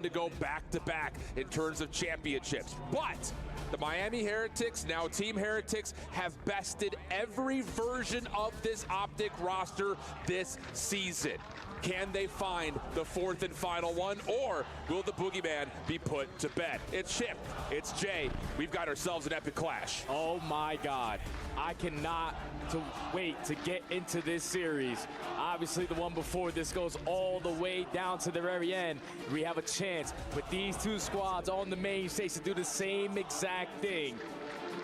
to go back-to-back in terms of championships. But the Miami Heretics, now Team Heretics, have bested every version of this Optic roster this season. Can they find the fourth and final one, or will the boogeyman be put to bed? It's Chip, it's Jay. We've got ourselves an epic clash. Oh my God. I cannot wait to get into this series. Obviously, the one before this goes all the way down to the very end. We have a chance with these two squads on the main stage to do the same exact thing.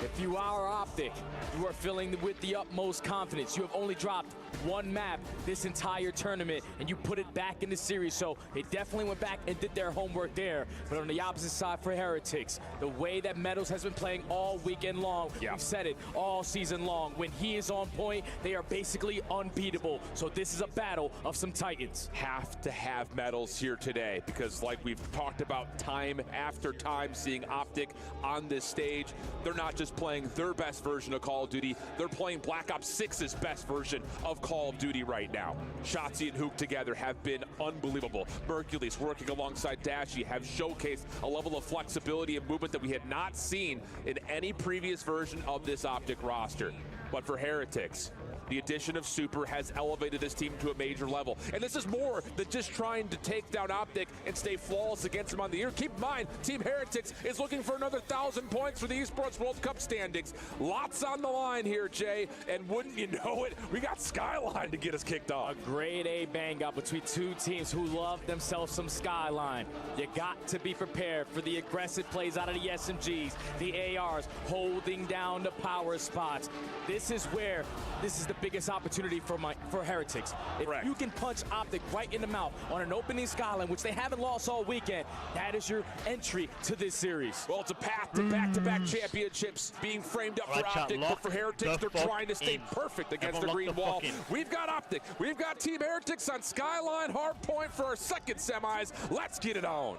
If you are Optic, you are filling with the utmost confidence. You have only dropped one map this entire tournament, and you put it back in the series. So they definitely went back and did their homework there. But on the opposite side for Heretics, the way that Metals has been playing all weekend long, we've said it all season long, when he is on point, they are basically unbeatable. So this is a battle of some titans. Have to have Metals here today, because like we've talked about time after time, seeing Optic on this stage, they're not just playing their best version of Call of Duty, they're playing Black Ops 6's best version of Call of Duty right now. Shotzzy and Hook together have been unbelievable. Mercules working alongside Dashy have showcased a level of flexibility and movement that we had not seen in any previous version of this Optic roster. But for Heretics, the addition of Super has elevated this team to a major level. And this is more than just trying to take down Optic and stay flawless against them on the year. Keep in mind, Team Heretics is looking for another 1,000 points for the Esports World Cup standings. Lots on the line here, Jay. And wouldn't you know it, we got Skyline to get us kicked off. A grade A bang up between two teams who love themselves some Skyline. You got to be prepared for the aggressive plays out of the SMGs, the ARs, holding down the power spots. This is the biggest opportunity for Heretics. If you can punch Optic right in the mouth on an opening Skyline, which they haven't lost all weekend, that is your entry to this series. Well, it's a path to back-to-back championships being framed up for Optic, but for Heretics, they're trying to stay perfect against the green wall. We've got Optic, we've got Team Heretics on Skyline hard point for our second semis. Let's get it on.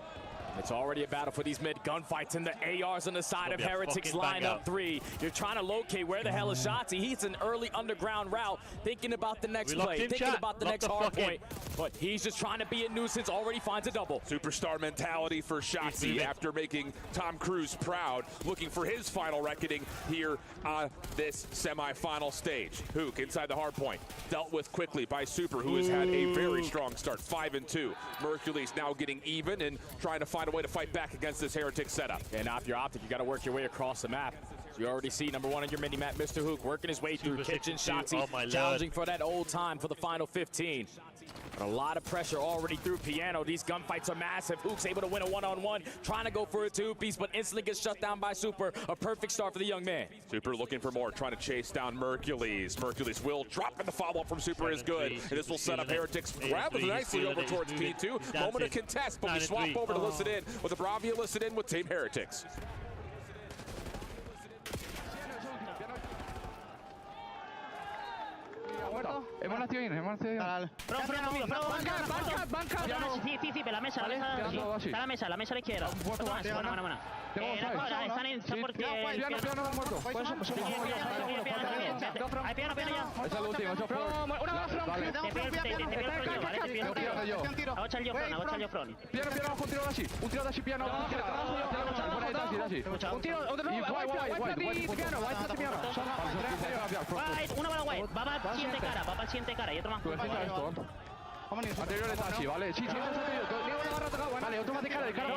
It's already a battle for these mid gunfights, and the ARs on the side of Heretics line up three. You're trying to locate where the hell is Shotzzy. He's an early underground route, thinking about the next play, thinking about the next hard point. But he's just trying to be a nuisance, already finds a double. Superstar mentality for Shotzzy after making Tom Cruise proud, looking for his final reckoning here on this semifinal stage. Hook inside the hard point, dealt with quickly by Super, who has had a very strong start, 5-2. Mercules now getting even and trying to find a way to fight back against this Heretic setup. And now if you're Optic, you got to work your way across the map. You already see number one on your mini map, Mr. Hook, working his way through kitchen. Shotzzy challenging for that old time for the final 15. But a lot of pressure already through Piano. These gunfights are massive. Hook's able to win a one-on-one, trying to go for a two-piece, but instantly gets shut down by Super. A perfect start for the young man. Super looking for more, trying to chase down Mercules. Mercules will drop, and the follow-up from Super is good. And this will set up Heretics rather nicely over towards P2. Moment of contest, but we swap over to listen in with the Bravia listen in with Team Heretics. Hemos nacido bien, hemos nacido bien. Sí, per la mesa, está la mesa a la izquierda. Buena. Están en support. Piano muerto. Hay piano ya. Es el último, eso fue. Hago echar yo front. Piano, un tiro dashi, piano. Un tiro, una bala white, va para el siguiente cara, y otro más. Anterior es así, ¿vale? Sí, vale, otro más de cara, de cara.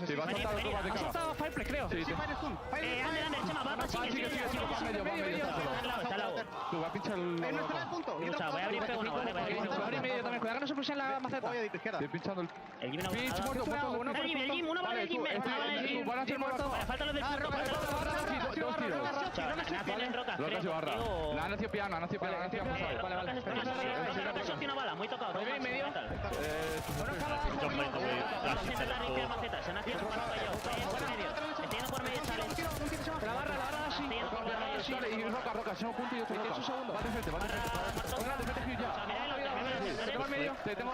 Sí, va a saltar otro más de cara. Fireplay, creo. Sí, Ander, Chema, va para el siguiente. Está al lado. Tú, va a pinchar el... Voy a abrir P1, ¿vale? Voy a abrir medio también. Cuidado que no se puse en la maceta. Estoy pinchando el... El Jim muerto. El Jim, una bala del Jim. Falta los del punto. Dos tiros. Rocas y barra. La nació piano, Vale. Una bala, muy tocado. Medio. Entiendo por medio, sale. La barra así. Y roca, se me punto y otro roca. Un segundo. Va de frente. De frente ya. Te tengo al medio. Te tengo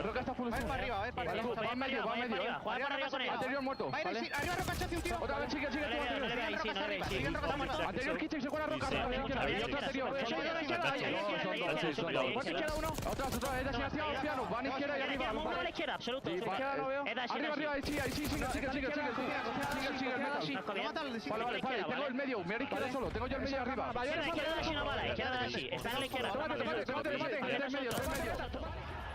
Roca está full. Va para arriba. Juega para arriba con él. Anterior muerto. ¿vale? Arriba roca, chace un tío. Otra vez, sigue tú. Siguen rocas arriba. Anterior kitchen, se cuela roca. Izquierda uno. Otra, hacia piano. Van izquierda y arriba. Uno a la izquierda, absoluto. Izquierda no veo. Arriba, sigue. Vale, tengo el medio. Mira izquierda solo. Tengo yo el medio arriba. Izquierda Dashi no vale, izquierda Dashi. Está en la izquierda.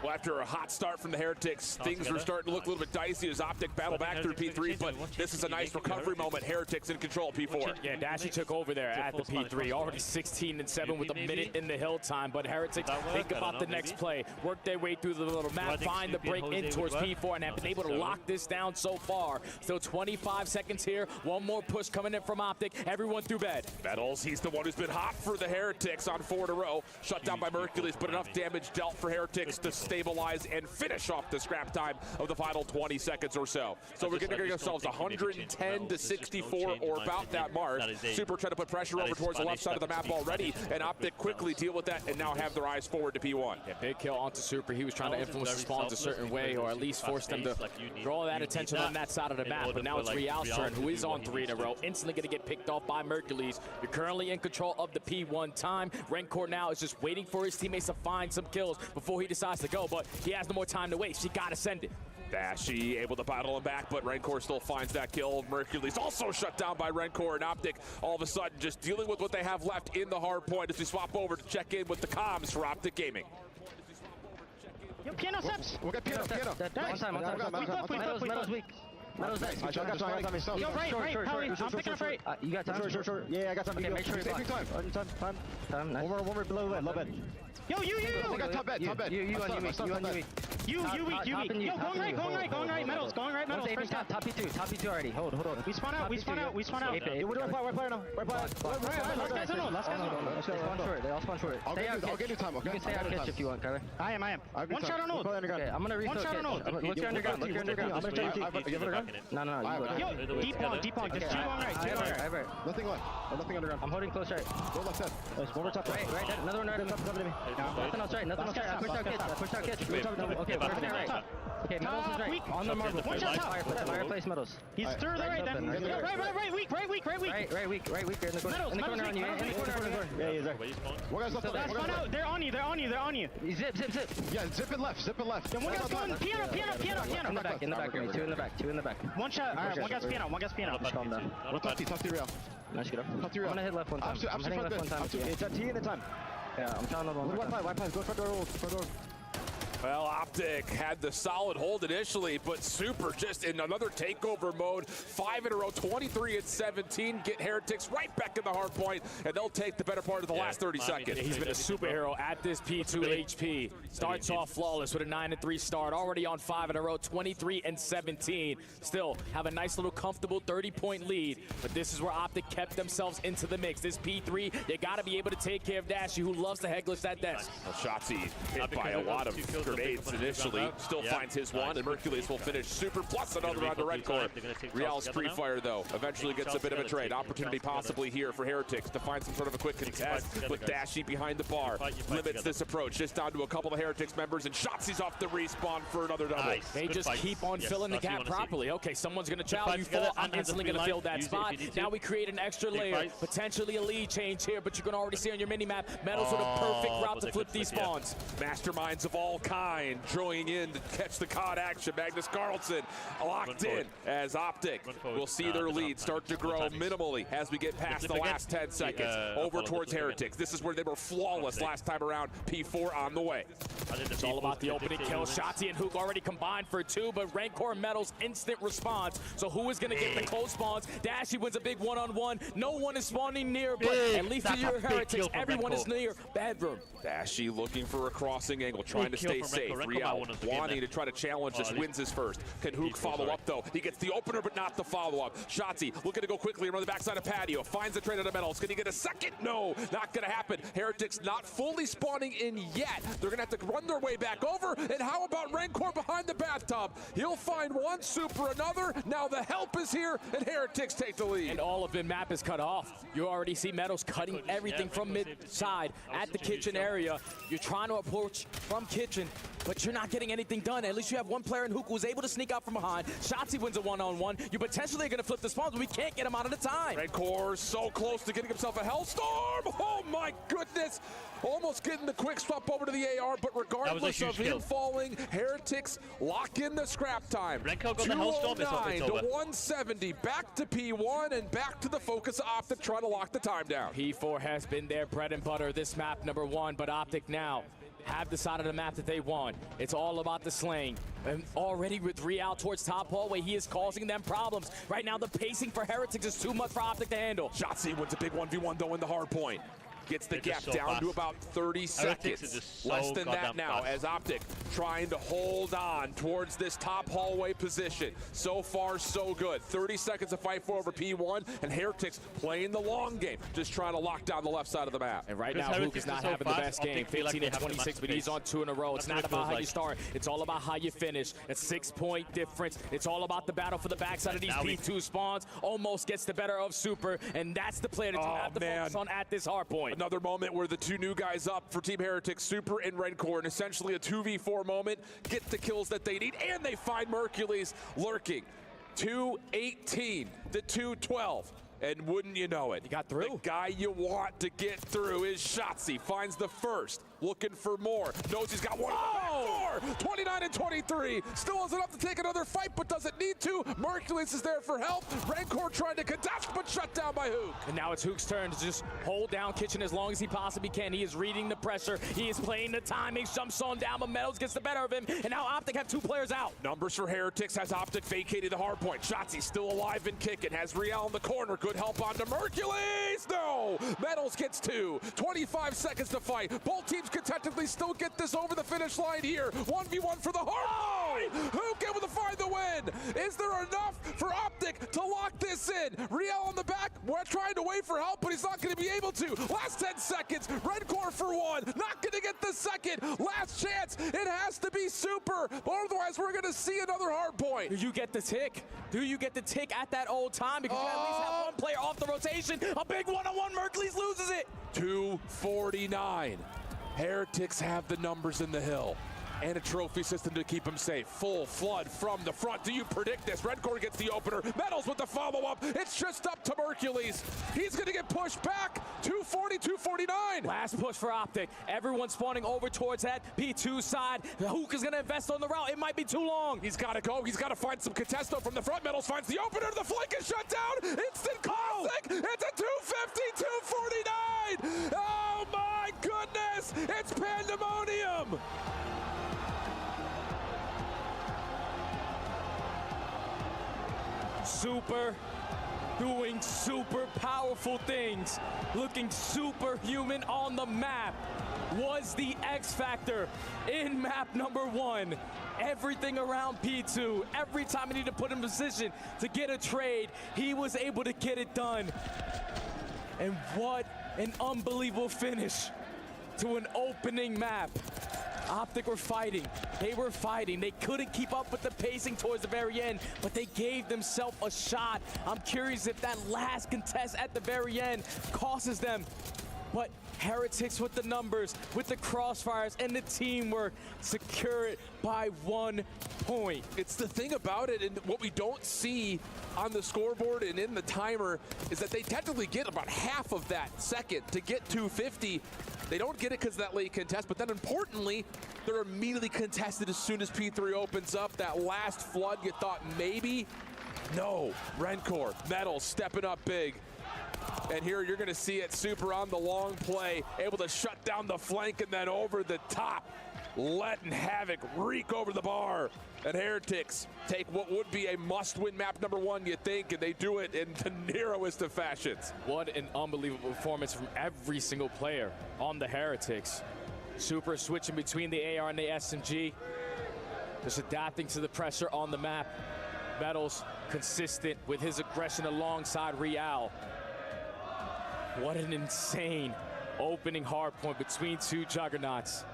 Well, after a hot start from the Heretics, things were starting to look a little bit dicey as Optic battle back through P3, but this is a nice recovery moment. Heretics in control, P4. Yeah, Dashi took over there at the P3, already 16-7 with a minute in the hill time, but Heretics think about the next play, work their way through the little map, find the break in towards P4, and have been able to lock this down so far. Still 25 seconds here, one more push coming in from Optic, everyone through bed. Metals, he's the one who's been hot for the Heretics on 4 in a row. Shut down by Mercules, but enough damage dealt for Heretics to stabilize and finish off the scrap time of the final 20 seconds or so. So we're going to get ourselves 110 to 64 or about that mark. Super trying to put pressure over towards the left side of the map already, and Optic quickly deal with that and now have their eyes forward to P1. Yeah, big kill onto Super. He was trying to influence the spawns a certain way, or at least force them to draw that attention on that side of the map. But now it's Real's turn, who is on 3 in a row, instantly going to get picked off by Mercules. You're currently in control of the P1 time. Rancor now is just waiting for his teammates to find some kills before he decides to go, but he has no more time to waste. You got to send it. Dashi able to battle him back, but Rancor still finds that kill. Mercules also shut down by Rancor, and Optic all of a sudden just dealing with what they have left in the hard point as we swap over to check in with the comms for Optic Gaming. Yo, piano steps. We'll get piano. One time. Metal's weak. Metal's next. I got time. Yo, right. I'm picking up right. You got time? Sure. Yeah, I got time. Okay, make sure you block. Time. Nice. One more below bed. Low bed. Yo, you. I got top bed. You on you. You weak. Yo, going right. Metals, going right. Metals. First top P2 already. Hold on. We spawn out. We're doing right player now. Last guy's on. They all spawn short. I'll get you time, okay? You can stay out kitchen if you want, Kyler. I am. One shot on ult. Okay, I'm gonna refill kitchen. Look your underground. I'm gonna take you. You have underground? No. Yo, deep long. Just 2 on right. Nothing left. Nothing underground. I'm holding close right. Go left side. One more top. Right. Another one right. Nothing else right. I pushed out kitchen. Okay, we're gonna right. Okay, Metals is right. On the marble. One shot top. Fireplace Metals. He's through the right then. Yo, right. Weak. Right weak. They're in the corner. In the corner on you. Yeah, he's there. One guy's left. Spawn out. They're on you. Zip. Yeah, zip and left. Then one guy's going piano. In the back. Two in the back. One shot. Alright, one guy's piano. Just calm down. Top T real. Nice, get up. Top T real. I'm gonna hit left one time. I'm hitting left one time. It's a T in the time. Yeah, I'm trying another one. White pipe. Go front door. Well, Optic had the solid hold initially, but Super just in another takeover mode. 5 in a row, 23-17, get Heretics right back in the hard point, and they'll take the better part of the last 30 seconds. He's been a superhero at this P2 HP. Starts off flawless with a 9-3 start, already on 5 in a row, 23-17. Still have a nice little comfortable 30-point lead, but this is where Optic kept themselves into the mix. This P3, they got to be able to take care of Dashi, who loves to headglitch that desk. Well, Shotzi hit by a lot of grenades initially, still finds his one, and Mercules will finish Super plus another on the red core. Real's free fire though eventually gets a bit of a trade. Opportunity possibly here for Heretics to find some sort of a quick contest with Dashi behind the bar. Limits this approach just down to a couple of Heretics members, and Shotzi's off the respawn for another double. They just keep on filling the gap properly. Okay, someone's gonna challenge you for. I'm instantly gonna fill that spot. Now we create an extra layer, potentially a lead change here, but you can already see on your mini map, Metals with a perfect route to flip these spawns. Masterminds of all kind drawing in to catch the COD action. Magnus Carlson locked in as Optic will see their lead start to grow minimally as we get past the last 10 seconds over towards Heretics. This is where they were flawless last time around. P4 on the way. It's all about the opening kill. Shotzi and Hook already combined for 2, but Rancor Metals instant response. So who is going to get the close spawns? Dashi wins a big one-on-one. No one is spawning near, but at least for your Heretics, everyone is near bedroom. Dashi looking for a crossing angle, trying to stay safe. Real wanting to try to challenge this, wins his first. Can Hook follow up though? He gets the opener, but not the follow-up. Shotzi looking to go quickly around the backside of Patio. Finds the trade out of Metals. Can he get a second? No, not going to happen. Heretics not fully spawning in yet. They're going to have to run their way back over. And how about Rancor behind the bathtub? He'll find one, Super another. Now the help is here, and Heretics take the lead. And all of the map is cut off. You already see Metals cutting everything from mid-side at the kitchen area. You're trying to approach from kitchen. but you're not getting anything done. At least you have one player in Hook who's able to sneak out from behind. Shotzzy wins a one-on-one. You potentially are going to flip the spawns, but we can't get him out of the time. Red Core so close to getting himself a Hellstorm. Oh my goodness. Almost getting the quick swap over to the AR, but regardless of him falling, Heretics lock in the scrap time. Red Core got the Hellstorm, it's over. To 170, back to P1 and back to the focus of Optic trying to lock the time down. P4 has been their bread and butter this map number 1, but Optic now have the side of the map that they want. It's all about the slaying. And already with Real towards top hallway, he is causing them problems. Right now, the pacing for Heretics is too much for Optic to handle. Shotzzy wins a big 1v1 though in the hard point. Gets the gap down to about 30 seconds. Less than that now as Optic trying to hold on towards this top hallway position. So far, so good. 30 seconds to fight for over P1, and Heretics playing the long game, just trying to lock down the left side of the map. And right now, Luke is not having the best game. 15 and 26, but he's on 2 in a row. It's not about how you start. It's all about how you finish. A 6-point difference. It's all about the battle for the backside of these P2 spawns. Almost gets the better of Super, and that's the player that you have to focus on at this hard point. Another moment where the two new guys up for Team Heretics, Super and Red Core, and essentially a 2v4 moment, get the kills that they need, and they find Mercules lurking. 218 to 212. And wouldn't you know it, you got through. The guy you want to get through is Shotzzy. Finds the first, looking for more. Knows he's got one. Oh! 29 and 23. Still has enough to take another fight, but doesn't need to. Mercules is there for help. Rancor trying to contest, but shut down by Hook. And now it's Hook's turn to just hold down Kitchen as long as he possibly can. He is reading the pressure. He is playing the timing. Jumps on down, but Metals gets the better of him. And now Optic have 2 players out. Numbers for Heretics has Optic vacated the hard point. Shotzzy still alive and kicking. Has Real in the corner. Good help on to Mercules. No! Metals gets 2. 25 seconds to fight. Both teams could technically still get this over the finish line here. 1v1 for the hard point. Hook able to find the win. Is there enough for Optic to lock this in? Real on the back. We're trying to wait for help, but he's not going to be able to. Last 10 seconds. Red Core for 1. Not going to get the second. Last chance. It has to be Super. But otherwise, we're going to see another hard point. Do you get the tick? Do you get the tick at that old time? Because you at least have one player off the rotation. A big one-on-one. Mercules loses it. 249. Heretics have the numbers in the hill and a trophy system to keep them safe. Full flood from the front. Do you predict this? Red Core gets the opener. Metals with the follow-up. It's just up to Mercules. He's going to get pushed back. 240, 249. Last push for Optic. Everyone spawning over towards that P2 side. Hook is going to invest on the route. It might be too long. He's got to go. He's got to find some contesto from the front. Metals finds the opener. The flank is shut down. Instant classic. It's a 250, 249. Oh, my goodness. It's pandemonium. Super doing super powerful things, looking superhuman on the map, was the X factor in map number 1. Everything around P2, every time he needed to put in position to get a trade, he was able to get it done. And what an unbelievable finish to an opening map. Optic were fighting. They were fighting. They couldn't keep up with the pacing towards the very end, but they gave themselves a shot. I'm curious if that last contest at the very end causes them. But Heretics with the numbers, with the crossfires, and the teamwork secure it by 1 point. It's the thing about it, and what we don't see on the scoreboard and in the timer is that they technically get about half of that second to get 250. They don't get it because of that late contest, but then importantly, they're immediately contested as soon as P3 opens up. That last flood, you thought maybe? No, Rancor, Metals stepping up big. And here you're gonna see it, Super on the long play, able to shut down the flank and then over the top, letting Havoc reek over the bar. And Heretics take what would be a must-win map number 1, you think, and they do it in the narrowest of fashions. What an unbelievable performance from every single player on the Heretics. Super switching between the AR and the SMG, just adapting to the pressure on the map. Metals consistent with his aggression alongside Real. What an insane opening hardpoint between 2 juggernauts.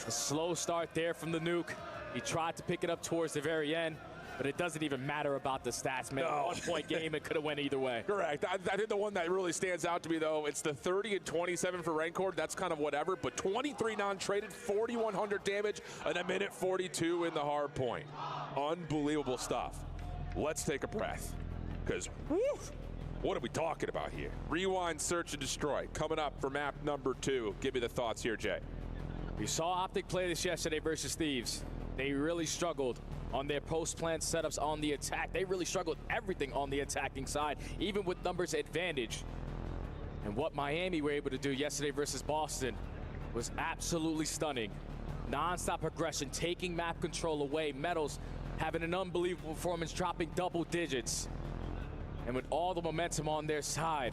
A slow start there from the nuke. He tried to pick it up towards the very end, but it doesn't even matter about the stats, man. No. 1 point game, it could have went either way. Correct. I think the one that really stands out to me, though, it's the 30 and 27 for Rancor. That's kind of whatever, but 23 non-traded, 4,100 damage, and a minute 42 in the hard point. Unbelievable stuff. Let's take a breath, because what are we talking about here? Rewind, search, and destroy. Coming up for map number 2. Give me the thoughts here, Jay. We saw Optic play this yesterday versus Thieves. They really struggled on their post-plan setups on the attack. They really struggled everything on the attacking side, even with numbers advantage. And what Miami were able to do yesterday versus Boston was absolutely stunning. Non-stop aggression, taking map control away. Metals having an unbelievable performance, dropping double digits. And with all the momentum on their side,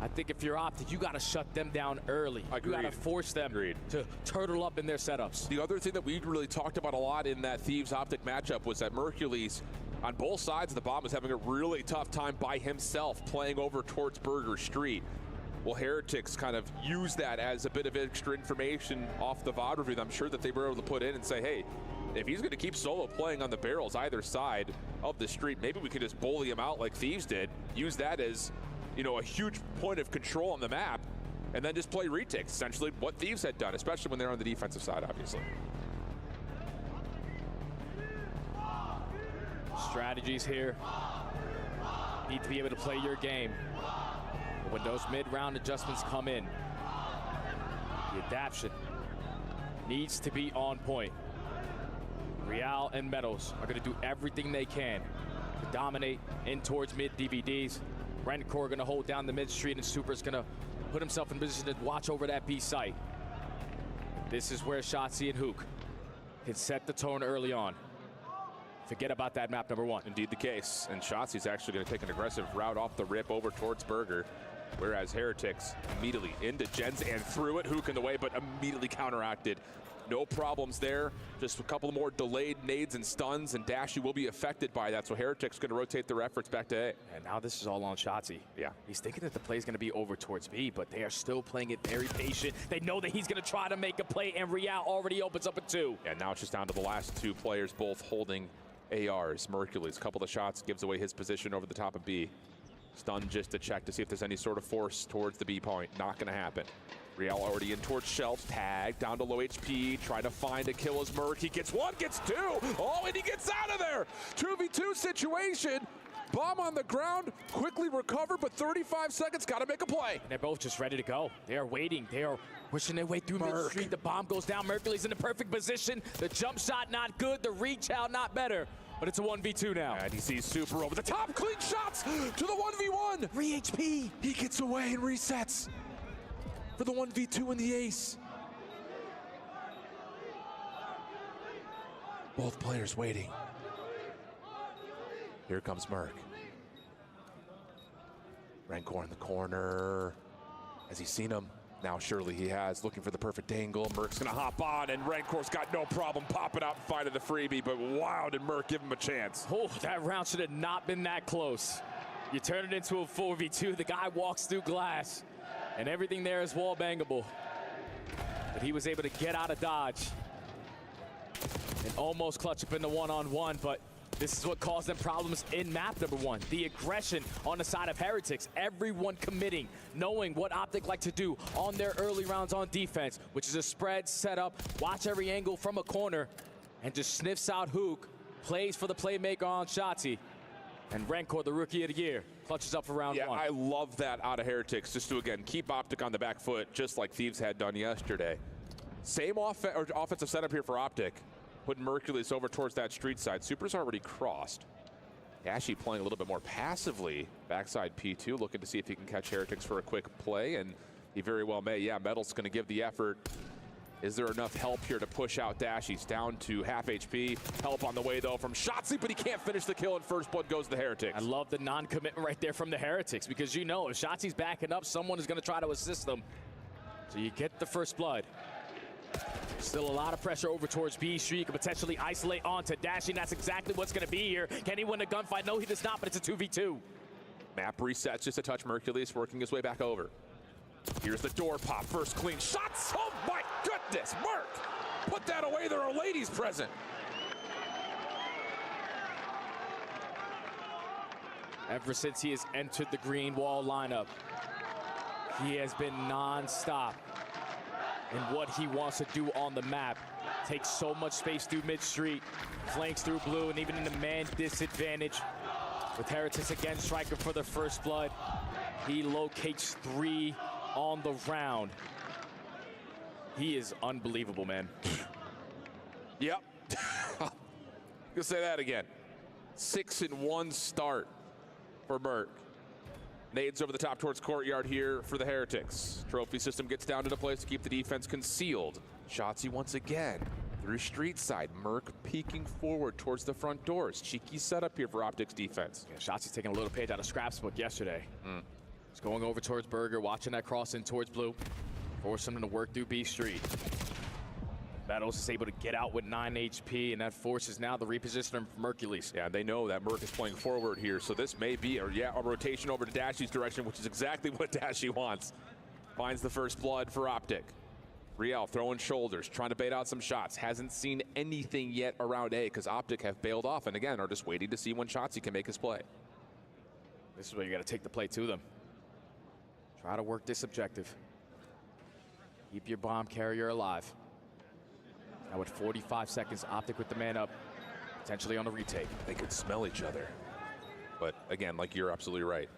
I think if you're Optic, you got to shut them down early. Agreed. You got to force them to turtle up in their setups. The other thing that we really talked about a lot in that Thieves Optic matchup was that Mercules, on both sides of the bomb, was having a really tough time by himself playing over towards Burger Street. Well, Heretics kind of used that as a bit of extra information off the VOD review that I'm sure that they were able to put in and say, hey, if he's going to keep solo playing on the barrels either side of the street, maybe we could just bully him out like Thieves did, use that as, you know, a huge point of control on the map, and then just play retakes, essentially what Thieves had done, especially when they're on the defensive side, obviously. Strategies here. Need to be able to play your game. But when those mid-round adjustments come in, the adaptation needs to be on point. Real and Metals are going to do everything they can to dominate in towards mid DVDs. Rancor going to hold down the mid street, and Super's going to put himself in position to watch over that B site. This is where Shotzzy and Hook can set the tone early on. Forget about that map number 1. Indeed the case, and Shotzi's actually going to take an aggressive route off the rip over towards Burger, whereas Heretics immediately into Gens and threw it. Hook in the way, but immediately counteracted. No problems there. Just a couple more delayed nades and stuns, and Dashy will be affected by that. So Heretics going to rotate their efforts back to A. And now this is all on Shotzzy. Yeah. He's thinking that the play is going to be over towards B, but they are still playing it very patient. They know that he's going to try to make a play, and Real already opens up a 2. And now it's just down to the last 2 players, both holding ARs. Mercules, couple of shots, gives away his position over the top of B. Stun just to check to see if there's any sort of force towards the B point. Not going to happen. Real already in towards Shelf. Tag down to low HP. Trying to find a kill as Merc. He gets 1, gets 2. Oh, and he gets out of there. 2v2 situation. Bomb on the ground. Quickly recover, but 35 seconds. Got to make a play. And they're both just ready to go. They are waiting. They are pushing their way through mid street. The bomb goes down. Mercury's in the perfect position. The jump shot not good. The reach out not better. But it's a 1v2 now. And he sees Super over the top. Clean shots to the 1v1. 3 HP. He gets away and resets for the 1v2 and the ace. Both players waiting. Here comes Merc. Rancor in the corner. Has he seen him? Now surely he has, looking for the perfect angle. Merc's gonna hop on, and Rancor's got no problem popping out and finding the freebie, but wow, did Merc give him a chance. Oh, that round should have not been that close. You turn it into a 4v2, the guy walks through glass, and everything there is wall bangable. But he was able to get out of dodge and almost clutch up in the one-on-one, but this is what caused them problems in map number 1. The aggression on the side of Heretics. Everyone committing, knowing what Optic like to do on their early rounds on defense, which is a spread, setup, watch every angle from a corner, and just sniffs out Hook, plays for the playmaker on Shotzzy. And Rancor, the rookie of the year, clutches up for round 1. Yeah, I love that out of Heretics, just to, again, keep Optic on the back foot, just like Thieves had done yesterday. Same offensive setup here for Optic. Putting Mercules over towards that street side. Super's already crossed. Dashy playing a little bit more passively. Backside P2, looking to see if he can catch Heretics for a quick play, and he very well may. Yeah, Metal's going to give the effort. Is there enough help here to push out Dash? He's down to half HP. Help on the way, though, from Shotzzy, but he can't finish the kill, and first blood goes to the Heretics. I love the non-commitment right there from the Heretics, because you know if Shotzi's backing up, someone is going to try to assist them. So you get the first blood. Still a lot of pressure over towards B Street. Could potentially isolate onto Dashing. That's exactly what's going to be here. Can he win a gunfight? No, he does not, but it's a 2v2. Map resets just a touch. Mercules working his way back over. Here's the door pop. First clean shots. Oh, my goodness. Merc, put that away. There are ladies present. Ever since he has entered the green wall lineup, he has been non-stop in what he wants to do on the map. Takes so much space through mid-street, flanks through blue, and even in the man disadvantage. With Heretics again striker for the first blood, he locates 3 on the round. He is unbelievable, man. Yep. Gonna say that again. 6-1 start for Merc. Nades over the top towards courtyard here for the Heretics. Trophy system gets down to the place to keep the defense concealed. Shotzzy once again through street side. Merc peeking forward towards the front doors. Cheeky setup here for Optic's defense. Yeah, Shotzzy's taking a little page out of Scrap's book yesterday. He's going over towards Burger, watching that cross in towards blue. Force him to work through B Street. Metals is able to get out with 9 HP, and that forces now the repositioner for Mercules. Yeah, they know that Merc is playing forward here, so this may be a rotation over to Dashy's direction, which is exactly what Dashy wants. Finds the first blood for Optic. Riel throwing shoulders, trying to bait out some shots. Hasn't seen anything yet around A because Optic have bailed off, and again, are just waiting to see when Shotzzy can make his play. This is where you got to take the play to them. Try to work this objective. Keep your bomb carrier alive. Now with 45 seconds, Optic with the man up, potentially on the retake. They could smell each other. But again, like you're absolutely right.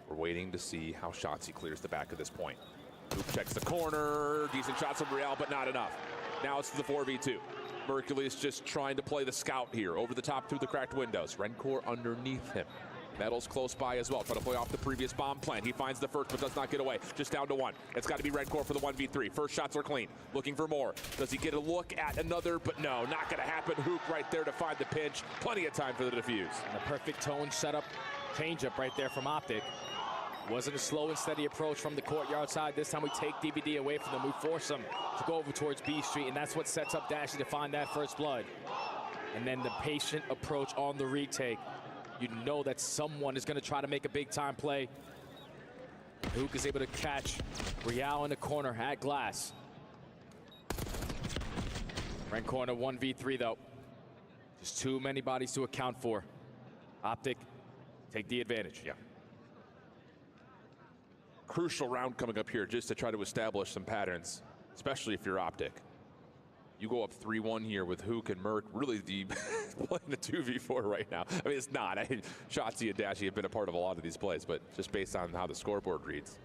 We're waiting to see how Shotzzy clears the back of this point. Hoop checks the corner, decent shots from Riel, but not enough. Now it's the 4v2. Mercules just trying to play the scout here, over the top through the cracked windows. Rencor underneath him. Metals close by as well, trying to play off the previous bomb plant. He finds the first, but does not get away. Just down to 1. It's got to be Rencor for the 1v3. First shots are clean. Looking for more. Does he get a look at another? But no, not going to happen. Hook right there to find the pinch. Plenty of time for the defuse. And a perfect tone setup, changeup right there from Optic. Wasn't a slow and steady approach from the courtyard side. This time we take DVD away from them. We force them to go over towards B Street, and that's what sets up Dashy to find that first blood. And then the patient approach on the retake. You know that someone is going to try to make a big-time play. Hook is able to catch Riel in the corner at glass. Ren corner 1v3, though. Just too many bodies to account for. Optic, take the advantage. Yeah. Crucial round coming up here just to try to establish some patterns, especially if you're Optic. You go up 3-1 here with Hook and Merc, really the playing the 2v4 right now. I mean, it's not. Shotzzy and Dashy have been a part of a lot of these plays, but just based on how the scoreboard reads.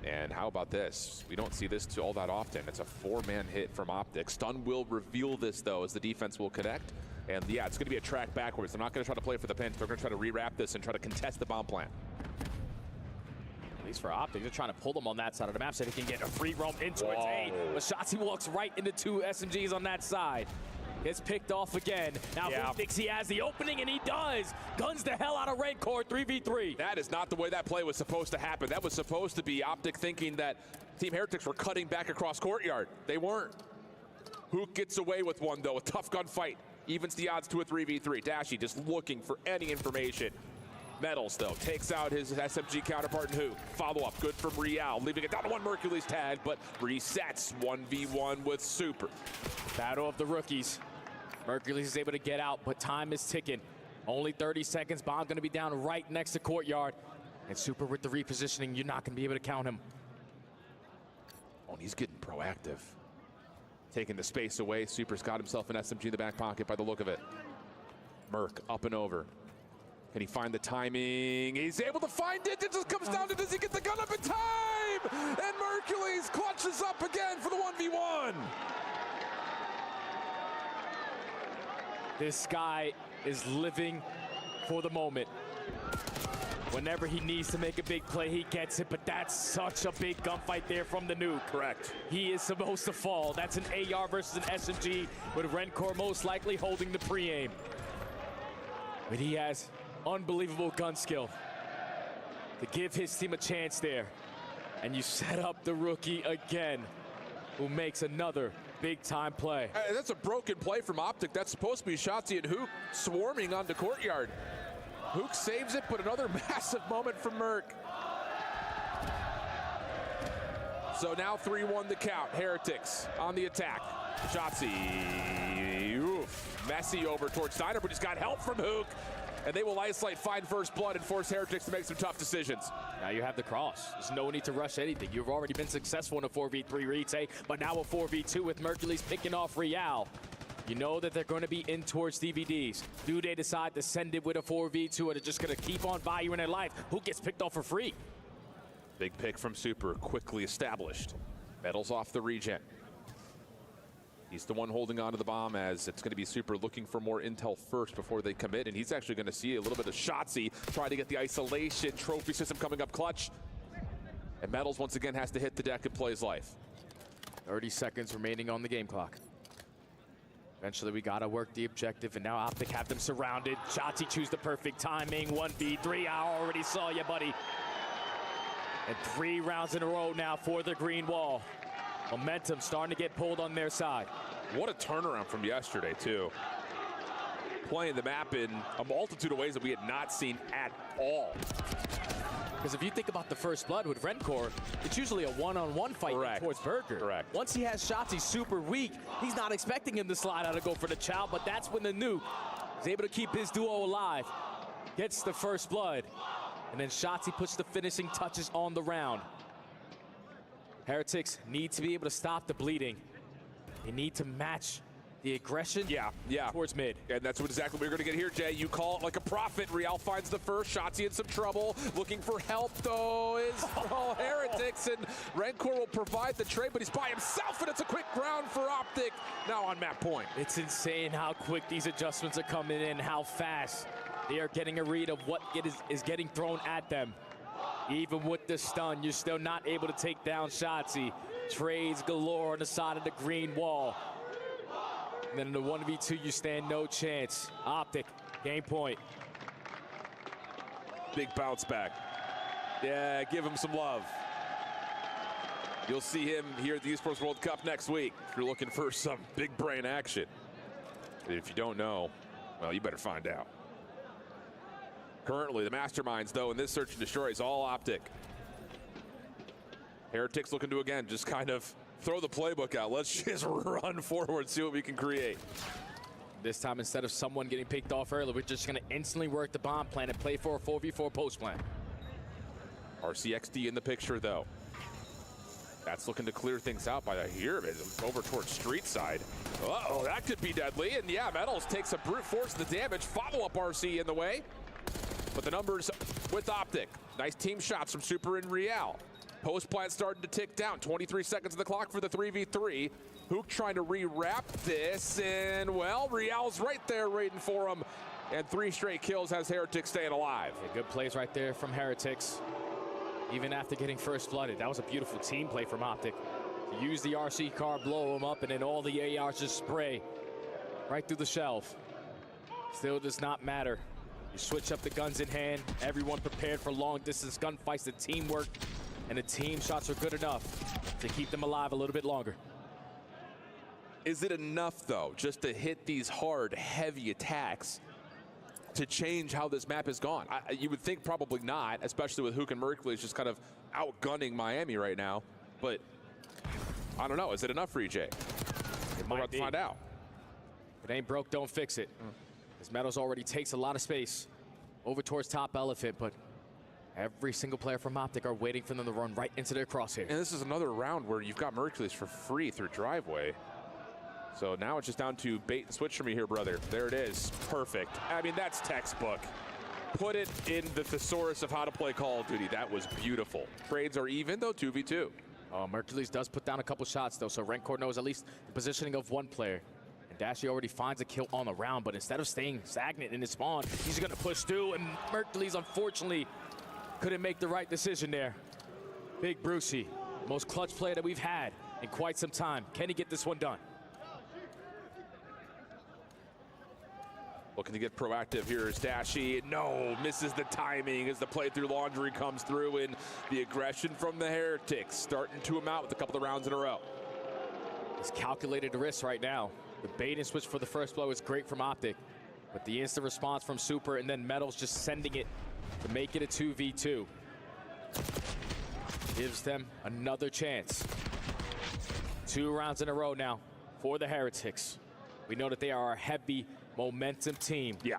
And how about this? We don't see this all that often. It's a 4-man hit from Optic. Stun will reveal this, though, as the defense will connect. And yeah, it's going to be a track backwards. They're not going to try to play for the pinch. They're going to try to rewrap this and try to contest the bomb plant. At least for Optic, they're trying to pull them on that side of the map so they can get a free roam in towards A. But Shotzzy walks right into 2 SMGs on that side. Gets picked off again. Now Hook thinks he has the opening, and he does. Guns the hell out of Rencor, 3v3. That is not the way that play was supposed to happen. That was supposed to be Optic thinking that Team Heretics were cutting back across courtyard. They weren't. Hook gets away with one, though. A tough gunfight evens the odds to a 3v3. Dashy just looking for any information. Metals, though, takes out his SMG counterpart in Hook. Follow-up, good from Riel, leaving it down to 1 Mercules tag, but resets 1v1 with Super. Battle of the rookies. Mercules is able to get out, but time is ticking. Only 30 seconds. Bomb going to be down right next to courtyard. And Super with the repositioning, you're not going to be able to count him. Oh, and he's getting proactive. Taking the space away. Super's got himself an SMG in the back pocket by the look of it. Merc up and over. Can he find the timing? He's able to find it. It just comes down to, does he get the gun up in time? And Mercules clutches up again for the 1v1. This guy is living for the moment. Whenever he needs to make a big play, he gets it, but that's such a big gunfight there from the nuke. Correct. He is supposed to fall. That's an AR versus an SMG, with Rencor most likely holding the pre-aim. But he has unbelievable gun skill to give his team a chance there. And you set up the rookie again, who makes another big-time play. That's a broken play from Optic. That's supposed to be Shotzzy and Hook swarming onto courtyard. Hook saves it, but another massive moment from Merc. So now 3-1 the count. Heretics on the attack. Shotzzy, messy over towards Steiner, but he's got help from Hook. and they will isolate, find first blood, and force Heretics to make some tough decisions. Now you have the cross. There's no need to rush anything. You've already been successful in a 4v3 retake, but now a 4v2 with Mercules picking off Real. You know that they're going to be in towards DVDs. Do they decide to send it with a 4v2, or they're just going to keep on valuing their life? Who gets picked off for free? Big pick from Super, quickly established. Metals off the regen. He's the one holding on to the bomb, as it's going to be Super looking for more intel first before they commit, and he's actually going to see a little bit of Shotzzy trying to get the isolation trophy system coming up clutch. And Metals once again has to hit the deck and play his life. 30 seconds remaining on the game clock. Eventually, we got to work the objective, and now Optic have them surrounded. Shotzzy choose the perfect timing. 1v3, I already saw you, buddy. And 3 rounds in a row now for the green wall. Momentum starting to get pulled on their side. What a turnaround from yesterday, too. Playing the map in a multitude of ways that we had not seen at all. Because if you think about the first blood with Rencor, it's usually a one-on-one fight towards Burger. Correct. Once he has Shotzzy super weak, he's not expecting him to slide out and go for the chow, but that's when the nuke is able to keep his duo alive. Gets the first blood, and then Shotzzy puts the finishing touches on the round. Heretics need to be able to stop the bleeding. They need to match the aggression towards mid. And that's exactly what we're going to get here, Jay. You call it like a prophet. Real finds the first. Shotzzy in some trouble. Looking for help, though, is Heretics. And Rencor will provide the trade, but he's by himself, and it's a quick round for Optic. Now on map point. It's insane how quick these adjustments are coming in, how fast they are getting a read of what is getting thrown at them. Even with the stun, you're still not able to take down Shotzzy. Trades galore on the side of the green wall. And then in the 1v2, you stand no chance. Optic, game point. Big bounce back. Yeah, give him some love. You'll see him here at the Esports World Cup next week if you're looking for some big brain action. If you don't know, well, you better find out. Currently, the masterminds, though, in this search and destroy is all Optic. Heretics looking to, again, just kind of throw the playbook out. Let's just run forward, see what we can create. This time, instead of someone getting picked off early, we're just going to instantly work the bomb plan and play for a 4v4 post plan. RCXD in the picture, though. That's looking to clear things out by here. Over towards street side. Uh-oh, that could be deadly. And yeah, Metals takes a brute force of the damage. Follow-up RC in the way. But the numbers with Optic. Nice team shots from Super and Real. Post plant starting to tick down. 23 seconds on the clock for the 3v3. Hook trying to re-wrap this, and well, Real's right there waiting for him. And 3 straight kills has Heretics staying alive. Yeah, good plays right there from Heretics. Even after getting first blooded, that was a beautiful team play from Optic. To use the RC car, blow him up, and then all the ARs just spray right through the shelf. Still does not matter. You switch up the guns in hand. Everyone prepared for long distance gunfights. The teamwork and the team shots are good enough to keep them alive a little bit longer. Is it enough, though, just to hit these hard, heavy attacks to change how this map has gone? You would think probably not, especially with Hook and Mercules just kind of outgunning Miami right now. But I don't know. Is it enough for EJ? We're about to find out. If it ain't broke, don't fix it. As Metals already takes a lot of space over towards top elephant, but every single player from Optic are waiting for them to run right into their crosshair. And this is another round where you've got Mercules for free through driveway. So now it's just down to bait and switch for me here, brother. There it is. Perfect. I mean, that's textbook. Put it in the thesaurus of how to play Call of Duty. That was beautiful. Trades are even, though, 2v2. Mercules does put down a couple shots, though, so Rencor knows at least the positioning of one player. And Dashy already finds a kill on the round, but instead of staying stagnant in his spawn, he's going to push through, and Mercules, unfortunately, couldn't make the right decision there. Big Brucey, the most clutch player that we've had in quite some time. Can he get this one done? Looking to get proactive here is Dashy. No, misses the timing as the playthrough laundry comes through, and the aggression from the Heretics starting to amount with a couple of rounds in a row. He's calculated the risk right now. The bait and switch for the first blow is great from Optic, but the instant response from Super and then Metals just sending it to make it a 2v2. Gives them another chance. 2 rounds in a row now for the Heretics. We know that they are a heavy momentum team. Yeah.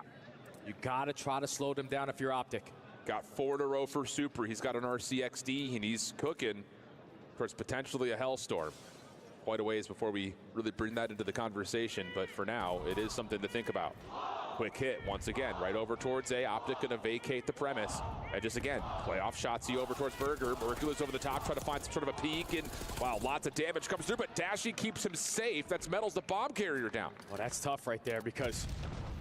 You gotta try to slow them down if you're Optic. Got 4 in a row for Super. He's got an RCXD and he's cooking. Of course, potentially a Hellstorm. Quite a ways before we really bring that into the conversation, but for now, it is something to think about. Quick hit, once again, right over towards A. Optic gonna vacate the premise. And just again, playoff Shotzi over towards Burger. Mercules over the top, trying to find some sort of a peek, and wow, lots of damage comes through, but Dashy keeps him safe. That's Metals, the bomb carrier, down. Well, that's tough right there because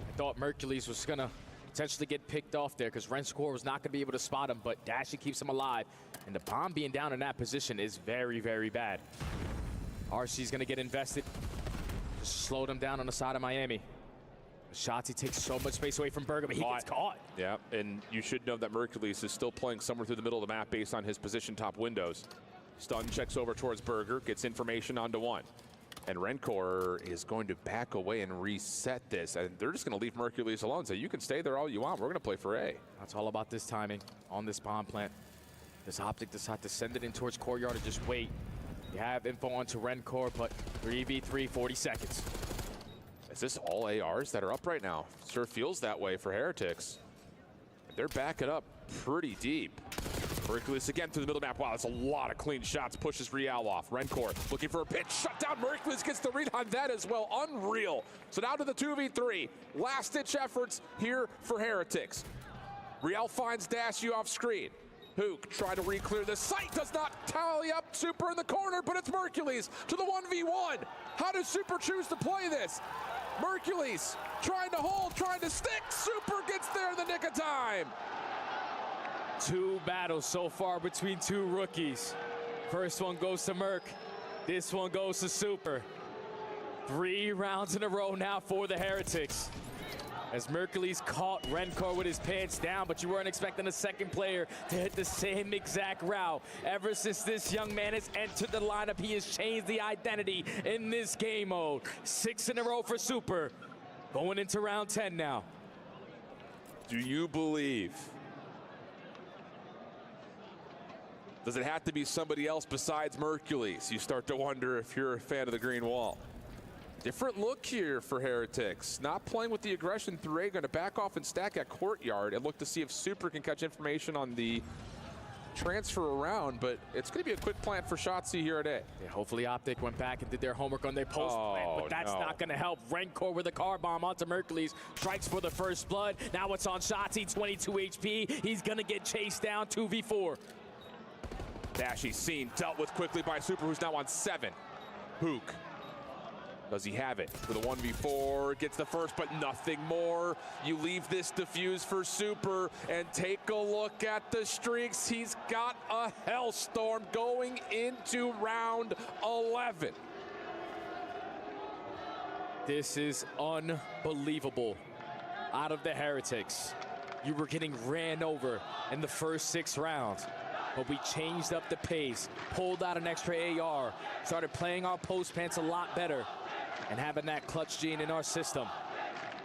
I thought Mercules was gonna potentially get picked off there because Renskor was not gonna be able to spot him, but Dashy keeps him alive. And the bomb being down in that position is very, very bad. RC's gonna get invested. Just slow them down on the side of Miami. Shotzi takes so much space away from Burger, but he gets caught. Yeah, and you should know that Mercules is still playing somewhere through the middle of the map based on his position top windows. Stun checks over towards Burger, gets information onto 1. And Rencor is going to back away and reset this. And they're just going to leave Mercules alone. So you can stay there all you want. We're going to play for A. That's all about this timing on this bomb plant. Does Optic decide to send it in towards Courtyard or just wait? You have info onto Rencor, but 3v3, 40 seconds. Is this all ARs that are up right now? Sure feels that way for Heretics. They're backing up pretty deep. Mercules again through the middle map. Wow, that's a lot of clean shots. Pushes Real off. Rencor looking for a pitch. Shut down. Mercules gets the read on that as well. Unreal. So now to the 2v3. Last-ditch efforts here for Heretics. Real finds Dashy off screen. Hook trying to re-clear the site. Does not tally up Super in the corner, but it's Mercules to the 1v1. How does Super choose to play this? Mercules trying to hold, trying to stick. Super gets there in the nick of time. 2 battles so far between 2 rookies. First one goes to Merc. This one goes to Super. 3 rounds in a row now for the Heretics. As Mercules caught Rencor with his pants down, but you weren't expecting a second player to hit the same exact route. Ever since this young man has entered the lineup, he has changed the identity in this game mode. 6 in a row for Super. Going into round 10 now. Do you believe? Does it have to be somebody else besides Mercules? You start to wonder if you're a fan of the green wall. Different look here for Heretics. Not playing with the aggression through A, going to back off and stack at Courtyard and look to see if Super can catch information on the transfer around, but it's going to be a quick plant for Shotzi here at A. Yeah, hopefully Optic went back and did their homework on their post plant, but that's not going to help. Rencor with a car bomb onto Mercules, strikes for the first blood. Now it's on Shotzi, 22 HP. He's going to get chased down, 2v4. Dashy seen, dealt with quickly by Super, who's now on 7. Hook. Does he have it? For the 1v4, gets the first, but nothing more. You leave this diffuse for Super, and take a look at the streaks. He's got a Hellstorm going into round 11. This is unbelievable. Out of the Heretics, you were getting ran over in the first 6 rounds. But we changed up the pace, pulled out an extra AR, started playing our post pants a lot better, and having that clutch gene in our system.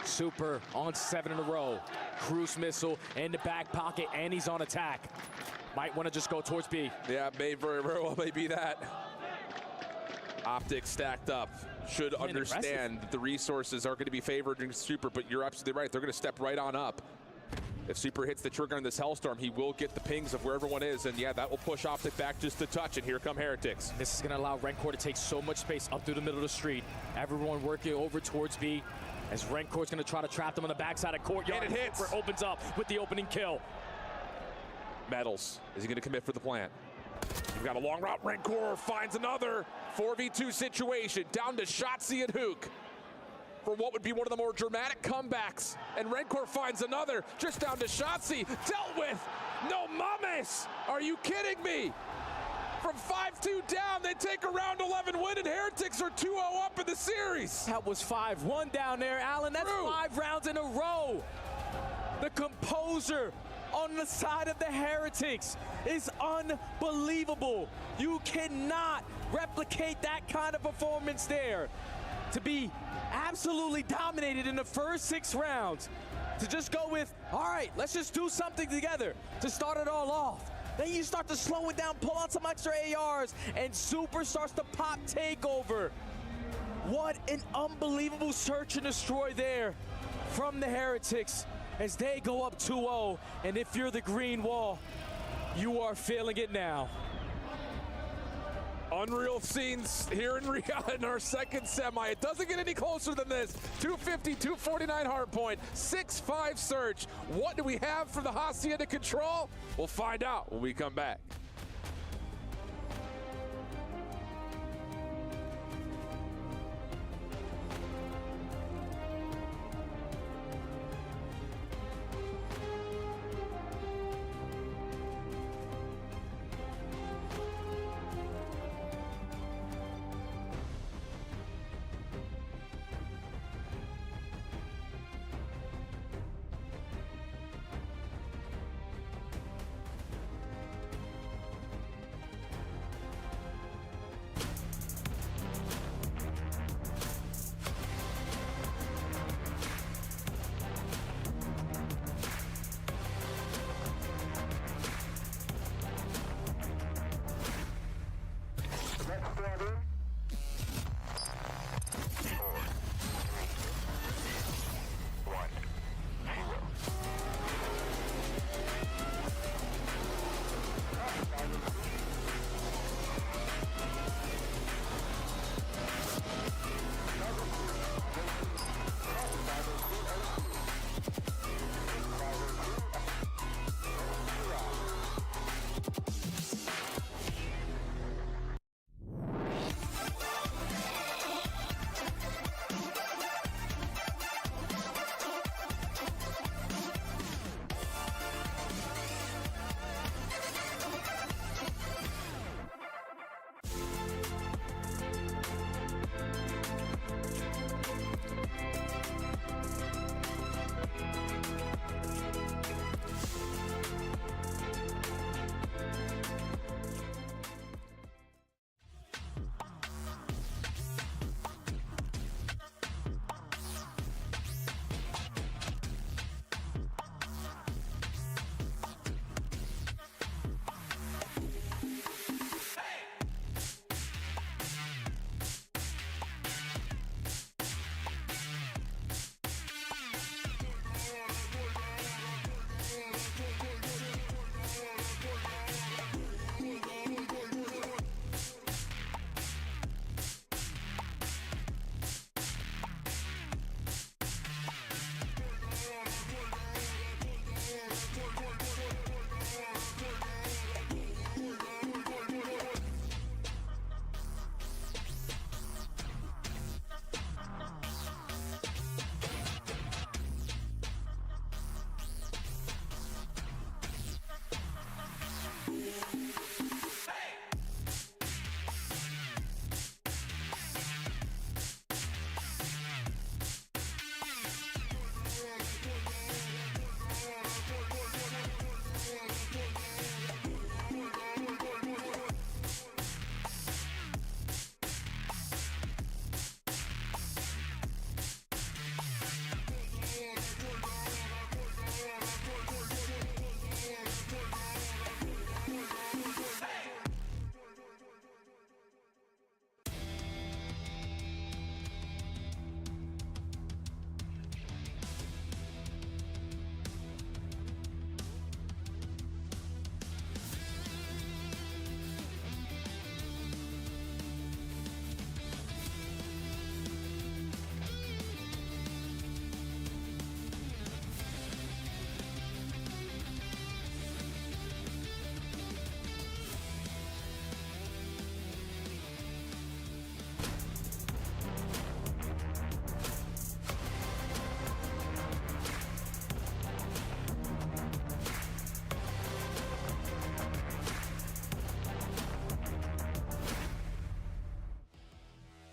Super on 7 in a row. Cruise missile in the back pocket, and he's on attack. Might want to just go towards B. Yeah, may very well may be that. Optic stacked up. Should understand that the resources are going to be favored in Super, but you're absolutely right. They're going to step right on up. If Super hits the trigger on this Hellstorm, he will get the pings of where everyone is, and yeah, that will push Optic back just a touch, and here come Heretics. This is going to allow Rencor to take so much space up through the middle of the street. Everyone working over towards B, as Renkor's going to try to trap them on the backside of Courtyard. And it hits. Super opens up with the opening kill. Metals, is he going to commit for the plant? We've got a long route. Rencor finds another 4v2 situation, down to Shotzi and Hook for what would be one of the more dramatic comebacks. And Rencor finds another, just down to Shotzi, dealt with. No mames! Are you kidding me? From 5-2 down, they take a round 11 win, and Heretics are 2-0 up in the series. That was 5-1 down there, Alan. That's 5 rounds in a row. The composure on the side of the Heretics is unbelievable. You cannot replicate that kind of performance there. To be absolutely dominated in the first 6 rounds, to just go with, all right, let's just do something together to start it all off. Then you start to slow it down, pull out some extra ARs, and Super starts to pop takeover. What an unbelievable search and destroy there from the Heretics. as they go up 2-0. And if you're the green wall, you are feeling it now. Unreal scenes here in Riyadh in our second semi. It doesn't get any closer than this. 250, 249 hard point, 6-5 search. What do we have for the Hacienda Control? We'll find out when we come back.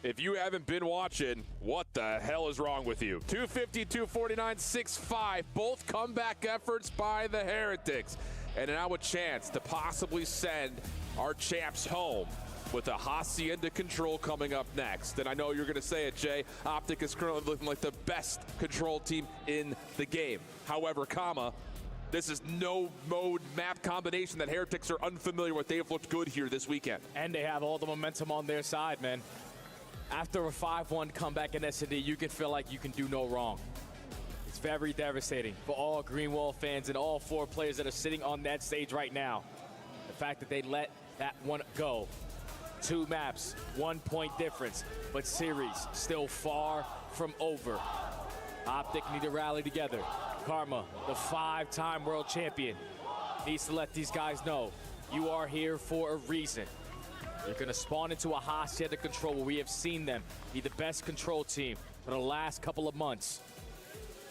If you haven't been watching, what the hell is wrong with you? 250, 249, 6-5, both comeback efforts by the Heretics. And now a chance to possibly send our champs home with a Hacienda Control coming up next. And I know you're going to say it, Jay. Optic is currently looking like the best control team in the game. However, this is no mode map combination that Heretics are unfamiliar with. They have looked good here this weekend. And they have all the momentum on their side, man. After a 5-1 comeback in S&D, you can feel like you can do no wrong. It's very devastating for all Greenwall fans and all 4 players that are sitting on that stage right now. The fact that they let that one go. 2 maps, 1 point difference, but series still far from over. Optic need to rally together. Karma, the 5-time world champion, needs to let these guys know you are here for a reason. You're going to spawn into a Hacienda control where we have seen them be the best control team for the last couple of months.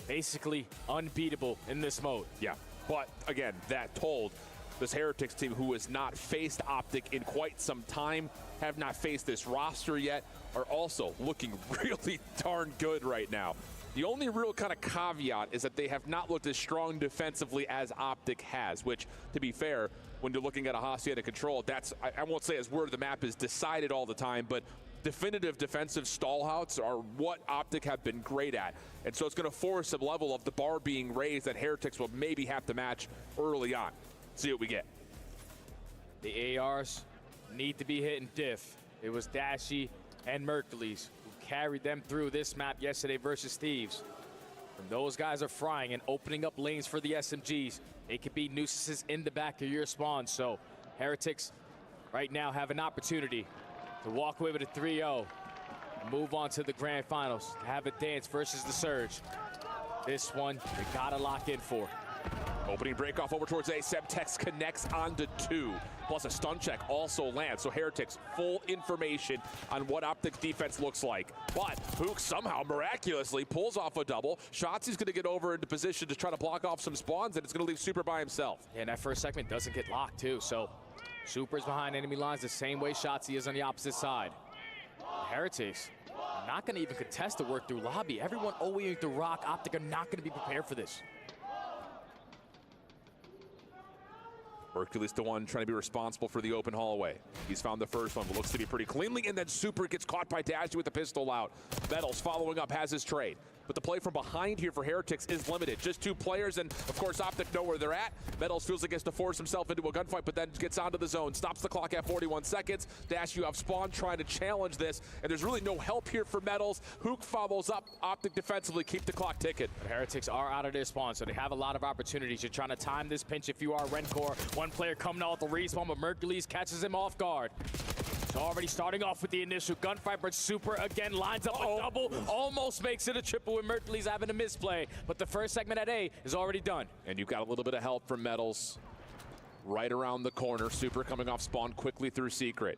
Basically unbeatable in this mode. Yeah, but again, that told, this Heretics team, who has not faced Optic in quite some time, have not faced this roster yet, are also looking really darn good right now. The only real kind of caveat is that they have not looked as strong defensively as Optic has, which, to be fair, when you're looking at a Hacienda control, that's, I won't say as where the map is decided all the time, but definitive defensive stallouts are what Optic have been great at. And so it's going to force a level of the bar being raised that Heretics will maybe have to match early on. See what we get. The ARs need to be hitting diff. It was Dashy and Mercules who carried them through this map yesterday versus Thieves. And those guys are frying and opening up lanes for the SMGs. It could be nuisances in the back of your spawn. So Heretics right now have an opportunity to walk away with a 3-0 and move on to the grand finals, to have a dance versus the Surge. This one, they gotta lock in for. Opening break off over towards A. Semtex connects onto 2. Plus a stun check also lands. So Heretics full information on what Optic's defense looks like. But Hook somehow miraculously pulls off a double. Shotzi's going to get over into position to try to block off some spawns, and it's going to leave Super by himself. Yeah, and that first segment doesn't get locked too. So Super's behind enemy lines the same way Shotzi is on the opposite side. Heretics are not going to even contest the work through lobby. Everyone owing to Rock. Optic are not going to be prepared for this. Hercules the one trying to be responsible for the open hallway. He's found the first one, but looks to be pretty cleanly, and then Super gets caught by Dashy with the pistol out. Metals following up, has his trade. But the play from behind here for Heretics is limited. Just 2 players, and of course Optic know where they're at. Metals feels like he has to force himself into a gunfight, but then gets onto the zone. Stops the clock at 41 seconds. Dash, you have Spawn trying to challenge this, and there's really no help here for Metals. Hook follows up Optic defensively, keep the clock ticking. But Heretics are out of their spawn, so they have a lot of opportunities. You're trying to time this pinch if you are Rencor. One player coming out the respawn, but Mercules catches him off guard. So already starting off with the initial gunfight, but Super again lines up a double, almost makes it a triple with Mercules having a misplay. But the first segment at A is already done. And you've got a little bit of help from Metals right around the corner. Super coming off spawn quickly through Secret.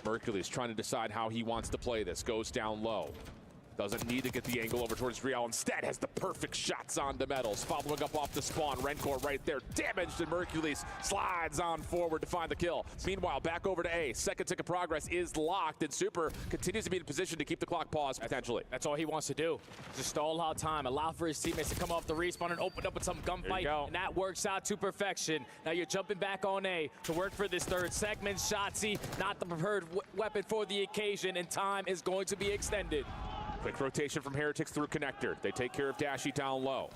Mercules trying to decide how he wants to play this. Goes down low. Doesn't need to get the angle over towards Riel. Instead has the perfect shots on the Metals. Following up off the spawn. Rencor right there. Damaged, and Mercules slides on forward to find the kill. Meanwhile, back over to A. Second tick of progress is locked, and Super continues to be in position to keep the clock paused potentially. That's all he wants to do. Just stall out time. Allow for his teammates to come off the respawn and open up with some gunfight. And that works out to perfection. Now you're jumping back on A to work for this third segment. Shotzi, not the preferred weapon for the occasion, and time is going to be extended. Quick rotation from Heretics through connector. They take care of Dashy down low.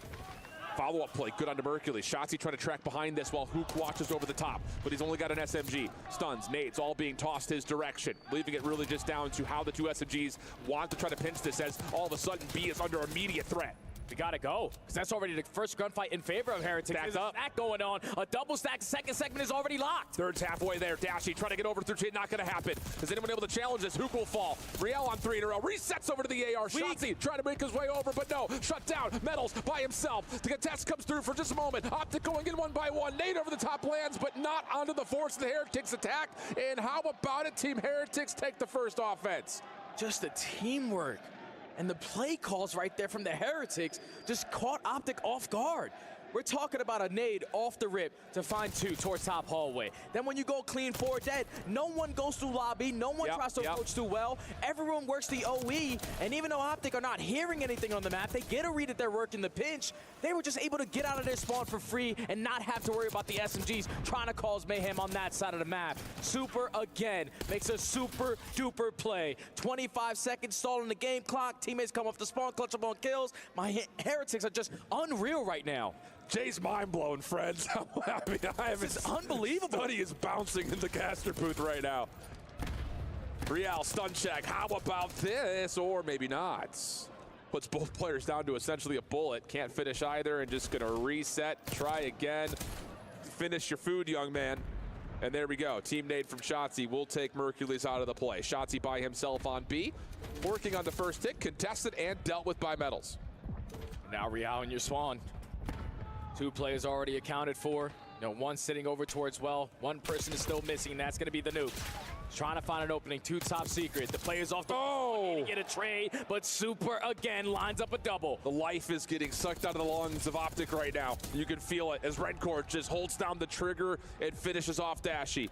Follow-up play, good onto Mercules. Shotzi trying to track behind this while Hook watches over the top, but he's only got an SMG. Stuns, nades, all being tossed his direction, leaving it really just down to how the 2 SMGs want to try to pinch this, as all of a sudden B is under immediate threat. We gotta go, because that's already the first gunfight in favor of Heretics. Stacked up. Stack going on. A double stack. Second segment is already locked. Third's halfway there. Dashy trying to get over through. Not going to happen. Is anyone able to challenge this? Hook will fall. Riel on 3 in a row. Resets over to the AR. Shotzi trying to make his way over, but no. Shut down. Metals by himself. The contest comes through for just a moment. Optic going in 1 by 1. Nade over the top lands, but not onto the force of the Heretics attack. And how about it? Team Heretics take the first offense. Just the teamwork. And the play calls right there from the Heretics just caught Optic off guard. We're talking about a nade off the rip to find 2 towards top hallway. Then when you go clean 4 dead, no one goes through lobby, no one tries to approach too well. Everyone works the OE, and even though Optic are not hearing anything on the map, they get a read at their work in the pinch. They were just able to get out of their spawn for free and not have to worry about the SMGs trying to cause mayhem on that side of the map. Super again makes a super duper play. 25 seconds stalling the game clock. Teammates come off the spawn, clutch up on kills. My Heretics are just unreal right now. Jay's mind blown, friends. I mean, It's unbelievable. Study is bouncing in the caster booth right now. Riel, stun check. How about this? Or maybe not. puts both players down to essentially a bullet. Can't finish either, and just gonna reset, try again. Finish your food, young man. And there we go. Team nade from Shotzzy will take Mercules out of the play. Shotzzy by himself on B, working on the first hit, contested and dealt with by Metals. Now Real and your Swan. 2 players already accounted for. You know, one sitting over towards well. One person is still missing, and that's going to be the Nuke. Trying to find an opening, 2 top secret. The player's off the to get a trade, but Super again lines up a double. The life is getting sucked out of the lungs of Optic right now. You can feel it as Redcore just holds down the trigger and finishes off Dashy.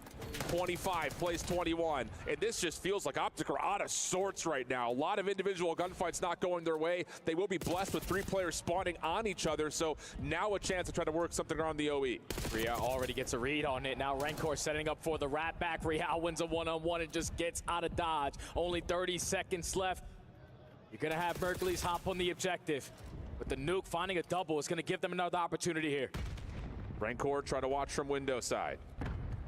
25 plays 21, and this just feels like Optic are out of sorts right now. A lot of individual gunfights not going their way. They will be blessed with 3 players spawning on each other, so now a chance to try to work something around the OE. Real already gets a read on it. Now Redcore setting up for the rat back. Real wins a one-on-one and just gets out of dodge. Only 30 seconds left. You're gonna have Mercules hop on the objective, but the Nuke finding a double is gonna give them another opportunity here. Redcore trying to watch from window side,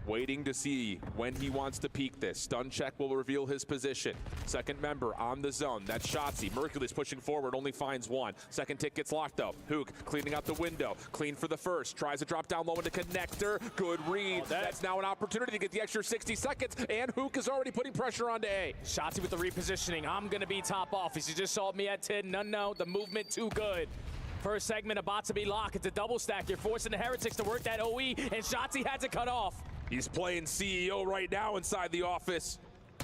waiting to see when he wants to peek this. Stun check will reveal his position. Second member on the zone. That's Shotzzy. Mercules pushing forward, only finds 1. Second tick gets locked up. Hook cleaning out the window. Clean for the first. Tries to drop down low into connector. Good read. That's now an opportunity to get the extra 60 seconds, and Hook is already putting pressure onto A. Shotzzy with the repositioning. I'm gonna be top office. He just saw me at 10. No, the movement too good. First segment about to be locked. It's a double stack. You're forcing the Heretics to work that OE, and Shotzzy has it cut off. He's playing CEO right now inside the office.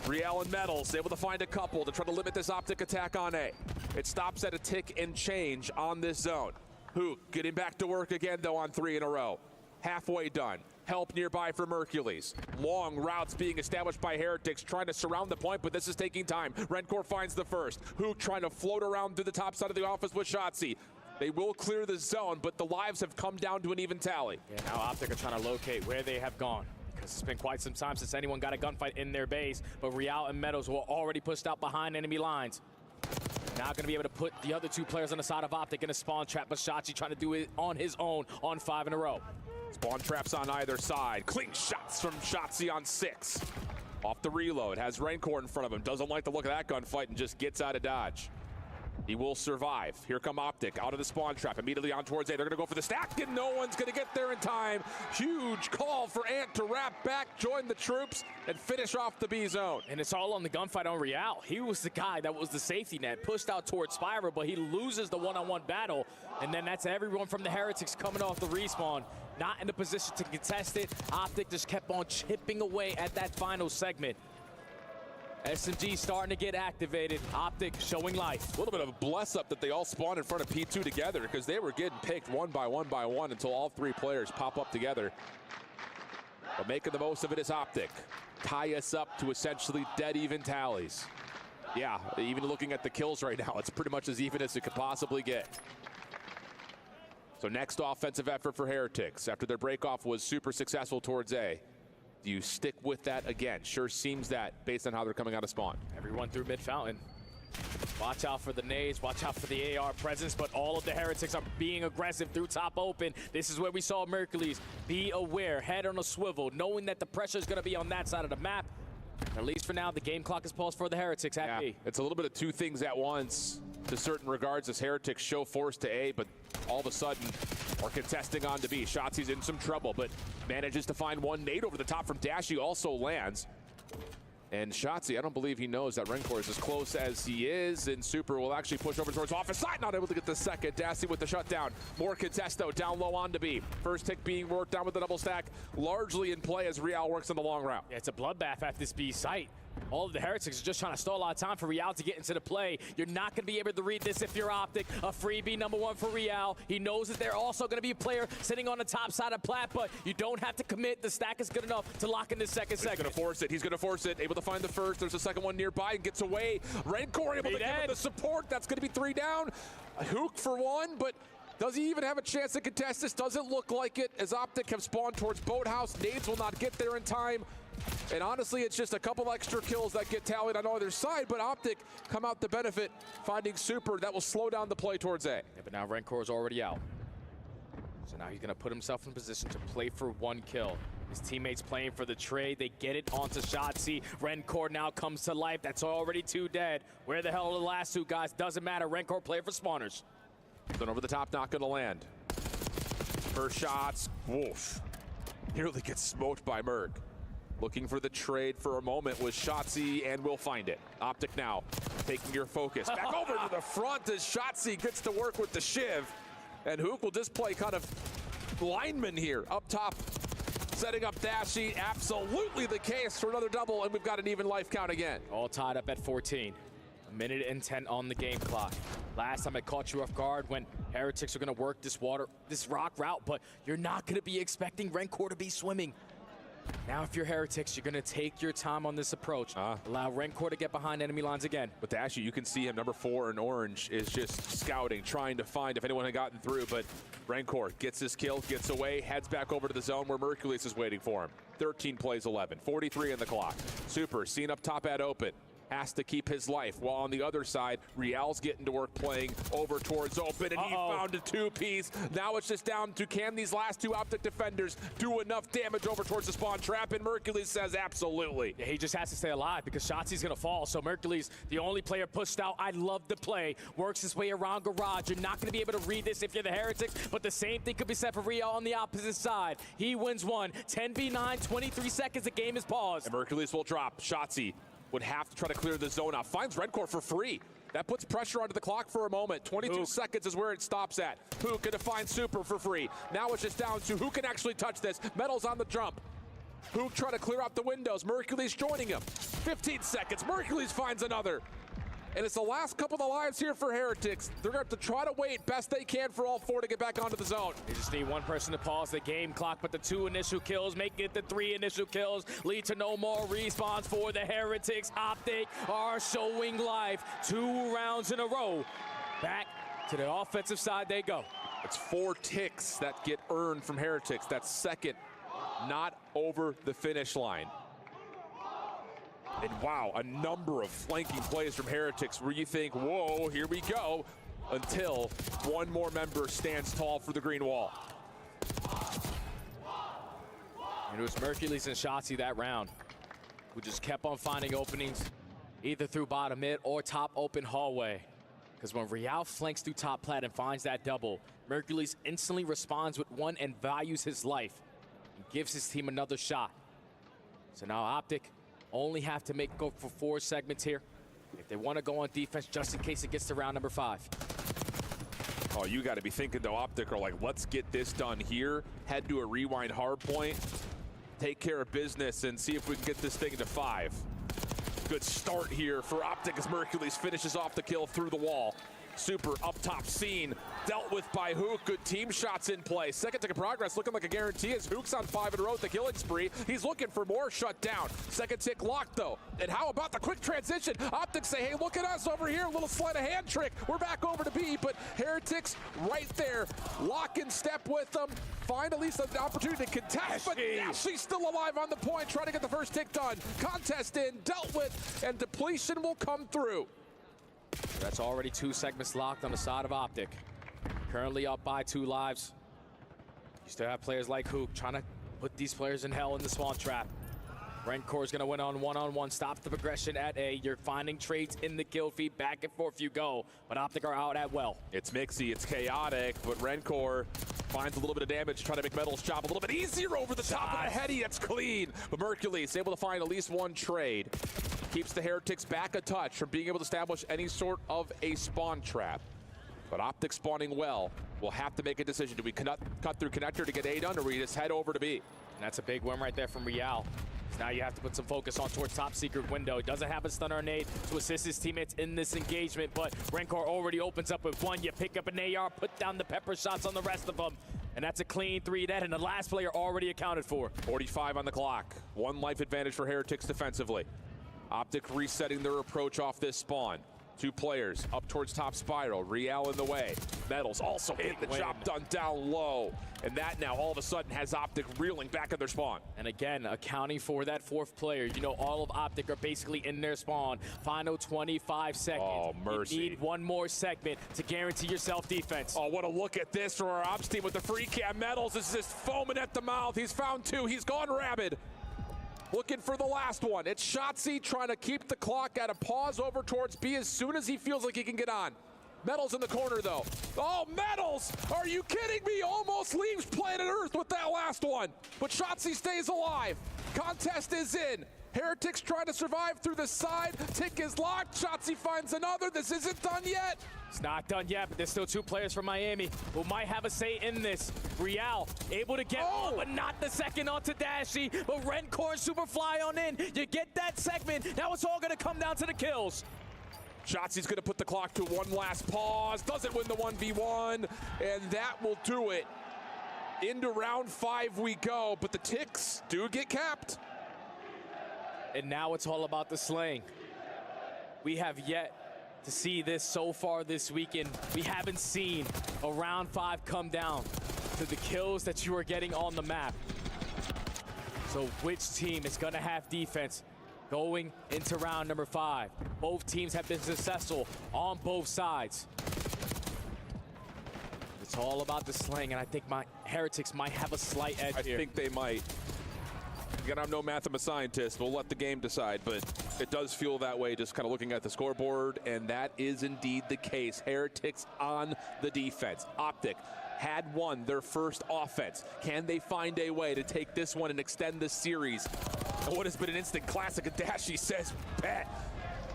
Real and Metals able to find a couple to try to limit this Optic attack on A. It stops at a tick and change on this zone. Hook getting back to work again though on 3 in a row. Halfway done. Help nearby for Mercules. Long routes being established by Heretics trying to surround the point, but this is taking time. Redcore finds the first. Hook trying to float around through the top side of the office with Shotzzy. They will clear the zone, but the lives have come down to an even tally. Yeah, now Optic are trying to locate where they have gone, because it's been quite some time since anyone got a gunfight in their base, but Real and Metals were already pushed out behind enemy lines. Now going to be able to put the other 2 players on the side of Optic in a spawn trap, but Shotzzy trying to do it on his own on 5 in a row. Spawn traps on either side. Clean shots from Shotzzy on 6. Off the reload, has Redcore in front of him. Doesn't like the look of that gunfight and just gets out of dodge. He will survive. Here come Optic out of the spawn trap, immediately on towards A. They're gonna go for the stack, and no one's gonna get there in time. Huge call for Ant to wrap back, join the troops, and finish off the B zone. And it's all on the gunfight on Real. He was the guy that was the safety net, pushed out towards Spiral, but he loses the one-on-one battle. And then that's everyone from the Heretics coming off the respawn, not in the position to contest it. Optic just kept on chipping away at that final segment. SMG starting to get activated. Optic showing life. A little bit of a bless up that they all spawned in front of P2 together, because they were getting picked one by one until all 3 players pop up together. But making the most of it is Optic. Tie us up to essentially dead even tallies. Yeah, even looking at the kills right now, it's pretty much as even as it could possibly get. So next offensive effort for Heretics after their breakoff was super successful towards A. Do you stick with that again? Sure seems that based on how they're coming out of spawn. Everyone through mid fountain. Watch out for the nades, watch out for the AR presence, but all of the Heretics are being aggressive through top open. This is where we saw Mercules. Be aware, head on a swivel, knowing that the pressure is going to be on that side of the map. At least for now, the game clock is paused for the Heretics at B. It's a little bit of 2 things at once to certain regards as Heretics show force to A, but all of a sudden are contesting on to B. Shotzzy's in some trouble, but manages to find 1 nade over the top from Dashy, also lands. And Shotzzy, I don't believe he knows that Redcore is as close as he is, and Super will actually push over towards office side, not able to get the second. Dashy with the shutdown. More contesto down low on to B. First tick being worked down with the double stack, largely in play as Real works on the long route. Yeah, it's a bloodbath at this B site. All of the Heretics are just trying to stall a lot of time for Real to get into the play. You're not going to be able to read this if you're Optic. A freebie #1 for Real. He knows that they're also going to be a player sitting on the top side of Plat, but you don't have to commit. The stack is good enough to lock in this second segment. He's going to force it. He's going to force it. Able to find the first. There's a second one nearby and gets away. Redcore able to give him the support. That's going to be 3 down. Hook for 1, but does he even have a chance to contest this? Doesn't look like it, as Optic have spawned towards Boathouse. Nades will not get there in time. And honestly, it's just a couple extra kills that get tallied on either side, but Optic come out the benefit, finding Super. That will slow down the play towards A. Yeah, but now Redcore is already out. So now he's going to put himself in position to play for 1 kill. His teammates playing for the trade. They get it onto Shotzi. Rencor now comes to life. That's already 2 dead. Where the hell are the last 2 guys? Doesn't matter. Rencor playing for spawners. Then over the top, not going to land. First shots. Woof. Nearly gets smoked by Merc. Looking for the trade for a moment was Shotzi, and will find it. Optic now taking your focus. Back over to the front as Shotzi gets to work with the shiv. And Hook will just play kind of lineman here up top. Setting up Dashy, absolutely the case for another double, and we've got an even life count again. All tied up at 14. A minute and 10 on the game clock. Last time I caught you off guard when Heretics are gonna work this rock route, but you're not gonna be expecting Rencor to be swimming. Now if you're Heretics, you're gonna take your time on this approach. Allow Rencor to get behind enemy lines again. But Dashy, you can see him, number 4 in orange, is just scouting, trying to find if anyone had gotten through, but Rencor gets his kill, gets away, heads back over to the zone where Mercules is waiting for him. 13 plays 11, 43 in the clock. Super, seen up top at open. Has to keep his life, while on the other side, Real's getting to work playing over towards open, and he found a 2-piece. Now it's just down to, can these last 2 Optic defenders do enough damage over towards the spawn trap? And Mercules says absolutely. Yeah, he just has to stay alive because Shotzi's gonna fall. So Mercules, the only player pushed out. I love the play. Works his way around Garage. You're not gonna be able to read this if you're the Heretics, but the same thing could be said for Real on the opposite side. He wins one. 10v9, 23 seconds, the game is paused. And Mercules will drop. Shotzi would have to try to clear the zone out. Finds Rencor for free. That puts pressure onto the clock for a moment. 22 seconds is where it stops at. Who can find Super for free? Now it's just down to who can actually touch this. Metal's on the jump. Who trying to clear out the windows? Mercules joining him. 15 seconds. Mercules finds another. And it's the last couple of lives here for Heretics. They're going to have to try to wait best they can for all 4 to get back onto the zone. They just need one person to pause the game clock, but the 2 initial kills make it the 3 initial kills, lead to no more respawns for the Heretics. Optic are showing life 2 rounds in a row. Back to the offensive side they go. It's 4 ticks that get earned from Heretics. That's second, not over the finish line. And wow, a number of flanking plays from Heretics where you think, whoa, here we go, until one more member stands tall for the green wall. And it was Mercules and Shotzi that round who just kept on finding openings, either through bottom mid or top open hallway. Because when Real flanks through top plat and finds that double, Mercules instantly responds with one and values his life and gives his team another shot. So now Optic only have to go for 4 segments here if they want to go on defense, just in case it gets to round number 5. Oh, you got to be thinking, though, Optic are like, let's get this done here, head to a rewind hard point, take care of business, and see if we can get this thing to 5. Good start here for Optic as Mercules finishes off the kill through the wall. Super up top scene, dealt with by Hook. Good team shots in play. Second tick of progress looking like a guarantee as Hook's on 5 in a row with the killing spree. He's looking for more shut down. Second tick locked though. And how about the quick transition? Optics say, hey, look at us over here. A little sleight of hand trick. We're back over to B, but Heretics right there. Lock in step with them. Find at least an opportunity to contest, but she's still alive on the point, trying to get the first tick done. Contest in, dealt with, and depletion will come through. That's already 2 segments locked on the side of Optic. Currently up by 2 lives. You still have players like Hook trying to put these players in hell in the spawn trap. Rencor's gonna win on one-on-one, stop the progression at A. You're finding trades in the kill feed, back and forth you go, but Optic are out at well. It's mixy, it's chaotic, but Rencor finds a little bit of damage, trying to make Metal's job a little bit easier over the top of the heady. That's clean, but Mercules able to find at least 1 trade. Keeps the Heretics back a touch from being able to establish any sort of a spawn trap. But Optic spawning well, will have to make a decision. Do we cut through connector to get A done, or we just head over to B? And that's a big win right there from Real. Now you have to put some focus on towards top secret window. He doesn't have a stunner or nade to assist his teammates in this engagement, but Rencor already opens up with 1. You pick up an AR, put down the pepper shots on the rest of them. And that's a clean 3 dead, and the last player already accounted for. 45 on the clock. 1 life advantage for Heretics defensively. Optic resetting their approach off this spawn. Two players up towards top spiral. Riel in the way. Metals also getting the job done down low. And that now all of a sudden has Optic reeling back in their spawn. And again, accounting for that fourth player, you know, all of Optic are basically in their spawn. Final 25 seconds. Oh, mercy. You need one more segment to guarantee yourself defense. Oh, what a look at this from our ops team with the free cam. Metals is just foaming at the mouth. He's found two. He's gone rabid. Looking for the last one. It's Shotzzy trying to keep the clock at a pause over towards B as soon as he feels like he can get on. Metals in the corner, though. Oh, Metals! Are you kidding me? Almost leaves planet Earth with that last one. But Shotzzy stays alive. Contest is in. Heretics trying to survive through the side. Tick is locked. Shotzzy finds another. This isn't done yet. It's not done yet, but there's still two players from Miami who might have a say in this. Riel able to get one, but not the second onto Dashy. But Rencor and Superfly on in. You get that segment. Now it's all going to come down to the kills. Shotzzy's going to put the clock to one last pause. Doesn't win the 1v1, and that will do it. Into round 5 we go, but the Ticks do get capped. And now it's all about the slaying. We have yet to see this so far this weekend. We haven't seen a round 5 come down to the kills that you are getting on the map. So which team is going to have defense going into round number 5? Both teams have been successful on both sides. It's all about the slaying, and I think my Heretics might have a slight edge here. I think they might. Again, I'm no mathematics scientist. We'll let the game decide, but it does feel that way just kind of looking at the scoreboard, and that is indeed the case. Heretics on the defense. Optic had won their first offense. Can they find a way to take this one and extend the series? And what has been an instant classic, Dashy says, bet.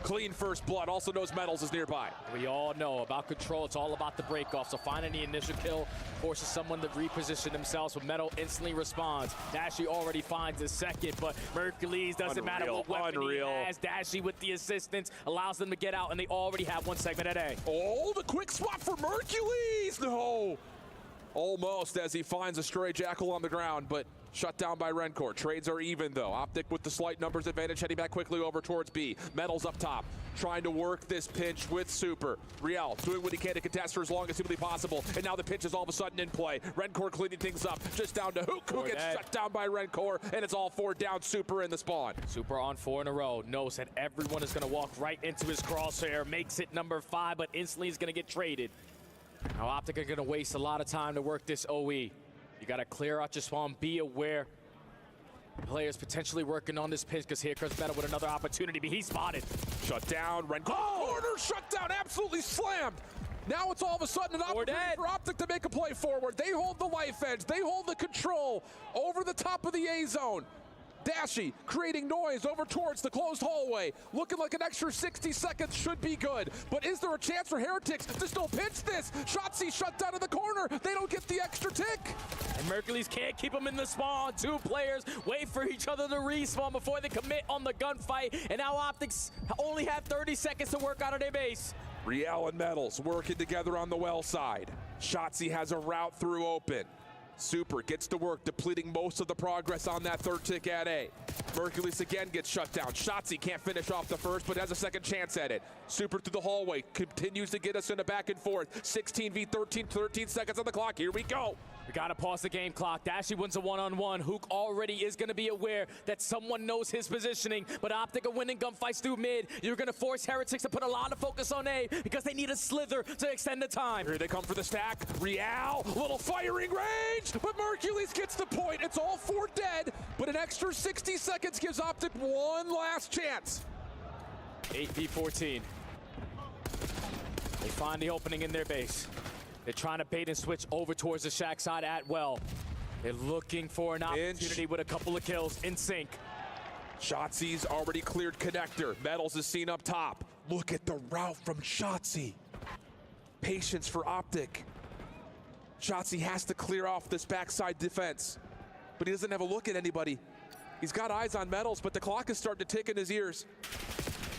Clean first blood, also knows Metals is nearby. We all know about control, it's all about the break-off. So finding the initial kill forces someone to reposition themselves, but Metal instantly responds. Dashy already finds a second, but Mercules doesn't matter what weapon he has. Dashy with the assistance allows them to get out, and they already have one segment at A. Oh, the quick swap for Mercules! No! Almost as he finds a stray Jackal on the ground, but shut down by Rencor. Trades are even, though. Optic with the slight numbers advantage, heading back quickly over towards B. Metals up top, trying to work this pinch with Super. Riel doing what he can to contest for as long as humanly possible, and now the pinch is all of a sudden in play. Rencor cleaning things up, just down to Hook, who gets shut down by Rencor, and it's all 4 down. Super in the spawn. Super on 4 in a row, knows that everyone is going to walk right into his crosshair, makes it number 5, but instantly is going to get traded. Now Optic are going to waste a lot of time to work this OE. You got to clear out your spawn, be aware. Players potentially working on this pinch, because here comes Metal with another opportunity, but he's spotted. Shut down, Rencor corner, shut down, absolutely slammed. Now it's all of a sudden an opportunity for Optic to make a play forward. They hold the life edge, they hold the control over the top of the A zone. Dashy creating noise over towards the closed hallway. Looking like an extra 60 seconds should be good. But is there a chance for Heretics to still pinch this? Shotzzy shut down in the corner. They don't get the extra tick. And Mercules can't keep them in the spawn. 2 players wait for each other to respawn before they commit on the gunfight. And now Optics only have 30 seconds to work out of their base. Riel and Metals working together on the well side. Shotzzy has a route through open. Super gets to work, depleting most of the progress on that 3rd tick at A. Mercules again gets shut down. Shotzzy can't finish off the first, but has a second chance at it. Super through the hallway, continues to get us in a back and forth. 16 v 13, 13 seconds on the clock. Here we go. We gotta pause the game clock. Dashy wins a one-on-one. Hook already is gonna be aware that someone knows his positioning, but Optic are winning gunfights through mid. You're gonna force Heretics to put a lot of focus on A because they need a slither to extend the time. Here they come for the stack. Riel, little firing range, but Mercules gets the point. It's all 4 dead, but an extra 60 seconds gives Optic one last chance. 8 v 14. They find the opening in their base. They're trying to bait and switch over towards the shack side at well. They're looking for an opportunity with a couple of kills in sync. Shotzzy's already cleared connector. Metals is seen up top. Look at the route from Shotzzy. Patience for Optic. Shotzzy has to clear off this backside defense, but he doesn't have a look at anybody. He's got eyes on Metals, but the clock is starting to tick in his ears.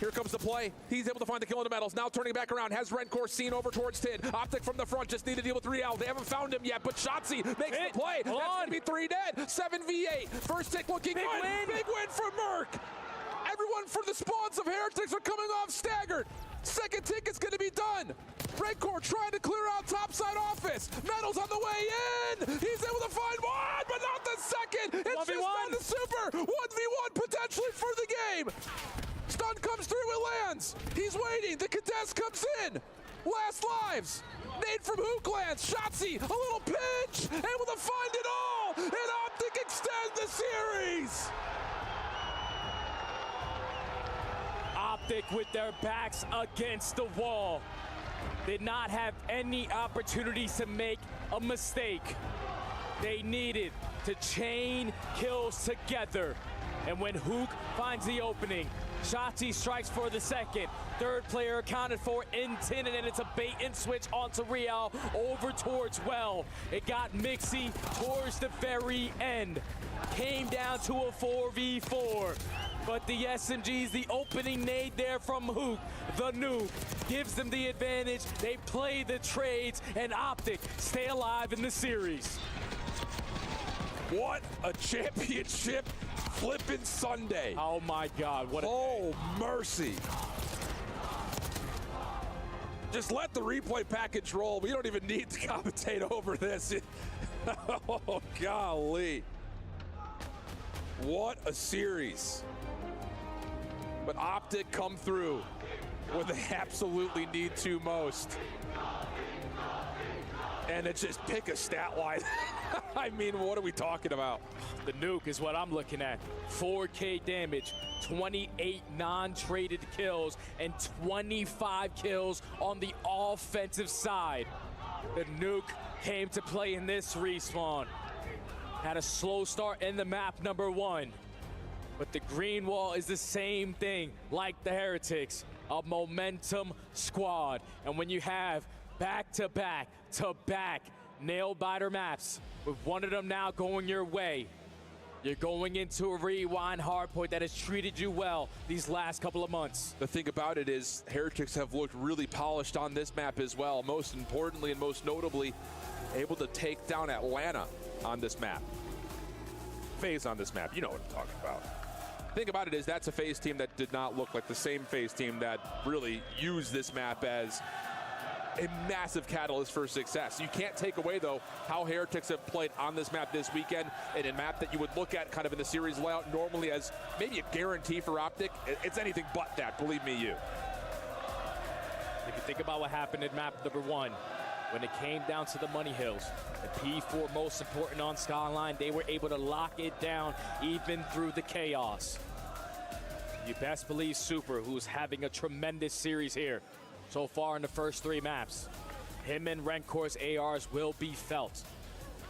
Here comes the play. He's able to find the kill into Metals. Now turning back around, has Rencor seen over towards Tid. Optic from the front, just need to deal with Riel. They haven't found him yet, but Shotzzy makes the play. That's gonna be 3 dead. 7 v 8. First tick looking good. Big win for Merc. Everyone for the spawns of Heretics are coming off staggered. Second ticket's gonna be done. Red Court trying to clear out topside office. Medals on the way in. He's able to find one, but not the second. It's 1v1. just on the super. 1v1 potentially for the game. Stun comes through, it lands. He's waiting, the contest comes in. Last lives. Nade from Hook lands. Shotzi, a little pinch, able to find it all. And Optic extends the series. Optic with their backs against the wall. Did not have any opportunities to make a mistake. They needed to chain kills together. And when Hook finds the opening, Shotzi strikes for the second. Third player accounted for in 10, and then it's a bait and switch onto Real over towards Well. It got mixy towards the very end. Came down to a 4v4. But the SMGs, the opening nade there from Hook, the nuke, gives them the advantage. They play the trades, and Optic stay alive in the series. What a championship flipping Sunday. Oh my God, what a Oh, mercy. Just let the replay package roll. We don't even need to commentate over this. Oh, golly. What a series. But Optic come through when they absolutely need to most. And it's just pick a stat line. I mean, what are we talking about? The nuke is what I'm looking at. 4K damage, 28 non-traded kills, and 25 kills on the offensive side. The nuke came to play in this respawn. Had a slow start in the map number 1. But the green wall is the same thing, like the Heretics, a momentum squad. And when you have back-to-back nail-biter maps, with one of them now going your way, you're going into a rewind hardpoint that has treated you well these last couple of months. The thing about it is Heretics have looked really polished on this map as well. Most importantly and most notably, able to take down Atlanta on this map. FaZe on this map, you know what I'm talking about. The thing about it is that's a FaZe team that did not look like the same FaZe team that really used this map as a massive catalyst for success. You can't take away, though, how Heretics have played on this map this weekend, and a map that you would look at kind of in the series layout normally as maybe a guarantee for Optic. It's anything but that, believe me you. If you think about what happened in map number 1, when it came down to the Money Hills, the P4 most important on Skyline, they were able to lock it down even through the chaos. You best believe Super, who's having a tremendous series here so far in the first 3 maps. Him and Renkor's ARs will be felt.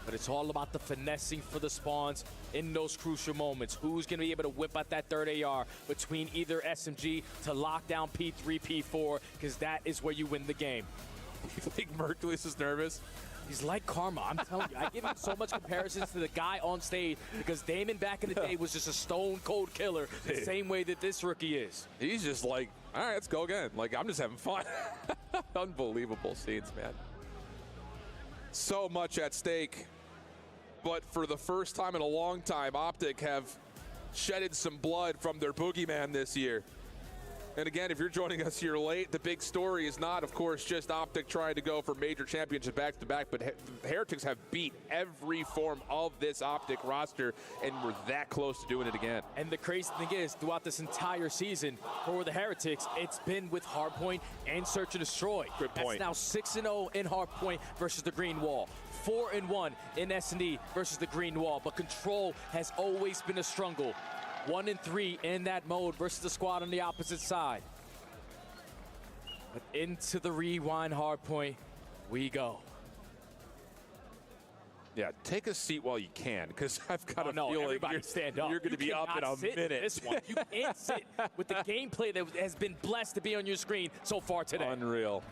But it's all about the finessing for the spawns in those crucial moments. Who's going to be able to whip out that third AR between either SMG to lock down P3, P4, because that is where you win the game. You think Merkules is nervous? He's like Karma, I'm telling you. I give him so much comparisons to the guy on stage because Damon back in the day was just a stone cold killer the same way that this rookie is. He's just like, all right, let's go again. Like, I'm just having fun. Unbelievable scenes, man. So much at stake. But for the first time in a long time, Optic have shedded some blood from their boogeyman this year. And again, if you're joining us here late, the big story is not, of course, just Optic trying to go for major championship back-to-back, but Heretics have beat every form of this Optic roster, and we're that close to doing it again. And the crazy thing is, throughout this entire season, for the Heretics, it's been with Hardpoint and Search and Destroy. Good point. That's now 6-0 in Hardpoint versus the Green Wall. 4-1 in S&D versus the Green Wall, but Control has always been a struggle. 1-3 in that mode versus the squad on the opposite side. But into the rewind hardpoint we go. Yeah, take a seat while you can, because I've got a feeling everybody stand up. You're going to be up in a minute. This one. You can't sit with the gameplay that has been blessed to be on your screen so far today. Unreal.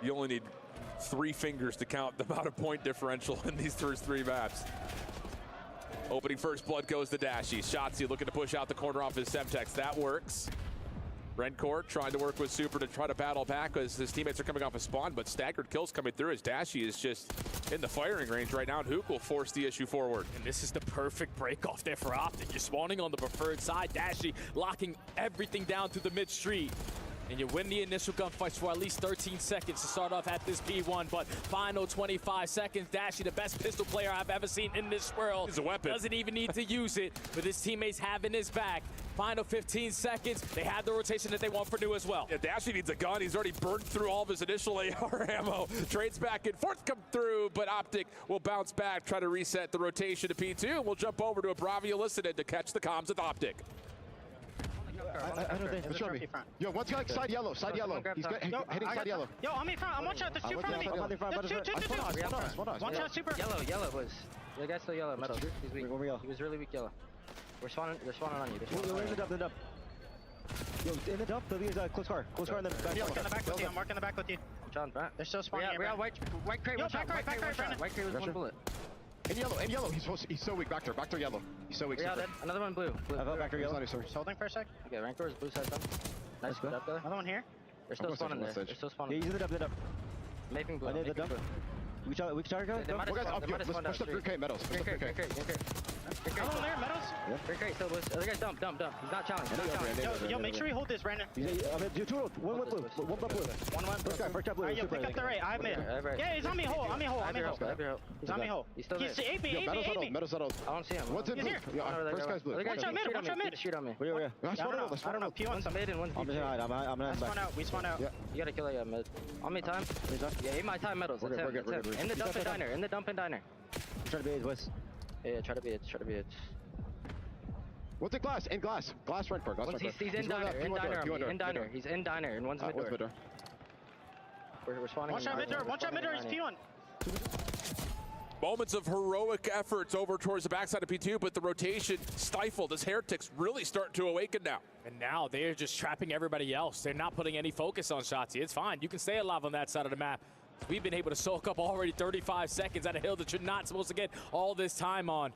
You only need 3 fingers to count the amount of point differential in these first 3 maps. Opening first blood goes to Dashy. Shotzi looking to push out the corner off his Semtex. That works. Rencourt trying to work with Super to try to battle back as his teammates are coming off a spawn, but staggered kills coming through as Dashy is just in the firing range right now, and Hook will force the issue forward. And this is the perfect break off there for Optic. You're spawning on the preferred side. Dashy locking everything down to the mid street. And you win the initial gunfights for at least 13 seconds to start off at this P1, but final 25 seconds, Dashy, the best pistol player I've ever seen in this world. He's a weapon. Doesn't even need to use it, with his teammates having his back. Final 15 seconds, they have the rotation that they want for new as well. Yeah, Dashy needs a gun. He's already burned through all of his initial AR ammo. Trades back and forth come through, but Optic will bounce back, try to reset the rotation to P2, and we'll jump over to a Bravia listening to catch the comms with Optic. I don't think. Show me. Yo, one's got like side yellow, side yellow. He's hitting side yellow. Yo, I'm in front. I'm one shot. There's two front of me. There's two. One shot super. Yellow was. The guy's still yellow. Metal. He's weak. He was really weak yellow. They're spawning on you. We're in the dump, Yo, in the dump, there's a close car in the back. I'm marking the back with you. John, they're still spawning. We're out white crate. Yo, back crate. White crate with one bullet. In yellow. He's so weak. Back there yellow. He's so weak. Yeah, another one blue. I felt back there yellow. He's holding for a sec. Okay, Rancor is blue side done. Nice, good up there. Another one here. They're still spawning there. They're still spawning. Yeah, he's in the dump. Making blue. I need the dump. We start going? They might have spawned. Let's push the 3K metals. Green crate. Another one there, metals. Green crate still blue. Other guy's dump. He's not challenged. Yo, make sure you hold this, Brandon. One with blue. One blue. First guy blue. Alright, yo, pick up the right. I'm mid. Yeah, he's on me hole. He's on me hole. He's still there. He's 8 me. Metal settled. I don't see him. What's in blue? First guy's blue. Watch out mid. Shoot on me. Where? I don't know. P1's mid and one's P2. I'm We spawn out. Yeah. You gotta kill it mid. On me time. Yeah, 8 my time metals. That's him. In the dump and diner. trying to be his West. Yeah, try to be it. What's it glass? In glass. Glass right for. He's in diner. He's in diner and one's mid door. We're spawning. Watch out mid door. He's P1. Moments of heroic efforts over towards the backside of P2, but the rotation stifled as Heretics really start to awaken now. And now they're just trapping everybody else. They're not putting any focus on Shotzi. It's fine. You can stay alive on that side of the map. We've been able to soak up already 35 seconds at a hill that you're not supposed to get all this time on.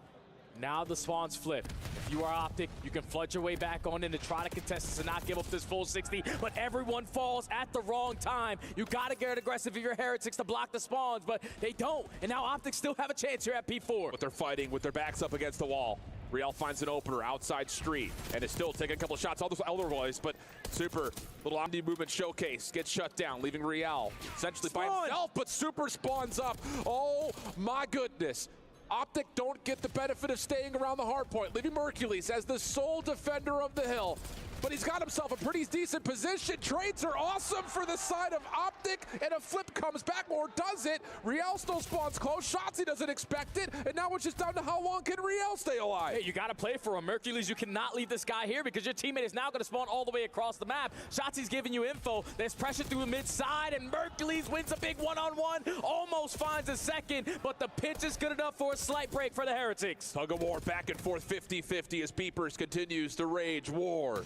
Now the spawns flip. If you are Optic, you can flood your way back on in to try to contest this and not give up this full 60, but everyone falls at the wrong time. You gotta get aggressive if you're Heretics to block the spawns, but they don't. And now Optic still have a chance here at P4. But they're fighting with their backs up against the wall. Riel finds an opener outside street and is still taking a couple of shots. All those Elder Voice, but Super, little Omni movement showcase, gets shut down, leaving Riel essentially by himself, but Super spawns up. Oh my goodness. Optic don't get the benefit of staying around the hard point, leaving Mercules as the sole defender of the hill. But he's got himself a pretty decent position. Trades are awesome for the side of Optic, and a flip comes back, or does it? Riel still spawns close. Shotzi doesn't expect it, and now it's just down to how long can Riel stay alive. Hey, you got to play for him. Mercules, you cannot leave this guy here because your teammate is now going to spawn all the way across the map. Shotzi's giving you info. There's pressure through the mid side, and Mercules wins a big one-on-one. Almost finds a second, but the pitch is good enough for a slight break for the Heretics. Tug of war back and forth, 50-50 as Beepers continues to rage war.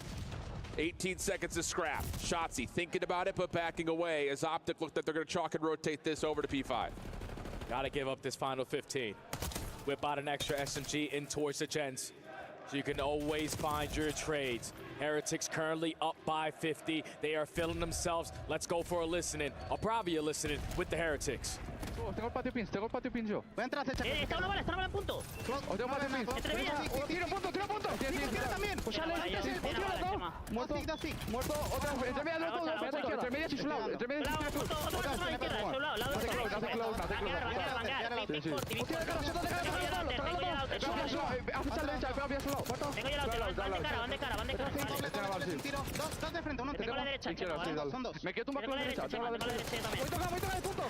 18 seconds to scrap. Shotzi thinking about it, but backing away as Optic looked like they're going to chalk and rotate this over to P5. Got to give up this final 15. Whip out an extra SMG in towards the gens, so you can always find your trades. Heretics currently up by 50. They are filling themselves. Let's go for a listening. A Bravia listening with the Heretics. Tengo el patio pins yo. Voy a entrar, está una bala en punto. Tengo patio pins. Tiro punto. Tira también. Muerto. Otra vez. Entre medias y su lado. Dos de frente, uno Tengo la derecha. Me quedo tumba con la derecha. Voy a tocar el punto.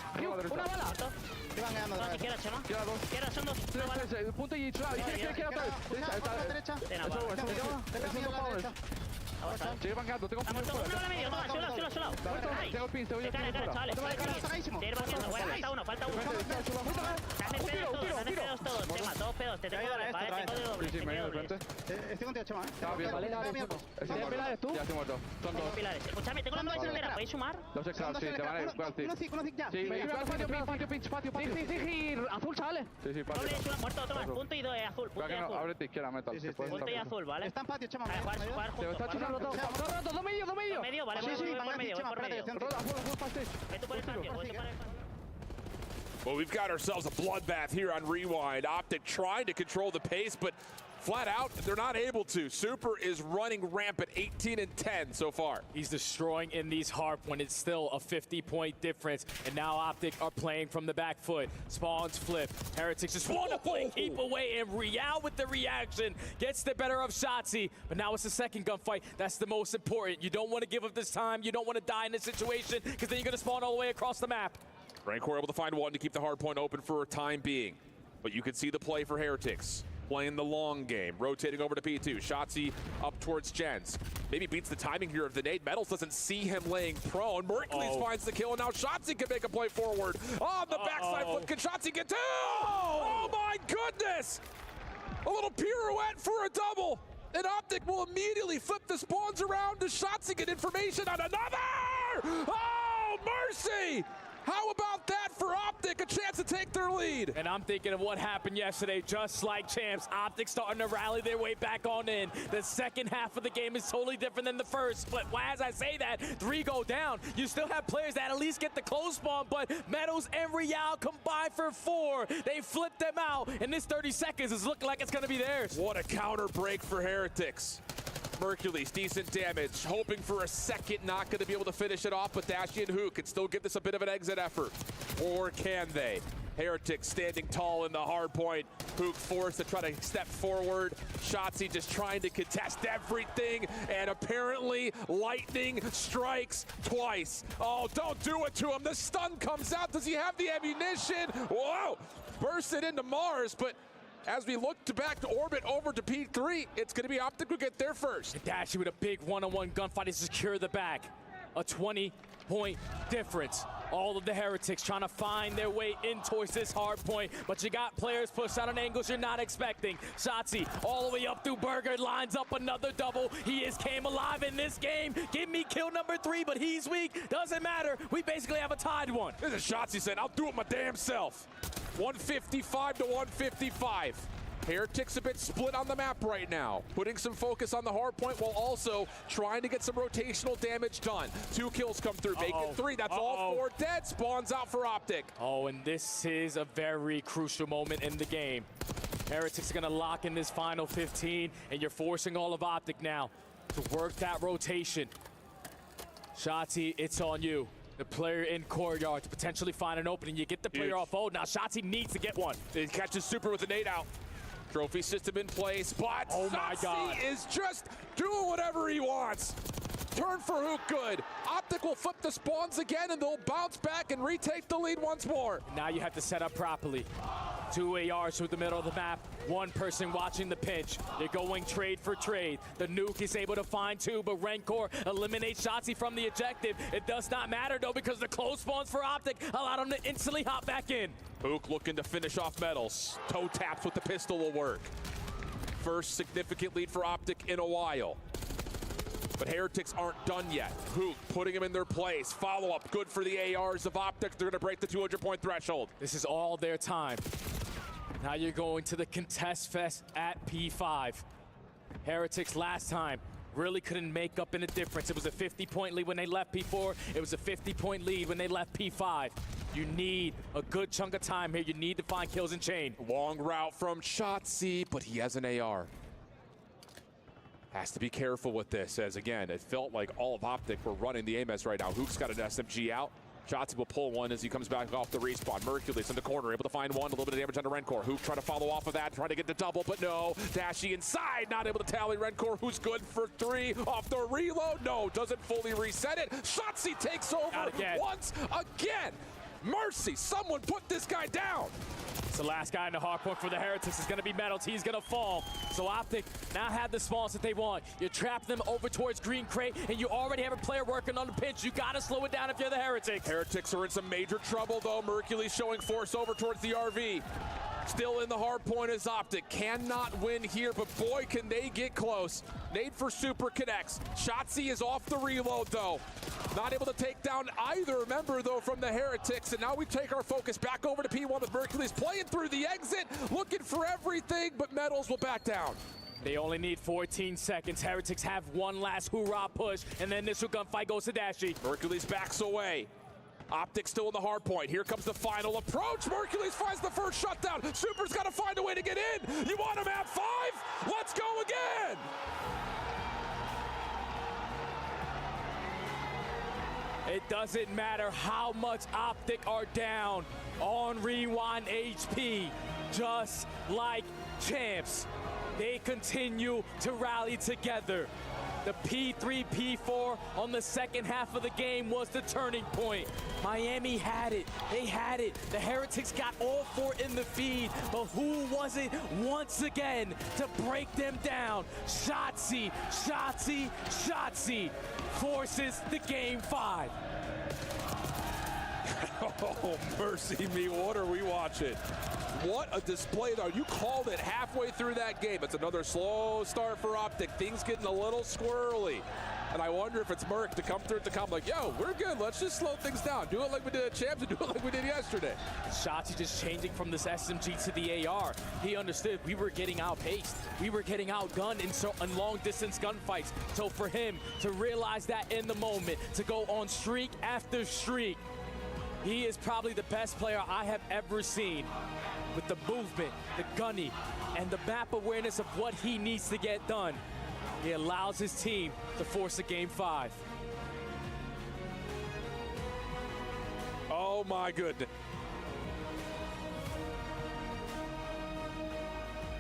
Una bala. Te van ganando de izquierda, Chema. Izquierda, son dos. Punto y su lado. Izquierda otra vez. Derecha. Sigue bancando, tengo una bala medio, toma, su lado. Tengo pins, tengo Falta uno. Dame pedos todos, Chema, todos pedos. Te tengo dobles, ¿vale? Tengo de dobles. Sí, me de frente. Estoy contigo, Chema. Estaba bien. ¿Tienes pilares tú? Ya estoy muerto. Son dos. Pilares. Escúchame, tengo la nueva delantera, ¿podéis sumar? Dos extras, sí, te van a ir. Uno ya. Sí, patio pinch. Azul sale. Sí, patio. Doble, muerto, toma. Punto y azul. Ábrete izquierda, metal. Punto y azul, ¿vale? Está en patio, Chema. Jugar juntos. Dos medio. Medio, vale, voy por medio. Ve tú por el patio, Well, we've got ourselves a bloodbath here on Rewind. Optic trying to control the pace, but Flat out, they're not able to. Super is running rampant, 18 and 10 so far. He's destroying in these hard when it's still a 50-point difference. And now Optic are playing from the back foot. Spawns flip. Heretics just want to play keep away, and Real with the reaction gets the better of Shotzi. But now it's the second gunfight. That's the most important. You don't want to give up this time. You don't want to die in this situation, because then you're going to spawn all the way across the map. Rancor able to find one to keep the hard point open for a time being. But you can see the play for Heretics. Playing the long game, rotating over to P2. Shotzi up towards Jens. Maybe beats the timing here of the nade. Metals doesn't see him laying prone. Mercules finds the kill, and now Shotzi can make a play forward. On the backside flip, can Shotzi get two? Oh my goodness! A little pirouette for a double. And Optic will immediately flip the spawns around to Shotzi, get information on another! Oh, mercy! How about that for Optic? A chance to take their lead. And I'm thinking of what happened yesterday. Just like champs, Optic starting to rally their way back on in. The second half of the game is totally different than the first. But as I say that, 3 go down. You still have players that at least get the close spawn, but Metals and Real combined for 4. They flipped them out, and this 30 seconds is looking like it's going to be theirs. What a counter break for Heretics. Mercules, decent damage, hoping for a second, not going to be able to finish it off, but Dashy and Hook can still give this a bit of an exit effort. Or can they? Heretics standing tall in the hard point. Hook forced to try to step forward. Shotzi just trying to contest everything, and apparently lightning strikes twice. Oh, don't do it to him. The stun comes out. Does he have the ammunition? Whoa! Bursts it into Mars, but as we look to back to orbit over to P3, it's going to be Optic who get there first. And Dashy with a big one-on-one gunfight to secure the back. A 20-point difference. All of the Heretics trying to find their way in towards this hard point, but you got players pushed out on angles you're not expecting. Shotzi all the way up through Burger, lines up another double. He came alive in this game. Give me kill number 3, but he's weak. Doesn't matter. We basically have a tied one. This is Shotzi saying, I'll do it my damn self. 155 to 155. Heretics a bit split on the map right now, putting some focus on the hard point while also trying to get some rotational damage done. 2 kills come through, make it 3. That's all 4 dead. Spawns out for Optic. Oh, and this is a very crucial moment in the game. Heretics are going to lock in this final 15, and you're forcing all of Optic now to work that rotation. Shotzi, it's on you. The player in courtyard to potentially find an opening. You get the player off hold. Now Shotzi needs to get one. It catches Super with a nade out. Trophy system in place, but oh my God, is just doing whatever he wants. Turn for Hook good. Optic will flip the spawns again, and they'll bounce back and retake the lead once more. Now you have to set up properly. 2 ARs through the middle of the map. 1 person watching the pinch. They're going trade for trade. The nuke is able to find 2, but Rancor eliminates Shotzi from the objective. It does not matter, though, because the close spawns for Optic allowed him to instantly hop back in. Hook looking to finish off Metals. Toe taps with the pistol will work. First significant lead for Optic in a while. But Heretics aren't done yet. Hook putting them in their place. Follow-up good for the ARs of Optic. They're going to break the 200-point threshold. This is all their time. Now you're going to the contest fest at P5. Heretics last time really couldn't make up in a difference. It was a 50-point lead when they left P4. It was a 50-point lead when they left P5. You need a good chunk of time here. You need to find kills in chain. Long route from Shotzi, but he has an AR. Has to be careful with this, as again, it felt like all of Optic were running the AMS right now. Hook's got an SMG out. Shotzi will pull one as he comes back off the respawn. Mercules in the corner, able to find one. A little bit of damage on the Rancor. Hook trying to follow off of that, trying to get the double, but no. Dashy inside, not able to tally Rancor, who's good for 3 off the reload. No, doesn't fully reset it. Shotzi takes over once again. Mercy, someone put this guy down. It's the last guy in the hard point for the Heretics. Is going to be Metals. He's going to fall. So Optic now have the spawns that they want. You trap them over towards Green Crate, and you already have a player working on the pinch. You got to slow it down if you're the Heretics. Heretics are in some major trouble, though. Mercules showing force over towards the RV. Still in the hard point is Optic. Cannot win here, but boy, can they get close. Nade for Super connects. Shotzi is off the reload, though. Not able to take down either member, though, from the Heretics. And now we take our focus back over to P1 with Mercules playing through the exit, looking for everything, but Metals will back down. They only need 14 seconds. Heretics have one last hoorah push, and then this gunfight goes to Dashy. Mercules backs away. Optic still in the hard point. Here comes the final approach. Mercules finds the first shutdown. Super's got to find a way to get in. You want him at 5? Let's go again. It doesn't matter how much Optic are down on Rewind HP. Just like champs, they continue to rally together. The P3, P4 on the second half of the game was the turning point. Miami had it. They had it. The Heretics got all 4 in the feed, but who was it once again to break them down? Shotzi, Shotzi, Shotzi forces the game 5. Oh, mercy me, what are we watching? What a display, though. You called it halfway through that game. It's another slow start for Optic. Things getting a little squirrely. And I wonder if it's Merc to come through at the comp like, yo, we're good. Let's just slow things down. Do it like we did at Champs and do it like we did yesterday. Shotzi just changing from this SMG to the AR. He understood we were getting outpaced. We were getting outgunned in long-distance gunfights. So for him to realize that in the moment, to go on streak after streak, he is probably the best player I have ever seen. With the movement, the gunny, and the map awareness of what he needs to get done, he allows his team to force a game 5. Oh my goodness.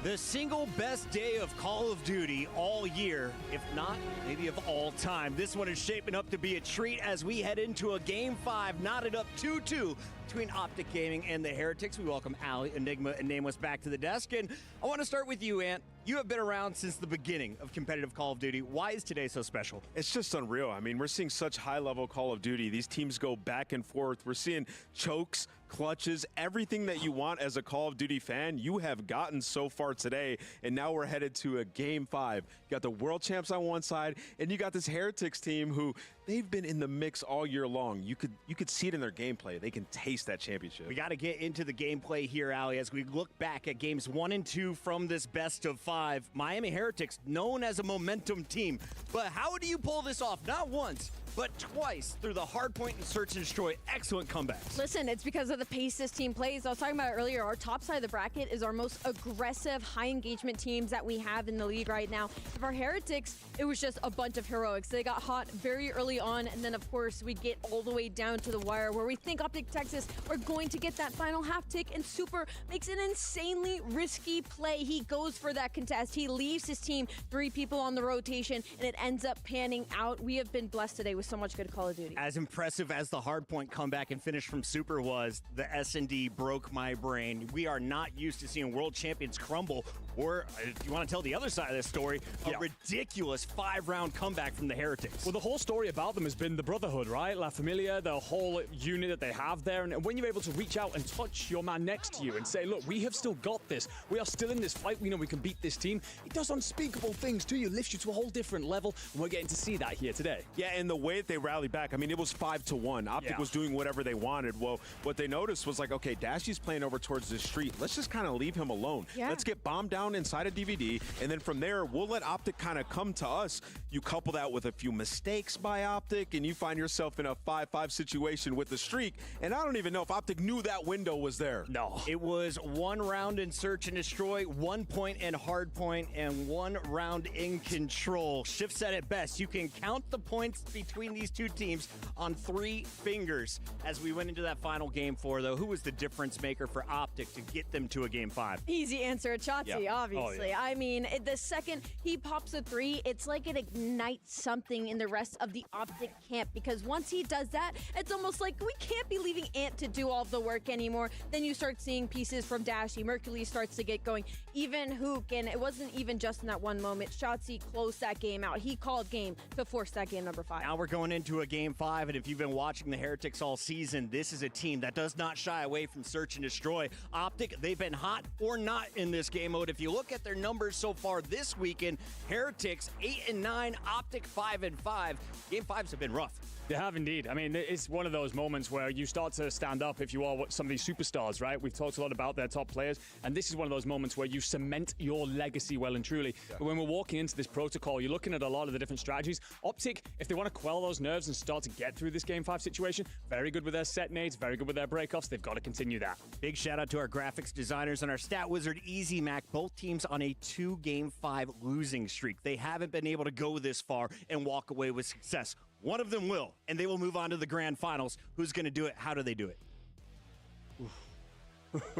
The single best day of Call of Duty all year, if not maybe of all time. This one is shaping up to be a treat as we head into a Game 5, knotted up 2-2 between Optic Gaming and the Heretics. We welcome Ali, Enigma, and Nameless back to the desk. And I want to start with you, Ant. You have been around since the beginning of competitive Call of Duty. Why is today so special? It's just unreal. I mean, we're seeing such high-level Call of Duty. These teams go back and forth. We're seeing chokes, clutches, everything that you want as a Call of Duty fan, you have gotten so far today, and now we're headed to a Game 5. You got the world champs on one side, and you got this Heretics team who they've been in the mix all year long. You could see it in their gameplay. They can taste that championship. We got to get into the gameplay here, Ali, as we look back at games 1 and 2 from this best of 5. Miami Heretics, known as a momentum team. But how do you pull this off? Not once, but twice through the hardpoint and search and destroy. Excellent comebacks. Listen, it's because of the pace this team plays. I was talking about it earlier. Our top side of the bracket is our most aggressive, high engagement teams that we have in the league right now. If our Heretics, it was just a bunch of heroics. They got hot very early on, and then of course we get all the way down to the wire where we think Optic Texas are going to get that final half tick, and Super makes an insanely risky play. He goes for that contest. He leaves his team 3 people on the rotation, and it ends up panning out. We have been blessed today with so much good Call of Duty. As impressive as the hardpoint comeback and finish from Super was, the S&D broke my brain. We are not used to seeing world champions crumble, or if you want to tell the other side of this story, a ridiculous 5-round comeback from the Heretics. Well, the whole story about them has been the brotherhood, right? La Familia, the whole unit that they have there. And when you're able to reach out and touch your man next to you and say, look, we have still got this. We are still in this fight. We know we can beat this team. It does unspeakable things to you, lifts you to a whole different level. And we're getting to see that here today. Yeah, and the way that they rallied back, I mean, it was 5-1. Optic was doing whatever they wanted. Well, what they noticed was like, okay, Dashy's playing over towards the street. Let's just kind of leave him alone. Yeah. Let's get bombed down inside a DVD, and then from there, we'll let Optic kind of come to us. You couple that with a few mistakes by Optic, and you find yourself in a 5-5 situation with the streak, and I don't even know if Optic knew that window was there. No. It was 1 round in search and destroy, 1 point in hard point, and 1 round in control. Shift said it best. You can count the points between these two teams on 3 fingers. As we went into that final game 4, though, who was the difference maker for Optic to get them to a game 5? Easy answer, Shotzi, obviously. I mean, the second he pops a 3, it's like it ignites something in the rest of the Optic camp, because once he does that, it's almost like we can't be leaving Ant to do all of the work anymore. Then you start seeing pieces from Dashy. Mercury starts to get going. Even Hook, and it wasn't even just in that one moment. Shotzi closed that game out. He called game to force that game number 5. Now we're going into a game 5, and if you've been watching the Heretics all season, this is a team that does not shy away from search and destroy. Optic, they've been hot or not in this game mode. If you look at their numbers so far this weekend, Heretics 8-9, Optic 5-5. Game 5s have been rough. They have indeed. I mean, it's one of those moments where you start to stand up if you are some of these superstars, right? We've talked a lot about their top players, and this is one of those moments where you cement your legacy well and truly. Yeah. But when we're walking into this protocol, you're looking at a lot of the different strategies. Optic, if they want to quell those nerves and start to get through this Game 5 situation, very good with their set nades, very good with their breakoffs. They've got to continue that. Big shout out to our graphics designers and our stat wizard, Easy Mac. Both teams on a 2 Game 5 losing streak. They haven't been able to go this far and walk away with success. One of them will, and they will move on to the grand finals. Who's going to do it? How do they do it?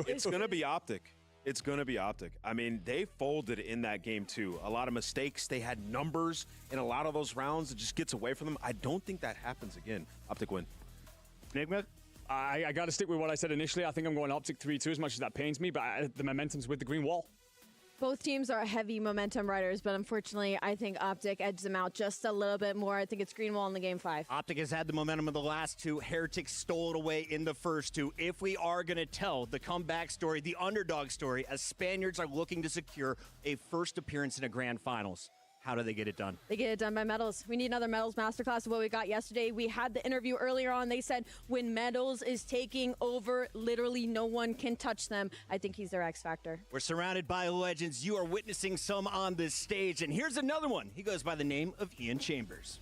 It's going to be Optic. It's going to be Optic. I mean, they folded in that game, too. A lot of mistakes. They had numbers in a lot of those rounds. It just gets away from them. I don't think that happens again. Optic win. Enigma? I got to stick with what I said initially. I think I'm going Optic 3-2, as much as that pains me, but the momentum's with the green wall. Both teams are heavy momentum riders, but unfortunately, I think Optic edged them out just a little bit more. I think it's green wall in the Game 5. Optic has had the momentum of the last 2. Heretics stole it away in the first 2. If we are going to tell the comeback story, the underdog story, as Spaniards are looking to secure a first appearance in a grand finals, how do they get it done? They get it done by medals. We need another medals masterclass of what we got yesterday. We had the interview earlier on. They said when medals is taking over, literally no one can touch them. I think he's their X factor. We're surrounded by legends. You are witnessing some on this stage. And here's another one. He goes by the name of Ian Chambers.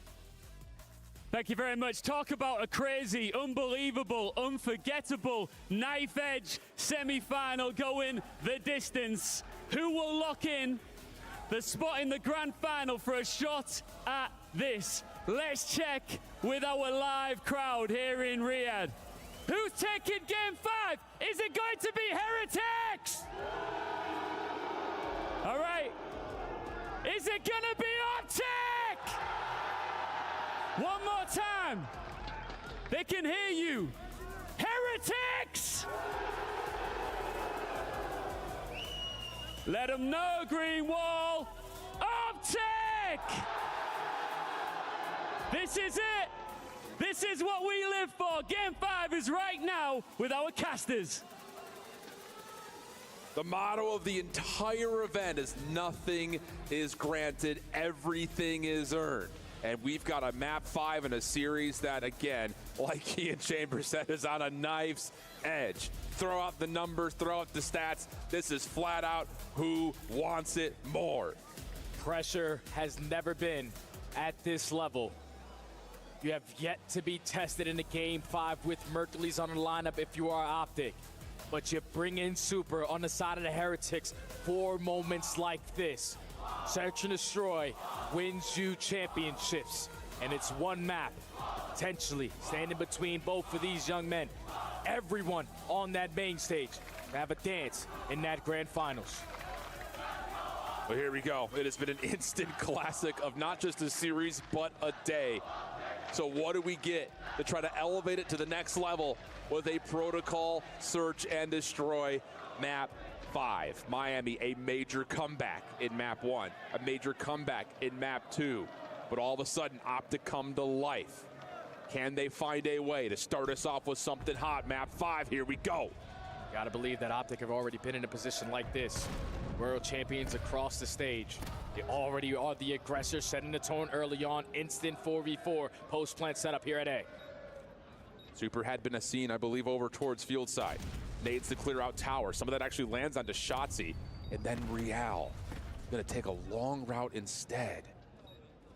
Thank you very much. Talk about a crazy, unbelievable, unforgettable, knife edge semi-final going the distance. Who will lock in the spot in the grand final for a shot at this? Let's check with our live crowd here in Riyadh. Who's taking Game 5? Is it going to be Heretics? All right. Is it going to be Optic? One more time. They can hear you. Heretics! Let them know, green wall. Optic! This is it. This is what we live for. Game 5 is right now with our casters. The motto of the entire event is nothing is granted, everything is earned. And we've got a map 5 in a series that, again, like Ian Chambers said, is on a knife's edge. Throw out the numbers, throw out the stats. This is flat out who wants it more. Pressure has never been at this level. You have yet to be tested in a Game 5 with Mercules on the lineup if you are Optic. But you bring in Super on the side of the Heretics for moments like this. Search and Destroy wins you championships, and it's one map, potentially standing between both of these young men. Everyone on that main stage have a dance in that grand finals. Well, here we go. It has been an instant classic of not just a series, but a day. So what do we get to try to elevate it to the next level with a protocol search and destroy map 5? Miami, a major comeback in map 1, a major comeback in map 2, but all of a sudden Optic come to life. Can they find a way to start us off with something hot? Map 5, here we go. Gotta believe that Optic have already been in a position like this. World champions across the stage. They already are the aggressor, setting the tone early on. Instant 4v4 post-plant setup here at A. Super had been a scene, I believe, over towards field side. Nades to clear out tower. Some of that actually lands onto Shotzi. And then Real gonna take a long route instead.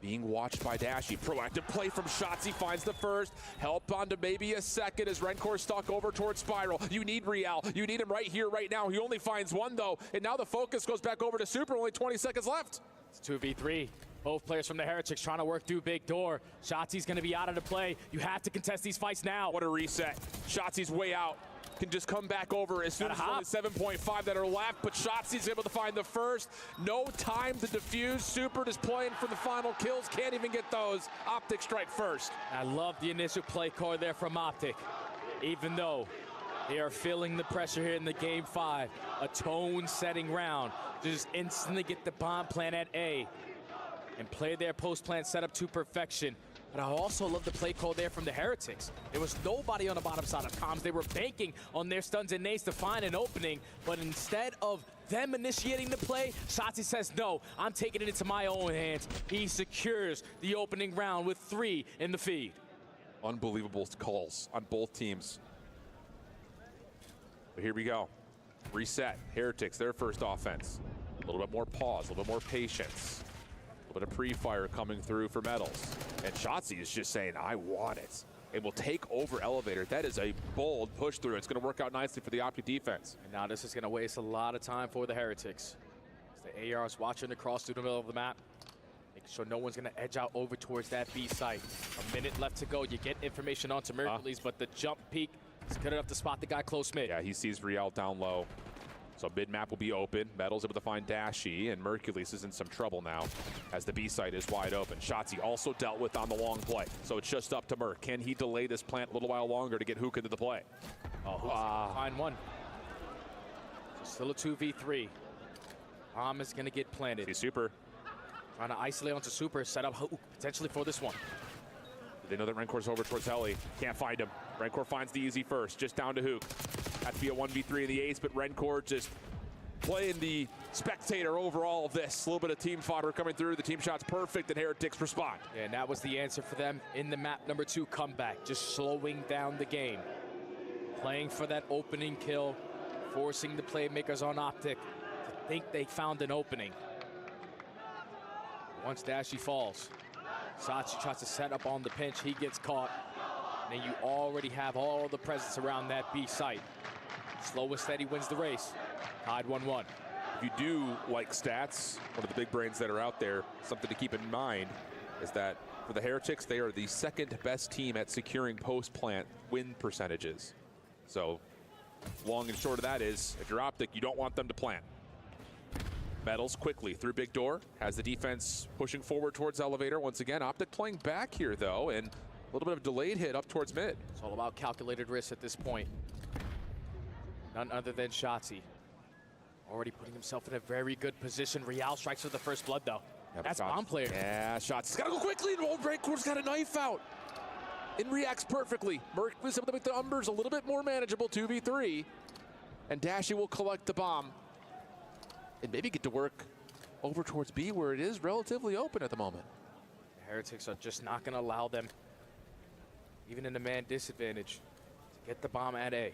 Being watched by Dashy. Proactive play from Shotzi, finds the first. Help onto maybe a second as Rencor stuck over towards Spiral. You need Real. You need him right here, right now. He only finds one, though. And now the focus goes back over to Super. Only 20 seconds left. It's 2v3. Both players from the Heretics trying to work through big door. Shotzi's going to be out of the play. You have to contest these fights now. What a reset. Shotzi's way out. Can just come back over as soon as only 7.5 that are left, but Shotzi's able to find the first. No time to defuse. Super just playing for the final kills. Can't even get those. Optic strike first. I love the initial play call there from Optic. Even though they are feeling the pressure here in the Game 5. A tone-setting round to just instantly get the bomb plan at A and play their post-plan setup to perfection. But I also love the play call there from the Heretics. There was nobody on the bottom side of comms. They were banking on their stuns and nades to find an opening, but instead of them initiating the play, Shotzi says, no, I'm taking it into my own hands. He secures the opening round with 3 in the feed. Unbelievable calls on both teams. But here we go. Reset. Heretics, their first offense. A little bit more pause, a little bit more patience. A little bit of pre-fire coming through for Metals. And Shotzi is just saying, I want it. It will take over Elevator. That is a bold push through. It's going to work out nicely for the Optic defense. And now this is going to waste a lot of time for the Heretics. As the AR is watching across through the middle of the map. Making sure no one's going to edge out over towards that B site. A minute left to go. You get information onto Mercules, but the jump peak is good enough to spot the guy close mid. Yeah, he sees Riel down low. So mid-map will be open. Metal's able to find Dashy, and Mercules is in some trouble now as the B site is wide open. Shotzi also dealt with on the long play. So it's just up to Merc. Can he delay this plant a little while longer to get Hook into the play? Oh, find one. So still a 2v3. Bomb is going to get planted. He's Super. Trying to isolate onto Super, set up Hook potentially for this one. They know that Renkor's over towards Heli. Can't find him. Renkor finds the easy first, just down to Hook. Had to be a 1v3 in the ace, but Renkor just playing the spectator over all of this. A little bit of team fodder coming through. The team shot's perfect, and Heretics respond. Yeah, and that was the answer for them in the map number 2 comeback. Just slowing down the game. Playing for that opening kill, forcing the playmakers on Optic to think they found an opening. Once Dashy falls, Sachi tries to set up on the pinch. He gets caught. And then you already have all the presence around that B site. Slow and steady wins the race. Tied 1-1. If you do like stats, one of the big brains that are out there, something to keep in mind is that for the Heretics, they are the second best team at securing post-plant win percentages. So long and short of that is, if you're Optic, you don't want them to plant. Metals quickly through big door, has the defense pushing forward towards Elevator. Once again, Optic playing back here though, and a little bit of delayed hit up towards mid. It's all about calculated risk at this point. None other than Shotzi. Already putting himself in a very good position. Rial strikes for the first blood though. Yeah, that's bomb player. Yeah, Shotzi's gotta go quickly, and old Rancor's got a knife out. It reacts perfectly. Merc was able to make the numbers a little bit more manageable, 2v3. And Dashy will collect the bomb. And maybe get to work over towards B, where it is relatively open at the moment. The Heretics are just not going to allow them, even in a man disadvantage, to get the bomb at A.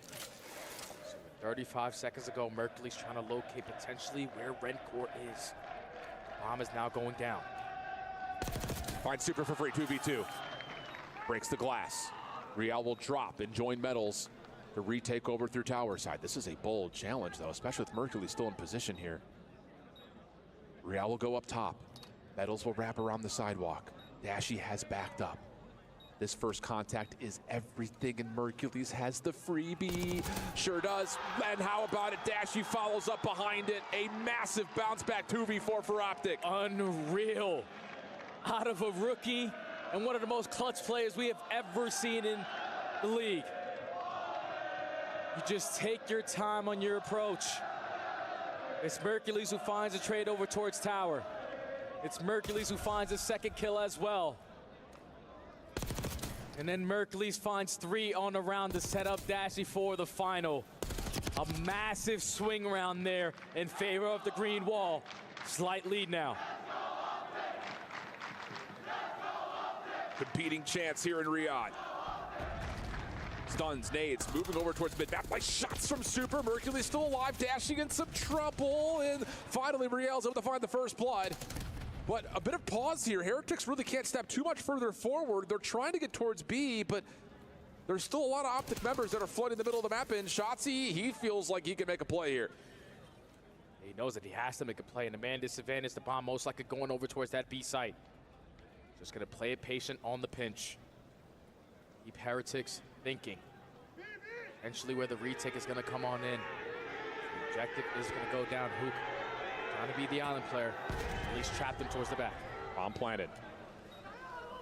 So 35 seconds ago, Mercury's trying to locate potentially where Renkor is. The bomb is now going down. Finds Super for free, 2v2. Breaks the glass. Rial will drop and join Metals to retake over through tower side. This is a bold challenge, though, especially with Mercury still in position here. Rial will go up top. Metals will wrap around the sidewalk. Dashy has backed up. This first contact is everything, and Mercules has the freebie. Sure does. And how about it? Dashy follows up behind it. A massive bounce back 2v4 for Optic. Unreal. Out of a rookie and one of the most clutch players we have ever seen in the league. You just take your time on your approach. It's Mercules who finds a trade over towards tower. It's Mercules who finds a second kill as well. And then Mercules finds 3 on the round to set up Dashy for the final. A massive swing round there in favor of the green wall. Slight lead now. Competing chance here in Riyadh. Stuns, nades, moving over towards mid-map. Nice shots from Super. Mercury's still alive, dashing in some trouble. And finally, Riel's able to find the first blood. But a bit of pause here. Heretics really can't step too much further forward. They're trying to get towards B, but there's still a lot of Optic members that are flooding the middle of the map. And Shotzi, he feels like he can make a play here. He knows that he has to make a play. In a man disadvantage, the bomb most likely going over towards that B site. Just going to play it patient on the pinch. Keep Heretics thinking. Eventually where the retake is going to come on in. The objective is going to go down. Hook trying to be the island player. At least trap them towards the back. Bomb planted.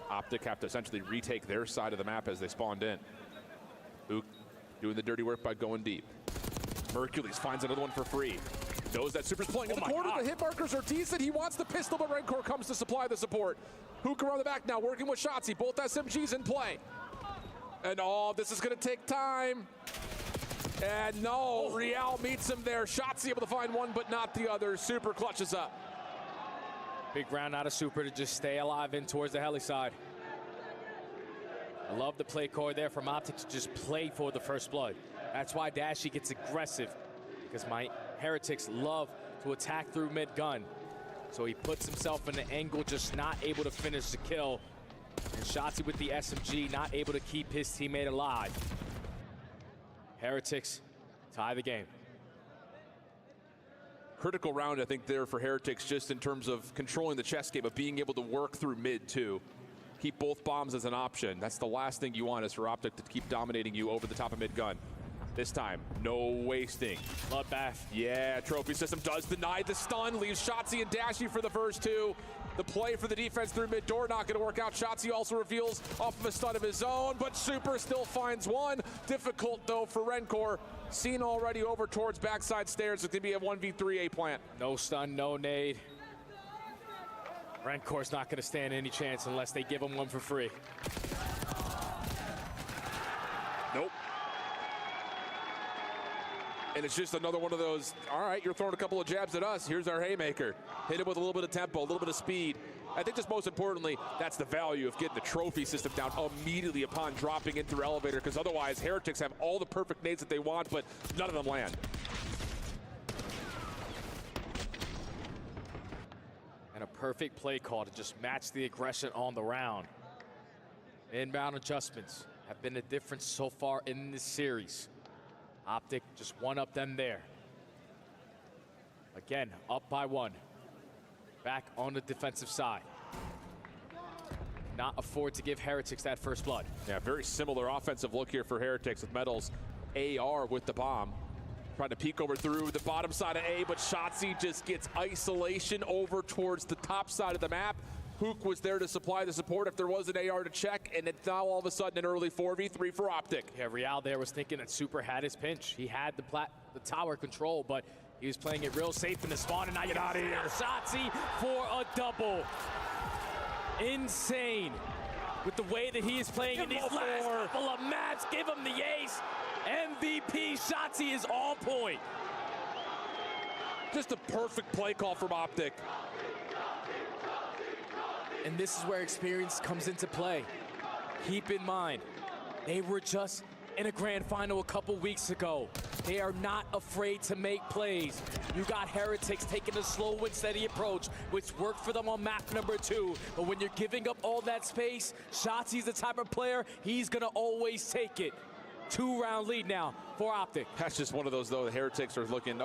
Optic have to essentially retake their side of the map as they spawned in. Hook doing the dirty work by going deep. Mercules finds another one for free. Knows that Super's playing in the corner. The hit markers are decent. He wants the pistol, but Renkor comes to supply the support. Hook around the back now, working with Shotzi. Both SMGs in play. And this is going to take time. And no, Rial meets him there. Shotzi able to find one, but not the other. Super clutches up. Big round out of Super to just stay alive in towards the heli side. I love the play call there from Optic to just play for the first blood. That's why Dashy gets aggressive, because my Heretics love to attack through mid-gun. So he puts himself in an angle, just not able to finish the kill. And Shotzi with the SMG, not able to keep his teammate alive. Heretics tie the game. Critical round, I think, there for Heretics, just in terms of controlling the chess game, of being able to work through mid, too. Keep both bombs as an option. That's the last thing you want, is for Optic to keep dominating you over the top of mid-gun. This time, no wasting. Bloodbath. Yeah, Trophy System does deny the stun, leaves Shotzi and Dashy for the first two. The play for the defense through mid-door not going to work out. Shotzi also reveals off of a stun of his own, but Super still finds one. Difficult, though, for Rencor. Seen already over towards backside stairs. It's going to be a 1v3 A-plant. No stun, no nade. Rencor's not going to stand any chance unless they give him one for free. Nope. And it's just another one of those, all right, you're throwing a couple of jabs at us. Here's our haymaker. Hit him with a little bit of tempo, a little bit of speed. I think just most importantly, that's the value of getting the trophy system down immediately upon dropping into their elevator, because otherwise Heretics have all the perfect nades that they want, but none of them land. And a perfect play call to just match the aggression on the round. Inbound adjustments have been a difference so far in this series. Optic just one up them there. Again, up by one. Back on the defensive side. Not afford to give Heretics that first blood. Yeah, very similar offensive look here for Heretics, with Metals AR with the bomb. Trying to peek over through the bottom side of A, but Shotzi just gets isolation over towards the top side of the map. Hook was there to supply the support if there was an AR to check, and it's now all of a sudden an early 4v3 for Optic. Yeah, Real there was thinking that Super had his pinch. He had the tower control, but he was playing it real safe in the spawn, and now you got it here. Shotzi for a double. Insane with the way that he is playing in these last couple of maps. Give him the ace. MVP Shotzi is on point. Just a perfect play call from Optic. And this is where experience comes into play. Keep in mind, they were just in a grand final a couple weeks ago. They are not afraid to make plays. You got Heretics taking a slow and steady approach, which worked for them on map number 2. But when you're giving up all that space, Shotzi's the type of player, he's gonna always take it. 2-round lead now for Optic. That's just one of those, though. The Heretics are looking,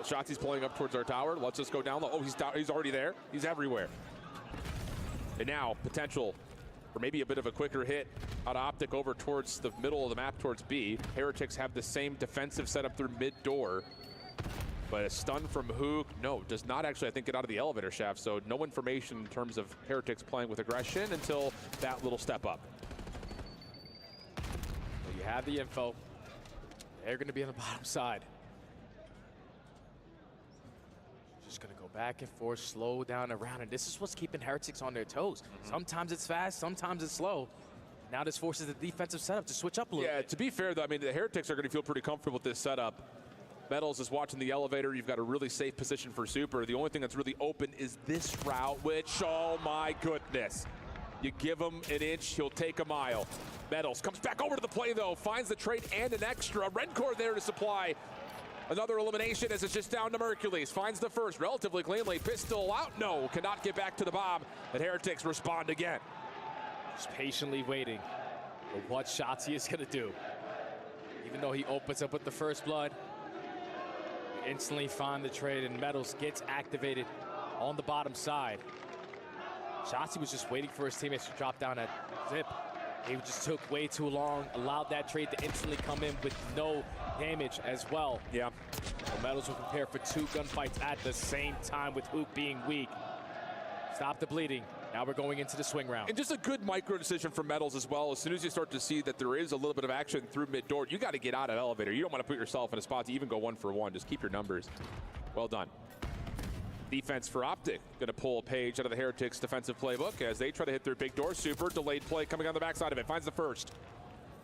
Shotzi's pulling up towards our tower. Let's just go down low. Oh, he's already there. He's everywhere. And now, potential for maybe a bit of a quicker hit out of Optic over towards the middle of the map towards B. Heretics have the same defensive setup through mid-door. But a stun from Hook, no, does not actually, I think, get out of the elevator shaft. So no information in terms of Heretics playing with aggression until that little step up. So you have the info. They're going to be on the bottom side. Just going to go back and forth, slow down around, and this is what's keeping Heretics on their toes. Sometimes it's fast, sometimes it's slow. Now this forces the defensive setup to switch up a little bit. Yeah, to be fair, though, I mean, the Heretics are going to feel pretty comfortable with this setup. Metals is watching the elevator. You've got a really safe position for Super. The only thing that's really open is this route, which, oh my goodness. You give him an inch, he'll take a mile. Metals comes back over to the play, though, finds the trade and an extra. Rencor there to supply. Another elimination as it's just down to Mercules. Finds the first relatively cleanly. Pistol out. No, cannot get back to the bomb. And Heretics respond again. Just patiently waiting for what Shotzi is going to do. Even though he opens up with the first blood, we instantly find the trade, and Metals gets activated on the bottom side. Shotzi was just waiting for his teammates to drop down at Zip. He just took way too long, allowed that trade to instantly come in with no damage as well. Yeah. So Metals will prepare for 2 gunfights at the same time, with Hook being weak. Stop the bleeding. Now we're going into the swing round. And just a good micro decision for Metals as well. As soon as you start to see that there is a little bit of action through mid-door, you got to get out of elevator. You don't want to put yourself in a spot to even go 1-for-1. Just keep your numbers. Well done. Defense for Optic. Going to pull a page out of the Heretics defensive playbook as they try to hit their big door. Super delayed play coming on the backside of it. Finds the first.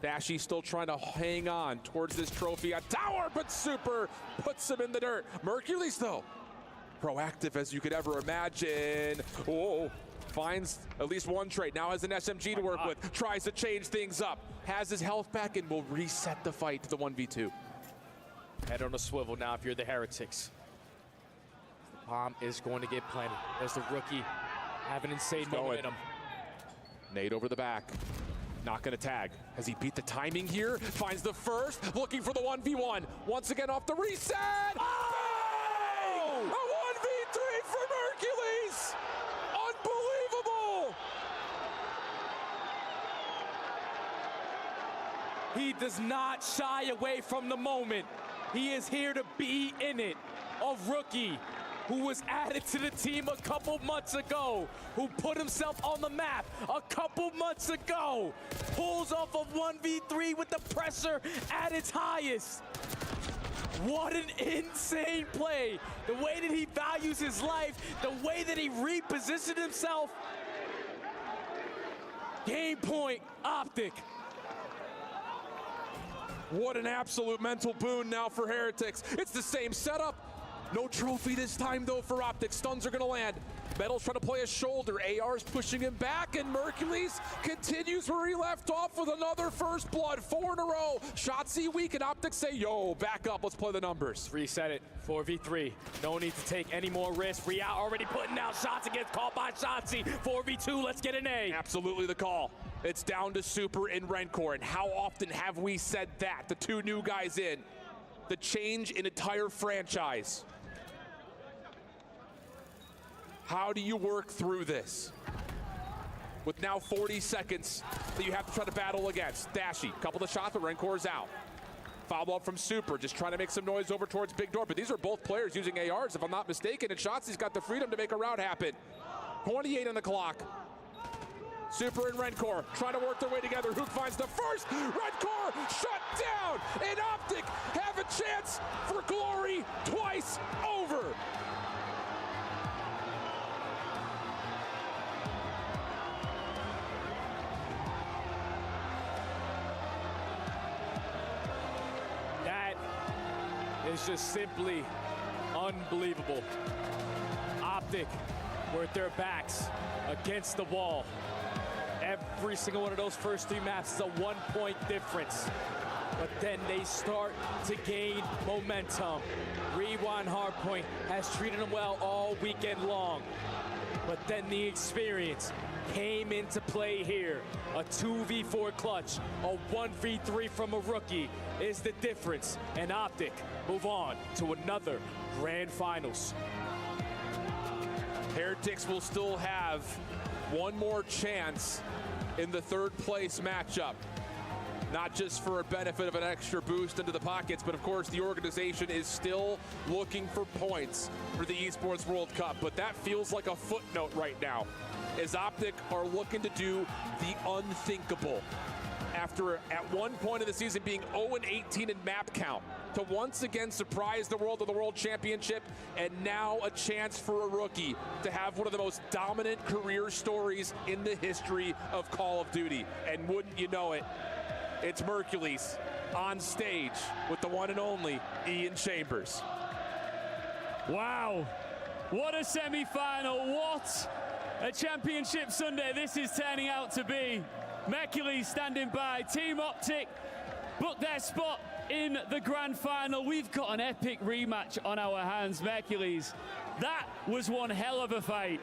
Dashy still trying to hang on towards this trophy on tower, but Super puts him in the dirt. Mercules, though, proactive as you could ever imagine. Oh, finds at least one trade. Now has an SMG to work with. Tries to change things up. Has his health back and will reset the fight to the 1v2. Head on a swivel now if you're the Heretics. The bomb is going to get plenty. Does the rookie have an insane momentum? Nade over the back. Not gonna tag. Has he beat the timing here? Finds the first, looking for the 1v1. Once again off the reset! Oh! A 1v3 for Hercules! Unbelievable! He does not shy away from the moment. He is here to be in it. A rookie who was added to the team a couple months ago, who put himself on the map a couple months ago, pulls off a 1v3 with the pressure at its highest. What an insane play. The way that he values his life, the way that he repositioned himself. Game point, Optic. What an absolute mental boon now for Heretics. It's the same setup. No trophy this time, though, for Optic. Stuns are going to land. Metal's trying to play a shoulder. AR's pushing him back, and Mercules continues where he left off with another first blood. 4 in a row. Shotzi weak, and Optic say, yo, back up. Let's play the numbers. Reset it. 4v3. No need to take any more risks. Rial already putting out shots against called by Shotzi. 4v2. Let's get an A. Absolutely the call. It's down to Super and Rencor, and how often have we said that? The two new guys in. The change in entire franchise. How do you work through this? With now 40 seconds that you have to try to battle against. Dashy, couple of shots, but Rencor's out. Follow up from Super, just trying to make some noise over towards Big Door, but these are both players using ARs, if I'm not mistaken, and Shotzi's got the freedom to make a route happen. 28 on the clock. Super and Rencor trying to work their way together. Hook finds the first. Rencor shut down. And Optic have a chance for glory twice over. That is just simply unbelievable. Optic were at their backs against the wall. Every single one of those first 3 maps is a 1-point difference. But then they start to gain momentum. Rewind Hardpoint has treated them well all weekend long. But then the experience came into play here. A 2v4 clutch, a 1v3 from a rookie is the difference. And Optic move on to another grand finals. Heretics will still have one more chance in the 3rd place matchup. Not just for a benefit of an extra boost into the pockets, but of course the organization is still looking for points for the Esports World Cup. But that feels like a footnote right now, as Optic are looking to do the unthinkable. After at one point of the season being 0-18 in map count, to once again surprise the world of the World Championship, and now a chance for a rookie to have one of the most dominant career stories in the history of Call of Duty. And wouldn't you know it, it's Mercules on stage with the one and only Ian Chambers. Wow, what a semi-final, what a championship Sunday this is turning out to be. Mercules standing by, Team Optic booked their spot in the grand final. We've got an epic rematch on our hands, Mercules. That was one hell of a fight.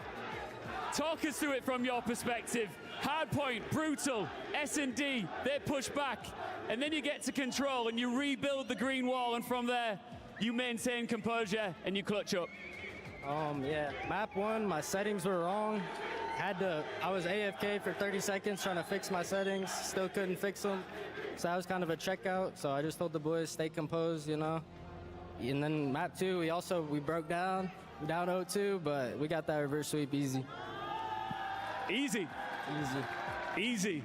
Talk us through it from your perspective. Hardpoint, brutal, S&D, they push back, and then you get to control and you rebuild the green wall, and from there, you maintain composure and you clutch up. Yeah, map 1, my settings were wrong. I was AFK for 30 seconds trying to fix my settings, still couldn't fix them. So that was kind of a checkout, so I just told the boys, stay composed, you know. And then map 2, we broke down 0-2, but we got that reverse sweep easy. Easy. Easy.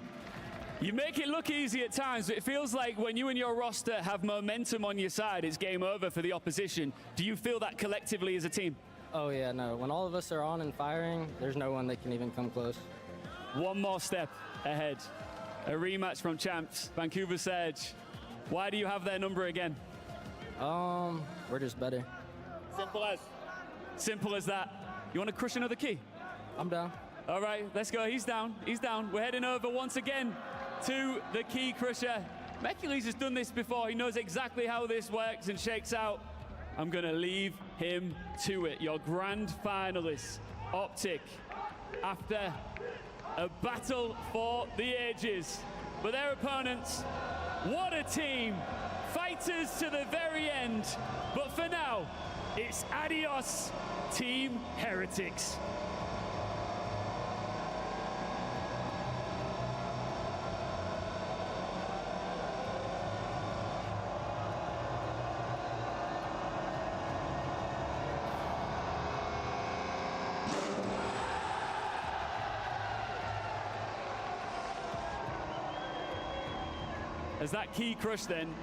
You make it look easy at times, but it feels like when you and your roster have momentum on your side, it's game over for the opposition. Do you feel that collectively as a team? Oh yeah, no. When all of us are on and firing, there's no one that can even come close. One more step ahead. A rematch from champs, Vancouver Surge. Why do you have their number again? We're just better. Simple as that. You want to crush another key? I'm down. All right, let's go. He's down. He's down. We're heading over once again to the Key Crusher. Hercules has done this before. He knows exactly how this works and shakes out. I'm going to leave him to it. Your grand finalists, Optic, after a battle for the ages. But their opponents, what a team. Fighters to the very end. But for now, it's adios, Team Heretics. As that key crush then,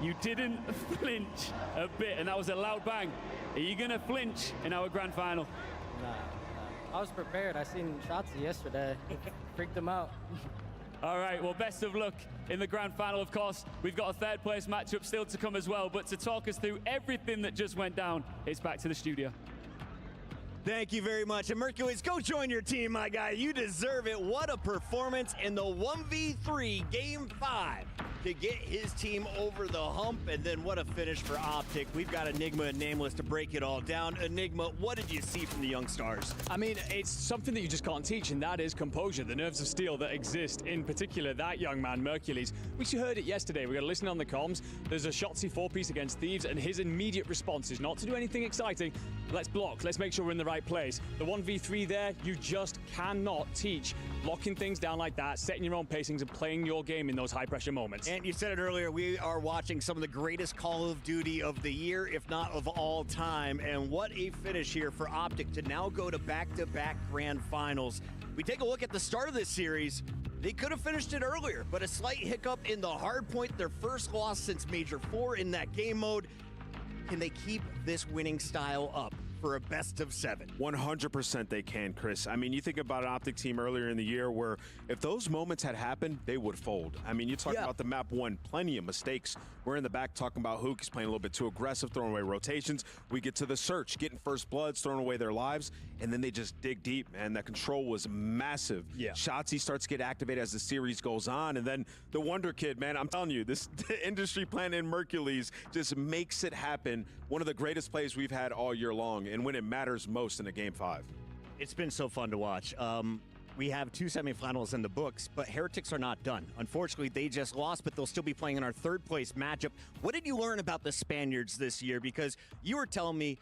you didn't flinch a bit, and that was a loud bang. Are you gonna flinch in our grand final? Nah. I was prepared. I seen Shotzi yesterday. Freaked him out. All right, well, best of luck in the grand final, of course. We've got a third place matchup still to come as well, but to talk us through everything that just went down, it's back to the studio. Thank you very much. And Mercules, go join your team, my guy. You deserve it. What a performance in the 1v3 Game 5 to get his team over the hump. And then what a finish for Optic. We've got Enigma and Nameless to break it all down. Enigma, what did you see from the young stars? I mean, it's something that you just can't teach, and that is composure, the nerves of steel that exist, in particular that young man, Mercules. We heard it yesterday. We got to listen on the comms. There's a Shotzi 4-piece against Thieves, and his immediate response is not to do anything exciting. Let's block. Let's make sure we're in the right place. The 1v3 there, you just cannot teach. Locking things down like that, setting your own pacings, and playing your game in those high-pressure moments. And you said it earlier, we are watching some of the greatest Call of Duty of the year, if not of all time. And what a finish here for Optic to now go to back-to-back grand finals. We take a look at the start of this series. They could have finished it earlier, but a slight hiccup in the hard point, their first loss since Major 4 in that game mode. Can they keep this winning style up for a best of 7? 100% they can, Chris. I mean, you think about an Optic team earlier in the year where if those moments had happened, they would fold. I mean, you talk about the map 1, plenty of mistakes. We're in the back talking about Hook. He's playing a little bit too aggressive, throwing away rotations. We get to the search, getting first bloods, throwing away their lives, and then they just dig deep, man. That control was massive. Yeah. Shotzi starts to get activated as the series goes on, and then the Wonder Kid, man, I'm telling you, this industry plan in Mercules just makes it happen. One of the greatest plays we've had all year long, and when it matters most in a Game 5. It's been so fun to watch. We have 2 semifinals in the books, but Heretics are not done. Unfortunately, they just lost, but they'll still be playing in our third place matchup. What did you learn about the Spaniards this year? Because you were telling me,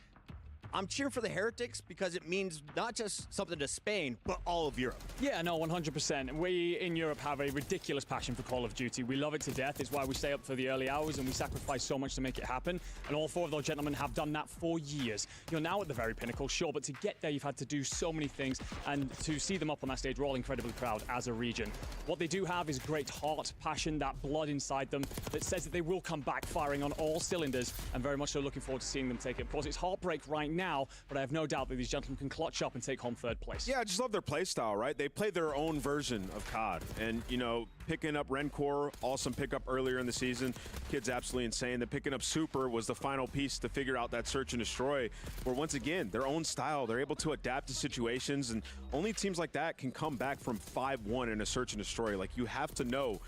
I'm cheering for the Heretics because it means not just something to Spain, but all of Europe. Yeah, no, 100%. We in Europe have a ridiculous passion for Call of Duty. We love it to death. It's why we stay up for the early hours and we sacrifice so much to make it happen. And all 4 of those gentlemen have done that for years. You're now at the very pinnacle, sure, but to get there, you've had to do so many things. And to see them up on that stage, we're all incredibly proud as a region. What they do have is great heart, passion, that blood inside them that says that they will come back firing on all cylinders, and very much so looking forward to seeing them take it. Of course, it's heartbreak right now, but I have no doubt that these gentlemen can clutch up and take home third place. Yeah, I just love their play style, right? They play their own version of COD. And, you know, picking up Rencor, awesome pickup earlier in the season. Kid's absolutely insane. Then picking up Super was the final piece to figure out that search and destroy, where once again, their own style, they're able to adapt to situations, and only teams like that can come back from 5-1 in a search and destroy. Like, you have to know,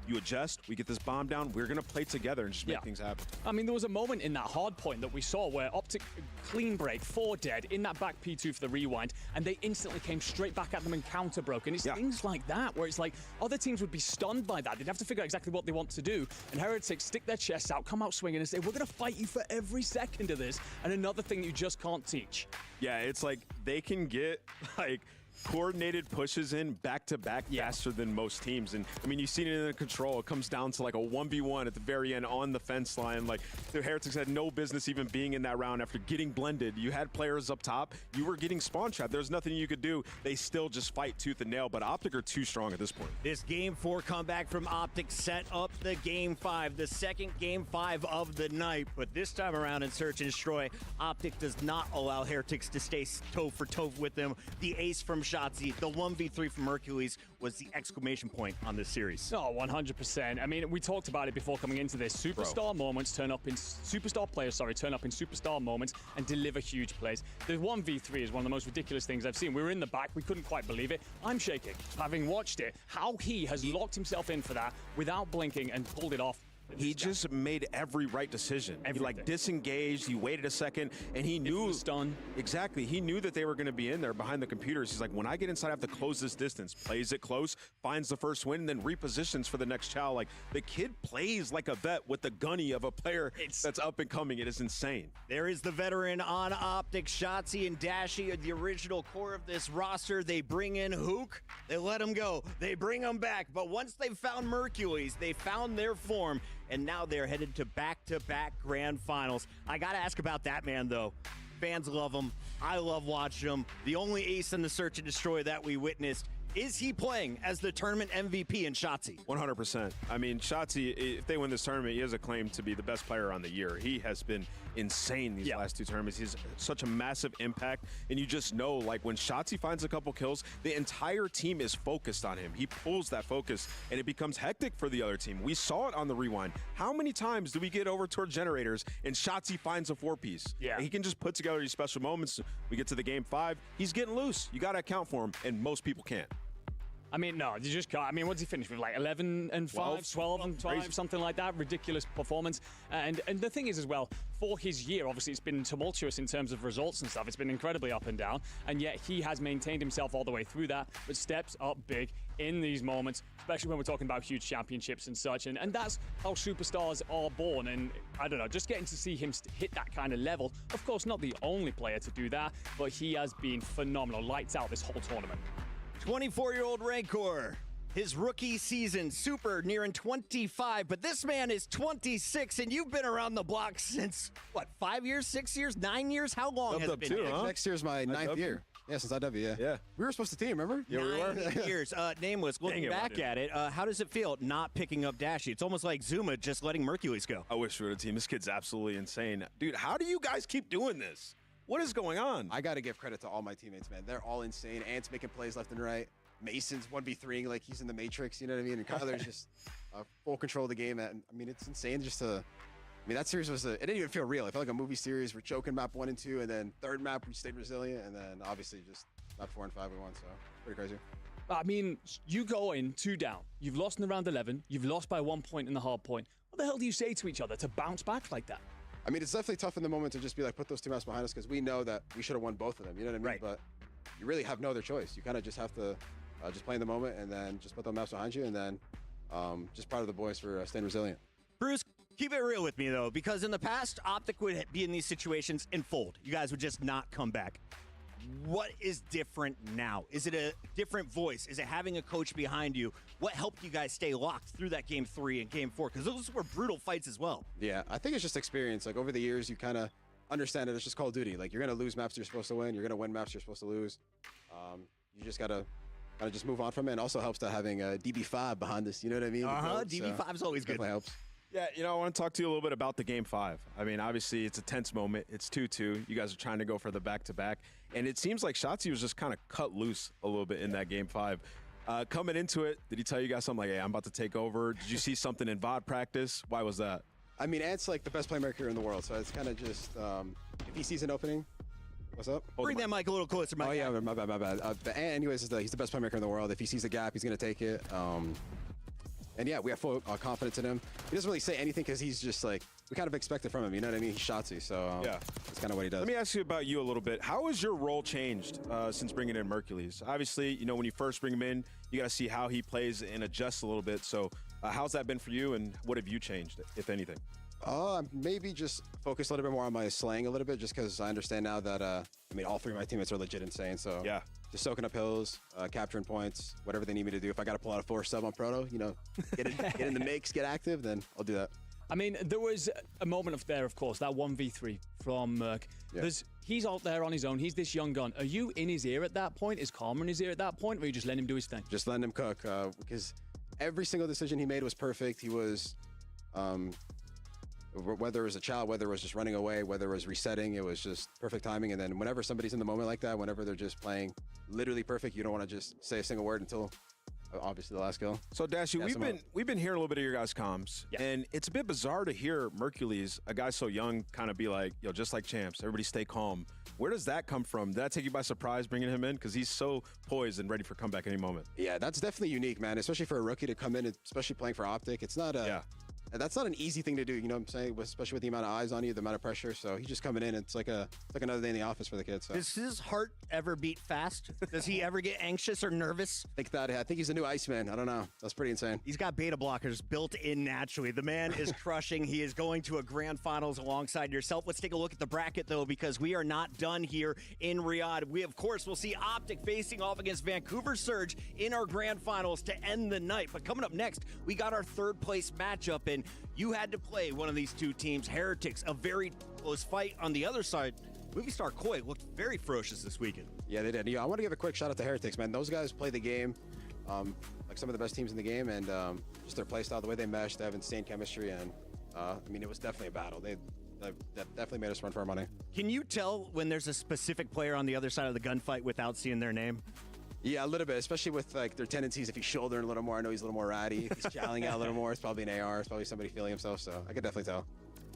you adjust, we get this bomb down, we're gonna play together and just make things happen. I mean, there was a moment in that hard point that we saw where Optic clean break, 4 dead, in that back P2 for the rewind, and they instantly came straight back at them and counter broke. And it's things like that where it's like, other teams would be stunned by that. They'd have to figure out exactly what they want to do. And Heretics stick their chests out, come out swinging and say, we're gonna fight you for every second of this. And another thing that you just can't teach. Yeah, it's like they can get, like, coordinated pushes in back-to-back faster than most teams. And I mean, you've seen it in the control. It comes down to like a 1v1 at the very end on the fence line. Like, the Heretics had no business even being in that round after getting blended. You had players up top. You were getting spawn trapped. There's nothing you could do. They still just fight tooth and nail, but Optic are too strong at this point. This Game 4 comeback from Optic set up the Game 5, the second Game 5 of the night. But this time around in Search and Destroy, Optic does not allow Heretics to stay toe-for-toe with them. The ace from Shotzi, the 1v3 from Hercules was the exclamation point on this series. Oh, 100%. I mean, we talked about it before coming into this. Superstar moments turn up in superstar players, turn up in superstar moments and deliver huge plays. The 1v3 is one of the most ridiculous things I've seen. We were in the back, we couldn't quite believe it. I'm shaking, having watched it, how he has locked himself in for that without blinking and pulled it off. He just made every right decision. He like disengaged, he waited a second, and he knew stunned. Exactly. He knew that they were going to be in there behind the computers. He's like, when I get inside, I have to close this distance. Plays it close, finds the first win, and then repositions for the next chow. Like, the kid plays like a vet with the gunny of a player that's up and coming. It is insane. There is the veteran on Optic. Shotzi and Dashy are the original core of this roster. They bring in Hook. They let him go. They bring him back. But once they found Mercules, they found their form. And now they're headed to back-to-back grand finals. I got to ask about that man, though. Fans love him. I love watching him. The only ace in the search and destroy that we witnessed. Is he playing as the tournament MVP in Shotzi? 100%. I mean, Shotzi, if they win this tournament, he has a claim to be the best player on the year. He has been insane these last two tournaments. He's such a massive impact, and you just know, like, when Shotzi finds a couple kills, the entire team is focused on him. He pulls that focus, and it becomes hectic for the other team. We saw it on the rewind. How many times do we get over toward generators, and Shotzi finds a four-piece? Yeah. He can just put together these special moments. We get to the game 5, he's getting loose. You got to account for him, and most people can't. I mean, no, you just can't. I mean, what did he finish with? Like 11 and 5, 12 and 5, crazy. Something like that. Ridiculous performance. And the thing is as well, for his year, obviously it's been tumultuous in terms of results and stuff. It's been incredibly up and down. And yet he has maintained himself all the way through that, but steps up big in these moments, especially when we're talking about huge championships and such. And that's how superstars are born. And I don't know, just getting to see him hit that kind of level. Of course, not the only player to do that, but he has been phenomenal. Lights out this whole tournament. 24-year-old Rancor, his rookie season, super nearing 25, but this man is 26, and you've been around the block since, what, 5 years, 6 years, 9 years? How long has it been? Too, huh? Next year's my 9th year. Yeah, since IW, yeah. We were supposed to team, remember? Yeah, we were. 9 years. Nameless, looking back at it, how does it feel not picking up Dashy? It's almost like Zuma just letting Mercules go. I wish we were a team. This kid's absolutely insane. Dude, how do you guys keep doing this? What is going on? I got to give credit to all my teammates, man. They're all insane. Ant's making plays left and right. Mason's 1v3ing like he's in the Matrix, you know what I mean? And Kyler's just full control of the game. I mean, it's insane just to... I mean, that series was it didn't even feel real. It felt like a movie series. We're choking map 1 and 2, and then third map we stayed resilient, and then obviously just map 4 and 5 we won, so pretty crazy. I mean, you go in 2 down. You've lost in the round 11. You've lost by 1 point in the hard point. What the hell do you say to each other to bounce back like that? I mean, it's definitely tough in the moment to just be like, put those 2 maps behind us because we know that we should have won both of them. You know what I mean? Right. But you really have no other choice. You kind of just have to just play in the moment and then just put the maps behind you and then just proud of the boys for staying resilient. Bruce, keep it real with me, though, because in the past, Optic would be in these situations and fold. You guys would just not come back. What is different now? Is it a different voice? Is it having a coach behind you? What helped you guys stay locked through that game 3 and game 4? Because those were brutal fights as well. Yeah, I think it's just experience. Like over the years, you kind of understand that it's just Call of Duty. Like you're going to lose maps you're supposed to win. You're going to win maps you're supposed to lose. You just got to kind of just move on from it. And also helps to having a DB5 behind this. You know what I mean? DB5 is always good. Definitely helps. Yeah, you know, I want to talk to you a little bit about the game 5. I mean, obviously, it's a tense moment. It's 2-2. You guys are trying to go for the back-to-back. And it seems like Shotzi was just kind of cut loose a little bit in that game 5. Coming into it, did he tell you guys something like, hey, I'm about to take over? Did you see something in VOD practice? Why was that? I mean, Ant's like the best playmaker in the world. So it's kind of just, if he sees an opening, what's up? Bring that mic a little closer. Oh, yeah, my bad. But Ant, anyways, he's the best playmaker in the world. If he sees a gap, he's going to take it. And yeah, we have full confidence in him. He doesn't really say anything because he's just like, we kind of expect it from him. You know what I mean? He's Shotzi, so yeah, that's kind of what he does. Let me ask you about you a little bit. How has your role changed since bringing in Mercules? Obviously, you know, when you first bring him in, you got to see how he plays and adjust a little bit. So how's that been for you, and what have you changed, if anything? Maybe just focus a little bit more on my slang a little bit, just because I understand now that, I mean, all 3 of my teammates are legit insane. So yeah, just soaking up hills, capturing points, whatever they need me to do. If I got to pull out a 4 sub on Proto, you know, get in the mix, get active, then I'll do that. I mean, there was a moment of course, that 1v3 from Merc. Yeah. He's out there on his own. He's this young gun. Are you in his ear at that point? Is Karma in his ear at that point? Or are you just letting him do his thing? Just letting him cook, because every single decision he made was perfect. He was, Whether it was a child, whether it was just running away, whether it was resetting, it was just perfect timing. And then whenever somebody's in the moment like that, whenever they're just playing literally perfect, you don't want to just say a single word until obviously the last kill. So Dashy, we've been hearing a little bit of your guys' comms, and it's a bit bizarre to hear Mercules, a guy so young, kind of be like, yo, just like champs, everybody stay calm. Where does that come from? Did that take you by surprise bringing him in? Because he's so poised and ready for comeback any moment. Yeah, that's definitely unique, man, especially for a rookie to come in, especially playing for Optic. It's not that's not an easy thing to do, you know what I'm saying? Especially with the amount of eyes on you, the amount of pressure. So he's just coming in. It's like another day in the office for the kids. So. Does his heart ever beat fast? Does he ever get anxious or nervous? I think he's a new Iceman. I don't know. That's pretty insane. He's got beta blockers built in naturally. The man is crushing. He is going to a grand finals alongside yourself. Let's take a look at the bracket, though, because we are not done here in Riyadh. We, of course, will see Optic facing off against Vancouver Surge in our grand finals to end the night. But coming up next, we got our third place matchup, and you had to play one of these two teams. Heretics, a very close fight. On the other side, Movie Star Koi looked very ferocious this weekend. Yeah, they did. Yeah, I want to give a quick shout out to Heretics, man. Those guys play the game like some of the best teams in the game, and just their play style, the way they mesh, they have insane chemistry, and I mean, it was definitely a battle. That definitely made us run for our money. Can you tell when there's a specific player on the other side of the gunfight without seeing their name? Yeah, a little bit, especially with like their tendencies. If he's shouldering a little more, I know he's a little more ratty. If he's jowling out a little more, it's probably an AR. It's probably somebody feeling himself, so I could definitely tell.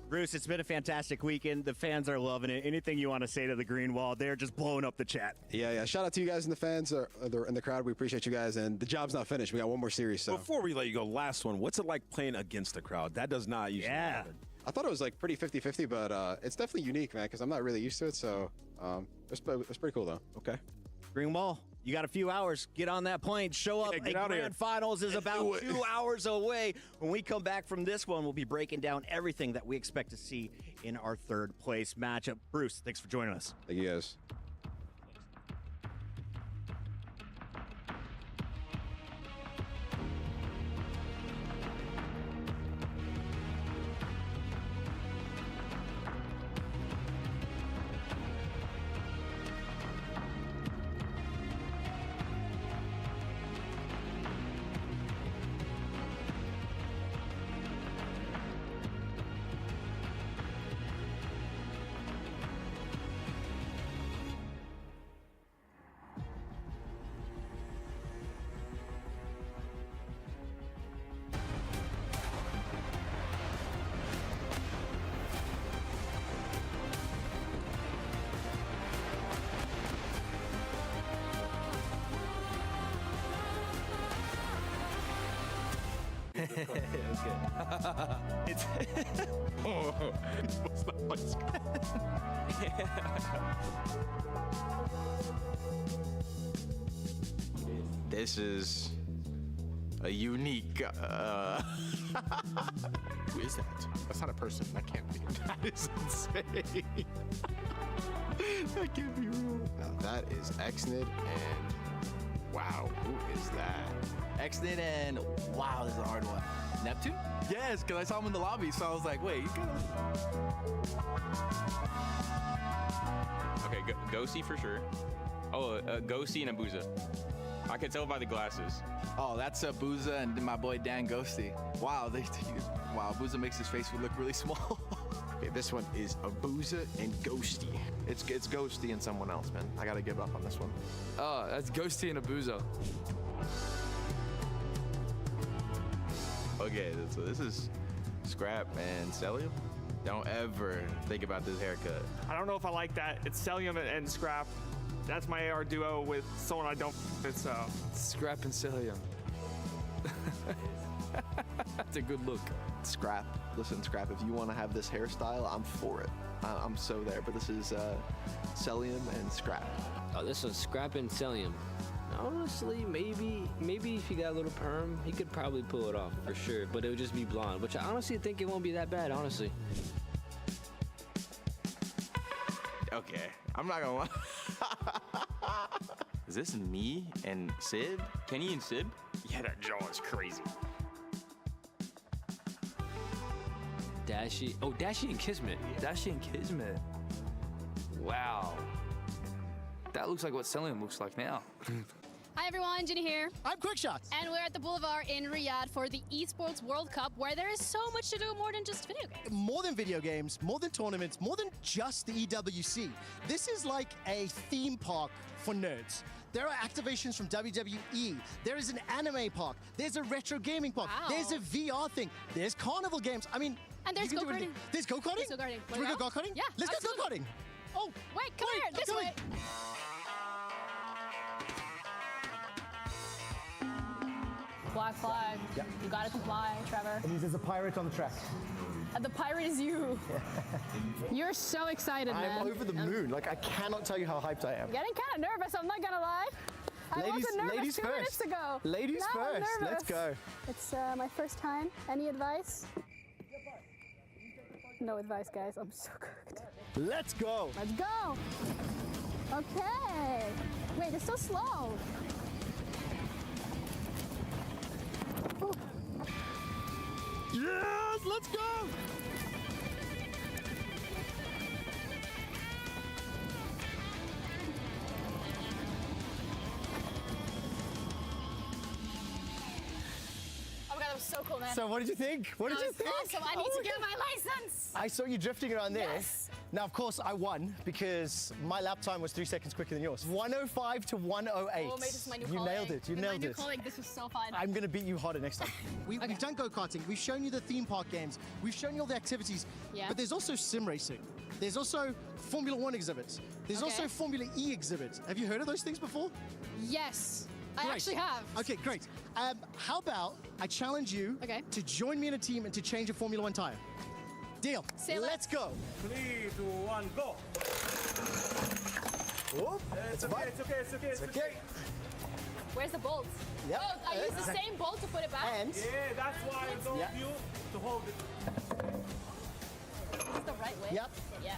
Bruce, it's been a fantastic weekend. The fans are loving it. Anything you want to say to the Green Wall? They're just blowing up the chat. Yeah. Shout out to you guys and the fans in the crowd. We appreciate you guys, and the job's not finished. We got one more series. So before we let you go, last one. What's it like playing against the crowd? That does not usually happen. I thought it was like pretty 50-50, but it's definitely unique, man, because I'm not really used to it. So it's pretty cool, though. Okay. Green Wall, you got a few hours. Get on that plane. Show up. Grand Finals is about 2 hours away. When we come back from this one, we'll be breaking down everything that we expect to see in our third place matchup. Bruce, thanks for joining us. Thank you, guys. This is a unique. Who is that? That's not a person. That can't be. That is insane. That can't be real. Now that is Xnid and wow, who is that? Xnid and wow, this is a hard one. Neptune? Yes, because I saw him in the lobby, so I was like, wait, you kind of. Okay, Ghosty for sure. Oh, Ghosty and Abuza. I can tell by the glasses. Oh, that's Abuza and my boy Dan Ghosty. Wow, wow, Abuza makes his face look really small. Okay, this one is Abuza and Ghosty. It's Ghosty and someone else, man. I gotta give up on this one. Oh, that's Ghosty and Abuza. Okay, so this is Scrap and Celium. Don't ever think about this haircut. I don't know if I like that. It's Celium and Scrap. That's my AR duo with someone I don't with, so. Scrap and Celium. That's a good look. Scrap, listen, Scrap, if you want to have this hairstyle, I'm for it. I'm so there, but this is Celium and Scrap. Oh, this is Scrap and Celium. Honestly, maybe if he got a little perm, he could probably pull it off for sure, but it would just be blonde, which I honestly think it won't be that bad, honestly. Okay, I'm not gonna lie. Is this me and Sid? Kenny and Sid? Yeah, that jaw is crazy. Dashy. Oh, Dashy and Kismet. Dashy and Kismet. Wow. That looks like what Celium looks like now. Hi everyone, Ginny here. I'm Quickshot. And we're at the Boulevard in Riyadh for the Esports World Cup, where there is so much to do more than just video games. More than video games, more than tournaments, more than just the EWC. This is like a theme park for nerds. There are activations from WWE. There is an anime park. There's a retro gaming park. Wow. There's a VR thing. There's carnival games. I mean, and there's go-karting. There's go-karting? There's go-karting. Can we go go-karting? Yeah, Let's absolutely. go go-karting. Oh, wait, come here, this way. Black flag. Yep. You gotta comply, Trevor. It means there's a pirate on the track. And the pirate is you. You're so excited, man. I'm over the moon. Like, I cannot tell you how hyped I am. I'm getting kind of nervous, I'm not gonna lie. I wasn't nervous ladies 2 first. minutes ago. Ladies Now I'm first. nervous. Let's go. It's my first time. Any advice? No advice, guys. I'm so cooked. Let's go. Let's go. Okay. Wait, it's so slow. Ooh. Yes, let's go. Oh my god, that was so cool, man. So what did you think? What did you think? Awesome. I need to get my license. I saw you drifting around there. Yes. Now, of course, I won because my lap time was 3 seconds quicker than yours. 105 to 108. Oh, mate, this is my new You colleague. nailed it. You nailed my it. new colleague. This was so fun. I'm going to beat you harder next time. We've done go-karting. We've shown you the theme park games. We've shown you all the activities. Yeah. But there's also sim racing. There's also Formula One exhibits. There's also Formula E exhibits. Have you heard of those things before? Yes, I Great. actually have. Okay, great. How about I challenge you to join me in a team and to change a Formula One tire? Deal. Say Let's go. 3, 2, 1, go. Whoop. It's okay, it's okay, it's okay, it's okay. Where's the bolt? Yep. Oh, I used the same bolt to put it back. And yeah, that's why I told you to hold it. Is this the right way? Yep. Yeah.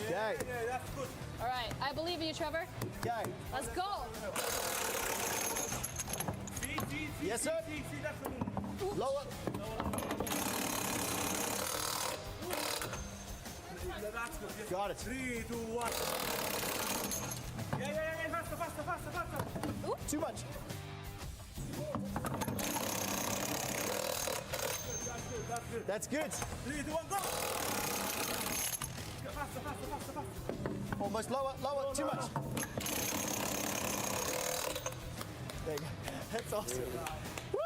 Yeah, that's good. All right, I believe in you, Trevor. Okay. Let's go. Yes, sir. Lower. Got it. 3, 2, 1. Yeah, faster. Oop, too much. That's good. 3, 2, 1, go. Faster. Almost lower, too much. There you go. That's awesome. Woo!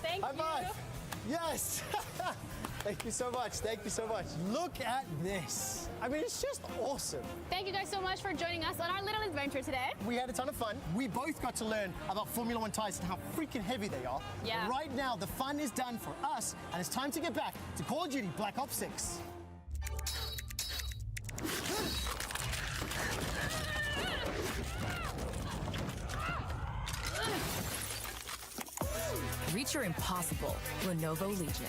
Thank High you. five. Yes. Thank you so much. Thank you so much. Look at this. I mean, it's just awesome. Thank you guys so much for joining us on our little adventure today. We had a ton of fun. We both got to learn about Formula One tires and how freaking heavy they are. Yeah. But right now, the fun is done for us, and it's time to get back to Call of Duty Black Ops 6. Reach your impossible. Lenovo Legion.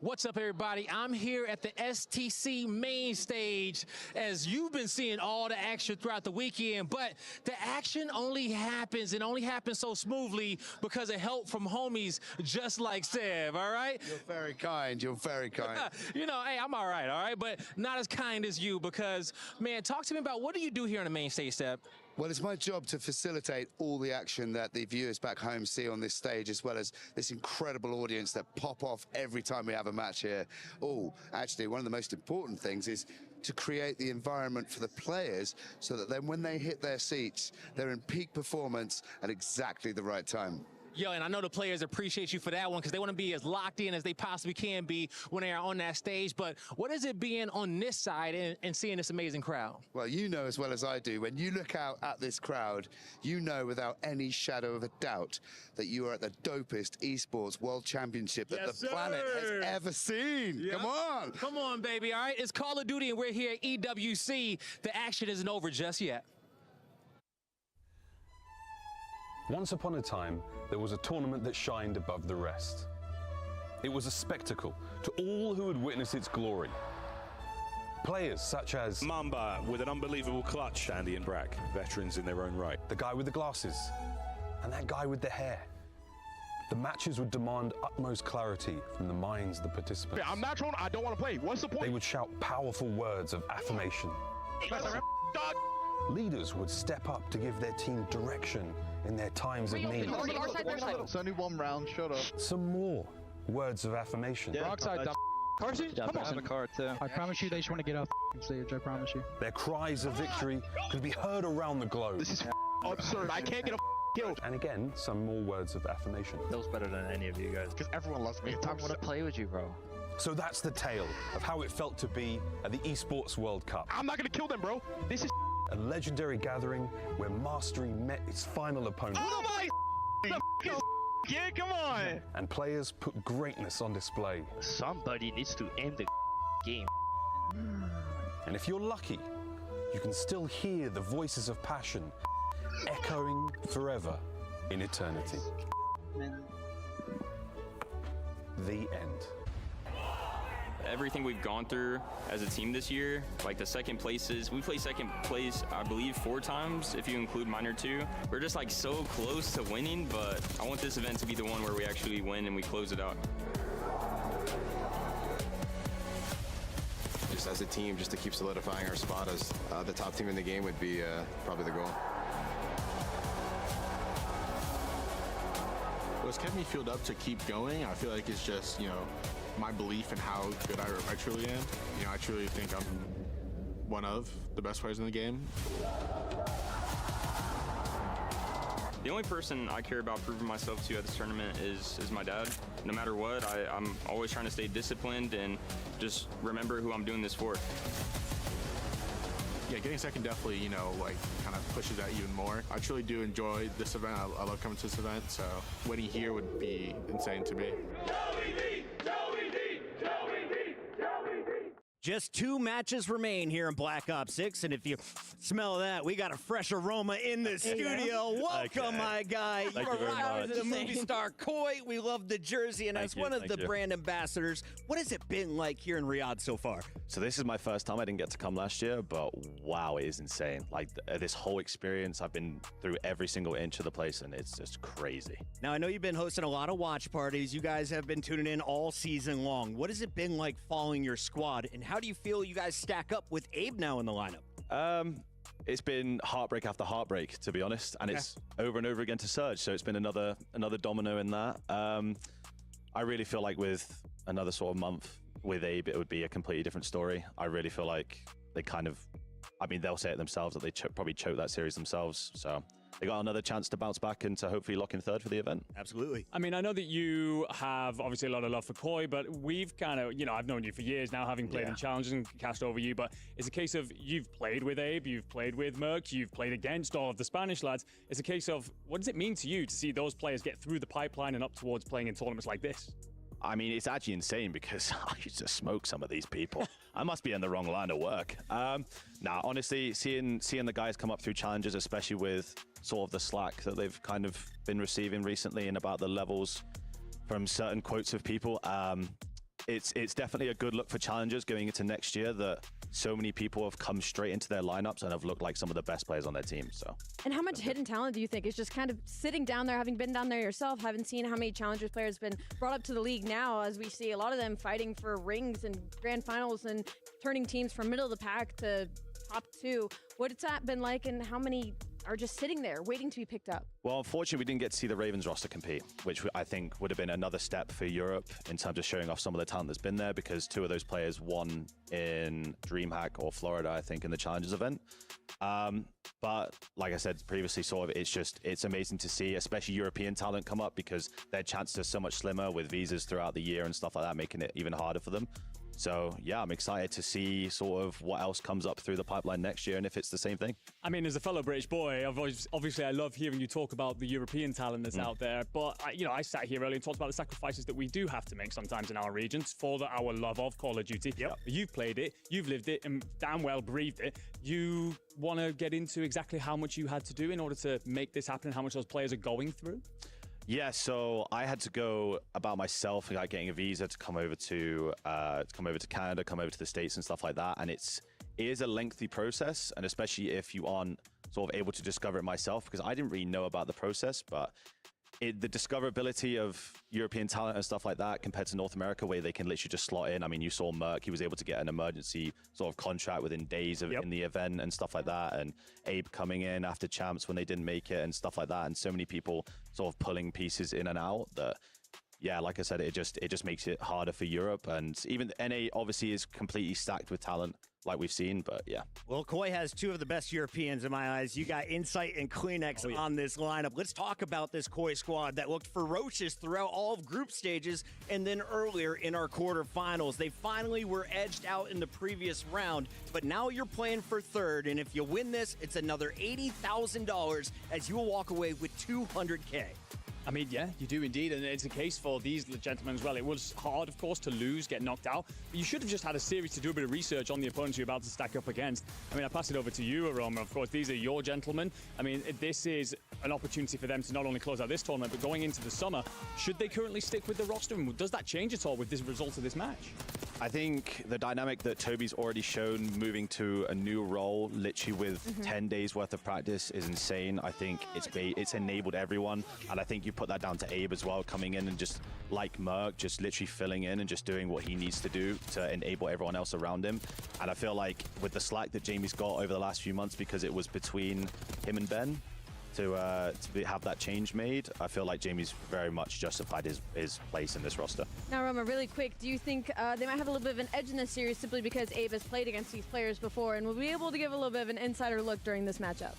What's up, everybody? I'm here at the STC main stage, as you've been seeing all the action throughout the weekend, but the action only happens so smoothly because of help from homies just like Sev, all right? You're very kind. You're very kind. You know, hey, I'm all right, but not as kind as you because, man, talk to me about what do you do here on the main stage, Sev? Well, it's my job to facilitate all the action that the viewers back home see on this stage, as well as this incredible audience that pop off every time we have a match here. Oh, actually, one of the most important things is to create the environment for the players so that then when they hit their seats, they're in peak performance at exactly the right time. Yo, and I know the players appreciate you for that one because they want to be as locked in as they possibly can be when they are on that stage. But what is it being on this side and seeing this amazing crowd? Well, you know as well as I do, when you look out at this crowd, you know without any shadow of a doubt that you are at the dopest esports world championship that the planet has ever seen. Yep. Come on. Come on, baby. All right, it's Call of Duty and we're here at EWC. The action isn't over just yet. Once upon a time, there was a tournament that shined above the rest. It was a spectacle to all who had witnessed its glory. Players such as Mamba with an unbelievable clutch, Andy and Brack, veterans in their own right. The guy with the glasses, and that guy with the hair. The matches would demand utmost clarity from the minds of the participants. I'm natural, I don't want to play. What's the point? They would shout powerful words of affirmation. Leaders would step up to give their team direction in their times of need. It's only one round, shut up. Some more words of affirmation. Wrong side, dumb. Carson, come on. I have a card too. I promise you they just want to get off the stage, I promise you. Their cries of victory could be heard around the globe. This is absurd. I can't get a kill. And again, some more words of affirmation. Feels better than any of you guys. Because everyone loves me. I want to play with you, bro. So that's the tale of how it felt to be at the Esports World Cup. I'm not going to kill them, bro. This is a legendary gathering where mastery met its final opponent. Oh my yeah, come on. And players put greatness on display. Somebody needs to end the game. And if you're lucky, you can still hear the voices of passion echoing forever in eternity. The end. Everything we've gone through as a team this year, like the second places, we played second place, I believe, 4 times, if you include minor 2. We're just like so close to winning, but I want this event to be the one where we actually win and we close it out. Just as a team, just to keep solidifying our spot as the top team in the game would be probably the goal. What's kept me fueled up to keep going, I feel like it's just, you know, my belief in how good I truly am. You know, I truly think I'm one of the best players in the game. The only person I care about proving myself to at this tournament is my dad. No matter what, I'm always trying to stay disciplined and just remember who I'm doing this for. Yeah, getting second definitely, you know, like kind of pushes that even more. I truly do enjoy this event. I love coming to this event, so winning here would be insane to me. Just 2 matches remain here in Black Ops 6, and if you smell that, we got a fresh aroma in the studio. Welcome, my guy. You arrived as the movie star Koi. We love the jersey, and as one of the brand ambassadors, what has it been like here in Riyadh so far? So this is my first time. I didn't get to come last year, but wow, it is insane. Like this whole experience, I've been through every single inch of the place, and it's just crazy. Now, I know you've been hosting a lot of watch parties. You guys have been tuning in all season long. What has it been like following your squad, and how do you feel you guys stack up with Abe now in the lineup? It's been heartbreak after heartbreak, to be honest, and it's over and over again to Surge. So it's been another domino in that. I really feel like with another sort of month with Abe, it would be a completely different story. I really feel like they kind of, I mean, they'll say it themselves that they probably choked that series themselves. So they got another chance to bounce back and to hopefully lock in third for the event. Absolutely. I mean, I know that you have obviously a lot of love for Koi, but we've kind of, you know, I've known you for years now, having played in challenges and cast over you, but it's a case of you've played with Abe, you've played with Merc, you've played against all of the Spanish lads. It's a case of, what does it mean to you to see those players get through the pipeline and up towards playing in tournaments like this? I mean, it's actually insane because I used to smoke some of these people. I must be in the wrong line of work. Nah, honestly, seeing the guys come up through challenges, especially with sort of the slack that they've kind of been receiving recently and about the levels from certain quotes of people, it's definitely a good look for challengers going into next year that so many people have come straight into their lineups and have looked like some of the best players on their team. So. And how much hidden talent do you think is just kind of sitting down there, having been down there yourself, haven't seen how many challengers players been brought up to the league now, as we see a lot of them fighting for rings and grand finals and turning teams from middle of the pack to top 2. What's that been like, and how many are just sitting there waiting to be picked up. Well, unfortunately, we didn't get to see the Ravens roster compete, which I think would have been another step for Europe in terms of showing off some of the talent that's been there, because 2 of those players won in DreamHack or Florida, I think, in the Challengers event. But like I said previously, sort of, it's amazing to see, especially European talent come up, because their chances are so much slimmer with visas throughout the year and stuff like that, making it even harder for them. So, yeah, I'm excited to see sort of what else comes up through the pipeline next year and if it's the same thing. I mean, as a fellow British boy, obviously I love hearing you talk about the European talent that's out there. But, I sat here earlier and talked about the sacrifices that we do have to make sometimes in our regions for our love of Call of Duty. Yep. You've played it, you've lived it, and damn well breathed it. You want to get into exactly how much you had to do in order to make this happen and how much those players are going through? Yeah, so I had to go about myself, like getting a visa to come over to Canada, come over to the States and stuff like that. And it is a lengthy process, and especially if you aren't sort of able to discover it myself, because I didn't really know about the process, but the discoverability of European talent and stuff like that compared to North America, where they can literally just slot in. I mean, you saw Merc, he was able to get an emergency sort of contract within days of in the event and stuff like that. And Abe coming in after champs when they didn't make it and stuff like that. And so many people sort of pulling pieces in and out that, yeah, like I said, it just makes it harder for Europe. And even NA obviously is completely stacked with talent, like we've seen, but yeah. Well, Koi has 2 of the best Europeans in my eyes. You got Insight and Kleenex on this lineup. Let's talk about this Koi squad that looked ferocious throughout all of group stages, and then earlier in our quarterfinals. They finally were edged out in the previous round, but now you're playing for third, and if you win this, it's another $80,000 as you will walk away with $200K. I mean, yeah, you do indeed, and it's a case for these gentlemen as well. It was hard, of course, to lose, get knocked out, but you should have just had a series to do a bit of research on the opponents you're about to stack up against. I mean, I pass it over to you, Aroma. Of course, these are your gentlemen. I mean, this is an opportunity for them to not only close out this tournament, but going into the summer, should they currently stick with the roster? And does that change at all with this result of this match? I think the dynamic that Toby's already shown moving to a new role, literally with 10 days worth of practice, is insane. I think it's enabled everyone, and I think you put that down to Abe as well, coming in and just like Merc, just literally filling in and just doing what he needs to do to enable everyone else around him. And I feel like with the slack that Jamie's got over the last few months, because it was between him and Ben, to have that change made, I feel like Jamie's very much justified his place in this roster. Now, Roma, really quick, do you think they might have a little bit of an edge in this series simply because Abe has played against these players before and will be able to give a little bit of an insider look during this matchup?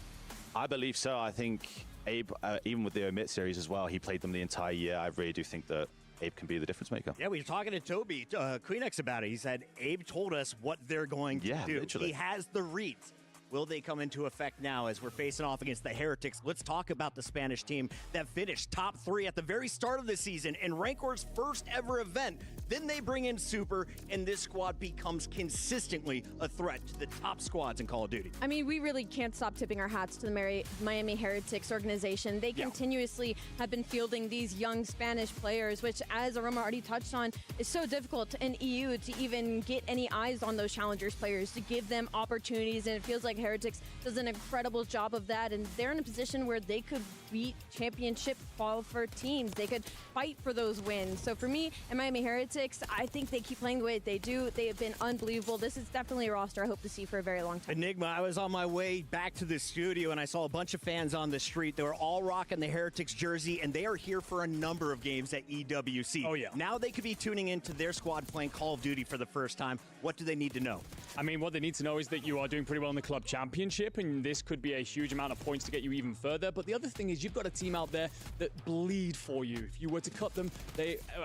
I believe so. I think Abe, even with the Omit series as well, he played them the entire year. I really do think that Abe can be the difference maker. Yeah, we were talking to Toby Kleenex about it. He said Abe told us what they're going to do. Literally. He has the reads. Will they come into effect now as we're facing off against the Heretics? Let's talk about the Spanish team that finished top 3 at the very start of the season in Rancor's first ever event. Then they bring in Super, and this squad becomes consistently a threat to the top squads in Call of Duty. I mean, we really can't stop tipping our hats to the Miami Heretics organization. They continuously have been fielding these young Spanish players, which, as Aroma already touched on, is so difficult in EU to even get any eyes on those challengers players, to give them opportunities, and it feels like Heretics does an incredible job of that, and they're in a position where they could beat championship qualifier teams. They could fight for those wins. So for me and Miami Heretics, I think they keep playing the way they do. They have been unbelievable. This is definitely a roster I hope to see for a very long time. Enigma, I was on my way back to the studio and I saw a bunch of fans on the street. They were all rocking the Heretics jersey, and they are here for a number of games at EWC. Oh, yeah. Now they could be tuning into their squad playing Call of Duty for the first time. What do they need to know? I mean, what they need to know is that you are doing pretty well in the club championship, and this could be a huge amount of points to get you even further. But the other thing is you've got a team out there that bleed for you. If you were to cut them,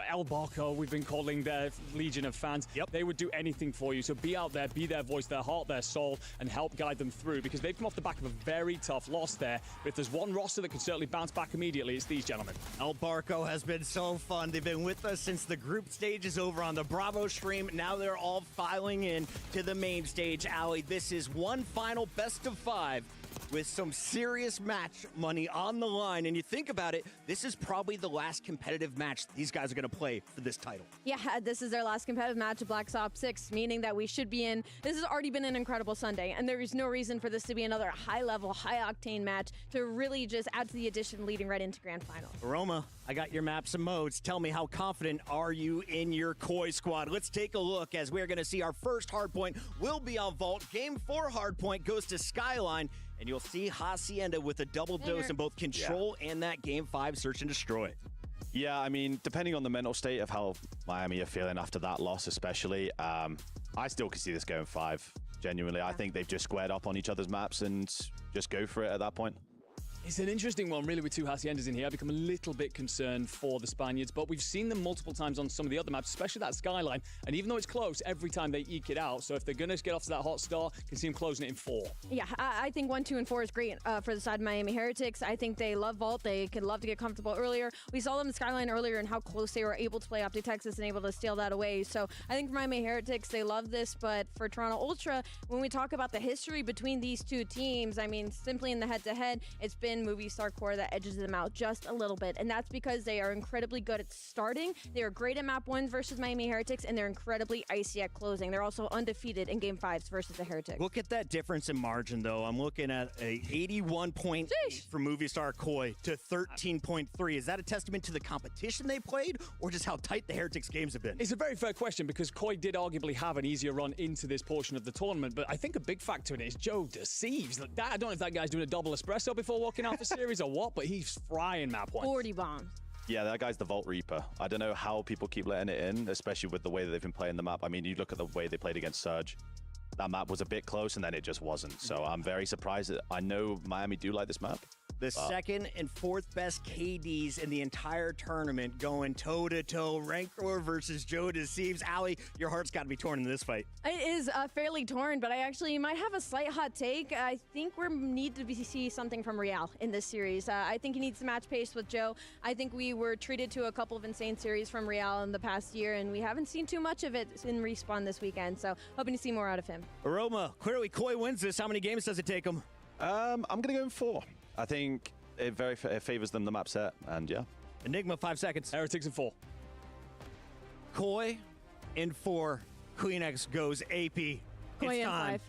El Barco, we've been calling their legion of fans, they would do anything for you. So be out there, be their voice, their heart, their soul, and help guide them through, because they've come off the back of a very tough loss there. But if there's one roster that can certainly bounce back immediately, it's these gentlemen. El Barco has been so fun. They've been with us since the group stage is over on the Bravo stream. Now they're all filing in to the main stage. Allie, this is one final best of 5 with some serious match money on the line. And you think about it, this is probably the last competitive match these guys are going to play for this title. Yeah, this is their last competitive match of Black Ops 6, meaning that we should be in. This has already been an incredible Sunday, and there is no reason for this to be another high-level, high-octane match to really just add to the addition leading right into Grand Finals. Aroma, I got your maps and modes. Tell me, how confident are you in your Koi squad? Let's take a look, as we're going to see our first hardpoint will be on Vault. Game 4 hardpoint goes to Skyline. And you'll see Hacienda with a double dose in both control and that Game 5 search and destroy. Yeah, I mean, depending on the mental state of how Miami are feeling after that loss especially, I still can see this going 5, genuinely. I think they've just squared up on each other's maps and just go for it at that point. It's an interesting one, really, with two Haciendas in here. I become a little bit concerned for the Spaniards, but we've seen them multiple times on some of the other maps, especially that Skyline. And even though it's close, every time they eke it out. So if they're going to get off to that hot start, can see them closing it in 4. Yeah, I think 1, 2, and 4 is great for the side of Miami Heretics. I think they love Vault. They could love to get comfortable earlier. We saw them in Skyline earlier and how close they were able to play Optic Texas and able to steal that away. So I think for Miami Heretics, they love this. But for Toronto Ultra, when we talk about the history between these two teams, I mean, simply in the head-to-head, it's been Movistar Core that edges them out just a little bit. And that's because they are incredibly good at starting. They are great at map 1s versus Miami Heretics, and they're incredibly icy at closing. They're also undefeated in Game 5s versus the Heretics. Look at that difference in margin, though. I'm looking at a 81.8 for Movistar Koi to 13.3. Is that a testament to the competition they played, or just how tight the Heretics games have been? It's a very fair question, because Koi did arguably have an easier run into this portion of the tournament, but I think a big factor in it is Joe deceives. Like that, I don't know if that guy's doing a double espresso before walking out the series or what, but he's frying map 1. 40 bombs. Yeah, that guy's the Vault Reaper. I don't know how people keep letting it in, especially with the way that they've been playing the map. I mean, you look at the way they played against Surge. That map was a bit close, and then it just wasn't. So I'm very surprised that I know Miami do like this map. The second and fourth best KDs in the entire tournament going toe-to-toe, Rancor versus Joe Deceives. Allie, your heart's got to be torn in this fight. It is fairly torn, but I actually might have a slight hot take. I think we need to see something from Real in this series. I think he needs to match pace with Joe. I think we were treated to a couple of insane series from Real in the past year, and we haven't seen too much of it in Respawn this weekend, so hoping to see more out of him. Aroma, clearly Koi wins this. How many games does it take him? I'm going to go in 4. I think it it favors them, the map set, and yeah. Enigma, 5 seconds. Heretics in 4. Koi in 4. Queen X goes AP. Koi it's in time. 5.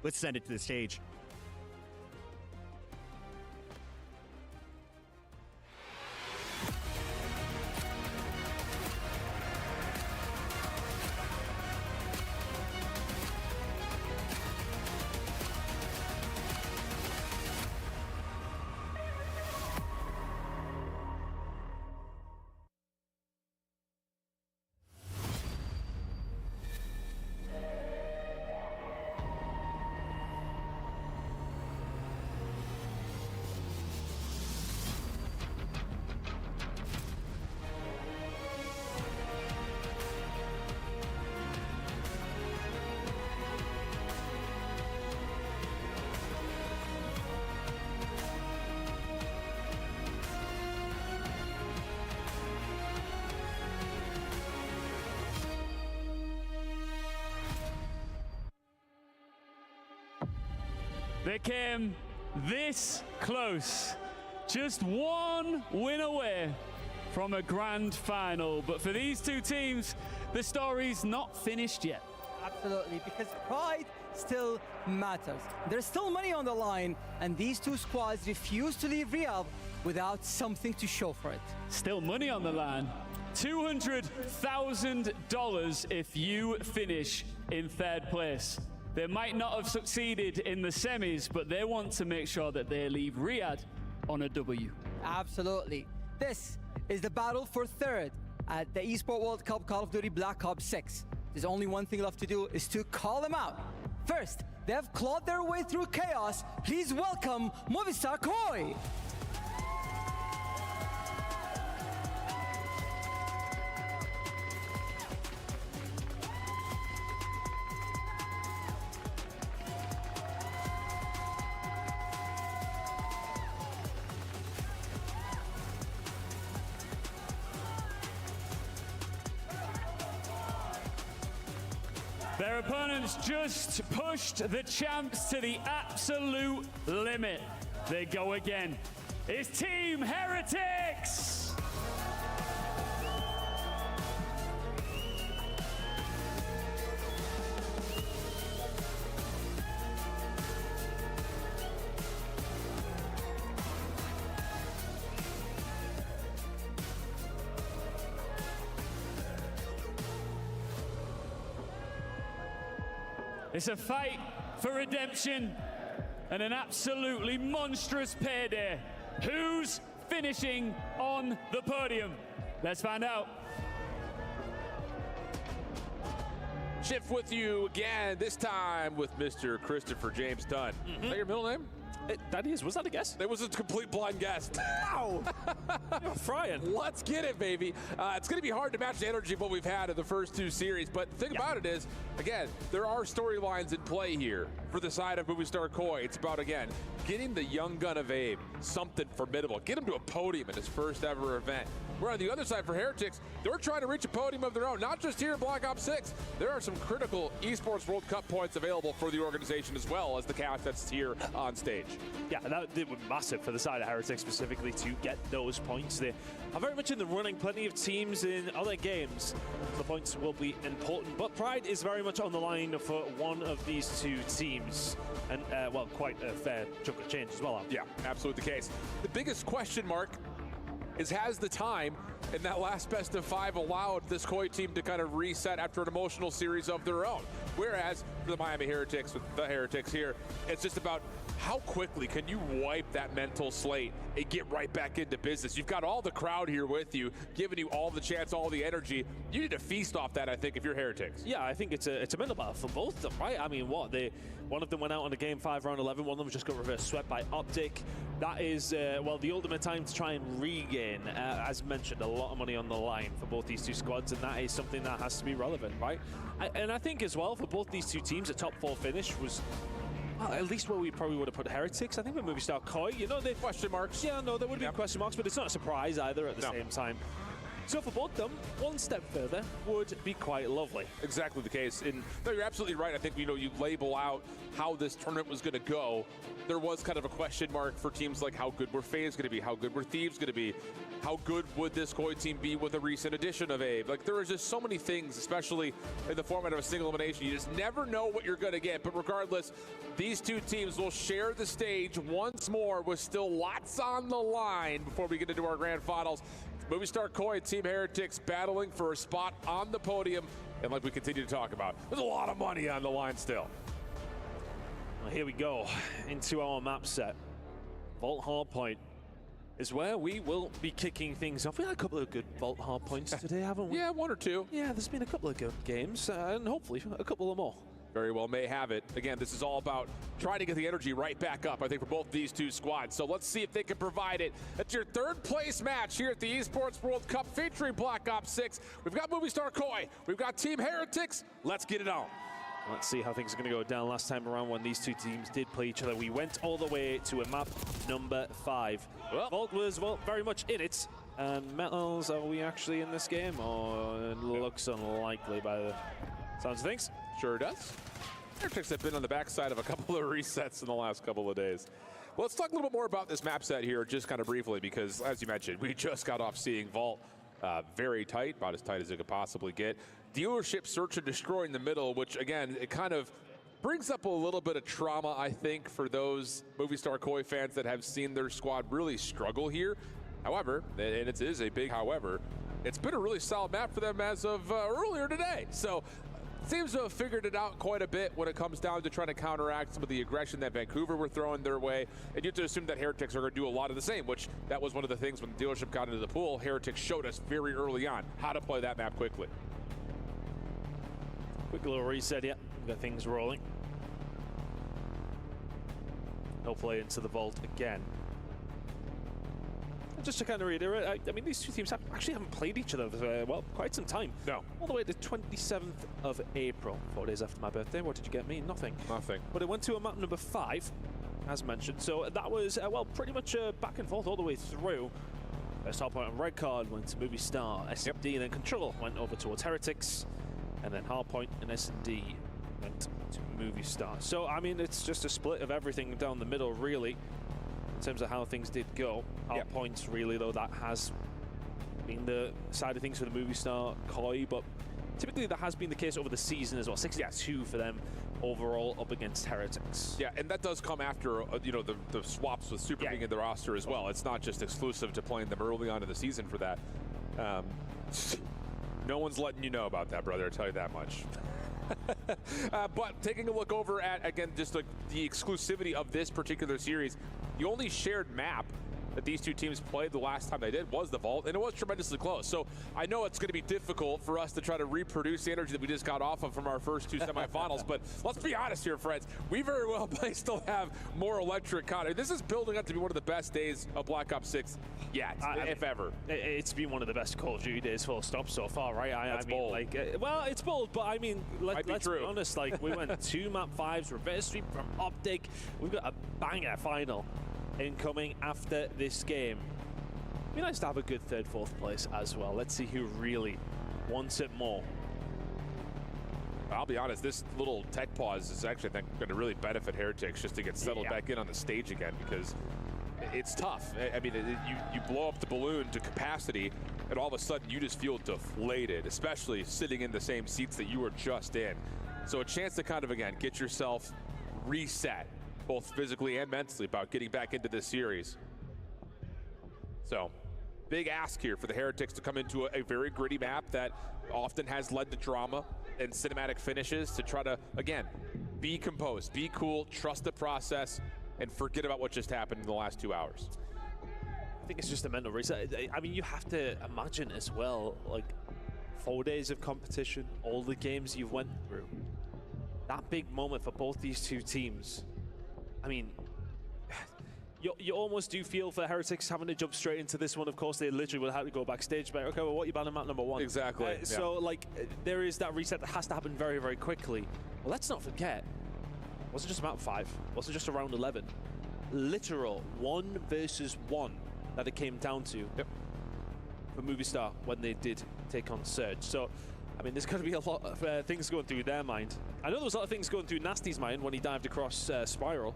Let's send it to the stage. They came this close, just one win away from a grand final. But for these two teams, the story's not finished yet. Absolutely, because pride still matters. There's still money on the line, and these two squads refuse to leave Real without something to show for it. Still money on the line. $200,000 if you finish in 3rd place. They might not have succeeded in the semis, but they want to make sure that they leave Riyadh on a W. Absolutely. This is the battle for 3rd at the Esports World Cup Call of Duty Black Ops 6. There's only one thing left to do, is to call them out. First, they have clawed their way through chaos. Please welcome Movistar Koi. Their opponents just pushed the champs to the absolute limit. They go again. It's Team Heretics! It's a fight for redemption. and an absolutely monstrous payday. Who's finishing on the podium? Let's find out. Shift with you again, this time with Mr. Christopher James Dunn. Is that your middle name? That is. Was that a guess? It was a complete blind guess. Ow! You're frying. Let's get it, baby. It's going to be hard to match the energy of what we've had in the first two series, but the thing about it is, again, there are storylines in play here for the side of Movie Star Koi. It's about, again, getting the young gun of Abe something formidable. Get him to a podium in his first ever event. We're on the other side for Heretics. They're trying to reach a podium of their own, not just here in Black Ops 6. There are some critical Esports World Cup points available for the organization as well as the cast that's here on stage. Yeah, that would be massive for the side of Heretics specifically to get those points. They are very much in the running. Plenty of teams in other games. The points will be important, but pride is very much on the line for one of these two teams. And, well, quite a fair chunk of change as well. Yeah, absolutely the case. The biggest question mark is, has the time in that last best of 5 allowed this Koi team to kind of reset after an emotional series of their own? Whereas for the Miami Heretics, with the Heretics here, it's just about how quickly can you wipe that mental slate and get right back into business? You've got all the crowd here with you, giving you all the chance, all the energy. You need to feast off that, I think, if you're Heretics. Yeah, I think it's a mental battle for both of them, right? I mean, one of them went out on a game 5 round 11, one of them just got reverse swept by Optic. That is, well, the ultimate time to try and regain. As mentioned, a lot of money on the line for both these two squads, and that is something that has to be relevant, right? And I think as well, for both these two teams, a top 4 finish was, well, at least where we probably would have put Heretics. I think with Movie Star Koi, you know, they question marks. Yeah, no, there would have been question marks, but it's not a surprise either at the same time. So for both of them, one step further would be quite lovely. Exactly the case. And no, you're absolutely right. I think, you know, you label out how this tournament was going to go. There was kind of a question mark for teams like how good were FaZe going to be, how good were Thieves going to be, how good would this Koi team be with a recent addition of Abe. Like, there was just so many things, especially in the format of a single elimination. You just never know what you're going to get. But regardless, these two teams will share the stage once more with still lots on the line before we get into our grand finals. Movie Star Koi and Team Heretics battling for a spot on the podium. And like we continue to talk about, there's a lot of money on the line still. Well, here we go into our map set. Vault Hardpoint is where we will be kicking things off. We had a couple of good Vault Hardpoints today, haven't we? Yeah, 1 or 2. Yeah, there's been a couple of good games, and hopefully a couple of more. Very well may have it. Again, this is all about trying to get the energy right back up, I think, for both these two squads. So let's see if they can provide it. It's your 3rd place match here at the Esports World Cup featuring Black Ops 6. We've got Movie Star Koi. We've got Team Heretics. Let's get it on. Let's see how things are going to go down. Last time around when these two teams did play each other, we went all the way to a map number 5. Well, Vault was, well, very much in it. And Metals, are we actually in this game? Oh, it looks unlikely by the sounds of things. Sure does. Heretics have been on the backside of a couple of resets in the last couple of days. Well, let's talk a little bit more about this map set here just kind of briefly because, as you mentioned, we just got off seeing Vault very tight, about as tight as it could possibly get. Dealership search and destroy in the middle, which, again, it kind of brings up a little bit of trauma, I think, for those Movie Star Koi fans that have seen their squad really struggle here. However, and it is a big however, it's been a really solid map for them as of earlier today. So seems to have figured it out quite a bit when it comes down to trying to counteract some of the aggression that Vancouver were throwing their way. And you have to assume that Heretics are going to do a lot of the same, which that was one of the things when the dealership got into the pool. Heretics showed us very early on how to play that map quickly. Quick little reset, yeah. We've got things rolling. No play into the Vault again. Just to kind of reiterate, I mean, these two teams actually haven't played each other for, well, quite some time. No. All the way to 27th of April, 4 days after my birthday. What did you get me? Nothing. Nothing. But it went to a map number 5, as mentioned. So that was, well, pretty much back and forth all the way through. First hardpoint on Red Card went to Movie Star, S&D, and then Control went over towards Heretics. And then hardpoint and S&D went to Movie Star. So, I mean, it's just a split of everything down the middle, really. In terms of how things did go. Our points, really, though, that has been the side of things for the Movie Star Koi, but typically that has been the case over the season as well. 62 for them overall up against Heretics. Yeah, and that does come after, you know, the swaps with Super being in the roster as well. It's not just exclusive to playing them early on in the season for that. No one's letting you know about that, brother, I'll tell you that much. But taking a look over at, again, just the exclusivity of this particular series, the only shared map that these two teams played the last time they did was the Vault, and it was tremendously close. So I know it's going to be difficult for us to try to reproduce the energy that we just got off of from our first two semifinals, but let's be honest here, friends. We very well may still have more electric content. This is building up to be one of the best days of Black Ops 6 yet, if ever. It's been one of the best Call of Duty days, full stop, so far, right? That's bold. Like, well, it's bold, but I mean, let's be honest. Like, we went 2 map 5s, reverse sweep from Optic. We've got a banger final incoming after this game. It'd be nice to have a good 3rd, 4th place as well. Let's see who really wants it more. I'll be honest, this little tech pause is actually, I think, going to really benefit Heretics just to get settled back in on the stage again, because it's tough. I mean, you blow up the balloon to capacity, and all of a sudden you just feel deflated, especially sitting in the same seats that you were just in. So a chance to kind of, again, get yourself reset, both physically and mentally, about getting back into this series. So, big ask here for the Heretics to come into a very gritty map that often has led to drama and cinematic finishes, to try to, again, be composed, be cool, trust the process, and forget about what just happened in the last 2 hours. I think it's just a mental reset. I mean, you have to imagine as well, like, 4 days of competition, all the games you've went through. That big moment for both these two teams. I mean, you almost do feel for Heretics having to jump straight into this one. Of course, they literally will have to go backstage. But okay, well, what you ban on map number 1? Exactly. So, like, there is that reset that has to happen very, very quickly. Well, let's not forget, it wasn't just map 5. It wasn't just around 11. Literal 1 versus 1 that it came down to for Movistar when they did take on Surge. So, I mean, there's going to be a lot of things going through their mind. I know there was a lot of things going through Nasty's mind when he dived across Spiral.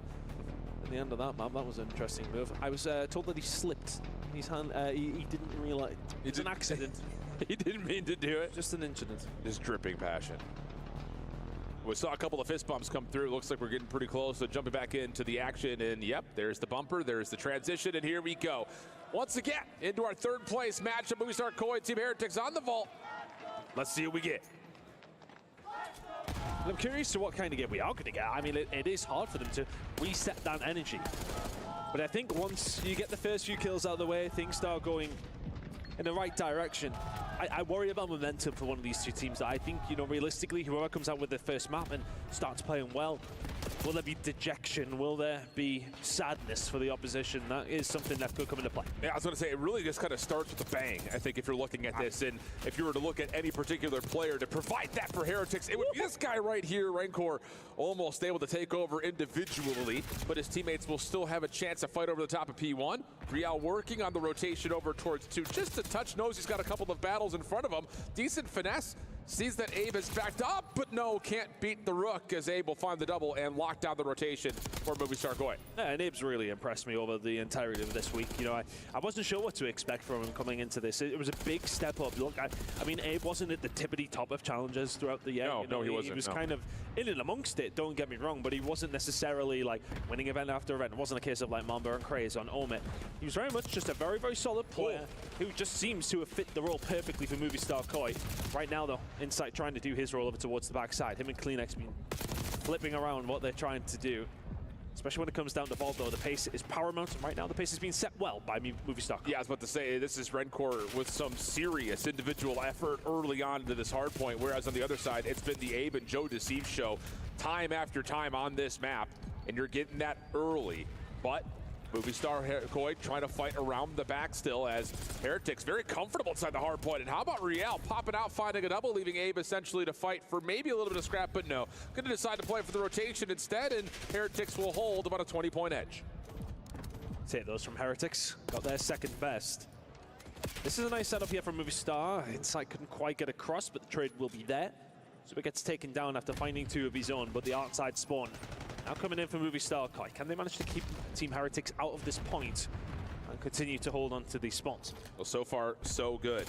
At the end of that map, that was an interesting move. I was told that he slipped his hand. He didn't realize. It's an accident. He didn't mean to do it. Just an incident. Just dripping passion. We saw a couple of fist bumps come through. Looks like we're getting pretty close to jumping back into the action. And yep, there's the bumper, there's the transition, and here we go. Once again, into our 3rd place matchup. Movistar Koi, Team Heretics on the vault. Let's see what we get. I'm curious to what kind of game we are going to get. I mean, it is hard for them to reset that energy. But I think once you get the first few kills out of the way, things start going in the right direction. I worry about momentum for one of these two teams. I think, you know, realistically, whoever comes out with the first map and starts playing well, will there be dejection? Will there be sadness for the opposition? That is something that could come into play. Yeah, I was going to say, it really just kind of starts with a bang, I think, if you're looking at this. And if you were to look at any particular player to provide that for Heretics, it would be this guy right here, Rancor, almost able to take over individually, but his teammates will still have a chance to fight over the top of P1. Rial working on the rotation over towards 2. Just a touch, knows he's got a couple of battles in front of him. Decent finesse. Sees that Abe has backed up, but no, can't beat the Rook, as Abe will find the double and lock down the rotation for Movistar Koi. Yeah, and Abe's really impressed me over the entirety of this week. You know, I wasn't sure what to expect from him coming into this. It was a big step up. Look, I mean, Abe wasn't at the tippity top of challenges throughout the year. No, you know, no, he wasn't. He was kind of in and amongst it, don't get me wrong, but he wasn't necessarily like winning event after event. It wasn't a case of like Mamba and Craze on Omit. He was very much just a very, very solid player who just seems to have fit the role perfectly for Movistar Koi. Right now, though, Insight trying to do his role over towards the backside. Him and Kleenex been flipping around what they're trying to do. Especially when it comes down to Vault, though, the pace is paramount, and right now the pace is being set well by Movistar. Yeah, I was about to say, this is Rancor with some serious individual effort early on into this hard point, whereas on the other side, it's been the Abe and Joe Deceive show time after time on this map, and you're getting that early, but Movistar Koi trying to fight around the back still, as Heretics very comfortable inside the hard point. And how about Rial popping out, finding a double, leaving Abe essentially to fight for maybe a little bit of scrap, but no. Going to decide to play for the rotation instead, and Heretics will hold about a 20-point edge. Take those from Heretics. Got their 2nd best. This is a nice setup here from Movistar. Insight couldn't quite get across, but the trade will be there. So it gets taken down after finding 2 of his own, but the outside spawn now coming in for Movistar Koi. Can they manage to keep Team Heretics out of this point and continue to hold on to these spots? Well, so far, so good.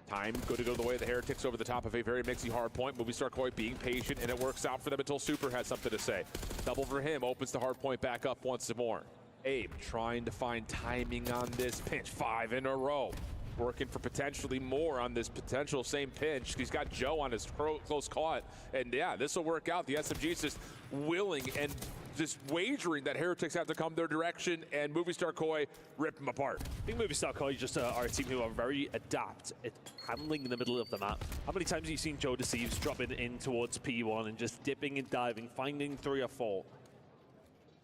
Time good to go the way of the Heretics over the top of a very mixy hard point. Movistar Koi being patient, and it works out for them until Super has something to say. Double for him, opens the hard point back up once more. Abe trying to find timing on this pinch. 5 in a row. working for potentially more on this potential same pinch. He's got Joe on his close caught, and yeah, this will work out. The SMG's just willing and just wagering that Heretics have to come their direction, and Movie Star Koi rip them apart. I think Movie Star Koi just are a team who are very adept at handling in the middle of the map. How many times have you seen Joe Deceives dropping in towards P1 and just dipping and diving, finding 3 or 4?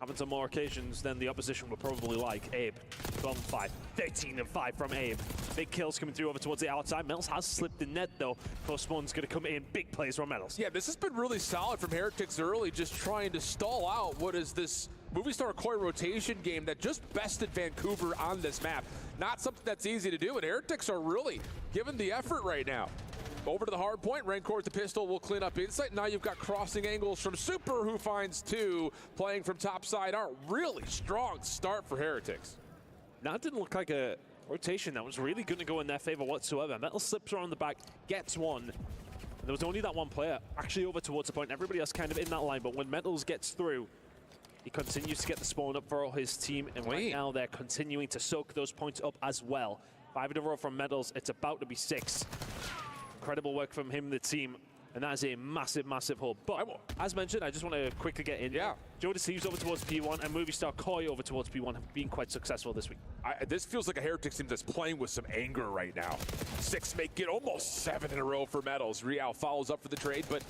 Happens on more occasions than the opposition would probably like. Abe, 12 and 5, 13 and 5 from Abe. Big kills coming through over towards the outside. Metals has slipped the net though. Close spawn's gonna come in. Big plays from Metals. Yeah, this has been really solid from Heretics early, just trying to stall out what is this Movie Star Koi rotation game that just bested Vancouver on this map. Not something that's easy to do, and Heretics are really giving the effort right now. Over to the hard point, Rancor with the pistol will clean up insight. Now you've got crossing angles from Super, who finds 2, playing from top side. Are really strong start for Heretics. Now it didn't look like a rotation that was really going to go in their favor whatsoever. Metal slips around the back, gets 1. And there was only that one player actually over towards the point. Everybody else kind of in that line, but when Metals gets through, he continues to get the spawn up for his team, and right now they're continuing to soak those points up as well. 5 in a row from Metals. It's about to be 6. Incredible work from him and the team, and that is a massive, massive haul. But as mentioned, I just want to quickly get in. Yeah. Joe Deceives over towards P1 and Movie Star Koi over towards P1 have been quite successful this week. This feels like a Heretics team that's playing with some anger right now. 6 make it almost 7 in a row for Metals. Real follows up for the trade, but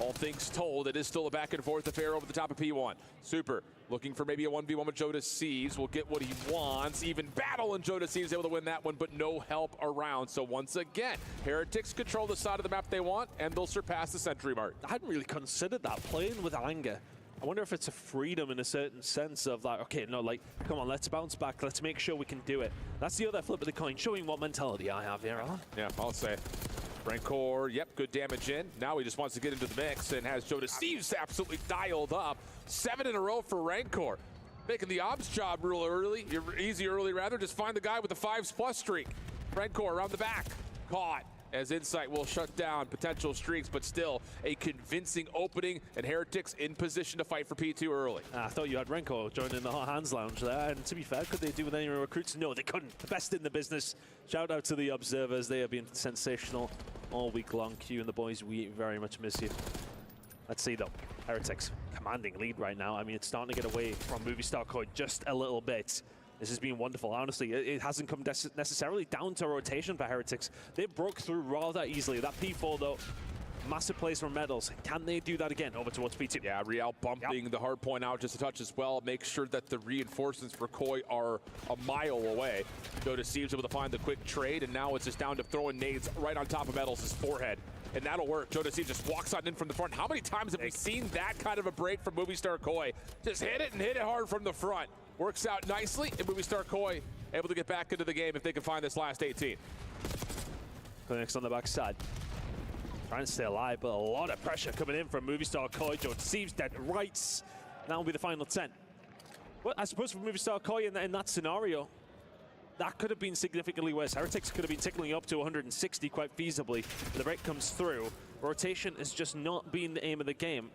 all things told, it is still a back and forth affair over the top of P1. Super looking for maybe a 1v1 with Joe Deceives. Will get what he wants. Even battle, and Joe Deceives able to win that one, but no help around. So once again, Heretics control the side of the map they want, and they'll surpass the century mark. I hadn't really considered that, playing with anger. I wonder if it's a freedom in a certain sense of like, okay, no, like, come on, let's bounce back. Let's make sure we can do it. That's the other flip of the coin, showing what mentality I have here, Alan. Yeah, I'll say. Rancor, yep, good damage in. Now he just wants to get into the mix and has Joe Deceives absolutely dialed up. 7 in a row for Rancor. Making the obs job real early, easy early rather. Just find the guy with the 5+ streak. Rancor around the back, caught. As Insight will shut down potential streaks, but still a convincing opening, and Heretics in position to fight for P2 early. I thought you had Rancor joining the Hot Hands Lounge there, and to be fair, could they do with any recruits? No, they couldn't. The best in the business. Shout out to the observers. They have been sensational all week long. Q and the boys, we very much miss you. Let's see, though. Heretics commanding lead right now. I mean, it's starting to get away from Movie Star Koi just a little bit. This has been wonderful. Honestly, it hasn't come necessarily down to rotation for Heretics. They broke through rather easily. That P4, though, massive plays from Metals. Can they do that again over towards P2? Yeah, Real bumping the hard point out just a touch as well. Make sure that the reinforcements for Koi are a mile away. Joe Deceives able to find the quick trade, and now it's just down to throwing nades right on top of Metals' forehead. And that'll work. Joe Deceives just walks on in from the front. How many times have we seen that kind of a break from Movie Star Koi? Just hit it and hit it hard from the front. Works out nicely, and Movie Star Koi able to get back into the game if they can find this last 18. Clinics on the backside. Trying to stay alive, but a lot of pressure coming in from Movie Star Koi. Joe Deceives dead rights. That will be the final 10. Well, I suppose for Movie Star Koi in that scenario, that could have been significantly worse. Heretics could have been tickling up to 160 quite feasibly. The break comes through. Rotation has just not been the aim of the game.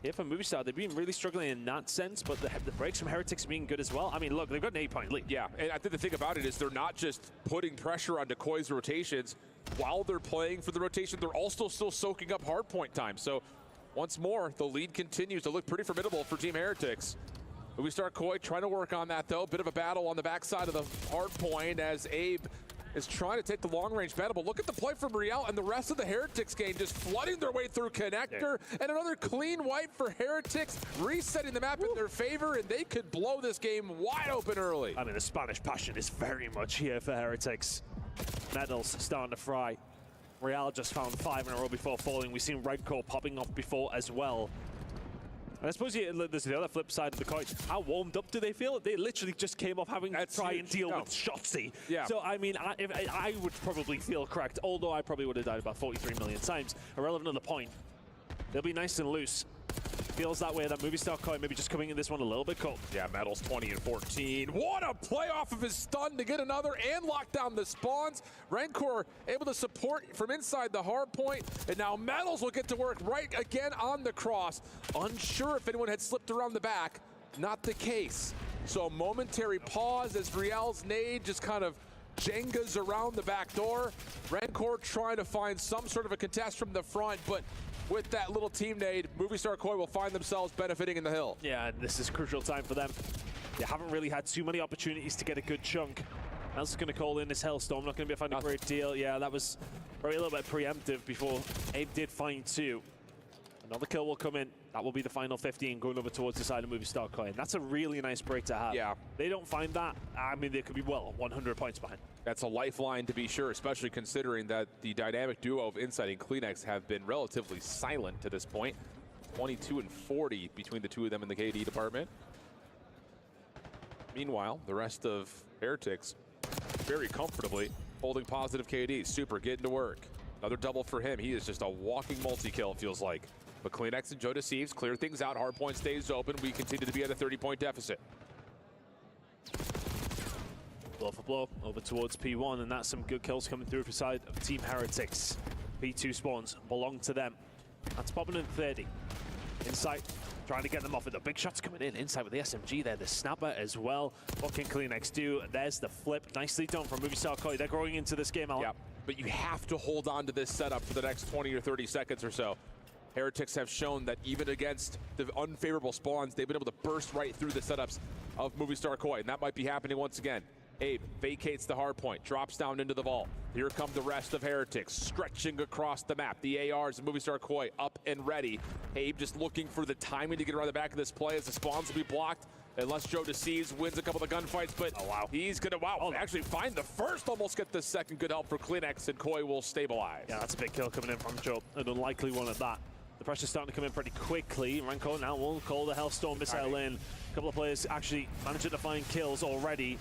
Here for Movie Star, they've been really struggling in that sense, but the breaks from Heretics have been good as well. I mean, look, they've got an 8-point lead. Yeah, and I think the thing about it is they're not just putting pressure onto Koi's rotations. While they're playing for the rotation, they're also still soaking up hard point time. So once more, the lead continues to look pretty formidable for Team Heretics. Movie Star Koi trying to work on that, though. Bit of a battle on the backside of the hard point as Abe is trying to take the long-range battle. But look at the play from Real and the rest of the Heretics game just flooding their way through Connector. And another clean wipe for Heretics, resetting the map in their favor, and they could blow this game wide open early. I mean, the Spanish passion is very much here for Heretics. Metals starting to fry. Real just found 5 in a row before falling. We've seen Rancor popping off before as well. And I suppose there's the other flip side of the coin. How warmed up do they feel? They literally just came off having to try and deal with Shotzzy. Yeah. So, I mean, I would probably feel correct, although I probably would have died about 43 million times. Irrelevant to the point. They'll be nice and loose. Feels that way, that Movie Star Koi maybe just coming in this one a little bit cold. Yeah, Metals 20 and 14. What a play off of his stun to get another and lock down the spawns. Rancor able to support from inside the hard point, and now Metals will get to work right again on the cross. Unsure if anyone had slipped around the back. Not the case. So a momentary pause as Real's nade just kind of Jengas around the back door. Rancor trying to find some sort of a contest from the front, but with that little team nade, Movistar Koi will find themselves benefiting in the hill. Yeah, and this is crucial time for them. They haven't really had too many opportunities to get a good chunk. Mel's going to call in this Hellstorm, not going to be finding a great deal. Yeah, that was probably a little bit preemptive before Abe did find 2. Another kill will come in. That will be the final 15 going over towards the side of Movistar Koi. And that's a really nice break to have. Yeah. They don't find that. I mean, they could be, well, 100 points behind. That's a lifeline to be sure, especially considering that the dynamic duo of Insight and Kleenex have been relatively silent to this point. 22 and 40 between the two of them in the KD department. Meanwhile, the rest of Heretics very comfortably holding positive KD. Super getting to work. Another double for him. He is just a walking multi-kill, it feels like. But Kleenex and Joe Deceives clear things out. Hardpoint stays open. We continue to be at a 30-point deficit. Blow for blow over towards P1, and that's some good kills coming through for side of Team Heretics. P2 spawns belong to them. That's popping in 30. Insight trying to get them off it. The big shots coming in. Insight with the SMG there. The snapper as well. What can Kleenex do? There's the flip. Nicely done from Movistar Koi. They're growing into this game, Alan. Yep. But you have to hold on to this setup for the next 20 or 30 seconds or so. Heretics have shown that even against the unfavorable spawns, they've been able to burst right through the setups of Movistar Koi, and that might be happening once again. Abe vacates the hard point, drops down into the vault. Here come the rest of Heretics, stretching across the map. The ARs of Movistar Koi up and ready. Abe just looking for the timing to get around the back of this play as the spawns will be blocked. Unless Joe Deceives wins a couple of the gunfights, but he's gonna actually find the first, almost get the second. Good help for Kleenex, and Koi will stabilize. Yeah, that's a big kill coming in from Joe. An unlikely one at that. The pressure's starting to come in pretty quickly. Rancor now will call the Hellstorm missile in. A couple of players actually managing to find kills already.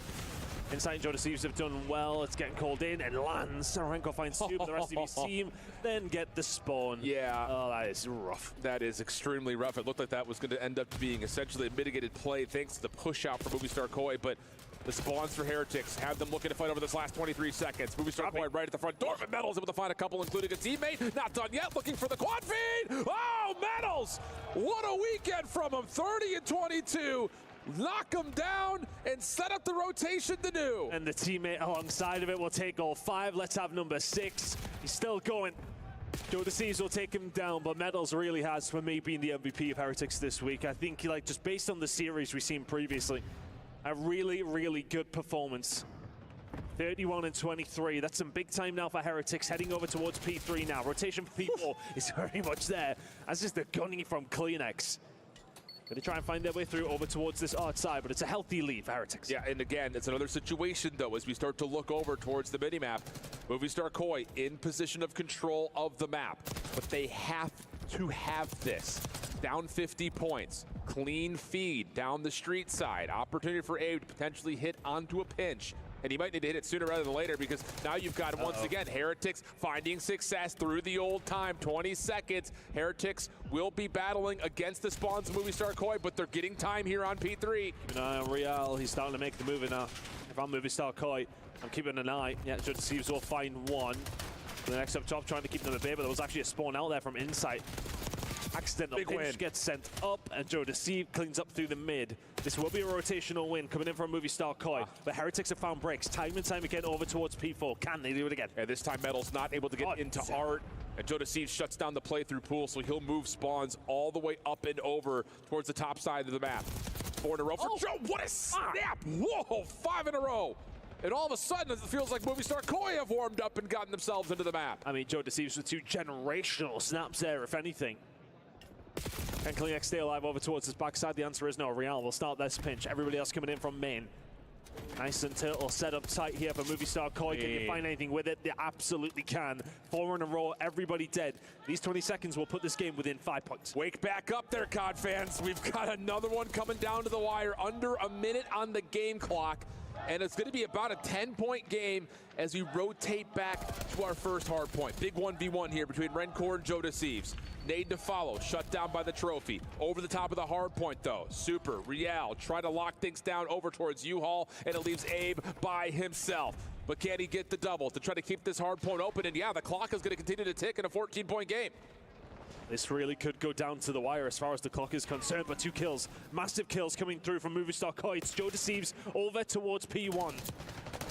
Insight and Joe Deceives have done well. It's getting called in and lands. Rancor finds 2, but the rest of his team then get the spawn. Yeah. Oh, that is rough. That is extremely rough. It looked like that was going to end up being essentially a mitigated play thanks to the push out for Movistar Koi, but the spawns for Heretics have them looking to fight over this last 23 seconds. Movistar Koi right at the front door, but Metals able to find a couple, including a teammate. Not done yet, looking for the quad feed. Oh, Metals! What a weekend from him. 30 and 22. Knock him down and set up the rotation to do. And the teammate alongside of it will take all 5. Let's have number 6. He's still going. Joe Deceives will take him down, but Metals really has, for me, been the MVP of Heretics this week. I think, like, just based on the series we've seen previously, a really, really good performance. 31 and 23. That's some big time now for Heretics, heading over towards P3 now. Rotation for P4 is very much there, as is the gunning from Kleenex. Going to try and find their way through over towards this odd side, but it's a healthy lead for Heretics. Yeah, and again, it's another situation, though, as we start to look over towards the minimap. Movistar Koi in position of control of the map, but they have to have this. Down 50 points, clean feed down the street side, opportunity for Abe to potentially hit onto a pinch. And he might need to hit it sooner rather than later, because now you've got, once again, Heretics finding success through the old time. 20 seconds. Heretics will be battling against the spawns of Movistar Koi, but they're getting time here on P3. Keep an eye on Real. He's starting to make the move now. If I'm Movistar Koi, I'm keeping an eye. Yeah, Joe Deceives will find one. The next up top trying to keep them at bay, but there was actually a spawn out there from Insight. Accidental pinch gets sent up, and Joe Deceive cleans up through the mid. This will be a rotational win coming in from Movistar Koi, but Heretics have found breaks time and time again over towards P4. Can they do it again? Yeah, this time Metal's not able to get into Art, and Joe Deceive shuts down the playthrough pool, so he'll move spawns all the way up and over towards the top side of the map. 4 in a row for Joe. What a snap! Whoa, 5 in a row. And all of a sudden, it feels like Movistar Koi have warmed up and gotten themselves into the map. I mean, Joe Deceives with 2 generational snaps there, if anything. Can Kleenex stay alive over towards his backside? The answer is no. Real will start this pinch. Everybody else coming in from main. Nice and turtle set up tight here for Movistar Koi. Can you find anything with it? They absolutely can. 4 in a row, everybody dead. These 20 seconds will put this game within 5 points. Wake back up there, COD fans. We've got another one coming down to the wire. Under a minute on the game clock. And it's going to be about a 10-point game as we rotate back to our first hard point. Big 1v1 here between Rancor and Joe Deceives. Nade to follow, shut down by the trophy. Over the top of the hard point, though. Super, Real, try to lock things down over towards U-Haul, and it leaves Abe by himself. But can he get the double to try to keep this hard point open? And yeah, the clock is going to continue to tick in a 14-point game. This really could go down to the wire as far as the clock is concerned, but 2 kills. Massive kills coming through from Movistar Koi. It's Joe Deceives over towards P1.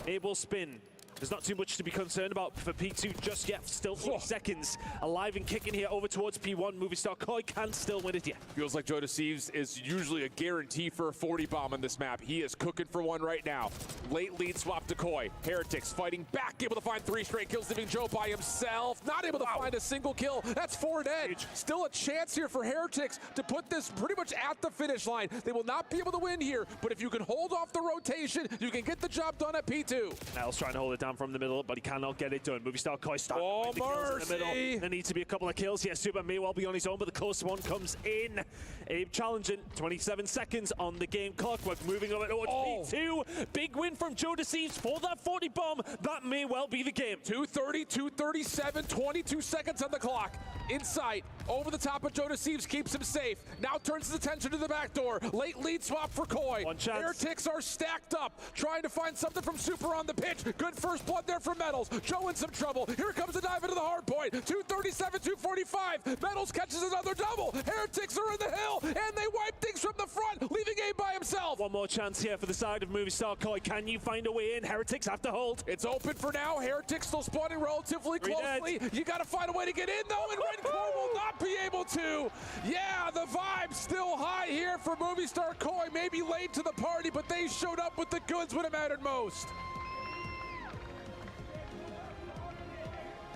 Abe will spin. There's not too much to be concerned about for P2 just yet. Still 40 seconds. Alive and kicking here over towards P1. Movie Star Koi can still win it, yeah. Feels like Joe Deceives is usually a guarantee for a 40 bomb on this map. He is cooking for one right now. Late lead swap to Koi. Heretics fighting back, able to find 3 straight kills, leaving Joe by himself. Not able to find a single kill. That's 4 dead. Still a chance here for Heretics to put this pretty much at the finish line. They will not be able to win here, but if you can hold off the rotation, you can get the job done at P2. Niles trying to hold it down from the middle, but he cannot get it done. Movie Star Koi starting Oh, to find the kills in the mercy. middle. There needs to be a couple of kills here. Super may well be on his own, but the close one comes in. Abe challenging. 27 seconds on the game clock. We're moving over towards P2. Big win from Joe Deceives for that 40 bomb. That may well be the game. 2:30, 2:37, 22 seconds on the clock. Inside, over the top of Joe Deceives, keeps him safe. Now turns his attention to the back door. Late lead swap for Koi. One chance. Heretics are stacked up, trying to find something from Super on the pitch. Good first blood there for Metals. Joe in some trouble. Here comes the dive into the hard point. 2:37, 2:45. Metals catches another double. Heretics are in the hill, and they wipe things from the front, leaving Abe by himself. One more chance here for the side of Movie Star Koi. Can you find a way in? Heretics have to hold. It's open for now. Heretics still spawning relatively closely. You got to find a way to get in, though, and Red Koi will not be able to. Yeah, the vibe's still high here for Movie Star Koi. Maybe late to the party, but they showed up with the goods when it mattered most.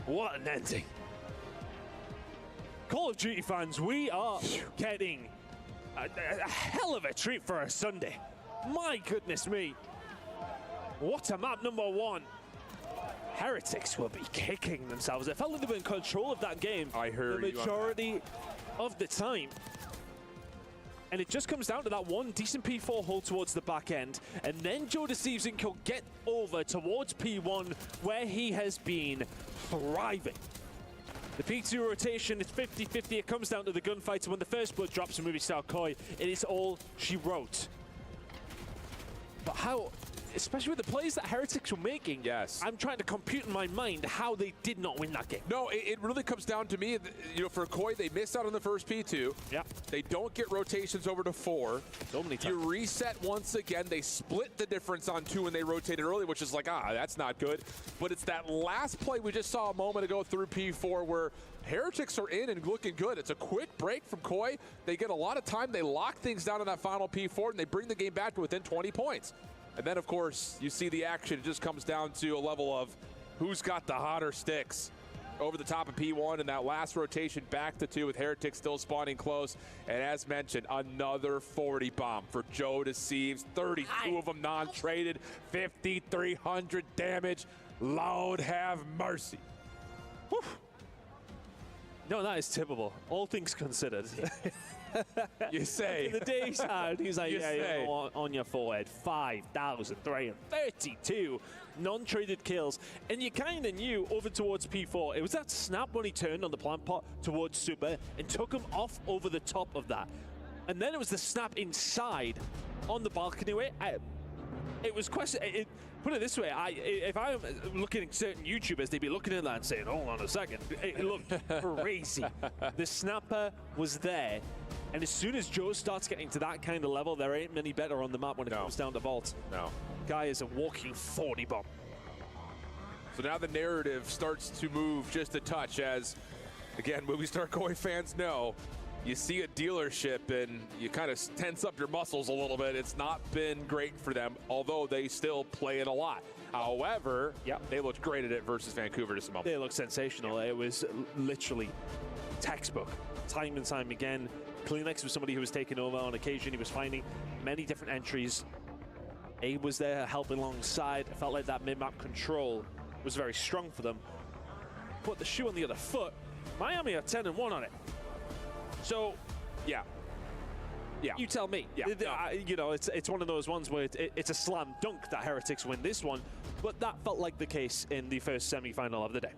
What an ending. Call of Duty fans, we are getting a hell of a treat for a Sunday. My goodness me. What a map, number 1. Heretics will be kicking themselves. It felt like they were in control of that game. I heard the majority of the time. And it just comes down to that one decent P4 hold towards the back end. And then Joe Deceives can get over towards P1, where he has been thriving. The P2 rotation is 50-50. It comes down to the gunfights. And when the first blood drops from Movie Star Koi, it is all she wrote. But how, especially with the plays that Heretics were making, yes, I'm trying to compute in my mind how they did not win that game. No, it really comes down to me, you know, for Koi, they missed out on the first P2. Yeah. They don't get rotations over to 4. So many times. You reset once again. They split the difference on 2 when they rotated early, which is like, that's not good. But it's that last play we just saw a moment ago through P4 where Heretics are in and looking good. It's a quick break from Koi. They get a lot of time. They lock things down in that final P4, and they bring the game back to within 20 points. And then, of course, you see the action. It just comes down to a level of who's got the hotter sticks. Over the top of P1, and that last rotation back to 2 with Heretics still spawning close. And as mentioned, another 40 bomb for Joe Deceives. 32 of them non-traded, 5,300 damage. Lord have mercy. Whew. No, that is typical. All things considered. You say. The day's hard. He's like, You yeah, say. on your forehead. 5,332 non-traded kills. And you kind of knew over towards P4, it was that snap when he turned on the plant pot towards Super and took him off over the top of that. And then it was the snap inside on the balcony way. It was question. Put it this way, if I'm looking at certain YouTubers, they'd be looking at that and saying, hold on a second. It looked crazy. The snapper was there. And as soon as Joe starts getting to that kind of level, there ain't many better on the map when it comes down to vaults. No. Guy is a walking 40 bomb. So now the narrative starts to move just a touch as, again, Movie Star Koi fans know, you see a dealership and you kind of tense up your muscles a little bit. It's not been great for them, although they still play it a lot. However, they looked great at it versus Vancouver just a moment. They looked sensational. It was literally textbook, time and time again. Kleenex was somebody who was taking over on occasion. He was finding many different entries. Abe was there helping alongside. It felt like that mid-map control was very strong for them. Put the shoe on the other foot. Miami are 10-1 on it. So, yeah, you tell me. You know, it's one of those ones where it's a slam dunk that Heretics win this one, but that felt like the case in the first semi-final of the day.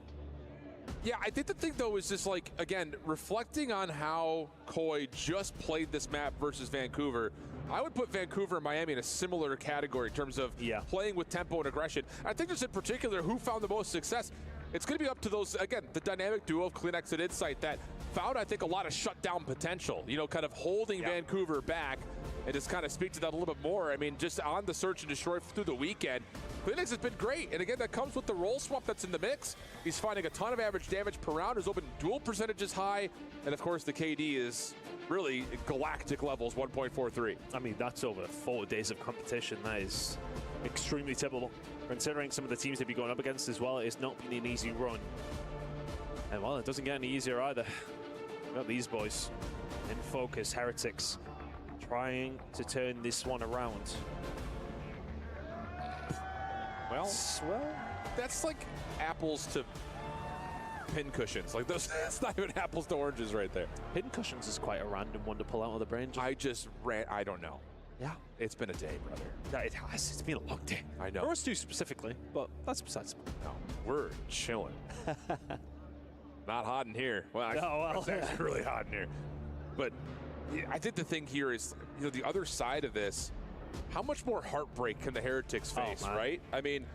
Yeah, I think the thing, though, is just like, again, reflecting on how Koi just played this map versus Vancouver, I would put Vancouver and Miami in a similar category in terms of playing with tempo and aggression. I think just in particular, who found the most success, it's going to be up to those, again, the dynamic duo of Kleenex and Insight that found, I think, a lot of shutdown potential, you know, kind of holding Vancouver back. and just kind of speak to that a little bit more. I mean, just on the search and destroy through the weekend, Clinics has been great. And again, that comes with the roll swap that's in the mix. He's finding a ton of average damage per round. His open duel percentage is high. And of course, the KD is really galactic levels, 1.43. I mean, that's over 4 days of competition. That is extremely typical. Considering some of the teams they'd be going up against as well, it's not been an easy run. And well, it doesn't get any easier either. We've got these boys in focus, Heretics, trying to turn this one around. Well, that's like apples to pincushions. Like those, that's not even apples to oranges right there. Pincushions is quite a random one to pull out of the brain. I don't know. Yeah. It's been a day, brother. Yeah, it has. It's been a long day. I know. For us two specifically, but that's besides. No, we're chilling. Not hot in here. Well, it's actually really hot in here. But I think the thing here is, the other side of this, how much more heartbreak can the Heretics face, right? I mean,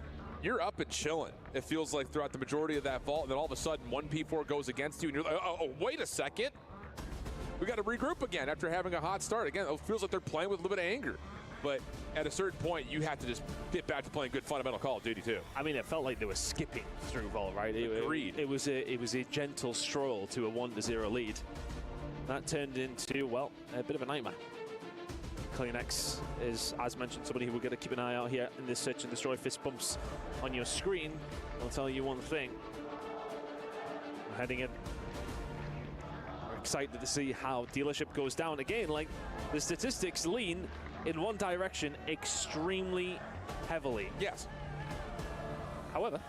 you're up and chilling. It feels like throughout the majority of that vault, and then all of a sudden 1P4 goes against you, and you're like, oh, wait a second. We got to regroup again after having a hot start. Again, it feels like they're playing with a little bit of anger. But at a certain point, you have to just get back to playing good fundamental Call of Duty too. I mean, it felt like they were skipping through Vault, right? Agreed. It was a gentle stroll to a 1-0 lead. That turned into, well, a bit of a nightmare. Kleenex is, as mentioned, somebody who we're going to keep an eye out here in this search and destroy. Fist bumps on your screen. I'll tell you one thing. We're heading in. We're excited to see how dealership goes down. Again, like, the statistics lean in one direction extremely heavily. Yes. However,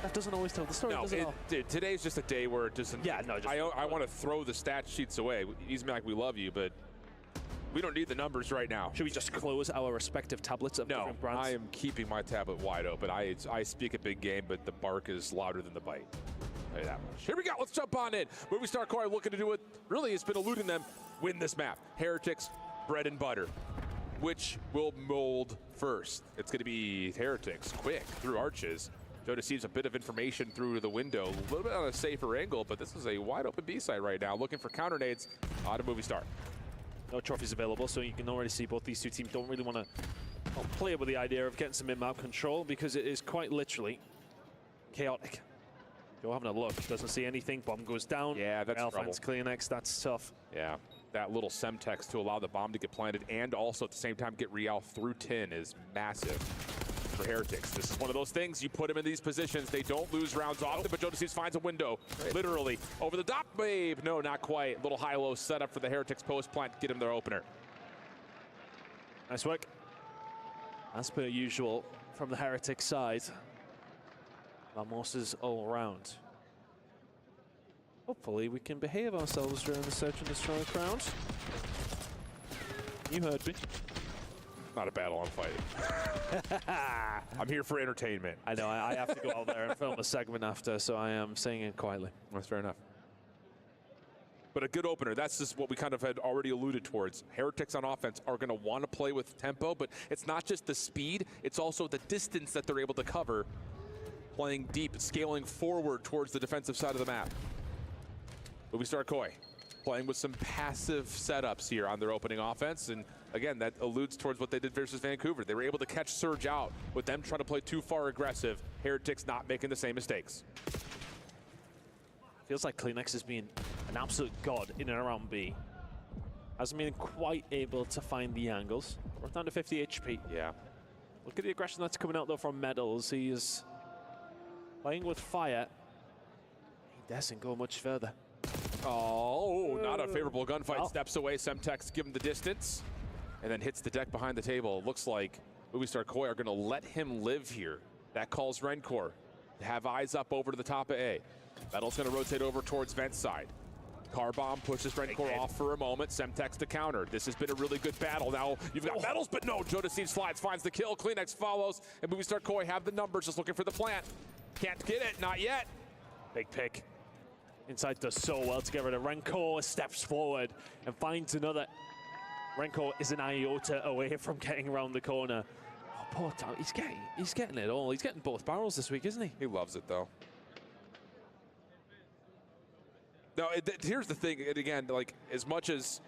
that doesn't always tell the story, does it? Dude, today's just a day where it doesn't. Yeah, no. I want to throw the stat sheets away. He's like, we love you, but we don't need the numbers right now. Should we just close our respective tablets of different brands? I am keeping my tablet wide open. I speak a big game, but the bark is louder than the bite. I'll tell you that much. Here we go. Let's jump on in. Movie Star Core looking to do it. Really, it's been eluding them. Win this map. Heretics, bread and butter. Which will mold first? It's going to be Heretics, quick, through arches. Joe receives a bit of information through the window, a little bit on a safer angle, but this is a wide open B side right now, looking for counter nades to Movie Star. No trophies available, so you can already see both these two teams don't really want to play with the idea of getting some mid-map control because it is quite literally chaotic. Joe having a look, doesn't see anything, bomb goes down. Yeah, that's trouble. Finds Kleenex, that's tough. Yeah, that little Semtex to allow the bomb to get planted and also at the same time get Real through 10 is massive for Heretics. This is one of those things, you put them in these positions, they don't lose rounds often, but Jodeci's finds a window, literally. Over the top, babe. No, not quite. Little high-low setup for the Heretics post plant to get him their opener. Nice work. As per usual from the Heretics side. Vamos's all around. Hopefully we can behave ourselves during the search and destroy round. You heard me. Not a battle I'm fighting. I'm here for entertainment. I know, I have to go out there and film a segment after, so I am saying it quietly. That's fair enough. But a good opener, that's just what we kind of had already alluded towards. Heretics on offense are going to want to play with tempo, but it's not just the speed, it's also the distance that they're able to cover. Playing deep, scaling forward towards the defensive side of the map. Movie Star Koi playing with some passive setups here on their opening offense, and again, that alludes towards what they did versus Vancouver. They were able to catch Surge out with them trying to play too far aggressive. Heretics not making the same mistakes. Feels like Kleenex has been an absolute god in and around B. Hasn't been quite able to find the angles. We're down to 50 HP. Yeah. Look at the aggression that's coming out though from Medals. He is playing with fire. He doesn't go much further. Oh, not a favorable gunfight. Well, steps away. Semtex give him the distance and then hits the deck behind the table. Looks like Movie Star Koi are going to let him live here. That calls Rencor to have eyes up over to the top of A. Metal's going to rotate over towards vent side. Car bomb pushes Rencor off for a moment. Semtex to counter. This has been a really good battle. Now you've got Metals, but no. Jodeci slides, finds the kill. Kleenex follows, and Movie Star Koi have the numbers, just looking for the plant. Can't get it, not yet. Big pick. Inside does so well to get rid of Rencor, steps forward and finds another. Rencor is an iota away from getting around the corner. Oh, poor Tom, he's getting it all. He's getting both barrels this week, isn't he? He loves it though. No, here's the thing, and again, like as much as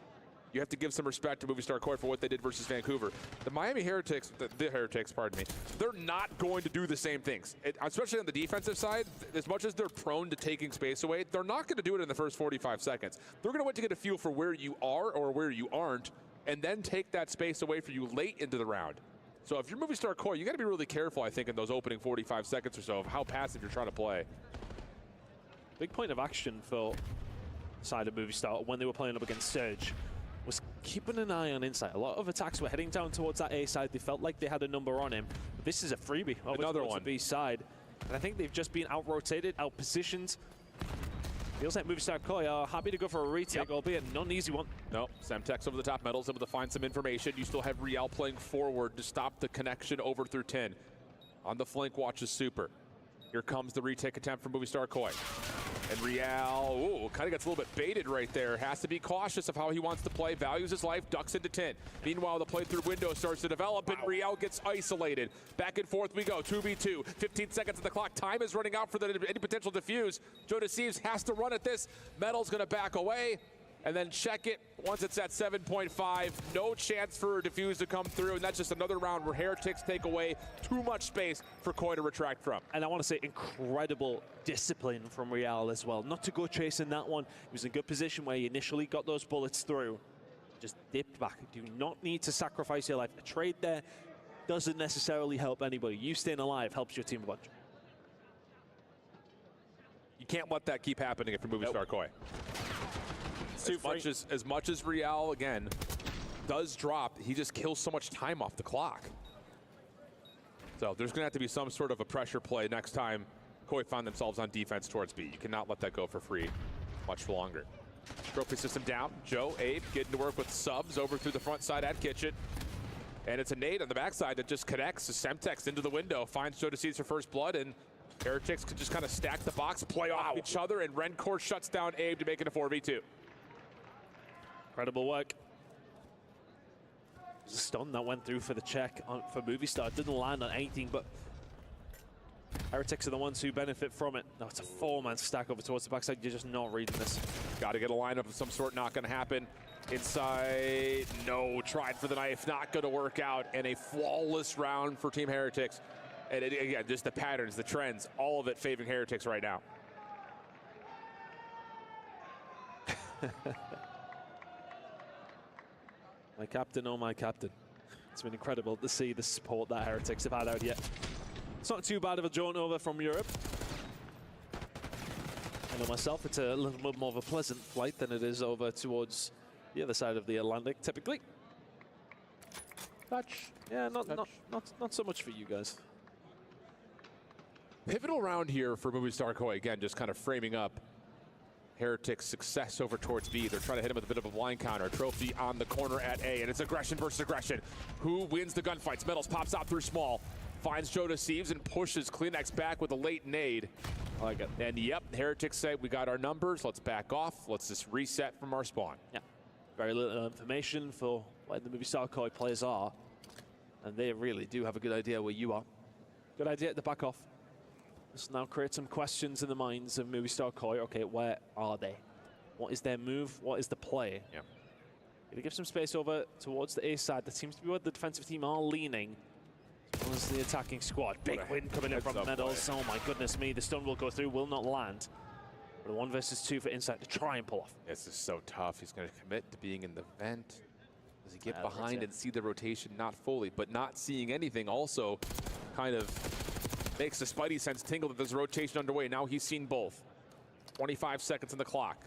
you have to give some respect to Movistar Koi for what they did versus Vancouver. The Miami Heretics, the Heretics, pardon me, they're not going to do the same things. Especially on the defensive side, as much as they're prone to taking space away, they're not going to do it in the first 45 seconds. They're going to wait to get a feel for where you are or where you aren't, and then take that space away for you late into the round. So if you're Movistar Koi, you got to be really careful, I think, in those opening 45 seconds or so of how passive you're trying to play. Big point of action for side of Movistar when they were playing up against Surge was keeping an eye on Insight. A lot of attacks were heading down towards that A side. They felt like they had a number on him. But this is a freebie. Another one. The B side. And I think they've just been out-rotated, out-positioned. Feels like Movistar Koi are happy to go for a retake, albeit not an easy one. No, Semtex over the top, Metals able to find some information. You still have Real playing forward to stop the connection over through 10. On the flank, watches Super. Here comes the retake attempt from Movistar Koi. And Real, kind of gets a little bit baited right there. Has to be cautious of how he wants to play. Values his life, ducks into 10. Meanwhile, the playthrough window starts to develop, and Real gets isolated. Back and forth we go, 2v2. 15 seconds on the clock. Time is running out for any potential defuse. Joe Deceives has to run at this. Metal's going to back away and then check it once it's at 7.5. No chance for a defuse to come through, and that's just another round where Heretics take away too much space for Koi to retract from. And I want to say incredible discipline from Real as well. Not to go chasing that one. He was in good position where he initially got those bullets through. Just dipped back. Do not need to sacrifice your life. A trade there doesn't necessarily help anybody. You staying alive helps your team a bunch. You can't let that keep happening if you're Movistar Koi. As much as Real, again, does drop, he just kills so much time off the clock. So there's going to have to be some sort of a pressure play next time Koi find themselves on defense towards B. You cannot let that go for free much longer. Trophy system down. Joe, Abe getting to work with subs over through the front side at Kitchen. And it's a nade on the backside that just connects Semtex into the window, finds Joe Deceives for first blood, and Heretics could just kind of stack the box, play off each other, and Rencor shuts down Abe to make it a 4v2. Incredible work. There's a stun that went through for the check for Movistar. It didn't land on anything, but Heretics are the ones who benefit from it. No, it's a four-man stack over towards the backside. You're just not reading this. Got to get a lineup of some sort. Not going to happen. Inside, no. Tried for the knife. Not going to work out. And a flawless round for Team Heretics. And again, just the patterns, the trends, all of it favoring Heretics right now. My captain, oh my captain. It's been incredible to see the support that Heretics have had out yet. It's not too bad of a jaunt over from Europe. I know myself, it's a little bit more of a pleasant flight than it is over towards the other side of the Atlantic, typically. Touch. Yeah, not so much for you guys. Pivotal round here for Movistar Koi. Again, just kind of framing up Heretics' success over towards B. They're trying to hit him with a bit of a blind counter. Trophy on the corner at A, and it's aggression versus aggression. Who wins the gunfights? Metals pops out through small, finds Joe Deceives and pushes Kleenex back with a late nade. I like it. And yep, Heretics say, we got our numbers, let's back off. Let's just reset from our spawn. Yeah, very little information for where the Movistar Koi players are. And they really do have a good idea where you are. Good idea to back off. Let's now create some questions in the minds of Movistar Koi. Okay, where are they? What is their move? What is the play? Yeah. Gonna give some space over towards the A side. That seems to be where the defensive team are leaning. As well as the attacking squad. Big win coming in from Metals. Oh my goodness me. The stun will go through, will not land. But a 1 versus 2 for Insight to try and pull off. This is so tough. He's going to commit to being in the vent. Does he get behind and see the rotation? Not fully, but not seeing anything also kind of makes the Spidey sense tingle that there's a rotation underway. Now he's seen both. 25 seconds on the clock.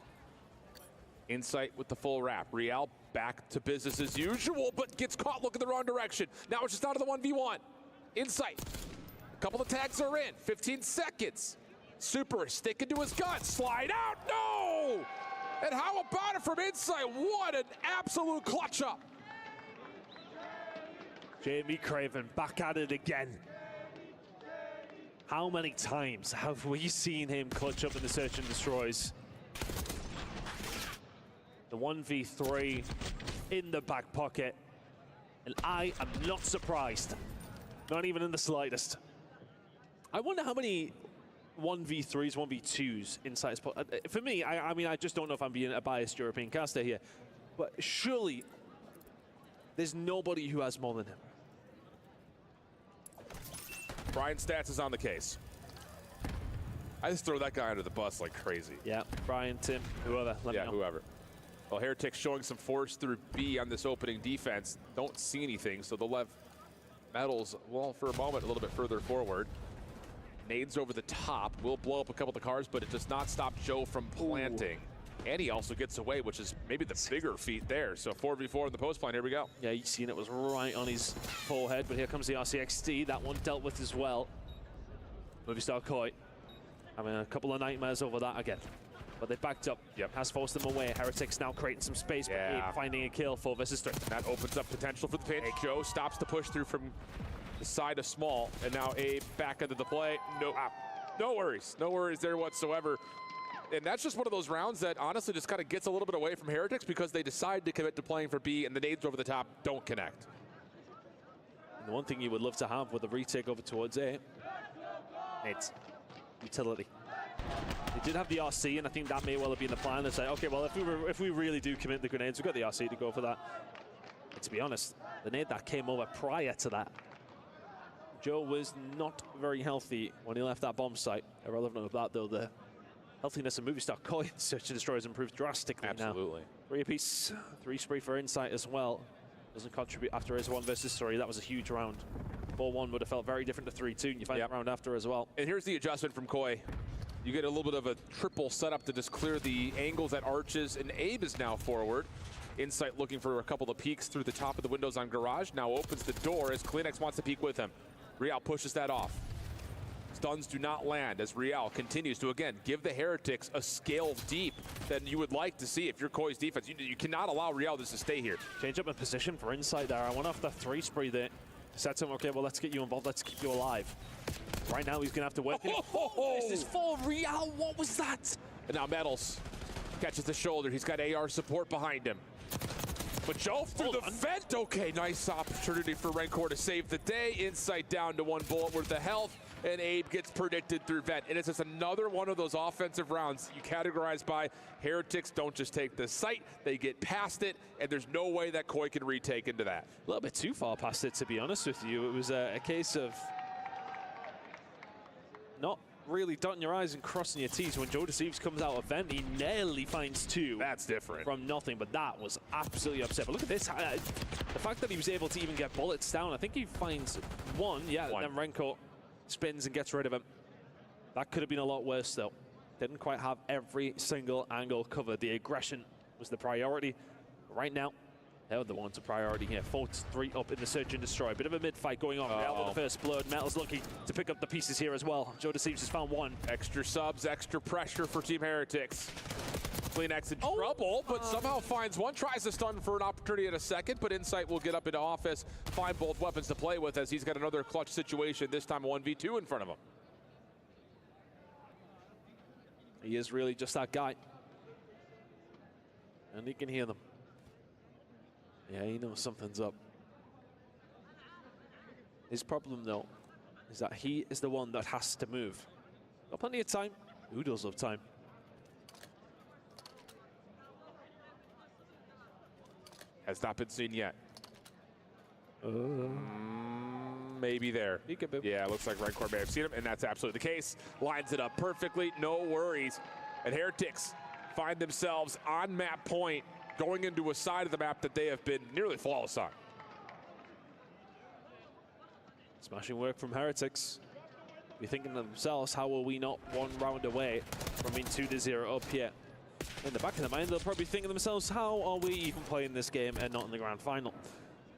Insight with the full wrap. Real back to business as usual, but gets caught looking the wrong direction. Now it's just out of the 1v1. Insight. A couple of tags are in. 15 seconds. Super sticking to his gun. Slide out. No! And how about it from Insight? What an absolute clutch up. Jamie Craven back at it again. How many times have we seen him clutch up in the Search and Destroys? The 1v3 in the back pocket. And I am not surprised. Not even in the slightest. I wonder how many 1v3s, 1v2s Insight is put. For me, I mean, I just don't know if I'm being a biased European caster here. But surely there's nobody who has more than him. Brian Stats is on the case. I just throw that guy under the bus like crazy. Yeah, Brian, Tim, whoever. Let me know. Whoever. Well, Heretics showing some force through B on this opening defense. Don't see anything, so they'll have Metals, well, for a moment, a little bit further forward. Nades over the top. Will blow up a couple of the cars, but it does not stop Joe from planting. Ooh. And he also gets away, which is maybe the bigger feat there. So 4v4 in the post plan. Here we go. Yeah, you seen it was right on his forehead, but here comes the RCXD. That one dealt with as well. Movie star Koi. Having a couple of nightmares over that again. But they backed up. Yep. Has forced them away. Heretics now creating some space, but Abe finding a kill. 4 versus 3. That opens up potential for the pinch. Joe stops the push through from the side of Small, and now Abe back into the play. No worries. No worries there whatsoever. And that's just one of those rounds that honestly just kind of gets a little bit away from Heretics because they decide to commit to playing for B, and the nades over the top don't connect. And the one thing you would love to have with a retake over towards A, it's utility. They did have the RC, and I think that may well have been the plan. They say, okay, well, if we really do commit the grenades, we've got the RC to go for that. And to be honest, the nade that came over prior to that, Joe was not very healthy when he left that bomb site. Irrelevant of that, though, the healthiness of movie star Koi Search and Destroy has improved drastically. Absolutely. Now. 3 apiece, 3 spree for Insight as well. Doesn't contribute after his 1 versus 3. That was a huge round. 4-1 would have felt very different to 3-2, and you find that round after as well. And here's the adjustment from Koi. You get a little bit of a triple setup to just clear the angles at arches, and Abe is now forward. Insight looking for a couple of peeks through the top of the windows on Garage. Now opens the door as Kleenex wants to peek with him. Real pushes that off. Stuns do not land as Real continues to, again, give the Heretics a scale deep that you would like to see if you're Koi's defense. You cannot allow Real just to stay here. Change up a position for Insight there. I went off the 3 spree there. Said to him, okay, well, let's get you involved. Let's keep you alive. Right now, he's going to have to work. This is for Real. What was that? And now Metals catches the shoulder. He's got AR support behind him. But Joe through the vent. Okay, nice opportunity for Rancor to save the day. Insight down to 1 bullet worth of health. And Abe gets predicted through vent. And it's just another one of those offensive rounds you categorize by Heretics don't just take the site, they get past it, and there's no way that Koi can retake into that. A little bit too far past it, to be honest with you. It was a case of not really dotting your I's and crossing your T's. When Joe Deceives comes out of vent, he nearly finds 2. That's different. From nothing, but that was absolutely upset. But look at this. The fact that he was able to even get bullets down, I think he finds 1. Yeah, then Rancor spins and gets rid of him. That could have been a lot worse, though. Didn't quite have every single angle covered. The aggression was the priority. Right now, they're the ones a priority here. 4-3 up in the Search and Destroy. Bit of a mid-fight going on. Real with the first blood. Metal's lucky to pick up the pieces here as well. Joe Deceives has found 1. Extra subs, extra pressure for Team Heretics. Kleenex in trouble, but somehow finds 1. Tries to stun for an opportunity in a second, but Insight will get up into office, find both weapons to play with as he's got another clutch situation, this time 1v2 in front of him. He is really just that guy. And he can hear them. Yeah, he knows something's up. His problem, though, is that he is the one that has to move. Got plenty of time. Who does have time? Has not been seen yet. Maybe there. Yeah, looks like Rancor may have seen him, and that's absolutely the case. Lines it up perfectly, no worries. And Heretics find themselves on map point, going into a side of the map that they have been nearly flawless on. Smashing work from Heretics. Be thinking to themselves, how are we not 1 round away from being 2-0 up here? In the back of their mind, they'll probably think to themselves, how are we even playing this game and not in the grand final?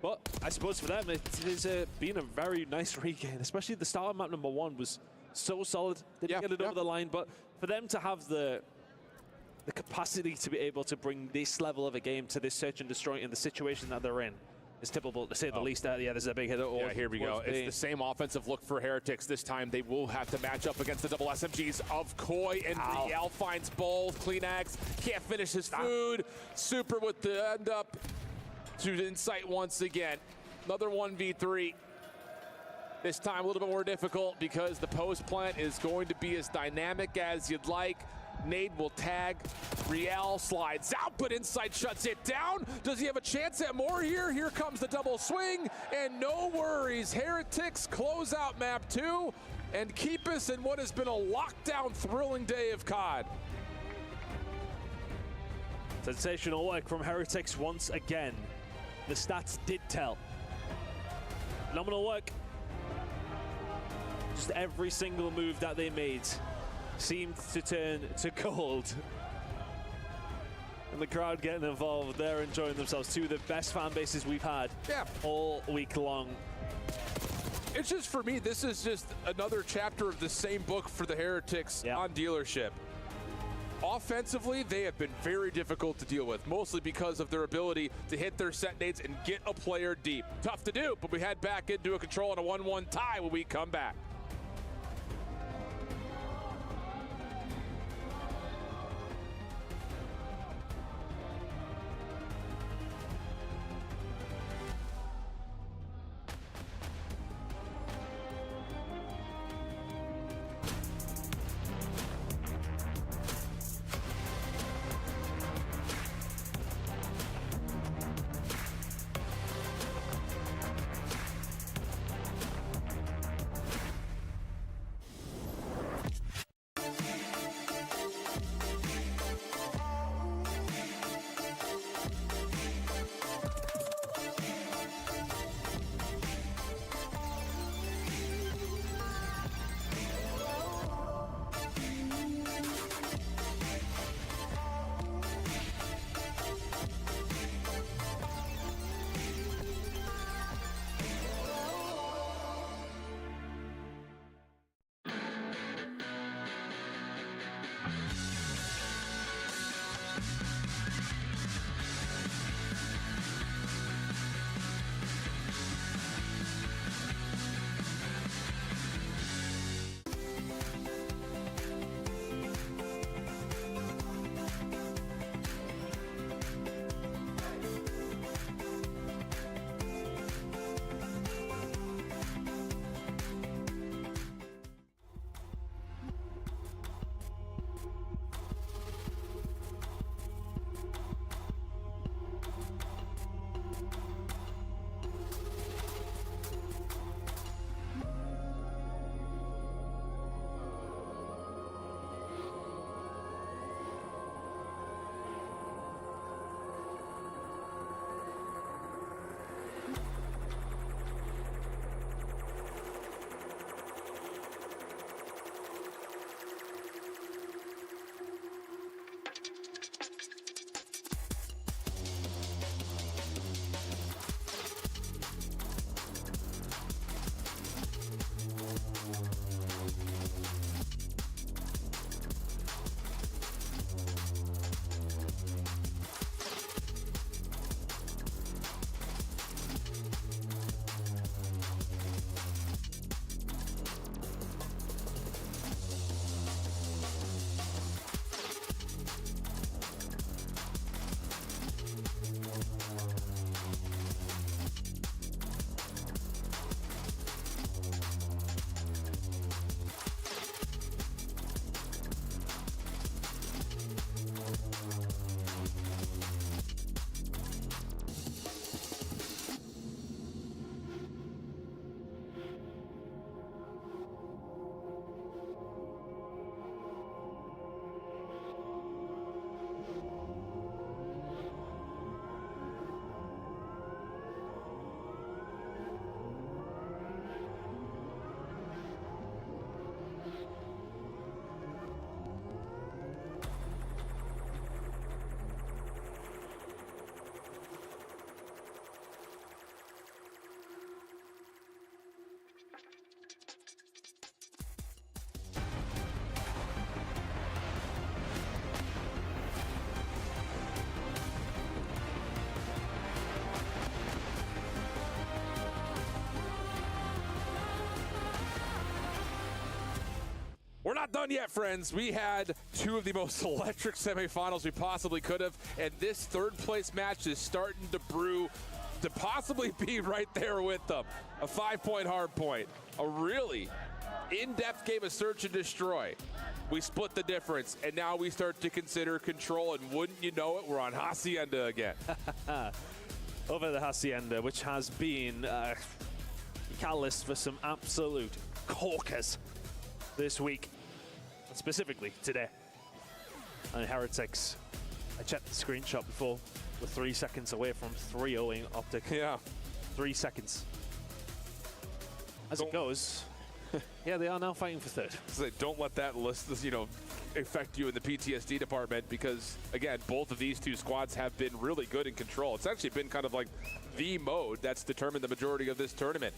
But I suppose for them, it has been a very nice regain, especially the start of map number 1 was so solid. They didn't get it over the line, but for them to have the capacity to be able to bring this level of a game to this Search and Destroy in the situation that they're in is typical, to say the least. Yeah, there's a big hit. Yeah, here we go. It's the same offensive look for Heretics. This time they will have to match up against the double SMGs of Koi, and Riel finds both. Kleenex can't finish his food. Super with the end up to Insight once again. Another 1v3. This time a little bit more difficult because the post plant is going to be as dynamic as you'd like. Nade will tag. Riel slides out, but Insight shuts it down. Does he have a chance at more here? Here comes the double swing, and no worries. Heretics close out map 2 and keep us in what has been a lockdown, thrilling day of COD. Sensational work from Heretics once again. The stats did tell. Phenomenal work. Just every single move that they made seemed to turn to gold. And the crowd getting involved, they're enjoying themselves. Two of the best fan bases we've had all week long. It's just, for me, this is just another chapter of the same book for the Heretics on dealership. Offensively, they have been very difficult to deal with, mostly because of their ability to hit their set nades and get a player deep. Tough to do, but we head back into a control and a 1-1 tie when we come back. We're not done yet, friends. We had two of the most electric semifinals we possibly could have, and this third place match is starting to brew to possibly be right there with them. A 5-point hard point. A really In-depth game of search and destroy. We split the difference, and now we start to consider control, and wouldn't you know it, we're on Hacienda again. Over the Hacienda, which has been a catalyst for some absolute corkers this week, specifically today. And Heretics, I checked the screenshot before, we're 3 seconds away from 3-0ing Optic. Yeah. 3 seconds. As it goes, yeah, they are now fighting for third. So don't let that list, affect you in the PTSD department, because, again, both of these two squads have been really good in control. It's actually been kind of like the mode that's determined the majority of this tournament.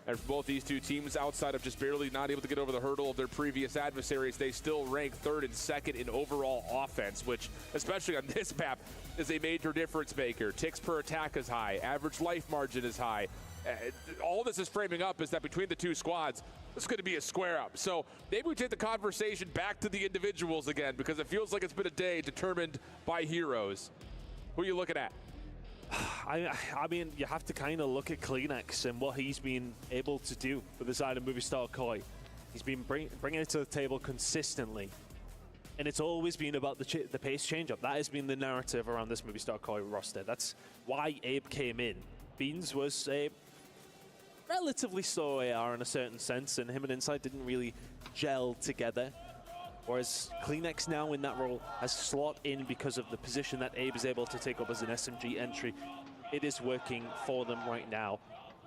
And for both these two teams, outside of just barely not able to get over the hurdle of their previous adversaries, they still rank third and second in overall offense, which, especially on this map, is a major difference maker. Ticks per attack is high. Average life margin is high. All this is framing up is that between the two squads, it's going to be a square up. So maybe we take the conversation back to the individuals again, because it feels like it's been a day determined by heroes. Who are you looking at? I mean, you have to kind of look at Kleenex and what he's been able to do for the side of Movistar Koi. He's been bringing it to the table consistently. And it's always been about the pace change-up. That has been the narrative around this Movistar Koi roster. That's why Abe came in. Beans was a relatively slow AR in a certain sense, and him and Insight didn't really gel together. Whereas Kleenex now in that role has slot in because of the position that Abe is able to take up as an SMG entry. It is working for them right now.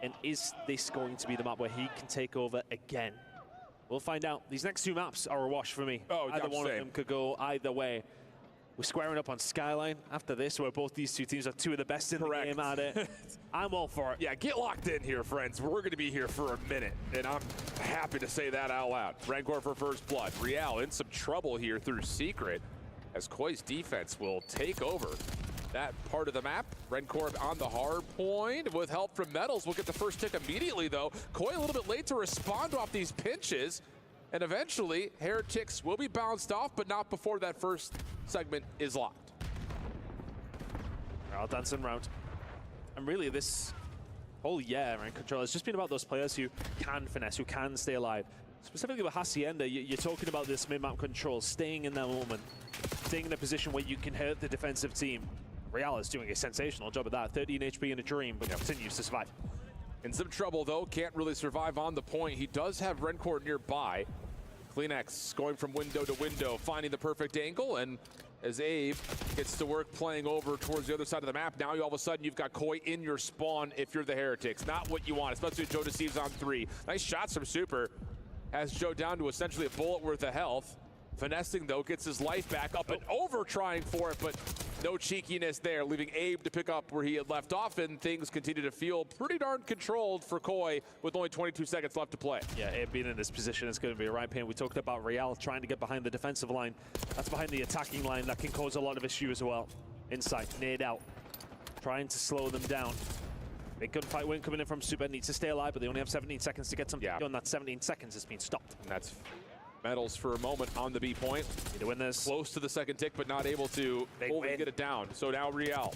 And is this going to be the map where he can take over again? We'll find out. These next two maps are a wash for me. Oh, either one same. of them could go either way. We're squaring up on Skyline after this, where both these two teams are two of the best in the game at it. I'm all for it. Yeah, get locked in here, friends. We're going to be here for a minute, and I'm happy to say that out loud. Rancor for first blood. Real in some trouble here through Secret, as Koi's defense will take over that part of the map. Rancor on the hard point with help from Metals. We'll get the first tick immediately, though. Koi a little bit late to respond off these pinches, and eventually Heretics will be bounced off, but not before that first segment is locked. I'll dance around. And really this whole year in Control has just been about those players who can finesse, who can stay alive. Specifically with Hacienda, you're talking about this mid-map control, staying in that moment, staying in a position where you can hurt the defensive team. Real is doing a sensational job of that. 13 HP in a dream, but continues to survive. In some trouble, though, can't really survive on the point. He does have Rancor nearby. Kleenex going from window to window, finding the perfect angle, and as Abe gets to work playing over towards the other side of the map, now all of a sudden you've got Koi in your spawn if you're the Heretics. Not what you want, especially if Joe deceives on 3. Nice shots from Super. Has Joe down to essentially a bullet worth of health. Finessing, though, gets his life back up and over trying for it, but no cheekiness there, leaving Abe to pick up where he had left off, and things continue to feel pretty darn controlled for Koi with only 22 seconds left to play. Yeah, Abe being in this position is going to be a right pain. We talked about Real trying to get behind the defensive line. That's behind the attacking line. That can cause a lot of issue as well. Inside, nade out, trying to slow them down. Big gunfight win coming in from Super. Needs to stay alive, but they only have 17 seconds to get something done. That 17 seconds has been stopped. And that's Metals for a moment on the B point. Need to win this. Close to the second tick, but not able to get it down. So now Real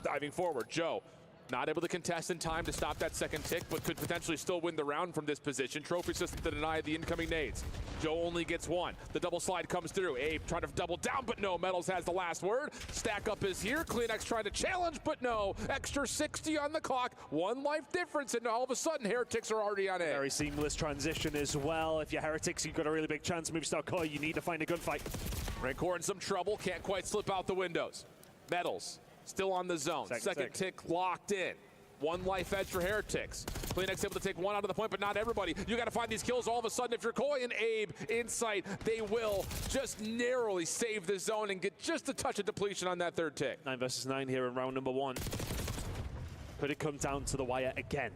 diving forward. Joe not able to contest in time to stop that second tick, but could potentially still win the round from this position. Trophy system to deny the incoming nades. Joe only gets one. The double slide comes through. Abe trying to double down, but no. Metals has the last word. Stack up is here. Kleenex trying to challenge, but no. Extra 60 on the clock. 1 life difference, and all of a sudden, Heretics are already on A. Very seamless transition as well. If you're Heretics, you've got a really big chance. Movistar Koi, you need to find a gunfight. Rancor in some trouble. Can't quite slip out the windows. Metals still on the zone. Second tick locked in. 1 life edge for Heretics. Kleenex able to take 1 out of the point, but not everybody. You got to find these kills all of a sudden. If you're Koi and Abe Insight, they will just narrowly save the zone and get just a touch of depletion on that third tick. 9 versus 9 here in round number 1. Could it come down to the wire again?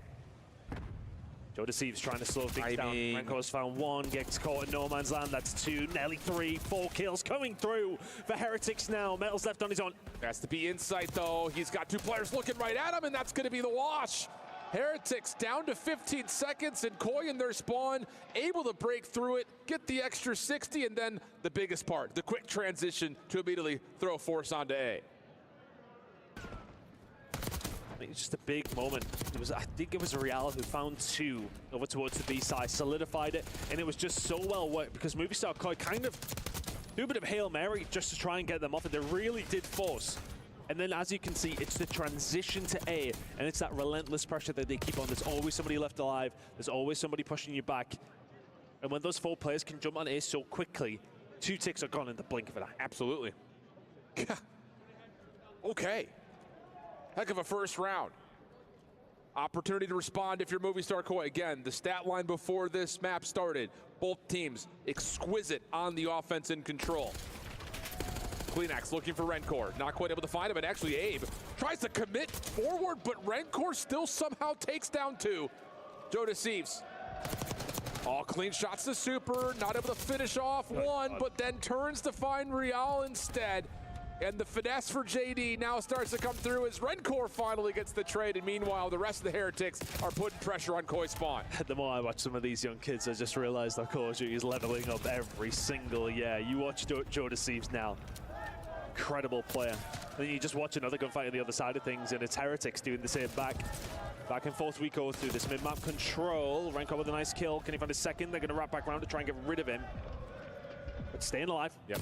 Joe Deceives trying to slow things down. Rancor's found 1, gets caught in no man's land. That's 2, nearly 3, 4 kills coming through for Heretics now. Metals left on his own. Has to be Insight, though. He's got 2 players looking right at him, and that's going to be the wash. Heretics down to 15 seconds, and Koi in their spawn, able to break through it, get the extra 60, and then the biggest part, the quick transition to immediately throw force onto A. It's just a big moment. It was, I think it was Real who found 2 over towards the B side, solidified it, and it was just so well worked because Movistar Koi kind of do a bit of Hail Mary just to try and get them off, and they really did force. And then, as you can see, it's the transition to A, and it's that relentless pressure that they keep on. There's always somebody left alive. There's always somebody pushing you back. And when those 4 players can jump on A so quickly, 2 ticks are gone in the blink of an eye. Absolutely. Okay. Heck of a first round. Opportunity to respond if you're Movistar Koi. Again, the stat line before this map started. Both teams exquisite on the offense and control. Kleenex looking for Rencor. Not quite able to find him, and actually Abe tries to commit forward, but Rencor still somehow takes down 2. Joe deceives. All clean shots to Super. Not able to finish off one, but then turns to find Real instead. And the finesse for JD now starts to come through as Rencor finally gets the trade. And meanwhile, the rest of the Heretics are putting pressure on Koi Spawn. The more I watch some of these young kids, I just realized that Call of Duty is leveling up every single year. You watch Joe Deceives now. Incredible player. And then you just watch another gunfight on the other side of things, and it's Heretics doing the same back. Back and forth we go through this mid-map control. Rencor with a nice kill. Can he find a second? They're going to wrap back around to try and get rid of him. But staying alive. Yep.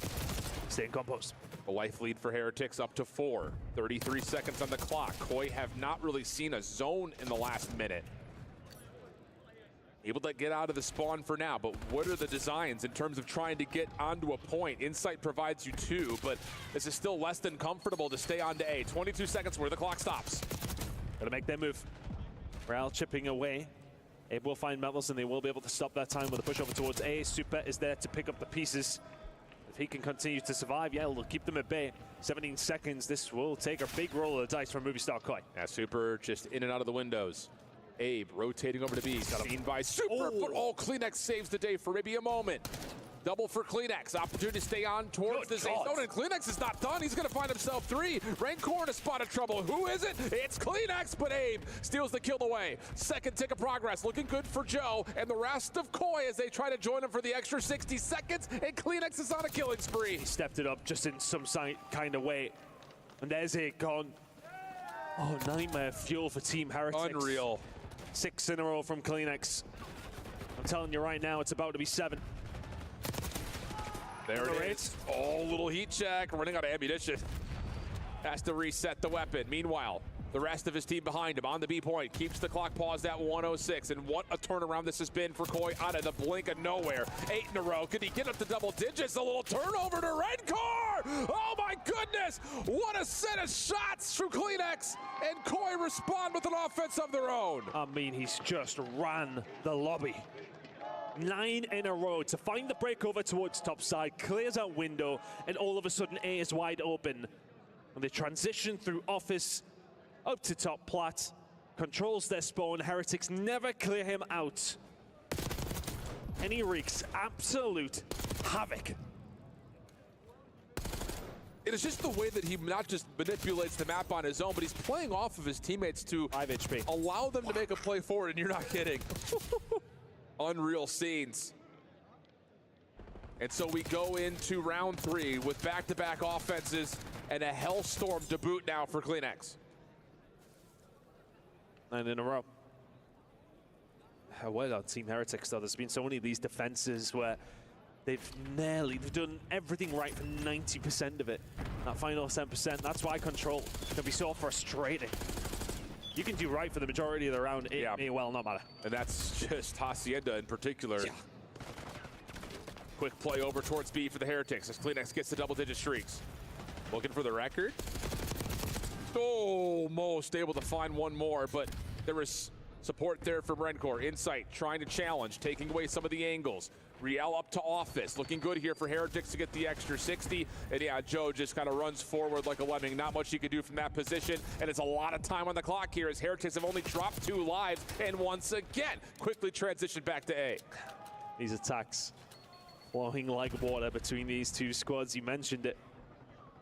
Staying composed. The life lead for Heretics up to 4. 33 seconds on the clock. Koi have not really seen a zone in the last minute. Able to get out of the spawn for now, but what are the designs in terms of trying to get onto a point? Insight provides you 2, but this is still less than comfortable to stay on to A. 22 seconds where the clock stops. Gotta make their move. Real chipping away. Abe will find Metals, and they will be able to stop that time with a push over towards A. Super is there to pick up the pieces. If he can continue to survive, yeah, it'll keep them at bay. 17 seconds. This will take a big roll of the dice from Movistar Koi. Yeah, Super just in and out of the windows. Abe rotating over to B. Seen by Super, but Kleenex saves the day for maybe a moment. Double for Kleenex. Opportunity to stay on towards the safe zone, and Kleenex is not done. He's going to find himself 3. Rencor in a spot of trouble. Who is it? It's Kleenex, but Abe steals the kill away. Second tick of progress. Looking good for Joe and the rest of Koi as they try to join him for the extra 60 seconds, and Kleenex is on a killing spree. He stepped it up just in some kind of way. And there's it gone. Oh, nightmare fuel for Team Heretics. Unreal. 6 in a row from Kleenex. I'm telling you right now, it's about to be 7. There it is. Oh, little heat check. Running out of ammunition. Has to reset the weapon. Meanwhile, the rest of his team behind him on the B point. Keeps the clock paused at 106. And what a turnaround this has been for Koi out of the blink of nowhere. 8 in a row. Could he get up to double digits? A little turnover to Rencor. Oh, my goodness. What a set of shots from Kleenex. And Koi respond with an offense of their own. I mean, he's just ran the lobby. 9 in a row to find the breakover towards top side, clears out window, and all of a sudden A is wide open. And they transition through office up to top plat, controls their spawn. Heretics never clear him out. And he wreaks absolute havoc. It is just the way that he not just manipulates the map on his own, but he's playing off of his teammates to 5 HP. Allow them to make a play forward, and you're not kidding. Unreal scenes. And so we go into round 3 with back-to-back offenses and a hellstorm to boot now for Kleenex. 9 in a row. Well done, Team Heretics, though. There's been so many of these defenses where they've done everything right for 90% of it. That final 10%, that's why control can be so frustrating. You can do right for the majority of the round, it may well not matter. And that's just Hacienda in particular. Yeah. Quick play over towards B for the Heretics as Kleenex gets the double-digit streaks. Looking for the record. Almost able to find one more, but there was support there from Rencor. Insight trying to challenge, taking away some of the angles. Riel up to office. Looking good here for Heretics to get the extra 60. And yeah, Joe just kind of runs forward like a lemming. Not much he can do from that position. And it's a lot of time on the clock here as Heretics have only dropped 2 lives. And once again, quickly transition back to A. These attacks flowing like water between these 2 squads. You mentioned it.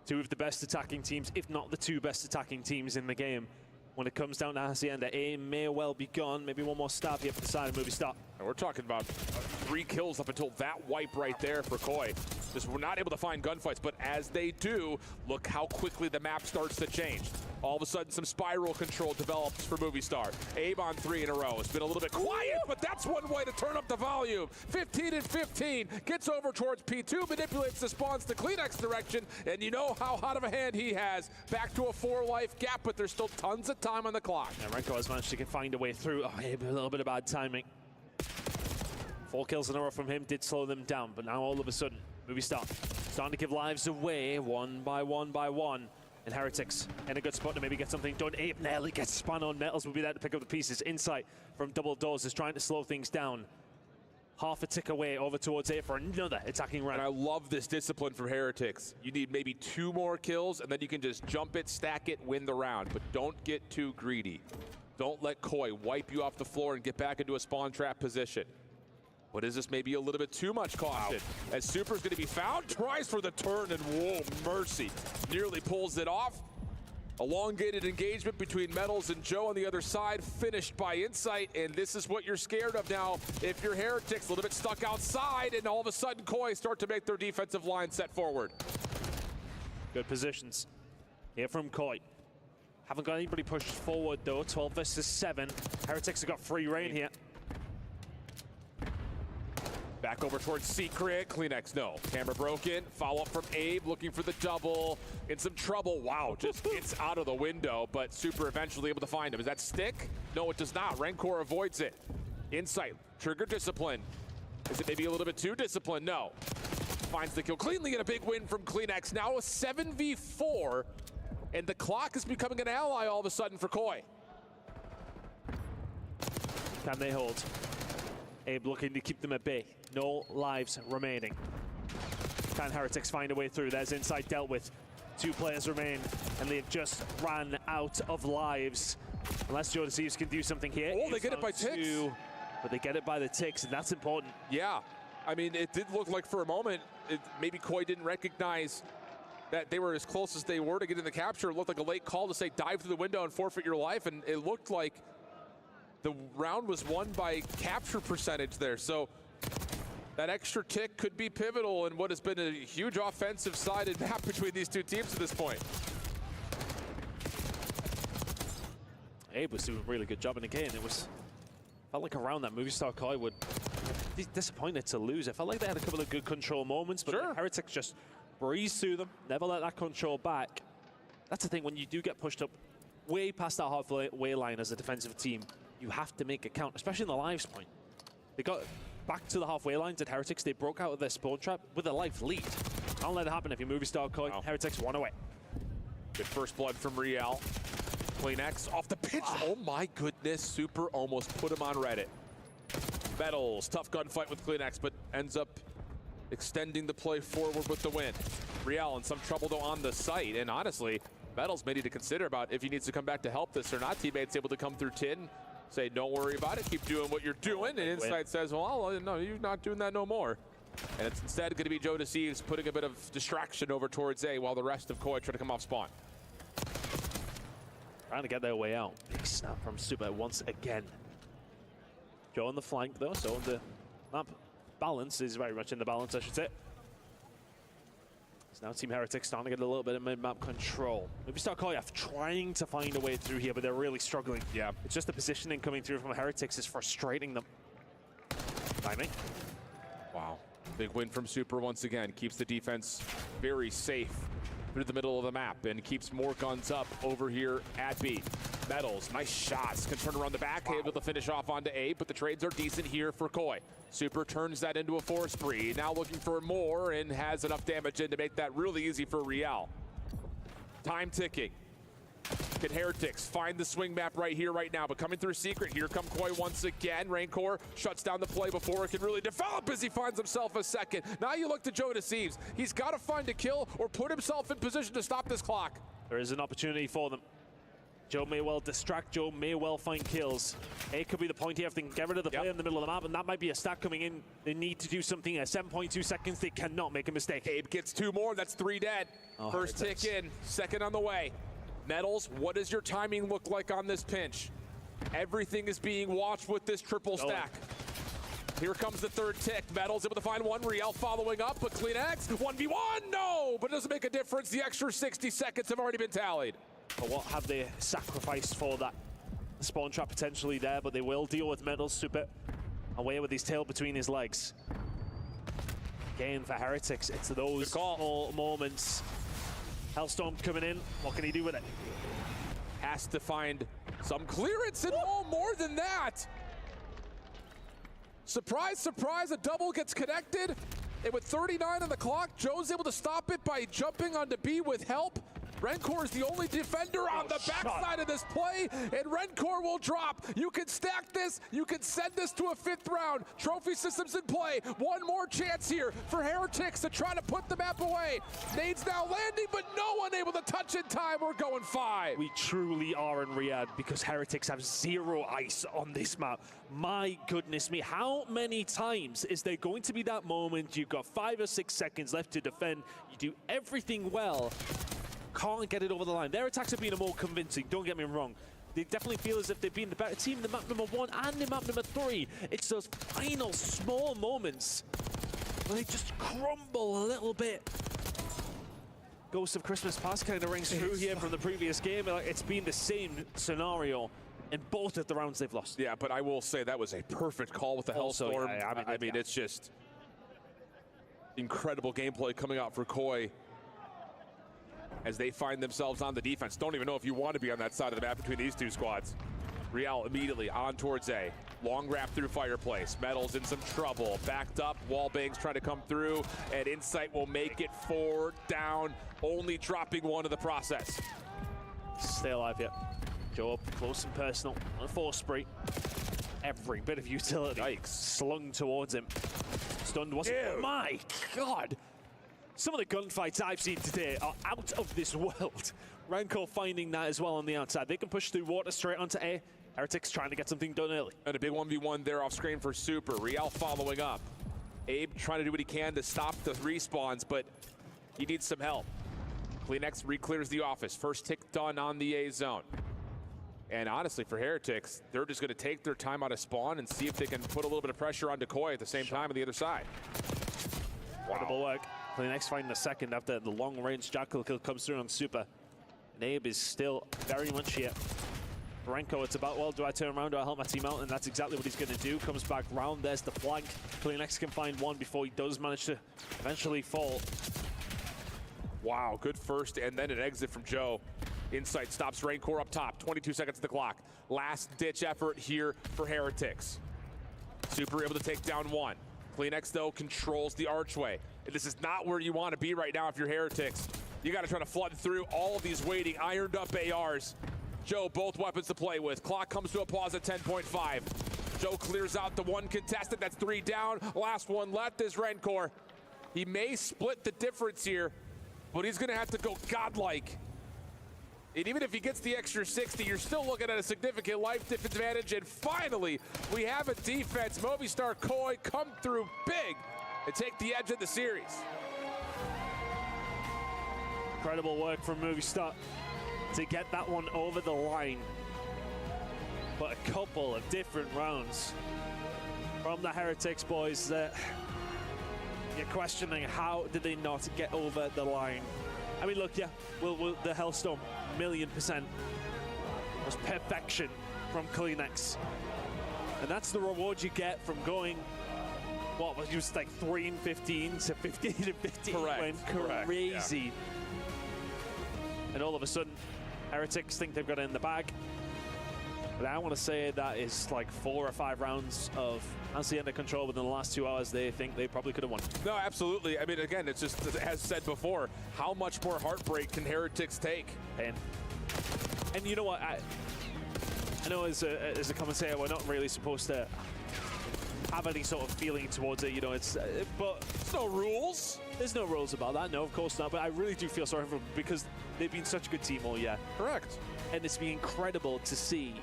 2 of the best attacking teams, if not the 2 best attacking teams in the game. When it comes down to Hacienda, A may well be gone. Maybe one more stab here for the side of Movistar. And we're talking about 3 kills up until that wipe right there for Koi. Just we're not able to find gunfights, but as they do, look how quickly the map starts to change. All of a sudden, some spiral control develops for Movistar. Abe on 3 in a row. It's been a little bit quiet, but that's one way to turn up the volume. 15 and 15. Gets over towards P2, manipulates the spawns to Kleenex direction, and you know how hot of a hand he has. Back to a 4-life gap, but there's still tons of time on the clock. Yeah, Renko has managed to find a way through. Oh, Abe, a little bit of bad timing. 4 kills in a row from him did slow them down, but now all of a sudden, Movistar starting to give lives away one by one by one. And Heretics in a good spot to maybe get something done. Abe nearly gets spun on. Metals will be there to pick up the pieces. Insight from Double Doors is trying to slow things down. Half a tick away over towards Abe for another attacking round. And I love this discipline from Heretics. You need maybe 2 more kills, and then you can just jump it, stack it, win the round. But don't get too greedy. Don't let Koi wipe you off the floor and get back into a spawn trap position. What is this? Maybe a little bit too much caution. As Super's going to be found, tries for the turn, and whoa, mercy. Nearly pulls it off. Elongated engagement between Metals and Joe on the other side, finished by Insight, and this is what you're scared of now. If you're Heretics, a little bit stuck outside, and all of a sudden Koi start to make their defensive line set forward. Good positions here from Koi. Haven't got anybody pushed forward though. 12 versus 7. Heretics have got free reign here. Back over towards Secret. Kleenex, no. Camera broken. Follow-up from Abe, looking for the double. In some trouble. Wow, just gets out of the window, but Super eventually able to find him. Does that stick? No, it does not. Rancor avoids it. Insight, trigger discipline. Is it maybe a little bit too disciplined? No. Finds the kill cleanly, and a big win from Kleenex. Now a 7v4, and the clock is becoming an ally all of a sudden for Koi. Can they hold? Abe looking to keep them at bay. No lives remaining. Can Heretics find a way through? There's Insight dealt with. 2 players remain, and they've just ran out of lives. Unless Joe Deceives can do something here. Oh, they get it by ticks. But they get it by the ticks, and that's important. Yeah. I mean, it did look like for a moment, maybe Koi didn't recognize that they were as close as they were to get in the capture. It looked like a late call to say dive through the window and forfeit your life, and it looked like the round was won by capture percentage there. So that extra tick could be pivotal in what has been a huge offensive sided map between these 2 teams at this point. Abe was doing a really good job, and again, felt like around that Movistar Koi would be disappointed to lose. I felt like they had a couple of good control moments, but the Heretics just breezed through them, never let that control back. That's the thing, when you do get pushed up way past that halfway line as a defensive team, you have to make a count, especially in the lives point. They got back to the halfway lines at Heretics. They broke out of their spawn trap with a life lead. Can't let it happen if you Movistar Koi. Wow. Heretics 1 away. Good first blood from Riel. Kleenex off the pitch. Oh my goodness, Super almost put him on Reddit. Metals, tough gunfight with Kleenex, but ends up extending the play forward with the win. Riel in some trouble though on the site, and honestly, Metals may need to consider about if he needs to come back to help this or not. Teammates able to come through Tin, say don't worry about it, keep doing what you're doing, and Insight says, well, no, you're not doing that no more. And it's instead going to be Joe Deceives putting a bit of distraction over towards A while the rest of Koi try to come off spawn. Trying to get their way out. Big snap from Super once again. Joe on the flank though, so the map balance is very much in the balance, I should say. It's now Team Heretics starting to get a little bit of mid-map control. Movistar Koi trying to find a way through here, but they're really struggling. Yeah. It's just the positioning coming through from Heretics is frustrating them. Timing. Wow. Big win from Super once again. Keeps the defense very safe through the middle of the map and keeps more guns up over here at B. Metals, nice shots. Can turn around the back, able to finish off onto A, but the trades are decent here for Koi. Super turns that into a 4 spree. Now looking for more and has enough damage in to make that really easy for Riel. Time ticking. Can Heretics find the swing map right here, right now? But coming through Secret, here come Koi once again. Rancor shuts down the play before it can really develop as he finds himself a second. Now you look to Joe Deceives. He's got to find a kill or put himself in position to stop this clock. There is an opportunity for them. Joe may well distract, Joe may well find kills. A could be the point here if they can get rid of the play in the middle of the map, and that might be a stack coming in. They need to do something at 7.2 seconds. They cannot make a mistake. Abe gets 2 more, that's 3 dead. First tick in, second on the way. Metals, what does your timing look like on this pinch? Everything is being watched with this triple stack. Here comes the 3rd tick. Metals able to find one. Riel following up, but Kleenex, 1v1, no! But it doesn't make a difference. The extra 60 seconds have already been tallied. But what have they sacrificed for that spawn trap potentially there? But they will deal with Metal Super away with his tail between his legs. Again, for Heretics, it's those small moments. Hellstorm coming in. What can he do with it? Has to find some clearance and more than that. Surprise, surprise, a double gets connected. And with 39 on the clock, Joe's able to stop it by jumping onto B with help. Rencor is the only defender on the backside of this play, and Rencor will drop. You can stack this. You can send this to a 5th round. Trophy systems in play. One more chance here for Heretics to try to put the map away. Nades now landing, but no one able to touch in time. We're going 5. We truly are in Riyadh because Heretics have 0 ice on this map. My goodness me, how many times is there going to be that moment you've got 5 or 6 seconds left to defend, you do everything well, can't get it over the line. Their attacks have been more convincing, don't get me wrong. They definitely feel as if they've been the better team in the map number 1 and the map number 3. It's those final small moments where they just crumble a little bit. Ghost of Christmas Past kind of rings true here from the previous game. It's been the same scenario in both of the rounds they've lost. Yeah, but I will say that was a perfect call with the Hellstorm. Yeah, I mean, it's just incredible gameplay coming out for Koi as they find themselves on the defense. Don't even know if you want to be on that side of the map between these two squads. Real immediately on towards A. Long wrap through Fireplace. Metal's in some trouble. Backed up. Wallbangs trying to come through, and Insight will make it 4 down, only dropping 1 in the process. Stay alive here. Joe up close and personal on a 4 spree. Every bit of utility slung towards him. Stunned wasn't. Oh my God! Some of the gunfights I've seen today are out of this world. Rancor finding that as well on the outside. They can push through water straight onto A. Heretics trying to get something done early. And a big 1v1 there off screen for Super. Real following up. Abe trying to do what he can to stop the respawns, but he needs some help. Kleenex re-clears the office. First tick done on the A zone. And honestly, for Heretics, they're just going to take their time out of spawn and see if they can put a little bit of pressure on Decoy at the same time on the other side. Incredible work. Kleenex finding a second after the long-range Jackal kill comes through on Super. And Abe is still very much here. Renko, it's about, well, do I turn around, do I help my team out? And that's exactly what he's going to do. Comes back round, there's the flank. Kleenex can find one before he does manage to eventually fall. Wow, good first and then an exit from Joe. Insight stops Rancor up top, 22 seconds to the clock. Last ditch effort here for Heretics. Super able to take down 1. Kleenex though controls the archway. And this is not where you want to be right now if you're Heretics. You got to try to flood through all of these waiting ironed up ARs. Joe, both weapons to play with. Clock comes to a pause at 10.5. Joe clears out the 1 contestant, that's 3 down. Last one left is Rancor. He may split the difference here, but he's gonna have to go godlike. And even if he gets the extra 60, you're still looking at a significant life advantage. And finally, we have a defense. Movistar Koi come through big and take the edge of the series. Incredible work from Movistar to get that one over the line. But a couple of different rounds from the Heretics boys that you're questioning, how did they not get over the line? I mean, look, yeah, the Hellstorm, 1,000,000%. was perfection from Kleenex. And that's the reward you get from going, what was just like 3 and 15 to 15 and 15. Correct. Went crazy. Yeah. And all of a sudden, Heretics think they've got it in the bag. But I want to say that is like 4 or 5 rounds of Ansi under control within the last 2 hours. They think they probably could have won. No, absolutely. I mean, again, it's just, as said before, how much more heartbreak can Heretics take? And you know what? I know as a commentator, we're not really supposed to have any sort of feeling towards it. You know, it's but there's no rules. There's no rules about that. No, of course not. But I really do feel sorry for them because they've been such a good team all year. Correct. And it's been incredible to see,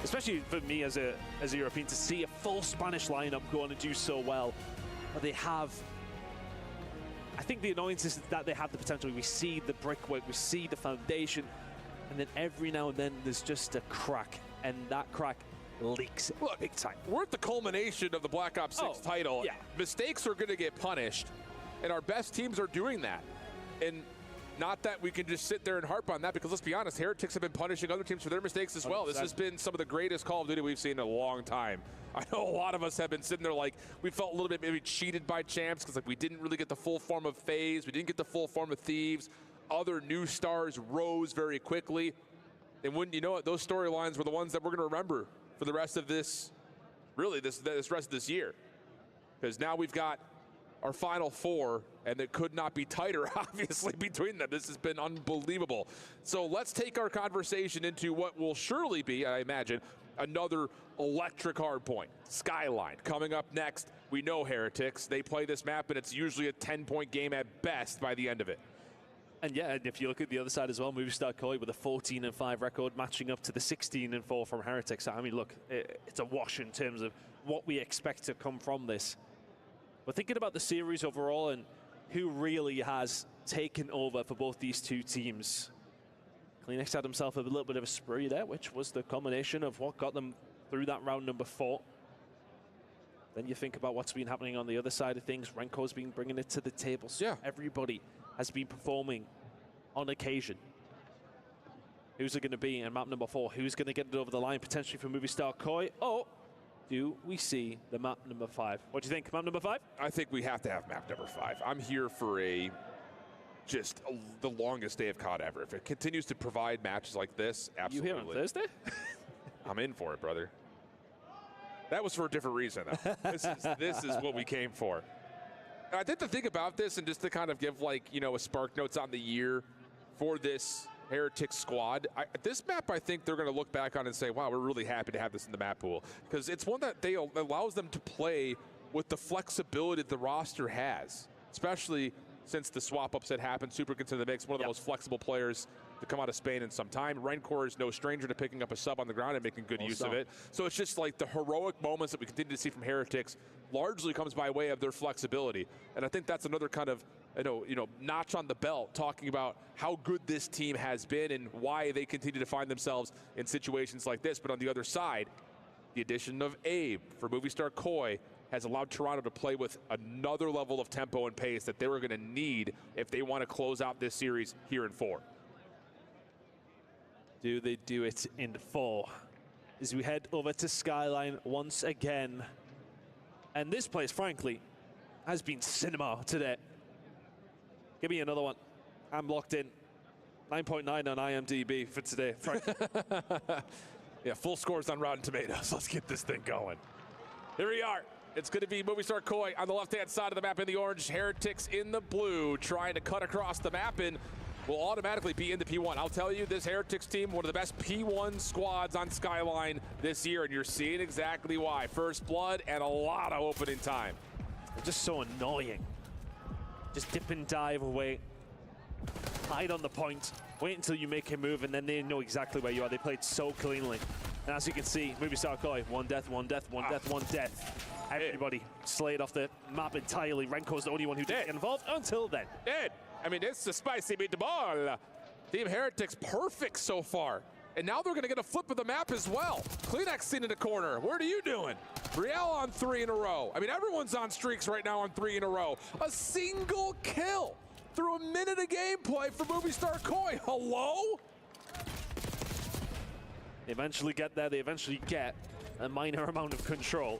especially for me as a European, to see a full Spanish lineup go on and do so well. But they have, I think the annoyance is that they have the potential. We see the brickwork, we see the foundation, and then every now and then there's just a crack, and that crack leaks big time. We're at the culmination of the Black Ops 6 title. Yeah. Mistakes are going to get punished, and our best teams are doing that. And not that we can just sit there and harp on that, because let's be honest, Heretics have been punishing other teams for their mistakes as well. 100%. This has been some of the greatest Call of Duty we've seen in a long time. I know a lot of us have been sitting there like we felt a little bit maybe cheated by champs because like we didn't really get the full form of FaZe, we didn't get the full form of Thieves. Other new stars rose very quickly. And wouldn't you know it, those storylines were the ones that we're going to remember for the rest of this, really this rest of this year. Because now we've got our final four, and it could not be tighter, obviously, between them. This has been unbelievable. So let's take our conversation into what will surely be, I imagine, another electric hardpoint. Skyline coming up next. We know Heretics. They play this map, and it's usually a 10-point game at best by the end of it. And yeah, if you look at the other side as well, Movistar Koi with a 14-5 record matching up to the 16-4 from Heretics. I mean, look, it's a wash in terms of what we expect to come from this. But thinking about the series overall and who really has taken over for both these two teams, CleanX had himself a little bit of a spree there, which was the combination of what got them through that round number 4. Then you think about what's been happening on the other side of things. Renko's been bringing it to the table. So yeah, everybody has been performing on occasion. Who's it going to be in map number 4? Who's going to get it over the line potentially for Movistar Koi? Oh, do we see the map number 5? What do you think, map number 5? I think we have to have map number 5. I'm here for the longest day of COD ever. If it continues to provide matches like this, absolutely. You here on Thursday? I'm in for it, brother. That was for a different reason, though. This is what we came for. And I think the thing about this, and just to kind of give a spark notes on the year for this Heretics squad, this map I think they're going to look back on and say, wow, we're really happy to have this in the map pool, because it's one that allows them to play with the flexibility that the roster has, especially since the swap upset happened. Super gets into the mix, one of the most flexible players to come out of Spain in some time. Rencor is no stranger to picking up a sub on the ground and making good use of it. So it's just like the heroic moments that we continue to see from Heretics largely comes by way of their flexibility. And I think that's another kind of notch on the belt, talking about how good this team has been and why they continue to find themselves in situations like this. But on the other side, the addition of Abe for Movistar Koi has allowed Toronto to play with another level of tempo and pace that they were going to need if they want to close out this series here in 4. Do they do it in 4? As we head over to Skyline once again. And this place, frankly, has been cinema today. Give me another one. I'm locked in. 9.9 on IMDb for today, frankly. Yeah, full scores on Rotten Tomatoes. Let's get this thing going. Here we are. It's going to be Movistar Koi on the left-hand side of the map in the orange. Heretics in the blue, trying to cut across the map and will automatically be into P1. I'll tell you, this Heretics team, one of the best P1 squads on Skyline this year, and you're seeing exactly why. First blood and a lot of opening time. They're just so annoying. Just dip and dive away. Hide on the point. Wait until you make a move, and then they know exactly where you are. They played so cleanly. And as you can see, Movistar Koi, one death, one death, one death, one death. Everybody slayed off the map entirely. Renko's the only one who didn't get involved until then. Dead. I mean, it's a spicy meatball. Team Heretics perfect so far. And now they're going to get a flip of the map as well. CleanX seen in the corner. What are you doing? Brielle on 3 in a row. I mean, everyone's on streaks right now on 3 in a row. A single kill through a minute of gameplay for Movistar Koi. Hello? They eventually get there. They eventually get a minor amount of control.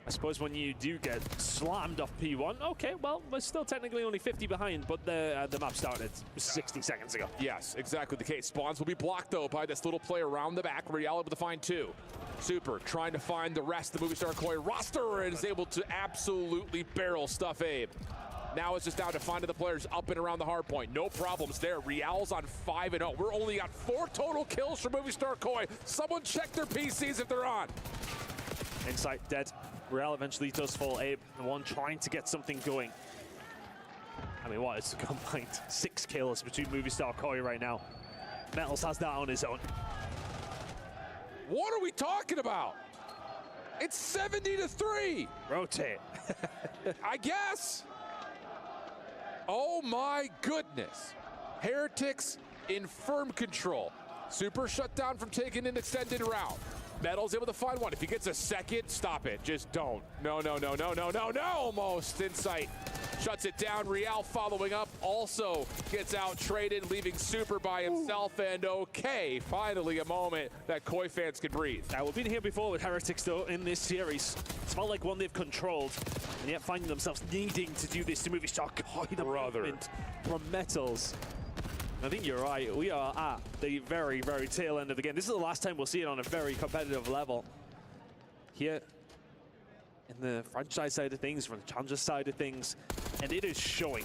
I suppose when you do get slammed off P1, okay, well, we're still technically only 50 behind, but the map started 60 seconds ago. Yes, exactly the case. Spawns will be blocked, though, by this little play around the back. Brielle able to find 2. Super trying to find the rest of the Movistar Koi roster and is able to absolutely barrel stuff Abe. Now it's just down to finding the players up and around the hard point. No problems there. Real's on 5-0. We're only got 4 total kills for Movistar Koi. Someone check their PCs if they're on. Insight dead. Real eventually does fall. Abe, the one trying to get something going. I mean, what is combined 6 kills between Movistar Koi right now. Metals has that on his own. What are we talking about? It's 70-3. Rotate. I guess. Oh my goodness. Heretics in firm control. Super shut down from taking an extended round. Metal's able to find one. If he gets a second, stop it. Just don't. No, no, no, no, no, no, no. Almost. Insight shuts it down. Real following up also gets out traded, leaving Super by himself. And okay, finally a moment that Koi fans can breathe. Now, we've been here before with Heretics, though, in this series. It's felt like one they've controlled, and yet finding themselves needing to do this to Movie Star Koi. The movement from Metals. I think you're right. We are at the very, very tail end of the game. This is the last time we'll see it on a very competitive level. Here, in the franchise side of things, from the challenger side of things, and it is showing.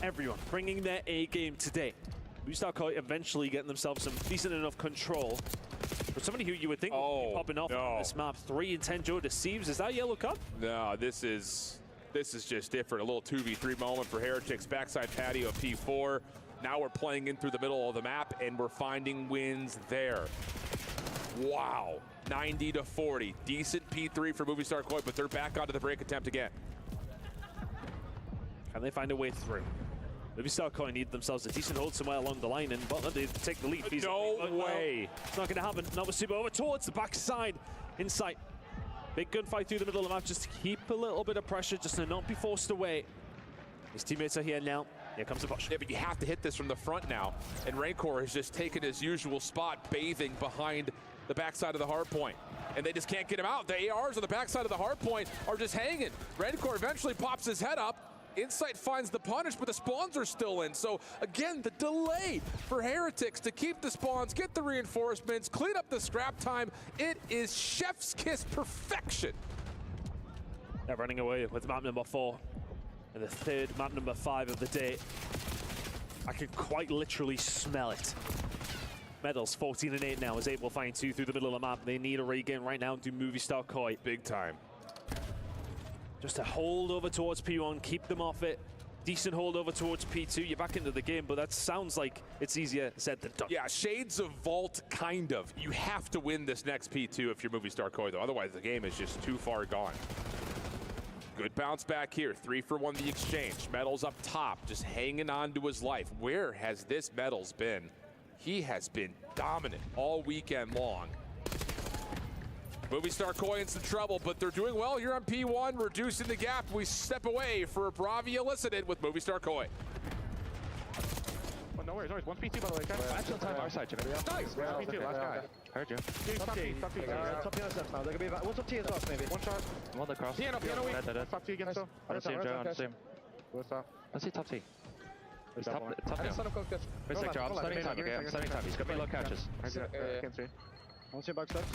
Everyone bringing their A game today. Movie Star Koi eventually getting themselves some decent enough control. For somebody who you would think would be popping off on this map, 3 and 10 Joe deceives. Is that yellow cup? No, this is just different. A little 2v3 moment for Heretics. Backside patio of P4. Now we're playing in through the middle of the map, and we're finding wins there. Wow, 90-40. Decent P3 for Movie Star Koi, but they're back onto the break attempt again. Can they find a way through? Movie Star Koi need themselves a decent hold somewhere along the line, and Butler they take the lead. No way. It's not going to happen. Not with Super over towards the backside. Insight. Big gunfight through the middle of the map. Just to keep a little bit of pressure, just to not be forced away. His teammates are here now. Here comes the push. Yeah, but you have to hit this from the front now. And Rancor has just taken his usual spot, bathing behind the backside of the hard point. And they just can't get him out. The ARs on the backside of the hard point are just hanging. Rancor eventually pops his head up. Insight finds the punish, but the spawns are still in. So again, the delay for Heretics to keep the spawns, get the reinforcements, clean up the scrap time. It is chef's kiss perfection. They're running away with map number 4. And the third map number 5 of the day. I could quite literally smell it. Medals 14 and 8 now as 8 will find 2 through the middle of the map. They need a regain right now. Do Movie Star Koi. Big time. Just a hold over towards P1, keep them off it. Decent hold over towards P2. You're back into the game, but that sounds like it's easier said than done. Yeah, shades of Vault, kind of. You have to win this next P2 if you're Movie Star Koi, though. Otherwise, the game is just too far gone. Good bounce back here. 3 for 1 the exchange. Metals up top, just hanging on to his life. Where has this Metals been? He has been dominant all weekend long. Movie Star Koi in some trouble, but they're doing well here on P1, reducing the gap. We step away for a Bravi elicited with Movie Star Koi. Oh, no worries, no worries. 1 P2 by the way, guys. Actual time our side, Jimmy. Nice! 1 P2, last guy. Heard you. Top T, top T. Top T on the steps now. They're gonna be about. What's up T as well, maybe? 1 shot. I'm on the cross. Piano weak. Top T again, so. I don't see him, Joe. I don't see him. What's up? Let's see top T. He's top down. Wait, Wait, Joe. I'm starting time, okay? I'm starting time. He's got me low catches. Can't see. I don't see him back steps.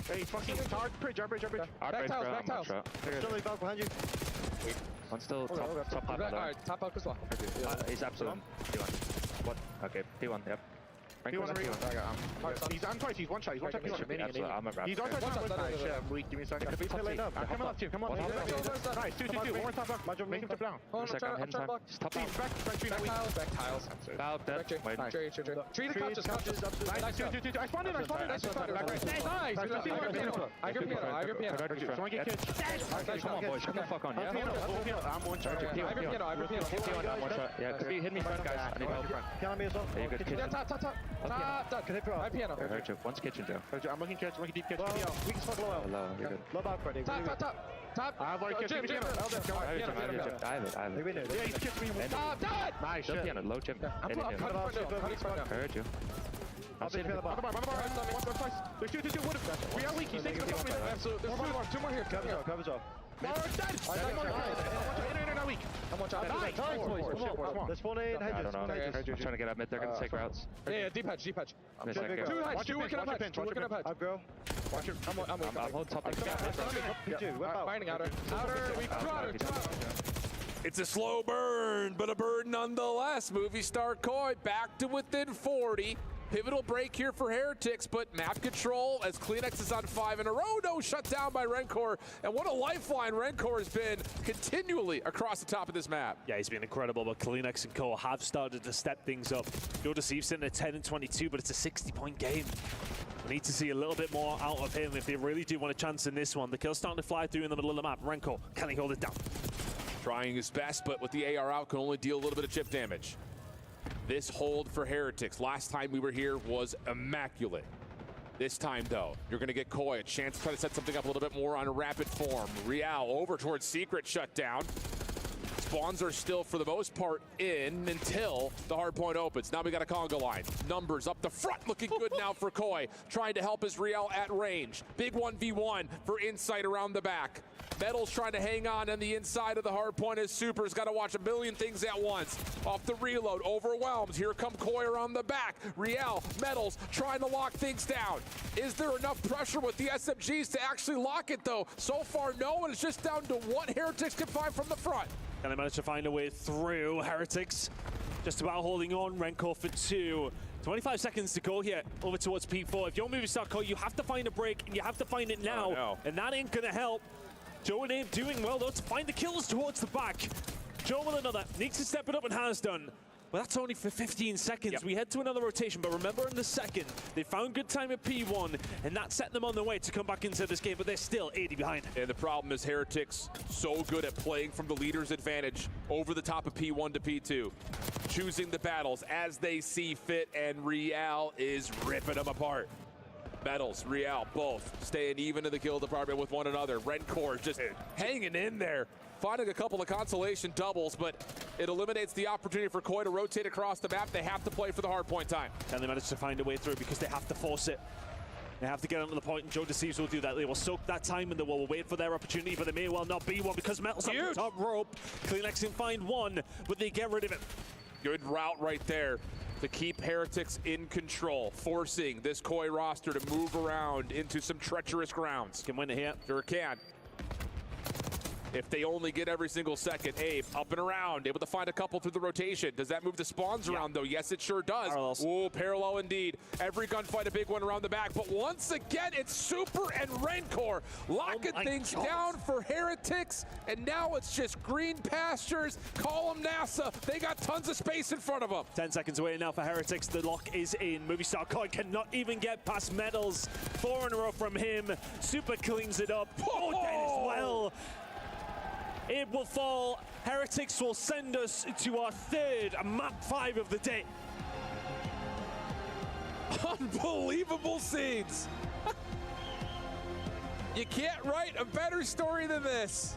Hey, fucking hard bridge, our bridge. Back tiles. Still back behind you. One still top half. Alright, top out as well. He's absolute. P1. What? Okay, P1, yep. P1 he's on twice, he's one shot P1. He's on twice, I'm weak, give me a second. Come on left here, come on. Nice, 2, 1 more top back. Make him tip down. Top back tiles. Foul, dead. Wait. Tree the couches. Nice, 2. I spawned in. Nice. I agree piano. Someone get kids. Come on, boys, come the fuck on, yeah? I'm one shot. I agree piano. I'm one shot. Yeah, could be hit me front, guys. I need help. Piano me as well. Yeah, you good kitchen. Top. Can hit pro. Piano. I heard you. One's kitchen, Joe. I'm looking kitchen, looking deep kitchen. We can fuck low. Low, you're good. Low back, Freddy. Top. I've already kitchen. I have it. Yeah, he's kitchen me. Top. Nice. Low piano, low chimney. I heard you. I'll see the bottom. There's 2. We are weak. He's taking the top. Absolutely. There's 2 more here. Coverage off. Weak. I'm watching. There's 4 hedges. I don't know. I'm trying to get up mid. They're going to take routes. Yeah, deep hedge. 2 hedge. 2 working up hedge. 2 working up hedge. Up, bro. Watch your. I'm holding top. Finding outer. We got her. It's a slow burn, but a burn nonetheless. Movie Star Koi back to within 40. Pivotal break here for Heretics, but map control as Kleenex is on 5 in a row. No, shut down by Rancor. And what a lifeline Rancor has been continually across the top of this map. Yeah, he's been incredible, but Kleenex and Co have started to step things up. Joe Deceives sitting at 10 and 22, but it's a 60-point game. We need to see a little bit more out of him if they really do want a chance in this one. The kill's starting to fly through in the middle of the map. Rancor, can he hold it down? Trying his best, but with the AR out, can only deal a little bit of chip damage. This hold for Heretics, last time we were here, was immaculate. This time, though, you're going to get Koi a chance to try to set something up a little bit more on a rapid form. Real over towards Secret, shut down. Spawns are still, for the most part, in until the hard point opens. Now we got a conga line. Numbers up the front, looking good now for Koi. Trying to help his Real at range. Big 1v1 for Insight around the back. Metals trying to hang on the inside of the hard point as Super's got to watch a million things at once. Off the reload, overwhelmed. Here come Koi around the back. Real, Metals trying to lock things down. Is there enough pressure with the SMGs to actually lock it, though? So far, no, and it's just down to what Heretics can find from the front. And they managed to find a way through. Heretics just about holding on. Rencor for 2. 25 seconds to go here over towards P4. If you're moving Starco, you have to find a break, and you have to find it now. Oh, no. And that ain't going to help. Joe and Abe doing well, though, to find the kills towards the back. Joe with another. Needs to step it up and has done. But that's only for 15 seconds. Yep. We head to another rotation, but remember in the second, they found good time at P1, and that set them on their way to come back into this game, but they're still 80 behind. And the problem is Heretics so good at playing from the leader's advantage over the top of P1 to P2. Choosing the battles as they see fit, and Real is ripping them apart. Metals, Real, both staying even in the kill department with one another. Rencor just hanging in there, finding a couple of consolation doubles, but it eliminates the opportunity for Koi to rotate across the map. They have to play for the hard point time. And they manage to find a way through because they have to force it. They have to get onto the point, and Joe Deceives will do that. They will soak that time, and they will wait for their opportunity, but they may well not be one because Metals up the top rope. Kleenex can find one, but they get rid of it. Good route right there to keep Heretics in control, forcing this Koi roster to move around into some treacherous grounds. Can win it here. Sure can. If they only get every single second. Abe up and around, able to find a couple through the rotation. Does that move the spawns around, though? Yes, it sure does. Parallels. Ooh, parallel indeed. Every gunfight, a big one around the back. But once again, it's Super and Rencor locking things down for Heretics. And now it's just green pastures. Call them NASA. They got tons of space in front of them. 10 seconds away now for Heretics. The lock is in. Movie Star Koi cannot even get past Metals. 4 in a row from him. Super cleans it up. Oh, Dennis well. It will fall. Heretics will send us to our third map 5 of the day. Unbelievable scenes. You can't write a better story than this.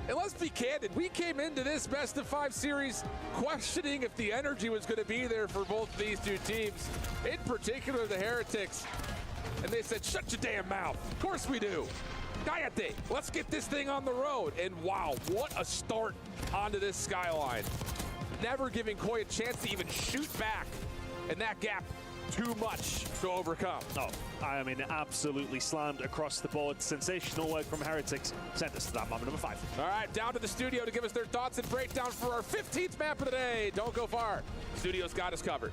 And let's be candid, we came into this best of 5 series questioning if the energy was going to be there for both of these two teams, in particular the Heretics. And they said, shut your damn mouth. Of course we do. Cállate. Let's get this thing on the road. And wow, what a start onto this skyline. Never giving Koi a chance to even shoot back. And that gap, too much to overcome. Oh, I mean, absolutely slammed across the board. Sensational work from Heretics. Sent us to that moment number 5. All right, down to the studio to give us their thoughts and breakdown for our 15th map of the day. Don't go far. Studio's got us covered.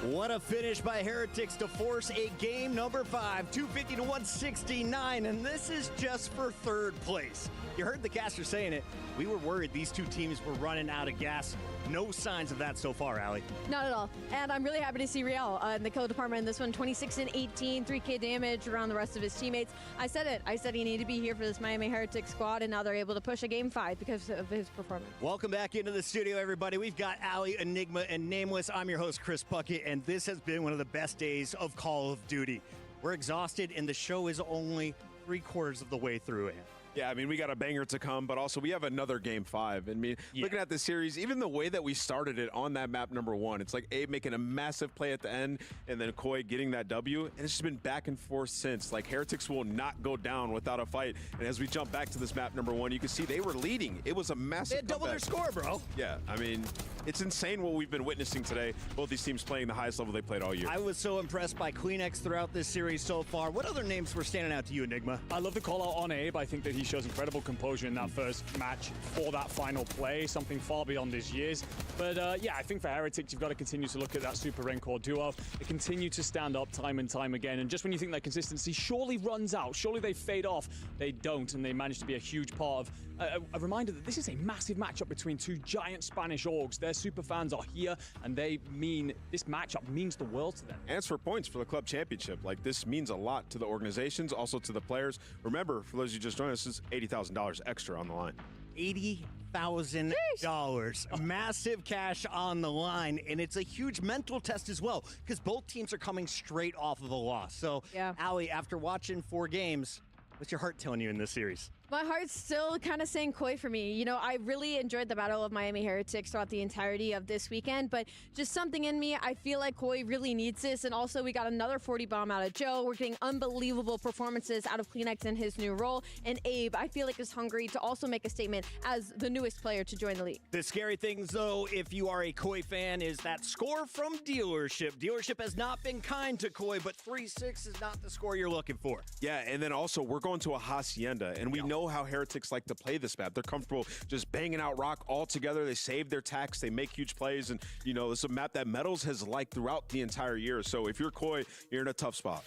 What a finish by Heretics to force a game number 5, 250 to 169, and this is just for 3rd place. You heard the caster saying it. We were worried these two teams were running out of gas. No signs of that so far, Allie. Not at all. And I'm really happy to see Real in the kill department in this one. 26 and 18, 3K damage around the rest of his teammates. I said it. I said he needed to be here for this Miami Heretics squad, and now they're able to push a game 5 because of his performance. Welcome back into the studio, everybody. We've got Allie, Enigma, and Nameless. I'm your host, Chris Puckett, and this has been one of the best days of Call of Duty. We're exhausted, and the show is only 3/4 of the way through it. Yeah, I mean, we got a banger to come, but also we have another game 5. I mean, looking at the series, even the way that we started it on that map number 1, it's like Abe making a massive play at the end and then Koi getting that W, and it's just been back and forth since. Like, Heretics will not go down without a fight. And as we jump back to this map number 1, you can see they were leading. It was a massive They had doubled their score, bro. Yeah, I mean, it's insane what we've been witnessing today. Both these teams playing the highest level they played all year. I was so impressed by Kleenex throughout this series so far. What other names were standing out to you, Enigma? I love the call out on Abe. I think that he he shows incredible composure in that first match for that final play, something far beyond his years. But yeah, I think for Heretics, you've got to continue to look at that Super Rancor duo. They continue to stand up time and time again, and just when you think that consistency surely runs out, surely they fade off, they don't, and they manage to be a huge part of a reminder that this is a massive matchup between two giant Spanish orgs. Their super fans are here, and this matchup means the world to them. And it's for points for the club championship. Like, this means a lot to the organizations, also to the players. Remember, for those of you just joined us, this is $80,000 extra on the line. $80,000. Massive cash on the line, and it's a huge mental test as well, because both teams are coming straight off of a loss. So, Allie, after watching 4 games, what's your heart telling you in this series? My heart's still kind of saying Koi for me. You know, I really enjoyed the Battle of Miami Heretics throughout the entirety of this weekend, but just something in me, I feel like Koi really needs this. And also, we got another 40 bomb out of Joe. We're getting unbelievable performances out of Kleenex in his new role. And Abe, I feel like, is hungry to also make a statement as the newest player to join the league. The scary things, though, if you are a Koi fan, is that score from Dealership. Dealership has not been kind to Koi, but 3-6 is not the score you're looking for. Yeah, and then also, we're going to a Hacienda, and we know how Heretics like to play this map. They're comfortable just banging out rock all together. They save their tacks. They make huge plays. And, you know, it's a map that Metals has liked throughout the entire year. So if you're Koi, you're in a tough spot.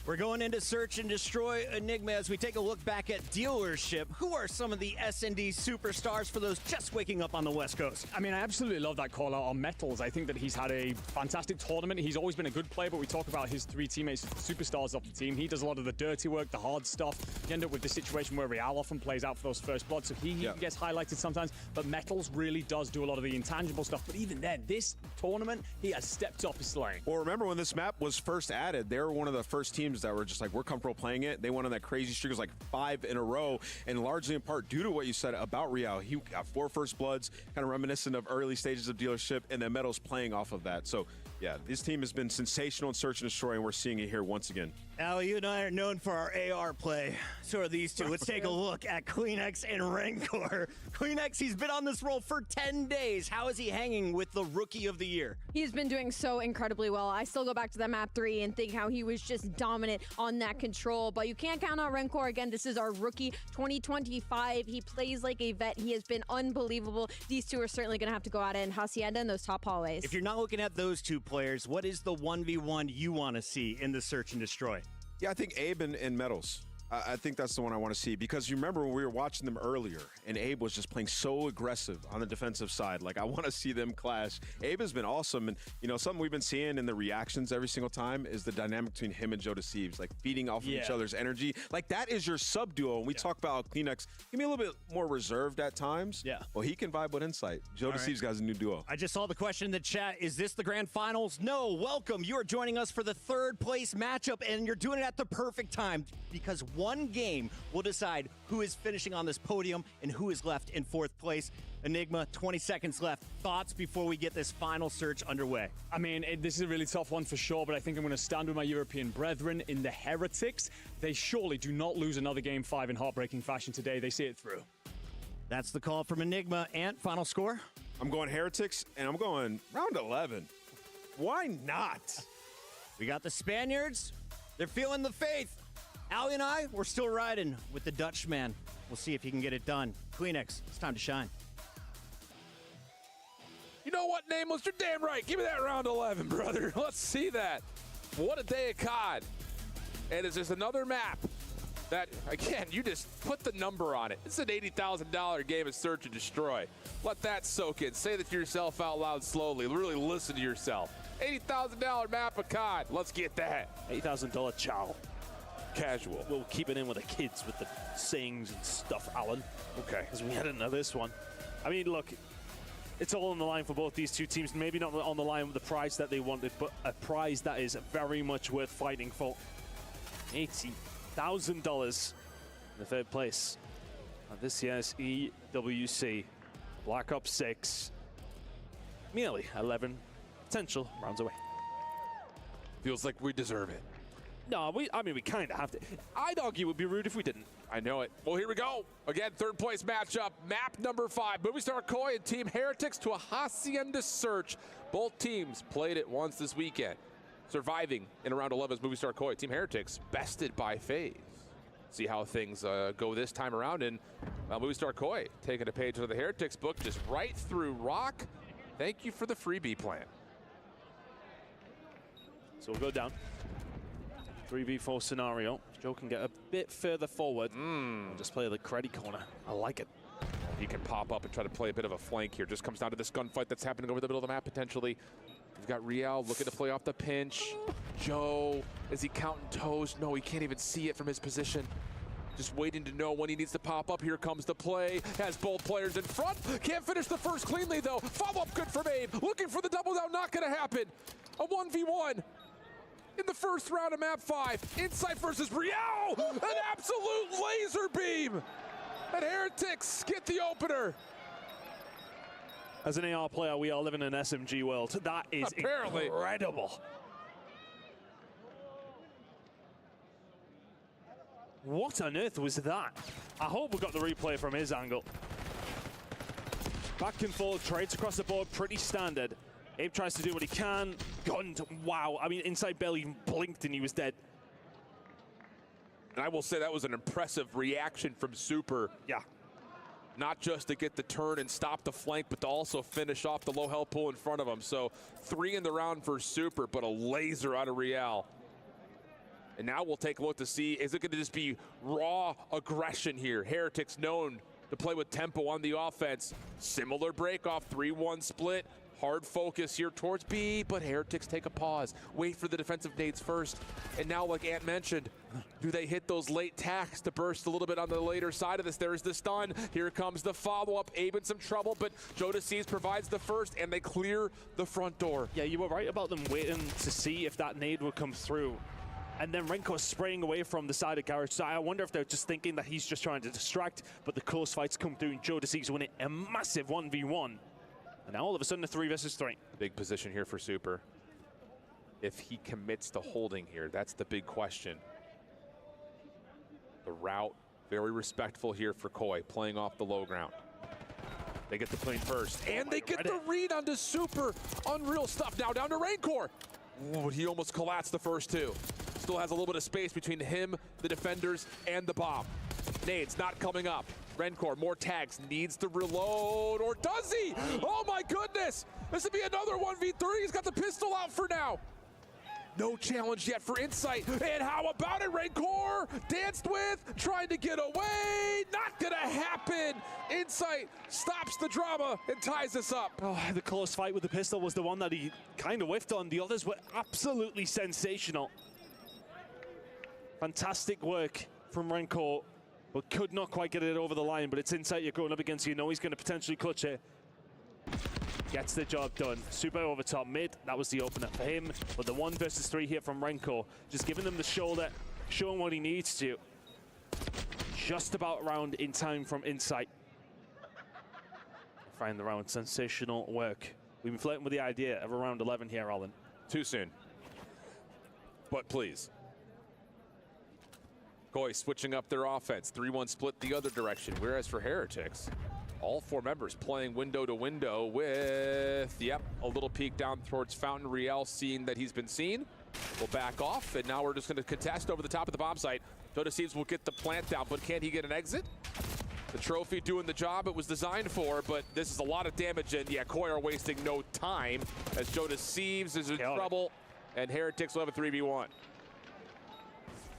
We're going into Search and Destroy Enigma as we take a look back at Dealership. Who are some of the S&D superstars for those just waking up on the West Coast? I mean, I absolutely love that call out on Metals. I think that he's had a fantastic tournament. He's always been a good player, but we talk about his 3 teammates, superstars of the team. He does a lot of the dirty work, the hard stuff. You end up with the situation where Real often plays out for those first bloods, so he gets highlighted sometimes, but Metals really does do a lot of the intangible stuff. But even then, this tournament, he has stepped up his lane. Well, remember when this map was first added, they were one of the first teams that were just like, we're comfortable playing it. They went on that crazy streak. It was like 5 in a row, and largely in part due to what you said about Real. He got 4 first bloods, kind of reminiscent of early stages of Dealership, and then Metals playing off of that. So, yeah, this team has been sensational in Search and Destroy, and we're seeing it here once again. Allie, you and I are known for our AR play. So are these two. Let's take a look at Kleenex and Rancor. Kleenex, he's been on this role for 10 days. How is he hanging with the Rookie of the Year? He's been doing so incredibly well. I still go back to that map 3 and think how he was just dominant on that control. But you can't count out Rancor. Again, this is our Rookie 2025. He plays like a vet. He has been unbelievable. These two are certainly going to have to go out in Hacienda in those top hallways. If you're not looking at those two players, what is the 1v1 you want to see in the Search and Destroy? Yeah, I think Abe and Metals. I think that's the one I want to see, because you remember when we were watching them earlier and Abe was just playing so aggressive on the defensive side. Like, I want to see them clash. Abe has been awesome, and you know, something we've been seeing in the reactions every single time is the dynamic between him and Joe Deceives, like feeding off of each other's energy. Like, that is your sub duo. And we talk about Kleenex can be a little bit more reserved at times. Yeah. Well, he can vibe with Insight. Joe Deceives got a new duo. I just saw the question in the chat. Is this the grand finals? No. Welcome. You are joining us for the 3rd place matchup, and you're doing it at the perfect time, because one game will decide who is finishing on this podium and who is left in 4th place. Enigma, 20 seconds left. Thoughts before we get this final search underway? I mean, this is a really tough one for sure, but I think I'm going to stand with my European brethren in the Heretics. They surely do not lose another Game 5 in heartbreaking fashion today. They see it through. That's the call from Enigma. Ant, final score? I'm going Heretics, and I'm going round 11. Why not? We got the Spaniards. They're feeling the faith. Allie and I, we're still riding with the Dutchman. We'll see if he can get it done. Kleenex, it's time to shine. You know what, Nameless? You're damn right. Give me that round 11, brother. Let's see that. What a day of COD. And it's just another map that, again, you just put the number on it. It's an $80,000 game of Search and Destroy. Let that soak in. Say that to yourself out loud slowly. Really listen to yourself. $80,000 map of COD. Let's get that. $80,000 chow. Casual. We'll keep it in with the kids with the sayings and stuff, Alan. Okay. As we head into this one. I mean, look, it's all on the line for both these two teams. Maybe not on the line with the prize that they wanted, but a prize that is very much worth fighting for. $80,000 in the 3rd place of this year's EWC Black Ops 6. Merely 11 potential rounds away. Feels like we deserve it. No, I mean, we kind of have to. I'd argue it would be rude if we didn't. I know it. Well, here we go. Again, 3rd place matchup. Map number 5. Movie Star Koi and Team Heretics to a Hacienda Search. Both teams played it once this weekend. Surviving in around 11 is Movie Star Koi. Team Heretics bested by FaZe. see how things go this time around. And Movistar Koi taking a page out of the Heretics book, just right through Rock. Thank you for the freebie plan. So we'll go down. 3v4 scenario. Joe can get a bit further forward. Just play the credit corner. I like it. He can pop up and try to play a bit of a flank here. Just comes down to this gunfight that's happening over the middle of the map potentially. We've got Riel looking to play off the pinch. Joe, is he counting toes? No, he can't even see it from his position. Just waiting to know when he needs to pop up. Here comes the play. Has both players in front. Can't finish the first cleanly though. Follow up good from Abe. Looking for the double down, not gonna happen. A 1v1 in the first round of map 5. Insight versus Riel. An absolute laser beam. And Heretics get the opener. As an AR player, we are living in an SMG world. That is incredible. What on earth was that? I hope we got the replay from his angle. Back and forth, trades across the board, pretty standard. Abe tries to do what he can. Gunned, wow. I mean, Insight barely even blinked and he was dead. And I will say that was an impressive reaction from Super. Yeah. Not just to get the turn and stop the flank, but to also finish off the low health pool in front of him. So 3 in the round for Super, but a laser out of Riel. And now we'll take a look to see, is it going to just be raw aggression here? Heretics known to play with tempo on the offense. Similar break-off, 3-1 split. Hard focus here towards B, but Heretics take a pause. Wait for the defensive nades first. And now, like Ant mentioned, do they hit those late tacks to burst a little bit on the later side of this? There's the stun. Here comes the follow-up. Abe in some trouble, but Jodaseize provides the first, and they clear the front door. Yeah, you were right about them waiting to see if that nade would come through. And then Renko spraying away from the side of Garage. So I wonder if they're just thinking that he's just trying to distract, but the close fights come through, and Jodaseize winning a massive 1v1. And now all of a sudden a 3 versus 3. Big position here for Super. If he commits to holding here, that's the big question. The route, very respectful here for Koi, playing off the low ground. They get the clean first, and they get the read onto Super. Unreal stuff. Now down to Rancor. Ooh, he almost collapsed the first 2. Still has a little bit of space between him, the defenders, and the bomb. Nades not coming up. Rencor, more tags, needs to reload, or does he? Oh my goodness! This would be another 1v3. He's got the pistol out for now. No challenge yet for Insight. And how about it, Rencor? Danced with, trying to get away. Not gonna happen. Insight stops the drama and ties this up. Oh, the close fight with the pistol was the one that he kind of whiffed on. The others were absolutely sensational. Fantastic work from Rencor, but could not quite get it over the line. But it's Insight you're going up against. You know he's going to potentially clutch it. Gets the job done. Super over top mid. That was the opener for him. But the 1 versus 3 here from Rencor, just giving them the shoulder, showing what he needs to. Just about round in time from Insight. Find the round. Sensational work. We've been flirting with the idea of a round 11 here, Alan. Too soon. But please. Koi switching up their offense. 3-1 split the other direction. Whereas for Heretics, all 4 members playing window to window with, yep, a little peek down towards Fountain. Riel seeing that he's been seen. We'll back off, and now we're just going to contest over the top of the bomb site. Jodaseize will get the plant down, but can he get an exit? The trophy doing the job it was designed for, but this is a lot of damage, and yeah, Koi are wasting no time as Jodaseize is in trouble, and Heretics will have a 3v1.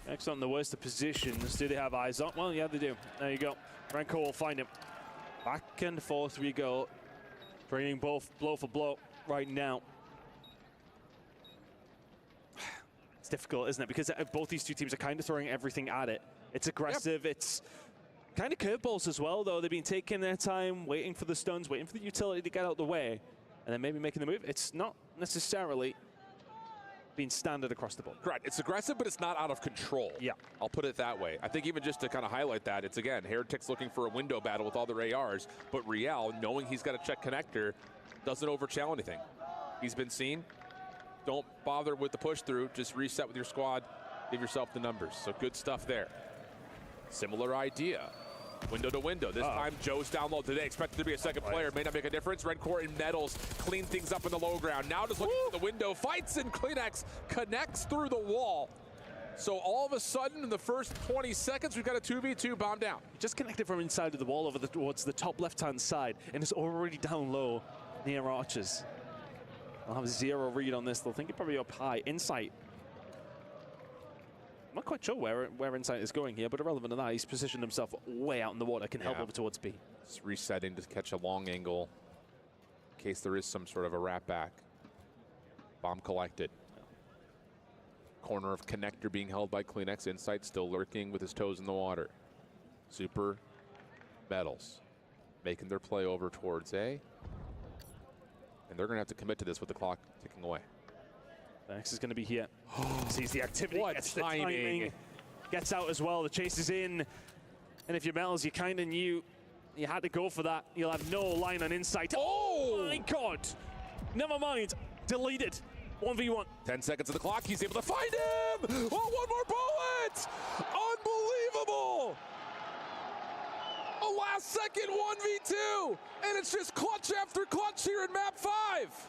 Next on the worst of positions. Do they have eyes up? Well, yeah, they do. There you go. Rencor will find him. Back and forth we go. Bringing both blow for blow right now. It's difficult, isn't it? Because both these 2 teams are kind of throwing everything at it. It's aggressive. Yep. It's kind of curveballs as well, though. They've been taking their time, waiting for the stuns, waiting for the utility to get out of the way, and then maybe making the move. It's not necessarily being standard across the board. Correct. It's aggressive, but it's not out of control. Yeah. I'll put it that way. I think even just to kind of highlight that, it's again, Heretics looking for a window battle with all their ARs, but Riel, knowing he's got a check connector, doesn't overchallenge anything. He's been seen. Don't bother with the push through. Just reset with your squad. Give yourself the numbers. So good stuff there. Similar idea. Window to window. This time, Joe's down low. Today, expected to be a second player. May not make a difference. Rencor in Nettles clean things up in the low ground. Now just looking for the window. Fights, and Kleenex connects through the wall. So all of a sudden, in the first 20 seconds, we've got a 2v2 bomb down. Just connected from inside of the wall over towards the top left-hand side, and it's already down low near Archers. They'll have zero read on this. They'll think it probably up high. Insight. I'm not quite sure where Insight is going here, but irrelevant to that, he's positioned himself way out in the water. Can help over towards B. Just resetting to catch a long angle in case there is some sort of a wrap back. Bomb collected. Corner of connector being held by Kleenex. Insight still lurking with his toes in the water. Super Metals making their play over towards A. And they're going to have to commit to this with the clock ticking away. Next is going to be here. Sees the activity. What gets timing. The timing. Gets out as well. The chase is in. And if you're Metals, you kind of knew you had to go for that. You'll have no line on Insight. Oh my God. Never mind. Deleted. 1v1. 10 seconds of the clock. He's able to find him. Oh, one more bullet. Unbelievable. A last second 1v2. And it's just clutch after clutch here in map 5.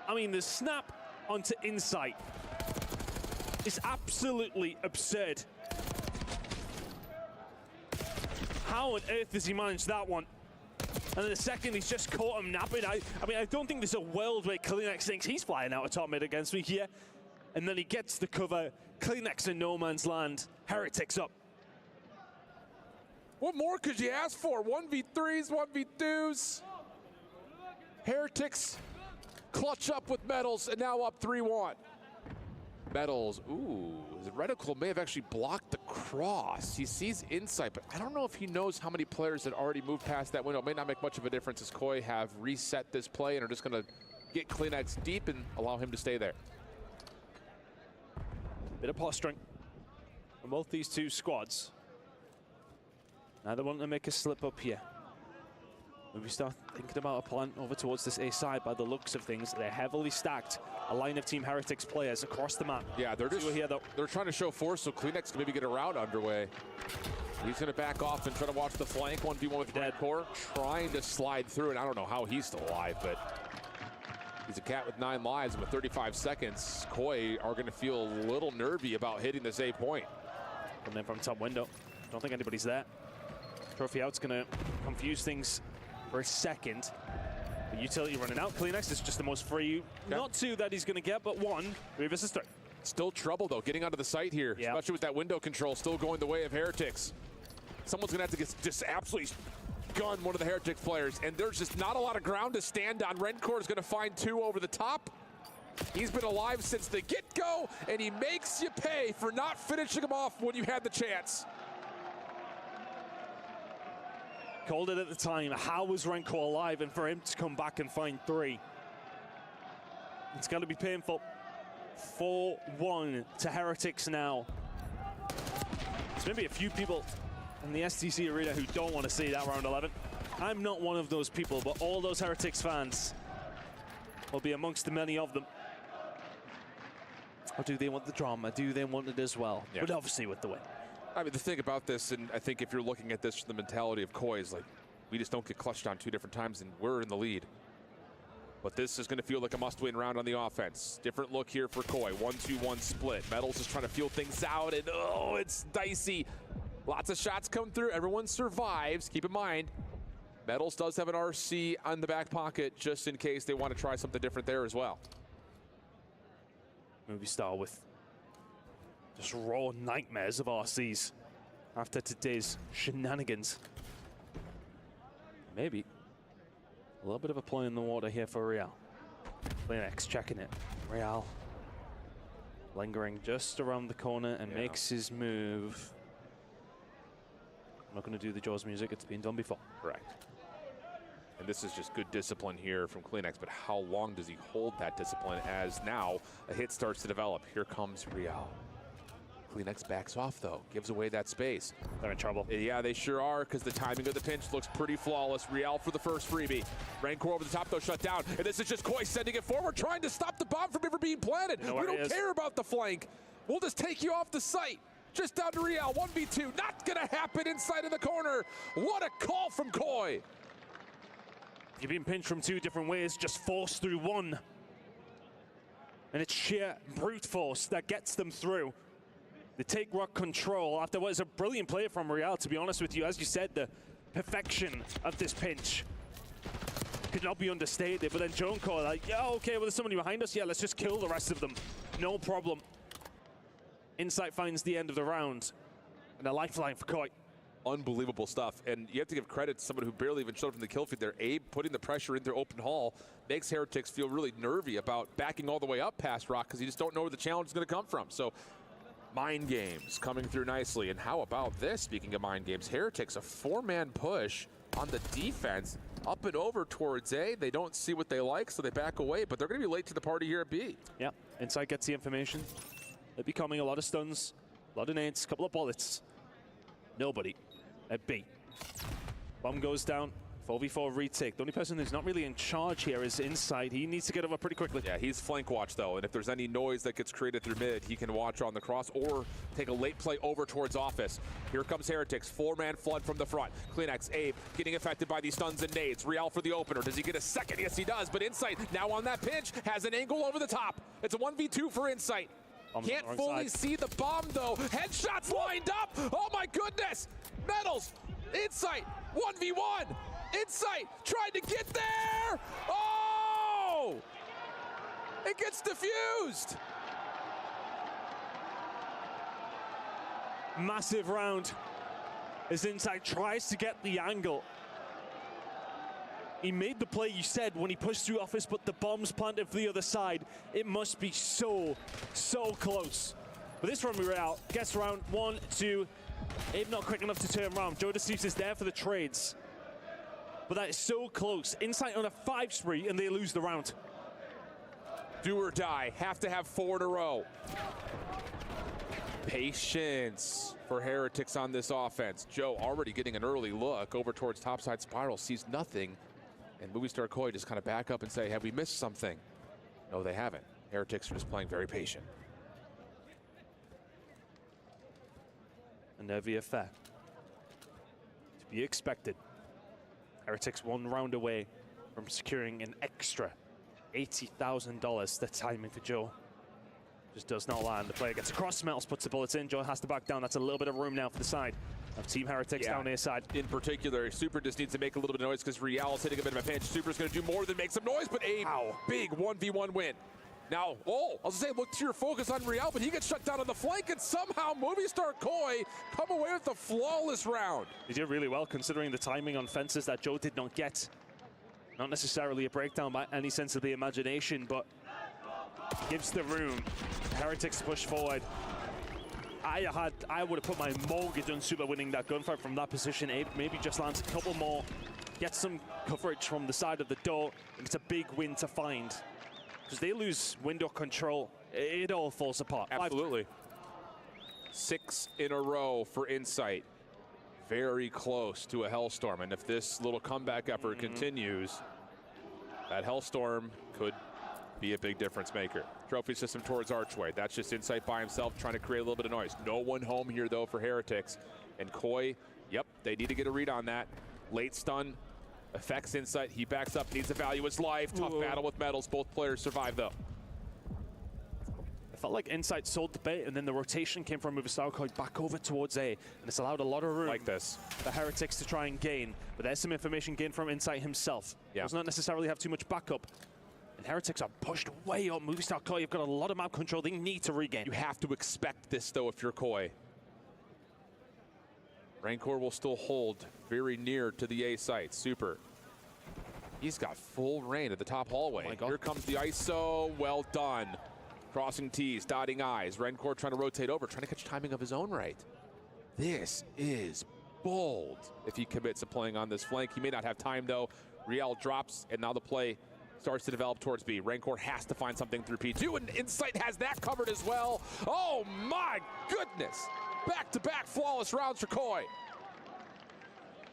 I mean, the snap onto Insight is absolutely absurd. How on earth has he managed that one? And then the second, he's just caught him napping. I mean, I don't think there's a world where Kleenex thinks he's flying out of top mid against me here. And then he gets the cover. Kleenex in no man's land. Heretics up. What more could you ask for? 1v3s, 1v2s. Heretics clutch up with Metals and now up 3-1. Metals, ooh, the reticle may have actually blocked the cross. He sees Insight, but I don't know if he knows how many players had already moved past that window. It may not make much of a difference as Koi have reset this play and are just going to get Kleenex deep and allow him to stay there. Bit of posturing from both these two squads. Neither want to make a slip up here. When we start thinking about a plan over towards this A side, by the looks of things, they're heavily stacked. A line of Team Heretics players across the map. Yeah, they're just here though. They're trying to show force, so Kleenex can maybe get a round underway. He's going to back off and try to watch the flank. 1v1 with Deadcore, trying to slide through, and I don't know how he's still alive, but he's a cat with 9 lives, and with 35 seconds, Koi are going to feel a little nervy about hitting this A point. Coming in from top window. Don't think anybody's there. Trophy out's going to confuse things for a second. The utility running out. Kleenex is just the most free. Not 2 that he's going to get, but 1. 3 versus 3. Still trouble, though, getting onto the site here, especially with that window control still going the way of Heretics. Someone's going to have to just absolutely gun one of the Heretics players, and there's just not a lot of ground to stand on. Rencore is going to find 2 over the top. He's been alive since the get-go, and he makes you pay for not finishing him off when you had the chance. Called it at the time. How was Rencore alive? And for him to come back and find 3. It's going to be painful. 4-1 to Heretics now. There's maybe a few people in the STC arena who don't want to see that round 11. I'm not one of those people, but all those Heretics fans will be amongst the many of them. Or do they want the drama? Do they want it as well? Yeah. But obviously with the win. I mean, the thing about this, and I think if you're looking at this from the mentality of Koi, is like, we just don't get clutched on 2 different times, and we're in the lead. But this is going to feel like a must-win round on the offense. Different look here for Koi. 1-2-1 split. Metals is trying to feel things out, and oh, it's dicey. Lots of shots come through. Everyone survives. Keep in mind, Metals does have an RC on the back pocket just in case they want to try something different there as well. Movie star with just raw nightmares of RCs after today's shenanigans. Maybe a little bit of a play in the water here for Real. Kleenex checking it. Real lingering just around the corner and makes his move. I'm not going to do the Jaws music. It's been done before. Correct. And this is just good discipline here from Kleenex, but how long does he hold that discipline as now a hit starts to develop? Here comes Real. Kleenex backs off, though. Gives away that space. They're in trouble. Yeah, they sure are, because the timing of the pinch looks pretty flawless. Real for the first freebie. Rencore over the top, though, shut down. And this is just Koi sending it forward, trying to stop the bomb from ever being planted. We don't care about the flank. We'll just take you off the site. Just down to Real. 1v2. Not going to happen inside of the corner. What a call from Koi. You've been pinched from 2 different ways, just forced through 1. And it's sheer brute force that gets them through. They take rock control after what is a brilliant play from Real, to be honest with you. As you said, the perfection of this pinch could not be understated. But then Joan called like, yeah, okay, well, there's somebody behind us. Yeah, let's just kill the rest of them. No problem. Insight finds the end of the round. And a lifeline for Koi. Unbelievable stuff. And you have to give credit to someone who barely even showed up from the kill feed there. Abe putting the pressure in their open hall makes Heretics feel really nervy about backing all the way up past Rock because you just don't know where the challenge is going to come from. So mind games coming through nicely. And how about this, speaking of mind games, Heretics, a 4-man push on the defense, up and over towards A. They don't see what they like, so they back away, but they're going to be late to the party here at B. Yeah, Insight gets the information. They're becoming a lot of stuns, a lot of nades, a couple of bullets. Nobody at B. Bomb goes down. 4v4 retake. The only person who's not really in charge here is Insight. He needs to get over pretty quickly. Yeah, he's flank watch though, and if there's any noise that gets created through mid, he can watch on the cross or take a late play over towards Office. Here comes Heretics, 4-man flood from the front. Kleenex, Abe getting affected by these stuns and nades. Real for the opener. Does he get a second? Yes, he does, but Insight now on that pinch has an angle over the top. It's a 1v2 for Insight. Can't fully see the bomb though. Headshots lined up. Oh my goodness. Metals, Insight, 1v1. Insight tried to get there. Oh! It gets diffused. Massive round as Insight tries to get the angle. He made the play you said when he pushed through Office, but the bomb's planted for the other side. It must be so close. But this from Real gets round 1, 2. Abe not quick enough to turn around. Joe Deceived is there for the trades. But that is so close. Insight on a 5 spree and they lose the round. Do or die. Have to have 4 in a row. Patience for Heretics on this offense. Joe already getting an early look over towards topside spiral, sees nothing. And Movie Star Koi just kind of back up and say, have we missed something? No, they haven't. Heretics are just playing very patient. A nervy affair. To be expected. Heretics 1 round away from securing an extra $80,000. The timing for Joe just does not land. The player gets across, Metals puts the bullets in. Joe has to back down. That's a little bit of room now for the side of Team Heretics down near side. In particular, Super just needs to make a little bit of noise because Real's hitting a bit of a pinch. Super's going to do more than make some noise, but Abe, big 1v1 win. Now, I was going to say, look to your focus on Real, but he gets shut down on the flank, and somehow Movie Star Koi come away with a flawless round. He did really well considering the timing on fences that Joe did not get. Not necessarily a breakdown by any sense of the imagination, but gives the room. Heretics push forward. I would have put my mortgage on Super winning that gunfight from that position. Abe maybe just lands a couple more, gets some coverage from the side of the door, and it's a big win to find. Because they lose window control, it all falls apart. Absolutely. 6 in a row for Insight. Very close to a Hellstorm. And if this little comeback effort continues, that Hellstorm could be a big difference maker. Trophy system towards Archway. That's just Insight by himself trying to create a little bit of noise. No one home here, though, for Heretics. And Koi, yep, they need to get a read on that. Late stun. Affects Insight. He backs up, needs to value his life. Tough battle with Metals. Both players survive, though. I felt like Insight sold the bait, and then the rotation came from Movistar Koi back over towards A, and it's allowed a lot of room like this for Heretics to try and gain. But there's some information gained from Insight himself. Does not necessarily have too much backup. And Heretics are pushed way up. Movistar Koi have got a lot of map control they need to regain. You have to expect this, though, if you're Koi. Rancor will still hold very near to the A site. Super. He's got full reign at the top hallway. Here comes the ISO. Well done. Crossing T's, dotting I's. Rancor trying to rotate over, trying to catch timing of his own right. This is bold if he commits to playing on this flank. He may not have time, though. Real drops, and now the play starts to develop towards B. Rancor has to find something through P2, and Insight has that covered as well. Oh, my goodness. Back-to-back flawless rounds for Koi.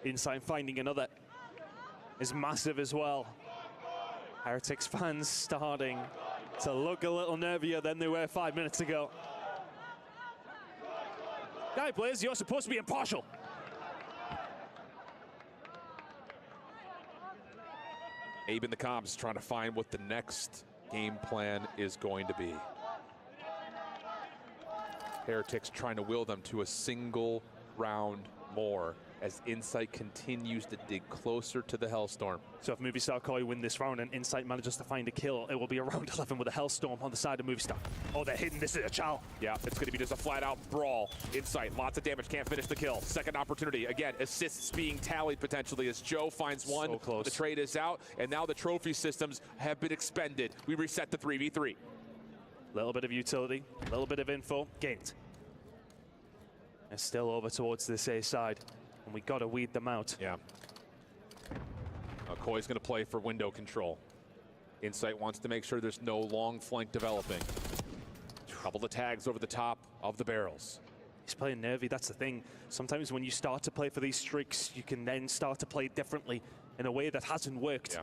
Insight finding another is massive as well. Heretics fans starting to look a little nervier than they were 5 minutes ago. Guy players, you're supposed to be impartial. Abe in the comms trying to find what the next game plan is going to be. Heretics trying to will them to a single round more as Insight continues to dig closer to the Hellstorm. So if Movistar Koi win this round and Insight manages to find a kill, it will be a round 11 with a Hellstorm on the side of Movistar. Oh, they're hitting. This is a chow. Yeah, it's going to be just a flat-out brawl. Insight, lots of damage, can't finish the kill. Second opportunity. Again, assists being tallied potentially as Joe finds one. So close. The trade is out, and now the trophy systems have been expended. We reset the 3v3. Little bit of utility, a little bit of info gained. And still over towards this A side. And we got to weed them out. Yeah. Koi's going to play for window control. Insight wants to make sure there's no long flank developing. Couple of tags over the top of the barrels. He's playing nervy, that's the thing. Sometimes when you start to play for these streaks, you can then start to play differently in a way that hasn't worked. Yeah.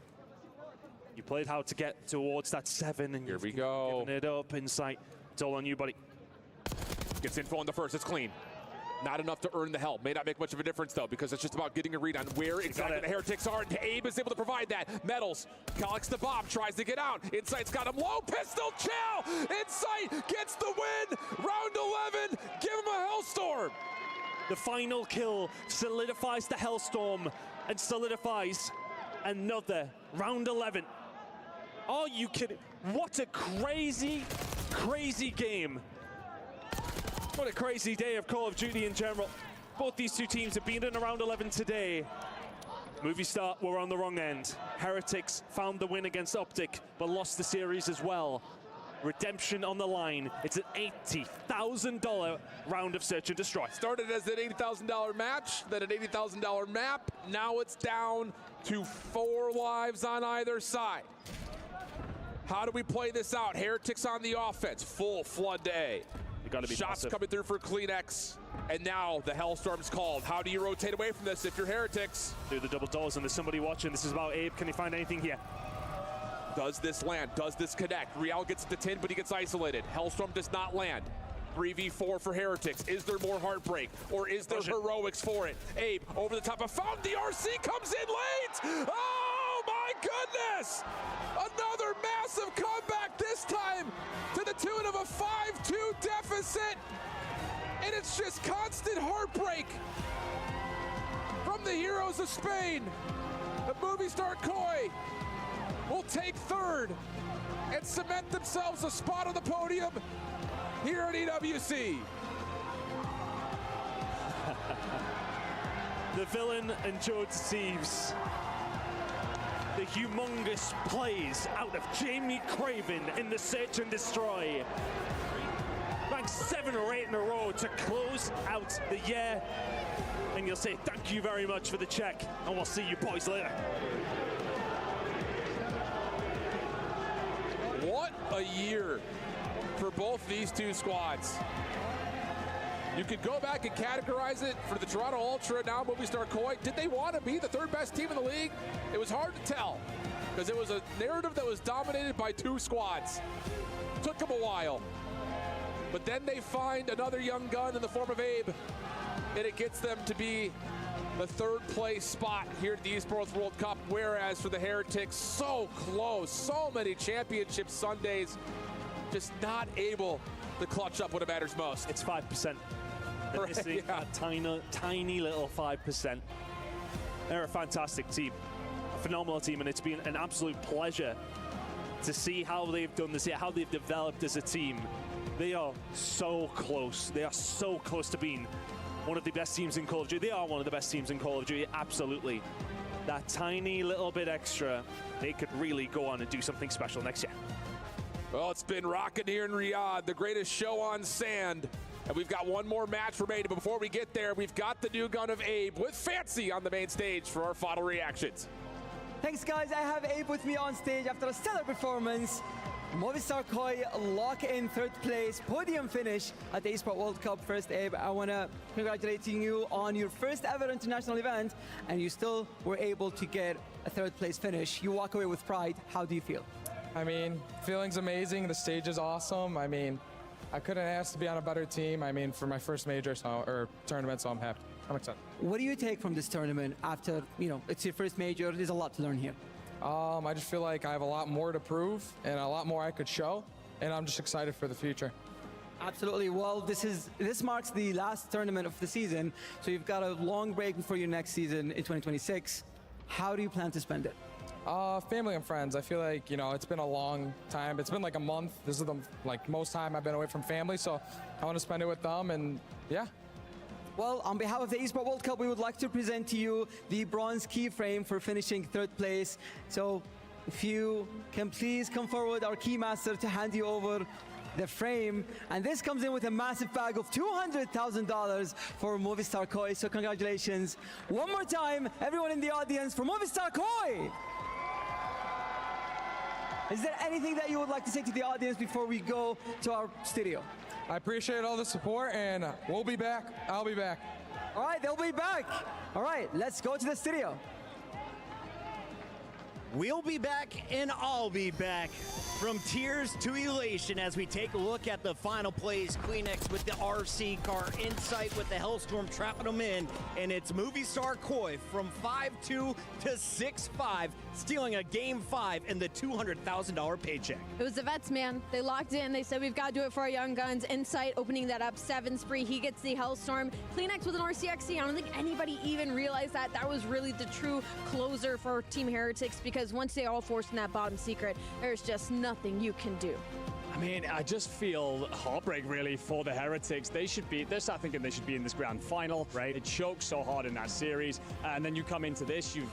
You played how to get towards that 7, and here we go. Giving it up. Insight. It's all on you, buddy. Gets info on the first, it's clean. Not enough to earn the help. May not make much of a difference, though, because it's just about getting a read on where exactly the Heretics are, and Abe is able to provide that. Metals collects the bomb, tries to get out. Insight's got him low, pistol chill! Insight gets the win! Round 11, give him a Hellstorm! The final kill solidifies the Hellstorm and solidifies another round 11. Are you kidding? What a crazy, crazy game. What a crazy day of Call of Duty in general. Both these two teams have been in around 11 today. Movistar were on the wrong end. Heretics found the win against Optic, but lost the series as well. Redemption on the line. It's an $80,000 round of search and destroy. Started as an $80,000 match, then an $80,000 map. Now it's down to 4 lives on either side. How do we play this out? Heretics on the offense, full flood to A. Gotta be Shots passive. coming through for Kleenex, and now the Hellstorm's called. How do you rotate away from this if you're Heretics? Do the double doors, and there's somebody watching. This is about Abe. Can he find anything here? Does this land? Does this connect? Real gets the 10, but he gets isolated. Hellstorm does not land. 3v4 for Heretics. Is there more heartbreak, or is there heroics for it? Abe over the top of found. The RC comes in late. Oh my goodness! Another massive comeback, this time to the tune of a 5-2 deficit. And it's just constant heartbreak from the heroes of Spain. The Movistar Koi will take third and cement themselves a spot on the podium here at EWC. The villain and Joe deceives. The humongous plays out of Jamie Craven in the Search and Destroy. Ranked 7 or 8 in a row to close out the year. And you'll say thank you very much for the check, and we'll see you boys later. What a year for both these two squads. You could go back and categorize it for the Toronto Ultra, now Movistar Koi. Did they want to be the 3rd best team in the league? It was hard to tell because it was a narrative that was dominated by 2 squads. Took them a while. But then they find another young gun in the form of Abe, and it gets them to be the 3rd place spot here at the Esports World Cup, whereas for the Heretics, so close, so many championship Sundays, just not able to clutch up when it matters most. It's 5%. They're missing that tiny little 5%. They're a fantastic team, a phenomenal team, and it's been an absolute pleasure to see how they've done this, how they've developed as a team. They are so close. They are so close to being one of the best teams in Call of Duty. They are one of the best teams in Call of Duty, absolutely. That tiny little bit extra, they could really go on and do something special next year. Well, it's been rocking here in Riyadh, the greatest show on sand. And we've got one more match remaining. But before we get there, we've got the new gun of Abe with Fancy on the main stage for our final reactions. Thanks, guys. I have Abe with me on stage after a stellar performance. Movistar Koi lock in 3rd place, podium finish at the Esports World Cup. First, Abe, I want to congratulate you on your first ever international event, and you still were able to get a 3rd place finish. You walk away with pride. How do you feel? I mean, feeling's amazing. The stage is awesome. I mean, I couldn't ask to be on a better team. I mean, for my first major or tournament, so I'm happy. I'm excited. What do you take from this tournament after, it's your first major? There's a lot to learn here. I just feel like I have a lot more to prove and a lot more I could show, and I'm just excited for the future. Absolutely. Well, this marks the last tournament of the season, so you've got a long break before your next season in 2026. How do you plan to spend it? Family and friends. I feel like, it's been a long time. It's been like a month. This is the most time I've been away from family, so I want to spend it with them, and yeah. Well, on behalf of the Esports World Cup, we would like to present to you the bronze keyframe for finishing 3rd place. So if you can please come forward, our keymaster, to hand you over the frame. And this comes in with a massive bag of $200,000 for Movistar Koi. So congratulations. One more time, everyone in the audience, for Movistar Koi. Is there anything that you would like to say to the audience before we go to our studio? I appreciate all the support, and we'll be back. I'll be back. All right, they'll be back. All right, let's go to the studio. We'll be back, and I'll be back. From tears to elation as we take a look at the final plays. Kleenex with the RC car, Insight with the Hellstorm trapping them in, and it's Movistar Koi from 5-2 to 6-5, stealing a Game 5 and the $200,000 paycheck. It was the vets, man. They locked in. They said, we've got to do it for our young guns. Insight opening that up, 7 spree. He gets the Hellstorm. Kleenex with an RCXC. I don't think anybody even realized that. That was really the true closer for Team Heretics, because once they all forced in that bottom secret, there's just nothing you can do. I mean, I just feel heartbreak, really, for the Heretics. They're start thinking they should be in this grand final. Right. It choked so hard in that series. And then you come into this, you've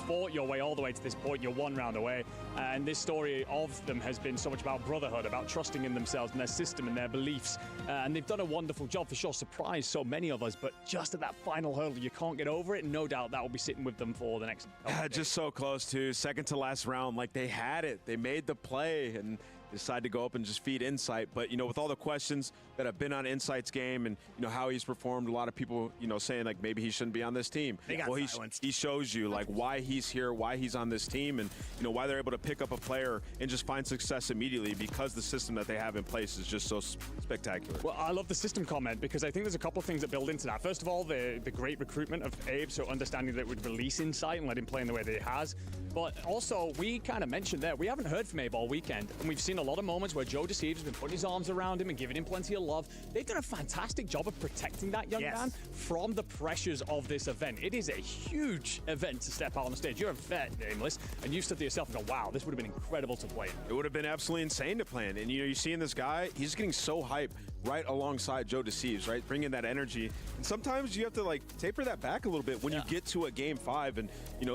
fought your way all the way to this point. You're 1 round away. And this story of them has been so much about brotherhood, about trusting in themselves and their system and their beliefs. And they've done a wonderful job, for sure. Surprised so many of us. But just at that final hurdle, you can't get over it. No doubt that will be sitting with them for the next just so close to second to last round. Like, they had it. They made the play and decide to go up and just feed Insight. But, with all the questions that have been on Insight's game and, how he's performed, a lot of people, saying, like, maybe he shouldn't be on this team. Well, he shows you, like, why he's here, why he's on this team, and, why they're able to pick up a player and just find success immediately, because the system that they have in place is just so spectacular. Well, I love the system comment, because I think there's a couple of things that build into that. First of all, the great recruitment of Abe, so understanding that it would release Insight and let him play in the way that he has. But also, we kind of mentioned there, we haven't heard from Abe all weekend, and we've seen a lot of moments where Joe Deceives has been putting his arms around him and giving him plenty of love. They've done a fantastic job of protecting that young man from the pressures of this event. It is a huge event to step out on the stage. You're a vet, Nameless, and you stood to yourself and go, wow, this would have been incredible to play in. It would have been absolutely insane to play in. And, you're seeing this guy, he's getting so hyped right alongside Joe Deceives, right? Bringing that energy. And sometimes you have to, like, taper that back a little bit when you get to a Game 5. And,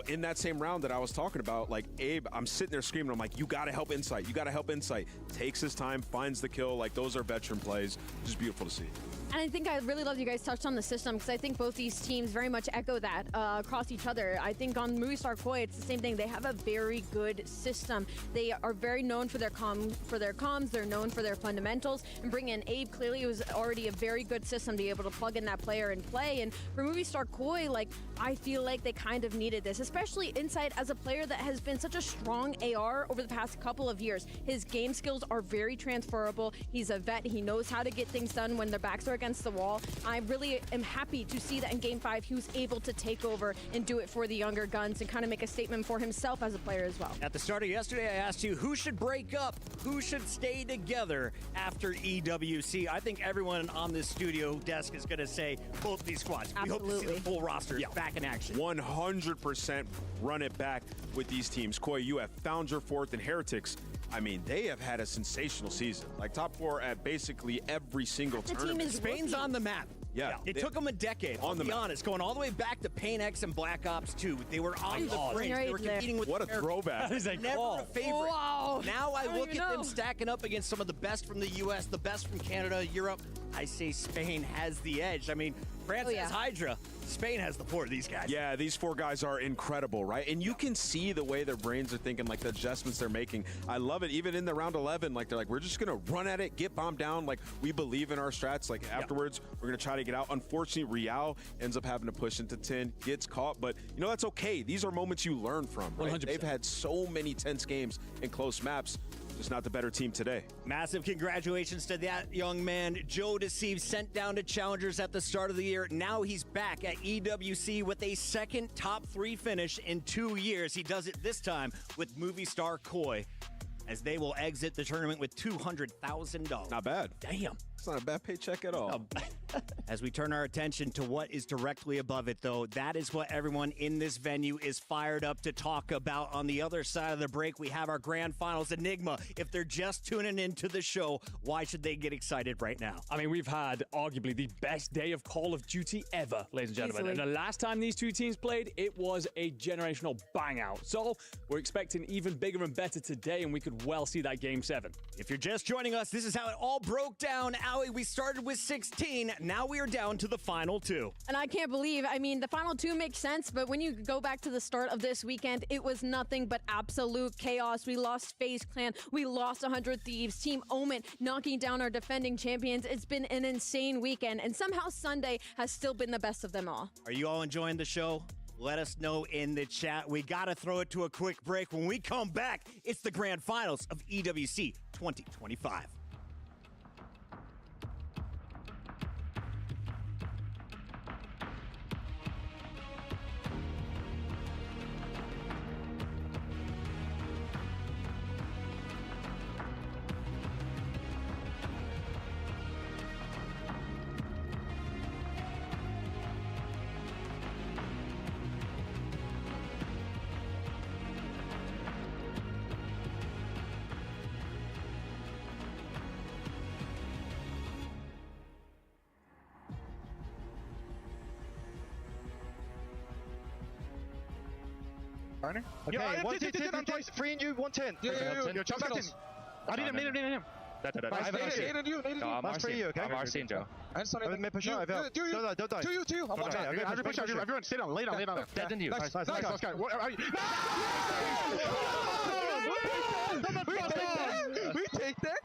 in that same round that I was talking about, like, Abe, I'm sitting there screaming, I'm like, you got to help Insight. You got to help Insight. Takes his time, finds the kill. Like, those are veteran plays. Just beautiful to see. And I think I really love you guys touched on the system, because I think both these teams very much echo that across each other. I think on Movistar Koi, it's the same thing. They have a very good system. They are very known for their comms. They're known for their fundamentals. And bringing in Abe, clearly it was already a very good system to be able to plug in that player and play. And for Movistar Koi, like, I feel like they kind of needed this, especially Insight as a player that has been such a strong AR over the past couple of years. His game skills are very transferable. He's a vet. He knows how to get things done when their backs are against the wall. I really am happy to see that in Game 5 he was able to take over and do it for the younger guns and kind of make a statement for himself as a player as well. At the start of yesterday, I asked you who should break up, who should stay together after EWC. I think everyone on this studio desk is going to say both these squads. Absolutely. We hope to see the full roster back in action. 100% run it back with these teams. Koi, you have found your fourth, and Heretics, I mean, they have had a sensational season. Like, top 4 at basically every single tournament. Spain's on the map. Yeah. It took them a decade, I'll be honest, going all the way back to Pain X and Black Ops 2. They were on the fringe. They were competing with what a throwback. That is a never call. a favorite. Wow. Now I look at them stacking up against some of the best from the U.S., the best from Canada, Europe. I say Spain has the edge. I mean, France has Hydra. Spain has the 4 of these guys. Yeah, these 4 guys are incredible, right? And you can see the way their brains are thinking, like the adjustments they're making. I love it. Even in the round 11, like, they're like, we're just going to run at it, get bombed down. Like, we believe in our strats. Like, afterwards, we're going to try to get out. Unfortunately, Real ends up having to push into 10, gets caught. But, that's okay. These are moments you learn from, right? 100%. They've had so many tense games and close maps. Just not the better team today. Massive congratulations to that young man. Joe Deceive sent down to challengers at the start of the year. Now he's back at EWC with a second top 3 finish in 2 years. He does it this time with movie star Koi, as they will exit the tournament with $200,000. Not bad. Damn. It's not a bad paycheck at all. As we turn our attention to what is directly above it, though, that is what everyone in this venue is fired up to talk about. On the other side of the break, we have our grand finals enigma. If they're just tuning into the show, why should they get excited right now? I mean, we've had arguably the best day of Call of Duty ever, ladies and gentlemen. Easily. And the last time these two teams played, it was a generational bang out. So we're expecting even bigger and better today, and we could well see that Game 7. If you're just joining us, this is how it all broke down. Allie, we started with 16. Now we are down to the final 2. And I can't believe, I mean, the final 2 makes sense, but when you go back to the start of this weekend, it was nothing but absolute chaos. We lost FaZe Clan. We lost 100 Thieves. Team Omen knocking down our defending champions. It's been an insane weekend, and somehow Sunday has still been the best of them all. Are you all enjoying the show? Let us know in the chat. We got to throw it to a quick break. When we come back, it's the grand finals of EWC 2025. Okay, yeah, 110, free and you, 110. Yeah, I need him. I'm RCing Joe. Push out. Don't die. To you. Everyone, stay down, lay down. Dead into you. Nice. We take that.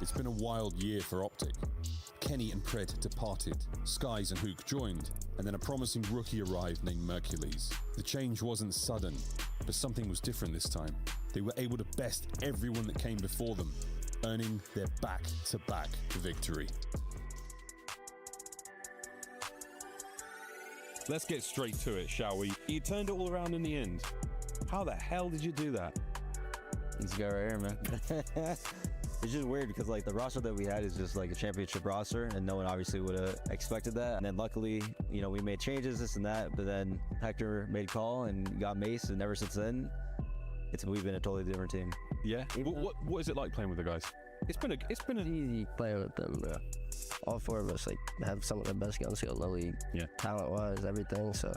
It's been a wild year for Optic. Kenny and Pred departed, Skies and Hook joined, and then a promising rookie arrived named Mercules. The change wasn't sudden, but something was different this time. They were able to best everyone that came before them, earning their back-to-back victory. Let's get straight to it, shall we? You turned it all around in the end. How the hell did you do that? This guy right here, man. It's just weird because like the roster that we had is just like a championship roster, and no one obviously would have expected that. And then luckily, you know, we made changes, this and that, but then Hector made call and got Mace, and ever since then, we've been a totally different team. Yeah. What is it like playing with the guys? It's been easy playing with them, bro. All four of us like have some of the best gun skill in the league. Yeah. Talent-wise, everything. So.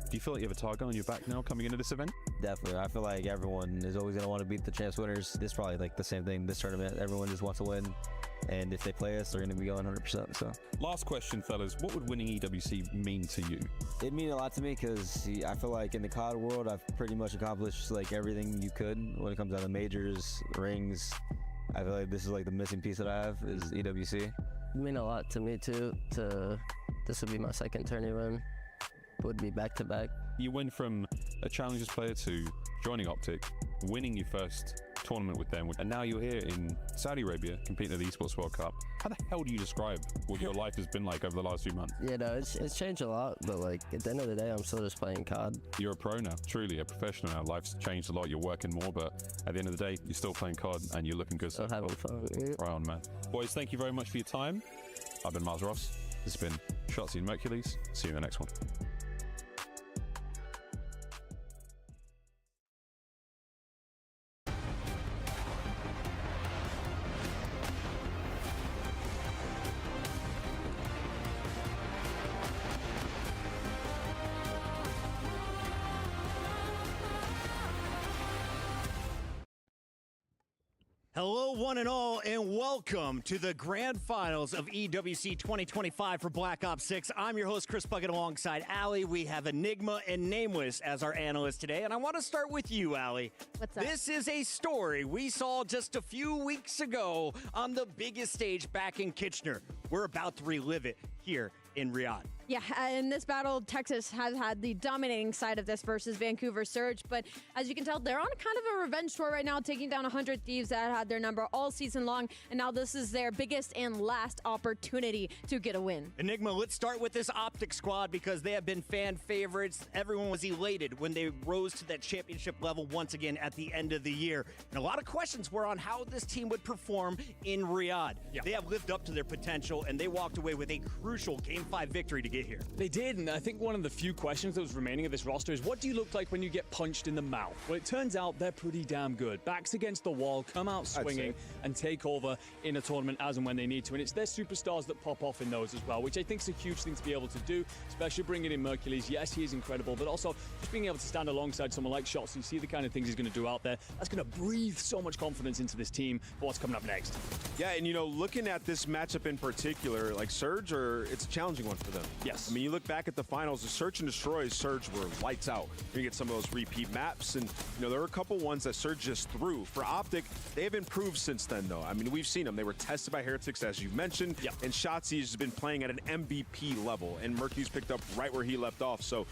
Do you feel like you have a target on your back now coming into this event? Definitely. I feel like everyone is always going to want to beat the champs winners. It's probably like the same thing this tournament. Everyone just wants to win. And if they play us, they're going to be going 100%. So. Last question, fellas. What would winning EWC mean to you? It means a lot to me because I feel like in the COD world, I've pretty much accomplished like everything you could when it comes down to majors, rings. I feel like this is like the missing piece that I have is EWC. It mean a lot to me too. This would be my second tourney win. Would be back-to-back. You went from a Challengers player to joining Optic, winning your first tournament with them, and now you're here in Saudi Arabia competing at the Esports World Cup. How the hell do you describe what your life has been like over the last few months? Yeah, no, it's changed a lot, but like at the end of the day, I'm still just playing COD. You're a pro now, truly a professional now. Life's changed a lot. You're working more, but at the end of the day, you're still playing COD and you're looking good. Still having fun. Yeah. Right on, man. Boys, thank you very much for your time. I've been Miles Ross. This has been Shotzzy and Mercules. See you in the next one. Hello, one and all, and welcome to the grand finals of EWC 2025 for Black Ops 6. I'm your host, Chris Puckett, alongside Allie. We have Enigma and Nameless as our analysts today, and I want to start with you, Allie. What's up? This is a story we saw just a few weeks ago on the biggest stage back in Kitchener. We're about to relive it here in Riyadh. Yeah, in this battle, Texas has had the dominating side of this versus Vancouver Surge, but as you can tell, they're on kind of a revenge tour right now, taking down 100 Thieves that had their number all season long, and now this is their biggest and last opportunity to get a win. Enigma, let's start with this Optic squad because they have been fan favorites. Everyone was elated when they rose to that championship level once again at the end of the year. And a lot of questions were on how this team would perform in Riyadh. Yeah. They have lived up to their potential, and they walked away with a crucial Game 5 victory to get here. They did, and I think one of the few questions that was remaining of this roster is, what do you look like when you get punched in the mouth? Well, it turns out they're pretty damn good. Backs against the wall, come out swinging, and take over in a tournament as and when they need to. And it's their superstars that pop off in those as well, which I think is a huge thing to be able to do, especially bringing in Mercules. Yes, he is incredible, but also just being able to stand alongside someone like Shotzzy, you see the kind of things he's going to do out there. That's going to breathe so much confidence into this team for what's coming up next. Yeah, and you know, looking at this matchup in particular, like Surge, it's a challenging one for them. Yes. I mean, you look back at the finals, the Search and Destroy Surge were lights out. You get some of those repeat maps, and you know, there were a couple ones that Surge just threw. For Optic, they have improved since then, though. I mean, we've seen them. They were tested by Heretics, as you mentioned, and Shotzzy has been playing at an MVP level, and Murky's picked up right where he left off. So,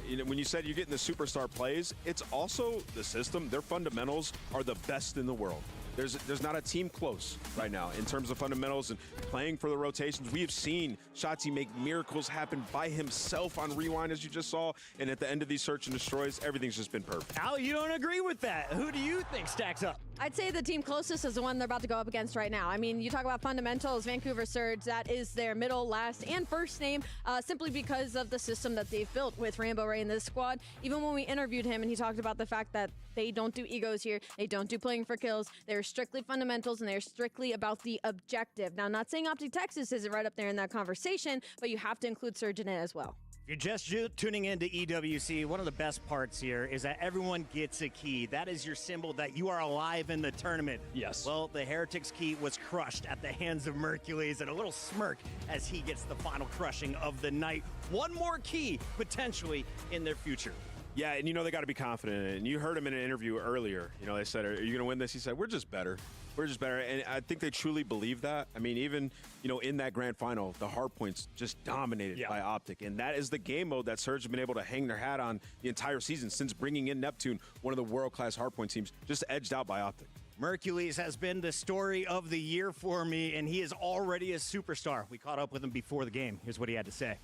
you know, when you said you're getting the superstar plays, it's also the system. Their fundamentals are the best in the world. There's not a team close right now in terms of fundamentals and playing for the rotations. We have seen Shotzzy make miracles happen by himself on Rewind, as you just saw, and at the end of these Search and Destroys, everything's just been perfect. Al, you don't agree with that. Who do you think stacks up? I'd say the team closest is the one they're about to go up against right now. I mean, you talk about fundamentals, Vancouver Surge, that is their middle, last, and first name, simply because of the system that they've built with Rambo Ray in this squad. Even when we interviewed him and he talked about the fact that they don't do egos here, they don't do playing for kills, they're strictly fundamentals, and they're strictly about the objective. Now, not saying Optic Texas isn't right up there in that conversation, but you have to include Surge in it as well. If you're just tuning into EWC, one of the best parts here is that everyone gets a key. That is your symbol that you are alive in the tournament. Yes. Well, the Heretics key was crushed at the hands of Mercules, and a little smirk as he gets the final crushing of the night. One more key, potentially, in their future. Yeah, and you know, they got to be confident in it. And you heard him in an interview earlier. You know, they said, are you going to win this? He said, we're just better. we're just better. And I think they truly believe that. I mean, even, in that grand final, the hardpoints just dominated by Optic. And that is the game mode that Surge have been able to hang their hat on the entire season since bringing in Neptune, one of the world-class hardpoint teams, just edged out by Optic. Mercules has been the story of the year for me, and he is already a superstar. We caught up with him before the game. Here's what he had to say.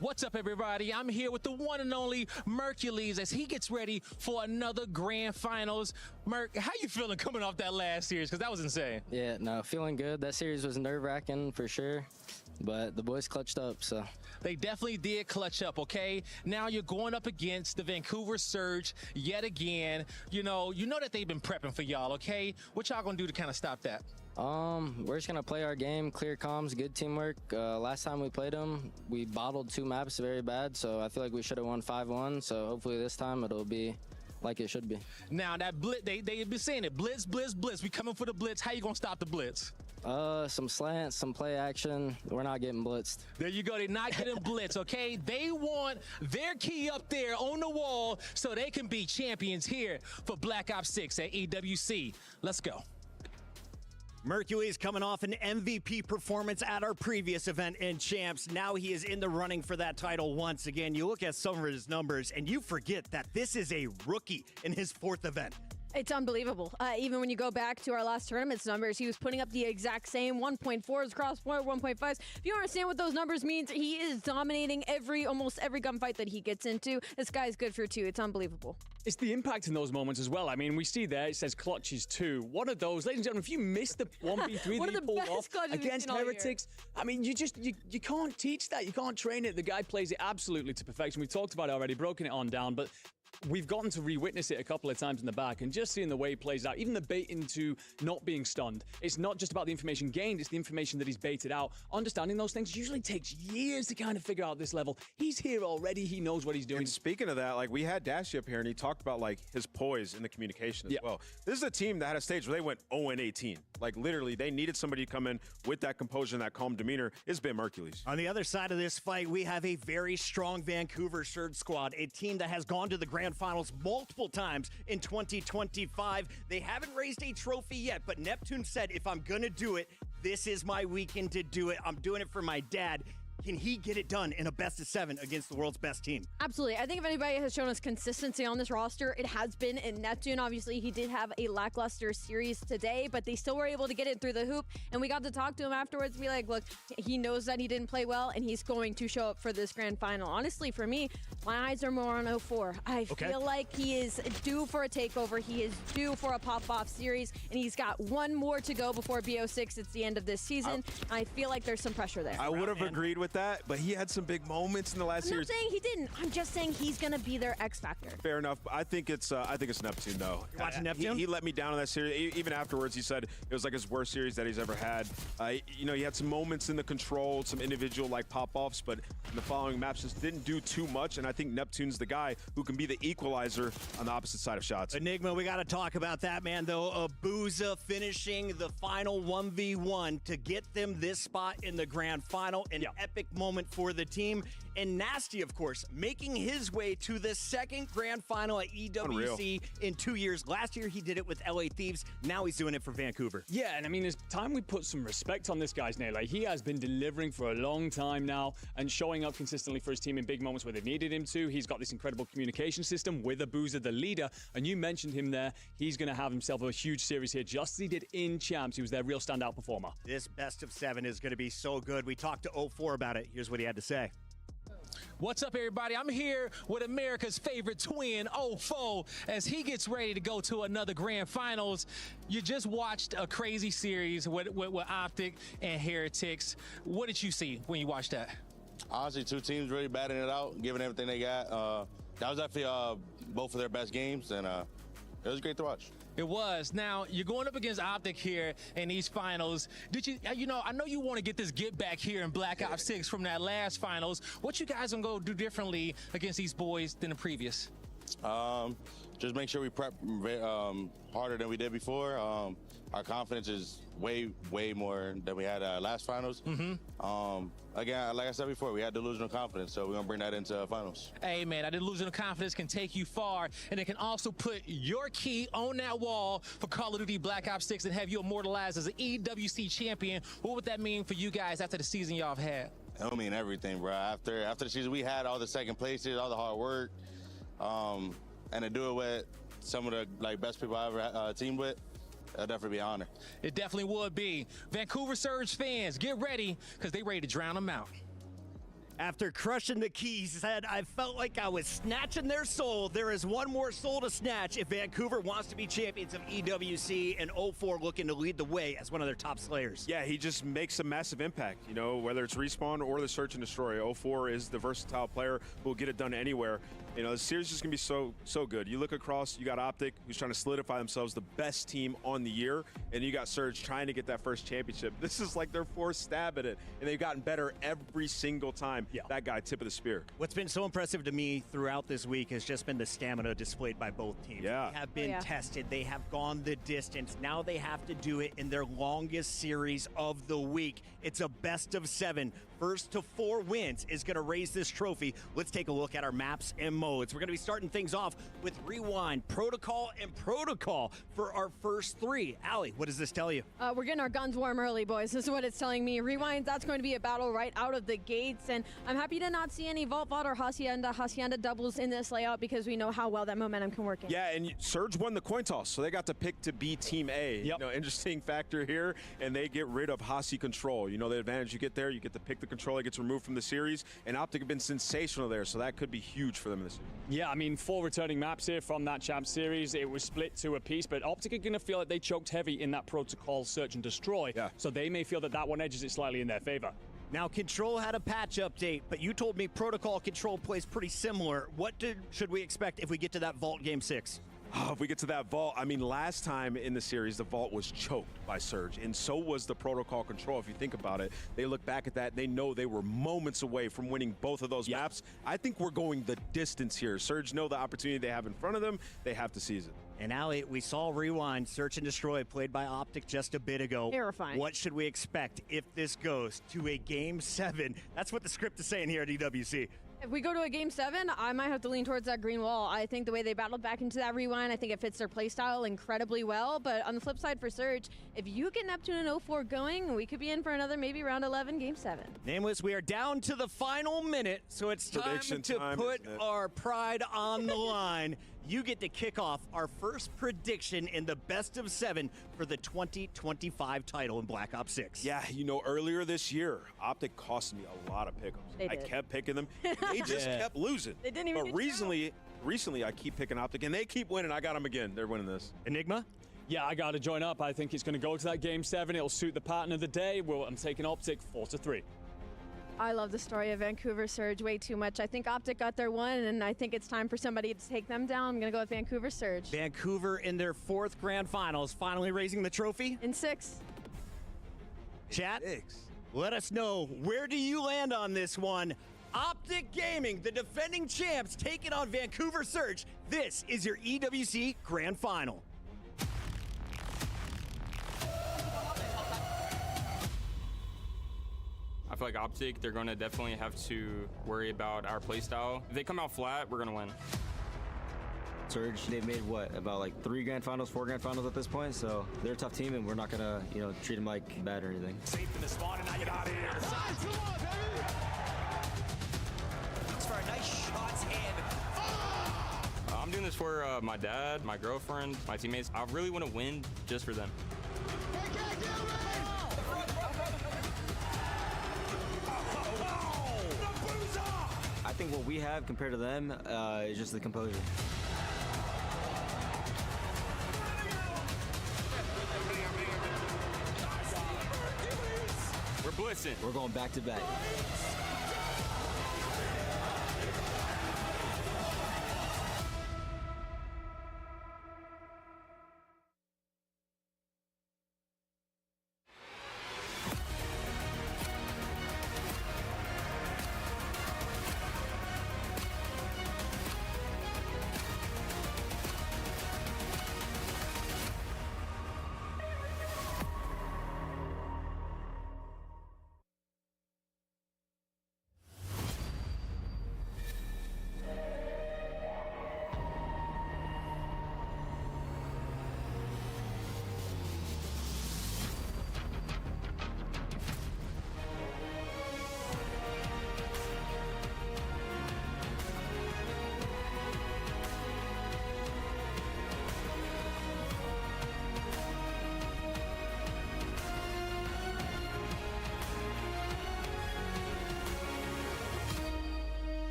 What's up, everybody? I'm here with the one and only Mercules as he gets ready for another grand finals. Merc, how you feeling coming off that last series? Because that was insane. Yeah, no, feeling good. That series was nerve-wracking for sure, but the boys clutched up, so. They definitely did clutch up, okay? Now you're going up against the Vancouver Surge yet again. You know that they've been prepping for y'all, okay? What y'all gonna do to kind of stop that? We're just gonna play our game, clear comms, good teamwork. Last time we played them, we bottled 2 maps very bad, so I feel like we should have won 5-1. So hopefully this time it'll be like it should be. Now that blitz, they've been saying it, blitz, blitz, blitz. We coming for the blitz. How you gonna stop the blitz? Some slants, some play action. We're not getting blitzed. There you go. They're not getting blitzed, okay? They want their key up there on the wall so they can be champions here for Black Ops 6 at EWC. Let's go. Mercules coming off an MVP performance at our previous event in Champs. Now he is in the running for that title once again. You look at some of his numbers and you forget that this is a rookie in his 4th event. It's unbelievable. Even when you go back to our last tournament's numbers, he was putting up the exact same 1.4s across 1.5s. If you understand what those numbers means, he is dominating almost every gunfight that he gets into. This guy's good for 2. It's unbelievable. It's the impact in those moments as well. I mean, we see there, it says clutches 2. One of those, ladies and gentlemen, if you missed the 1v3 that he pulled off against Heretics, I mean, you can't teach that. You can't train it. The guy plays it absolutely to perfection. We talked about it already, broken it on down, but we've gotten to re-witness it a couple of times in the back, and just seeing the way he plays out, even the bait into not being stunned. It's not just about the information gained, it's the information that he's baited out. Understanding those things usually takes years to kind of figure out this level. He's here already, he knows what he's doing. And speaking of that, like, we had Dashy up here, and he talked about, like, his poise in the communication as well. This is a team that had a stage where they went 0-18. Like, literally, they needed somebody to come in with that composure and that calm demeanor. It's been Mercules. On the other side of this fight, we have a very strong Vancouver Surge squad, a team that has gone to the grand finals multiple times in 2025. They haven't raised a trophy yet, but Neptune said, if I'm gonna do it, this is my weekend to do it. I'm doing it for my dad. Can he get it done in a best-of-7 against the world's best team? Absolutely. I think if anybody has shown us consistency on this roster, it has been in Neptune. Obviously, he did have a lackluster series today, but they still were able to get it through the hoop. And we got to talk to him afterwards and be like, look, he knows that he didn't play well, and he's going to show up for this grand final. Honestly, for me, my eyes are more on 04. I feel like he is due for a takeover. He is due for a pop-off series, and he's got one more to go before BO6. It's the end of this season. I feel like there's some pressure there. I would have agreed with that, but he had some big moments in the last series. I'm not saying he didn't. I'm just saying he's going to be their X factor. Fair enough. I think it's Neptune though. You're watching Neptune? He let me down in that series. Even afterwards, he said it was like his worst series that he's ever had. He had some moments in the control, some individual like pop-offs, but in the following maps just didn't do too much. And I think Neptune's the guy who can be the equalizer on the opposite side of shots. Enigma, we got to talk about that, man, though. Abuza finishing the final 1v1 to get them this spot in the grand final. An epic moment for the team. And Nasty, of course, making his way to the 2nd grand final at EWC in 2 years. Last year, he did it with LA Thieves. Now he's doing it for Vancouver. Yeah, and I mean, it's time we put some respect on this guy's name. Like, he has been delivering for a long time now and showing up consistently for his team in big moments where they needed him to. He's got this incredible communication system with Abuza, the leader, and you mentioned him there. He's going to have himself a huge series here, just as he did in Champs. He was their real standout performer. This best-of-7 is going to be so good. We talked to 04 about it. Here's what he had to say. What's up, everybody? I'm here with America's favorite twin, 04, as he gets ready to go to another grand finals. You just watched a crazy series with Optic and Heretics. What did you see when you watched that? Honestly, 2 teams really batting it out, giving everything they got. That was actually both of their best games, and it was great to watch. It was. Now, you're going up against Optic here in these finals. Did you, I know you want to get this get back here in Black Ops 6 from that last finals. What you guys gonna go do differently against these boys than the previous? Just make sure we prep harder than we did before. Our confidence is way more than we had last finals. Again, like I said before, we had delusional confidence, so we're going to bring that into finals. Hey, man, that delusional confidence can take you far, and it can also put your key on that wall for Call of Duty Black Ops 6 and have you immortalized as an EWC champion. What would that mean for you guys after the season y'all have had? It'll mean everything, bro. After the season, we had all the second places, all the hard work, and to do it with some of the best people I ever teamed with, it'll definitely be an honor. It definitely would be. Vancouver Surge fans, get ready, because they ready to drown them out. After crushing the Keys, said, I felt like I was snatching their soul. There is one more soul to snatch if Vancouver wants to be champions of EWC, and 04 looking to lead the way as one of their top slayers. Yeah, he just makes a massive impact, you know, whether it's Respawn or the Search and Destroy. 04 is the versatile player who will get it done anywhere. You know, the series is going to be so good. You look across, you got Optic, who's trying to solidify themselves the best team on the year, and you got Surge trying to get that first championship. This is like their fourth stab at it, and they've gotten better every single time. Yeah. That guy, tip of the spear. What's been so impressive to me throughout this week has just been the stamina displayed by both teams. Yeah. They have been tested. They have gone the distance. Now they have to do it in their longest series of the week. It's a best of 7. First to 4 wins is going to raise this trophy. Let's take a look at our maps and modes. We're going to be starting things off with Rewind, Protocol, and Protocol for our first 3. Allie, what does this tell you? We're getting our guns warm early, boys. This is what it's telling me. Rewind, that's going to be a battle right out of the gates, and I'm happy to not see any Vault or Hacienda doubles in this layout because we know how well that momentum can work in. Yeah, and Surge won the coin toss, so they got to pick to be Team A. Yep. You know, interesting factor here, and they get rid of Hasi control. You know, the advantage you get there, you get to pick the control, it gets removed from the series, and Optic have been sensational there, so that could be huge for them in this series. Yeah, I mean, 4 returning maps here from that champ series. It was split to a piece, but Optic are going to feel like they choked heavy in that Protocol Search and Destroy, so they may feel that that one edges it slightly in their favor. Now, Control had a patch update, but you told me Protocol Control plays pretty similar. What should we expect if we get to that Vault Game 6? If we get to that Vault, I mean, last time in the series, the Vault was choked by Surge, and so was the Protocol Control. If you think about it, they look back at that, they know they were moments away from winning both of those maps. I think we're going the distance here. Surge know the opportunity they have in front of them. They have to seize it. And Allie, we saw Rewind, Search and Destroy, played by Optic just a bit ago. Terrifying. What should we expect if this goes to a Game 7? That's what the script is saying here at EWC. If we go to a Game 7, I might have to lean towards that green wall. I think the way they battled back into that Rewind, I think it fits their playstyle incredibly well. But on the flip side for Surge, if you get Neptune and 04 going, we could be in for another maybe round 11, Game 7. Nameless, we are down to the final minute, so it's time to put our pride on the line. You get to kick off our first prediction in the best of 7 for the 2025 title in Black Ops 6. Yeah, you know, earlier this year, Optic cost me a lot of pickups. I kept picking them. They just kept losing. They didn't even But recently, I keep picking Optic, and they keep winning. I got them again. They're winning this. Enigma? Yeah, I got to join up. I think it's going to go to that Game 7. It'll suit the pattern of the day. I'm taking Optic 4-3. I love the story of Vancouver Surge way too much. I think Optic got their one, and I think it's time for somebody to take them down. I'm going to go with Vancouver Surge. Vancouver in their 4th grand finals, finally raising the trophy? In 6. Chat, let us know, where do you land on this one? Optic Gaming, the defending champs, taking on Vancouver Surge. This is your EWC Grand Final. I feel like Optic, they're going to definitely have to worry about our playstyle. If they come out flat, we're going to win. Surge, they've made about like 3 grand finals, 4 grand finals at this point, so they're a tough team, and we're not gonna, treat them like bad or anything. Safe in the spawn, and now get out of here. Looks for a nice shot, and I'm doing this for my dad, my girlfriend, my teammates. I really want to win just for them. I think what we have compared to them is just the composure. We're blitzing. We're going back to back.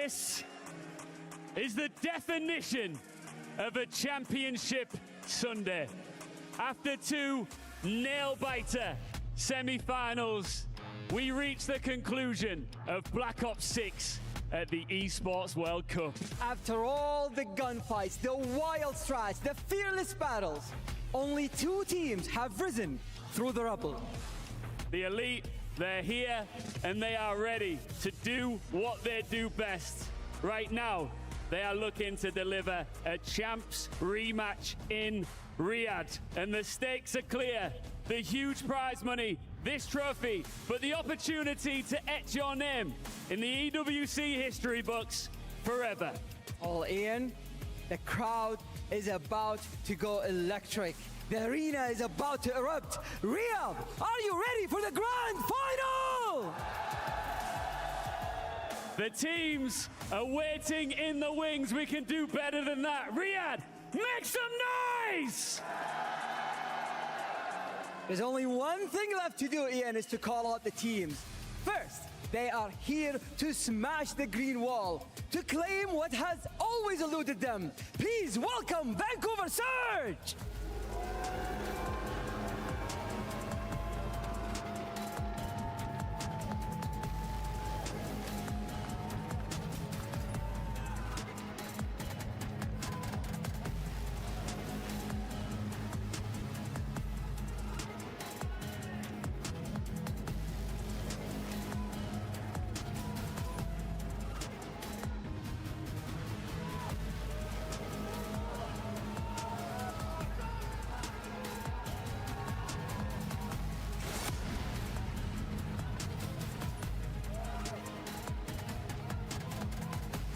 This is the definition of a championship Sunday. After 2 nail-biter semi-finals, we reach the conclusion of Black Ops 6 at the Esports World Cup. After all the gunfights, the wild strats, the fearless battles, only 2 teams have risen through the rubble. The elite, they're here and they are ready to do what they do best. Right now, they are looking to deliver a champs rematch in Riyadh. And the stakes are clear. The huge prize money, this trophy, but the opportunity to etch your name in the EWC history books forever. All in, the crowd is about to go electric. The arena is about to erupt. Riyadh, are you ready for the grand final? The teams are waiting in the wings. We can do better than that. Riyadh, make some noise! There's only one thing left to do, Ian, is to call out the teams. First, they are here to smash the green wall, to claim what has always eluded them. Please welcome Vancouver Surge!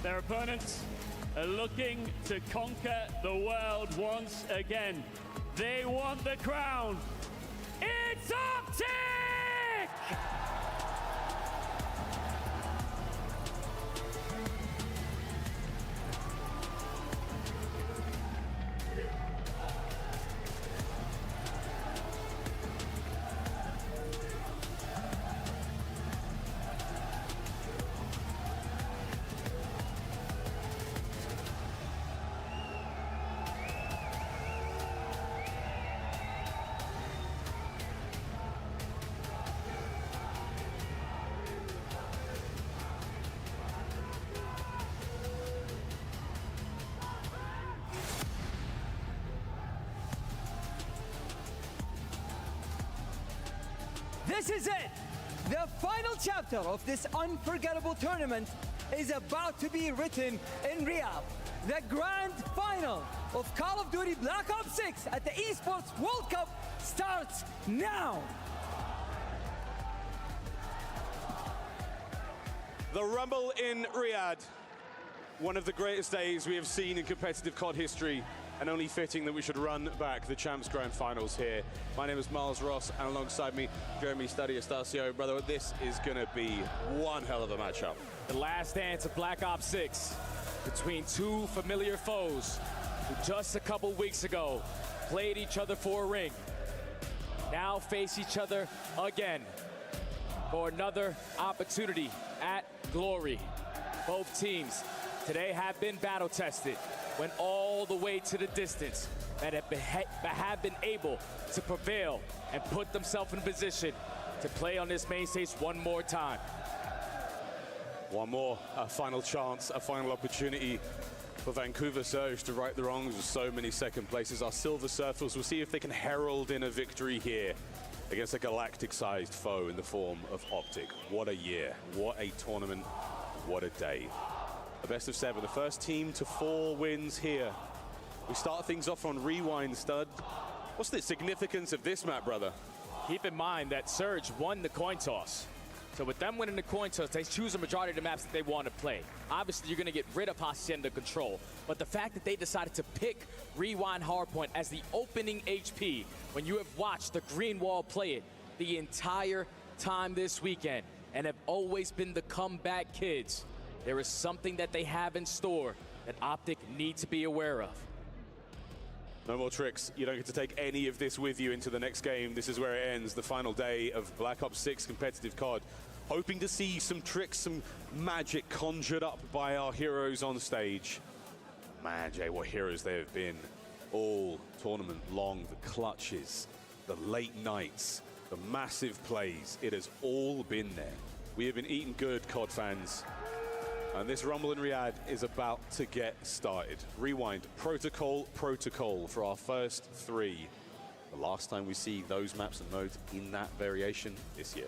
Their opponents are looking to conquer the world once again. They want the crown. It's Optic! This is it! The final chapter of this unforgettable tournament is about to be written in Riyadh. The grand final of Call of Duty Black Ops 6 at the Esports World Cup starts now! The Rumble in Riyadh, one of the greatest days we have seen in competitive COD history, and only fitting that we should run back the Champs Grand Finals here. My name is Miles Ross, and alongside me, Jeremy Study Estacio. Brother, this is going to be one hell of a matchup. The last dance of Black Ops 6 between 2 familiar foes who just a couple weeks ago played each other for a ring. Now face each other again for another opportunity at Glory. Both teams today have been battle tested, went all the way to the distance, and have been able to prevail and put themselves in position to play on this main stage one more time. One more, a final chance, a final opportunity for Vancouver Surge to right the wrongs with so many second places. Our Silver Surfers will see if they can herald in a victory here against a galactic-sized foe in the form of Optic. What a year, what a tournament, what a day. A best of 7, the first team to 4 wins here. We start things off on Rewind, Stud. What's the significance of this map, brother? Keep in mind that Surge won the coin toss. So with them winning the coin toss, they choose a majority of the maps that they want to play. Obviously, you're going to get rid of Hacienda Control. But the fact that they decided to pick Rewind Hardpoint as the opening HP, when you have watched the Green Wall play it the entire time this weekend, and have always been the comeback kids, there is something that they have in store that Optic need to be aware of. No more tricks. You don't get to take any of this with you into the next game. This is where it ends, the final day of Black Ops 6 competitive COD. hoping to see some tricks, some magic conjured up by our heroes on stage. Man, Jay, what heroes they have been all tournament long. The clutches, the late nights, the massive plays. It has all been there. We have been eating good, COD fans. And this Rumble in Riyadh is about to get started. Rewind, protocol for our first 3. The last time we see those maps and modes in that variation this year.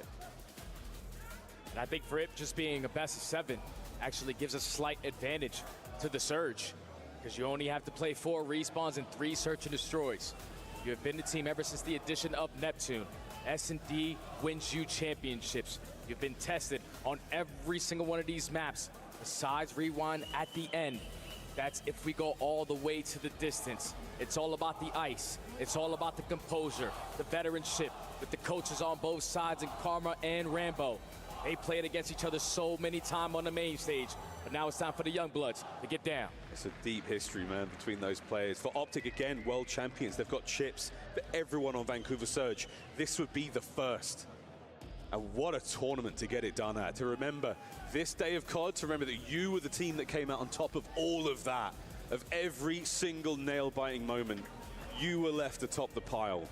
And I think for it just being a best of 7 actually gives a slight advantage to the Surge, because you only have to play 4 respawns and 3 search and destroys. You have been the team ever since the addition of Neptune. S&D wins you championships. You've been tested on every single one of these maps, besides Rewind at the end. That's if we go all the way to the distance. It's all about the ice. It's all about the composure, the veteranship, with the coaches on both sides, and Karma and Rambo. They played against each other so many times on the main stage, but now it's time for the young bloods to get down. It's a deep history, man, between those players. For Optic, again, world champions. They've got chips for everyone on Vancouver Surge. This would be the first. And what a tournament to get it done at. To remember this day of COD, to remember that you were the team that came out on top of all of that, of every single nail-biting moment. You were left atop the pile.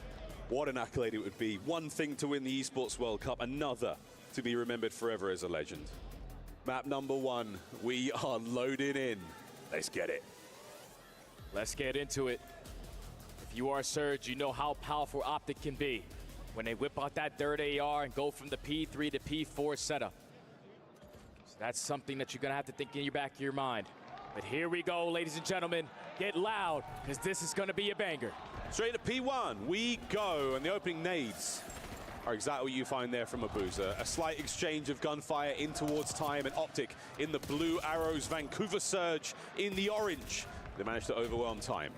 What an accolade it would be. One thing to win the Esports World Cup, another to be remembered forever as a legend. Map number 1, we are loaded in. Let's get it. Let's get into it. If you are Surge, you know how powerful Optic can be when they whip out that third AR and go from the P3 to P4 setup. So that's something that you're gonna have to think in your back of your mind. But here we go, ladies and gentlemen. Get loud, because this is gonna be a banger. Straight to P1, we go, and the opening nades are exactly what you find there from Abuza. A slight exchange of gunfire in towards time, and Optic in the blue arrows, Vancouver Surge in the orange. They managed to overwhelm time.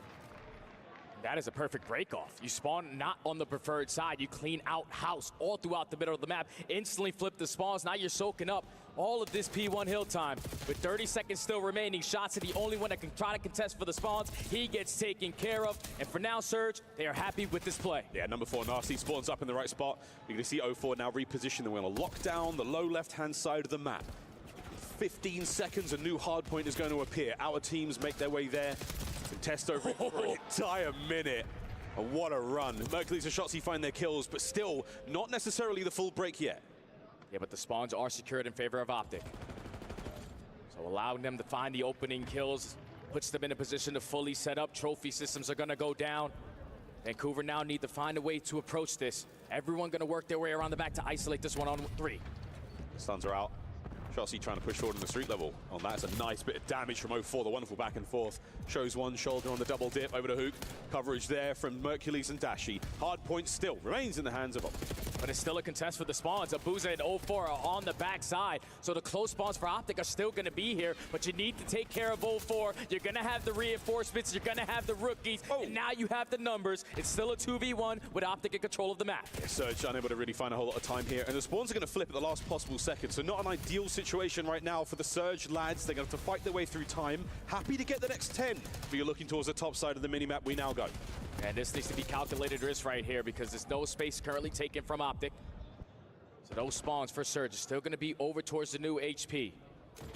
That is a perfect break-off. You spawn not on the preferred side. You clean out house all throughout the middle of the map. Instantly flip the spawns. Now you're soaking up all of this P1 hill time. With 30 seconds still remaining, Shots are the only one that can try to contest for the spawns. He gets taken care of. And for now, Surge, they are happy with this play. Yeah, number 4, Nasty, spawns up in the right spot. You're going to see 04 now reposition. They're going to lock down the low left-hand side of the map. 15 seconds, a new hard point is going to appear. Our teams make their way there. Contest over for an entire minute. And what a run. Mercury's and Shotsy find their kills, but still not necessarily the full break yet. Yeah, but the spawns are secured in favor of Optic. So allowing them to find the opening kills puts them in a position to fully set up. Trophy systems are going to go down. Vancouver now need to find a way to approach this. Everyone going to work their way around the back to isolate this one on 3. Stuns are out. Shotsy trying to push forward in the street level. Oh, that's a nice bit of damage from 04. The wonderful back and forth. Shows one shoulder on the double dip over to Hook. Coverage there from Mercules and Dashi. Hard point still remains in the hands of Optic. But it's still a contest for the spawns. Abuza and 04 are on the backside. So the close spawns for Optic are still going to be here. But you need to take care of 04. You're going to have the reinforcements. You're going to have the rookies. And now you have the numbers. It's still a 2v1 with Optic in control of the map. Yeah, Surge unable to really find a whole lot of time here. And the spawns are going to flip at the last possible second. So not an ideal situation right now for the Surge lads. They're going to have to fight their way through time. Happy to get the next 10. But you're looking towards the top side of the minimap. We now go. And this needs to be calculated risk right here, because there's no space currently taken from Optic. So those spawns for Surge are still going to be over towards the new HP.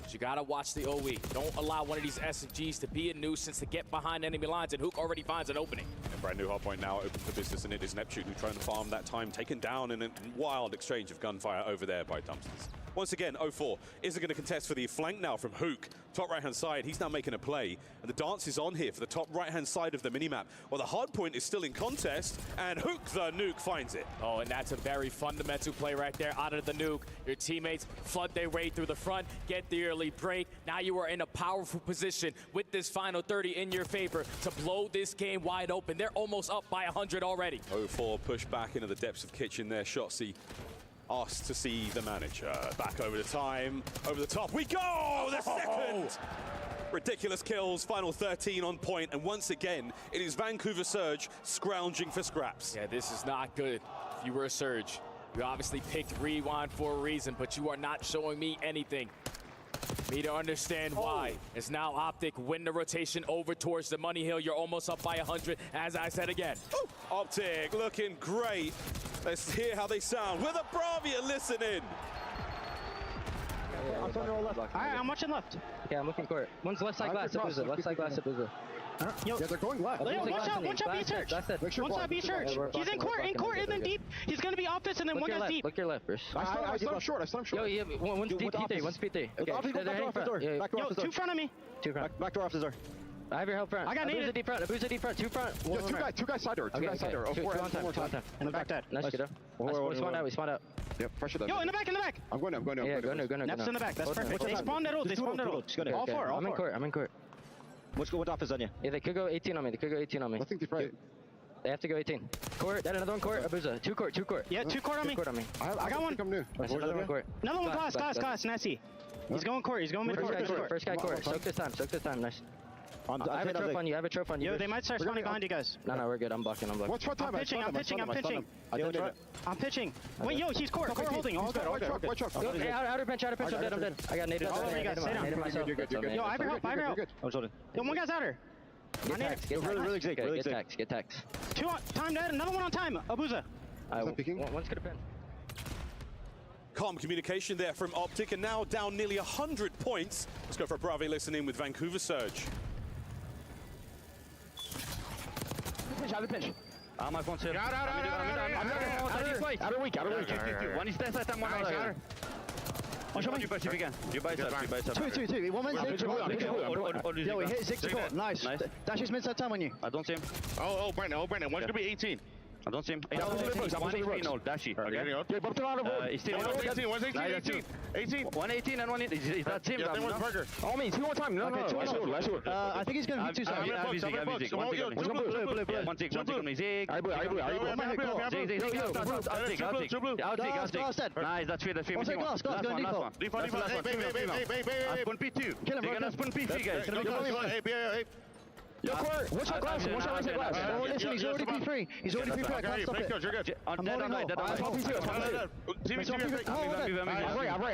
But you got to watch the OE. Don't allow one of these SMGs to be a nuisance to get behind enemy lines, and Hook already finds an opening. A brand new hardpoint now open for business, and it is Neptune who trying to farm that time, taken down in a wild exchange of gunfire over there by Dumpsters. Once again, 04 isn't going to contest for the flank now from Hook. Top right-hand side, he's now making a play. And the dance is on here for the top right-hand side of the minimap. Well, the hard point is still in contest, and Hook the nuke finds it. Oh, and that's a very fundamental play right there out of the nuke. Your teammates flood their way through the front, get the early break. Now you are in a powerful position with this final 30 in your favor to blow this game wide open. They're almost up by 100 already. 04 push back into the depths of kitchen there. Shotsy asked to see the manager. Back over the time, over the top. We go! The second! Ridiculous kills, final 13 on point, and once again, it is Vancouver Surge scrounging for scraps. Yeah, this is not good. If you were a Surge, you obviously picked Rewind for a reason, but you are not showing me anything. Me to understand why. It's now Optic win the rotation over towards the money hill. You're almost up by 100, as I said again. Ooh. Optic looking great. Let's hear how they sound with a Bravia listening. I'm turning all left. All right, I'm watching left. Okay, I'm looking court. One's left side glass, Abuza. Left side glass, Abuza. Yo, yeah, they're going left. Yo, watch out, B search. One shot, B search. He's in court, and then deep. He's gonna be off this, and then one guy's deep. Look your left, Bruce. I stun him short. Yo, yeah, one's deep, P3, one's P3. Okay, they're heading front. Yo, two front of me. Two front. Back door off the door. I have your help front. I got Abuza deep front, Abuza deep front, two front. Yo, two guys side door, two guys side door. Two on time. In the back dead. Nice, kiddo. We spawned out. Yep, pressure them. Yo, in the back. I'm going down. Yeah, go now. Neps in the back, that's perfect. They spawned that ult, All four. I'm in court. What off is on you? Yeah, they could go 18 on me. I think they're right. They have to go 18. Court, then another one court, Abuza. Two court. Yeah, two court on me. I got one. Another one court. Another one glass, Nessie. He's going court, he's going mid court. First guy court. Soak this time, nice. I have a trophy on you, Yo, they might start spawning behind you guys. No, we're good. I'm blocking. What's what time? I'm pitching. I'm pitching. Wait, yo, he's court holding. All good. Okay, outer bench. I'm dead. I got naded. Naded myself. Yo, I have your help. Yo, one guy's outer. Really get tax. Two on time, dead. Another one on time. Abuza. One's gonna pin. Calm communication there from Optic, and now down nearly 100 points. Let's go for a Brave listening with Vancouver Surge. Have a pinch. My phone's here. Outer weak. One is dead, one outer. You buy sub. Two. One man's Zig. Yo, he hit Zig to court. Nice. Dash his mid side time on you. I don't see him. Oh, Brandon. One's gonna be 18. I don't see him. One 18 old, Dashy. Yeah, bump to the He's still 18. 118 and 1 is that him? Yeah, one's burger. Oh, me, two more time. No. I think he's gonna be two sides. One Zig on me. Zig. Nice, that's three. Glass, go default. Spawn P2. Kill him, bro. Spawn P3, guys. Yo, Court, watch out glass. Oh, listen, he's already P3. I can't stop it. I'm holding low. I'm on P2.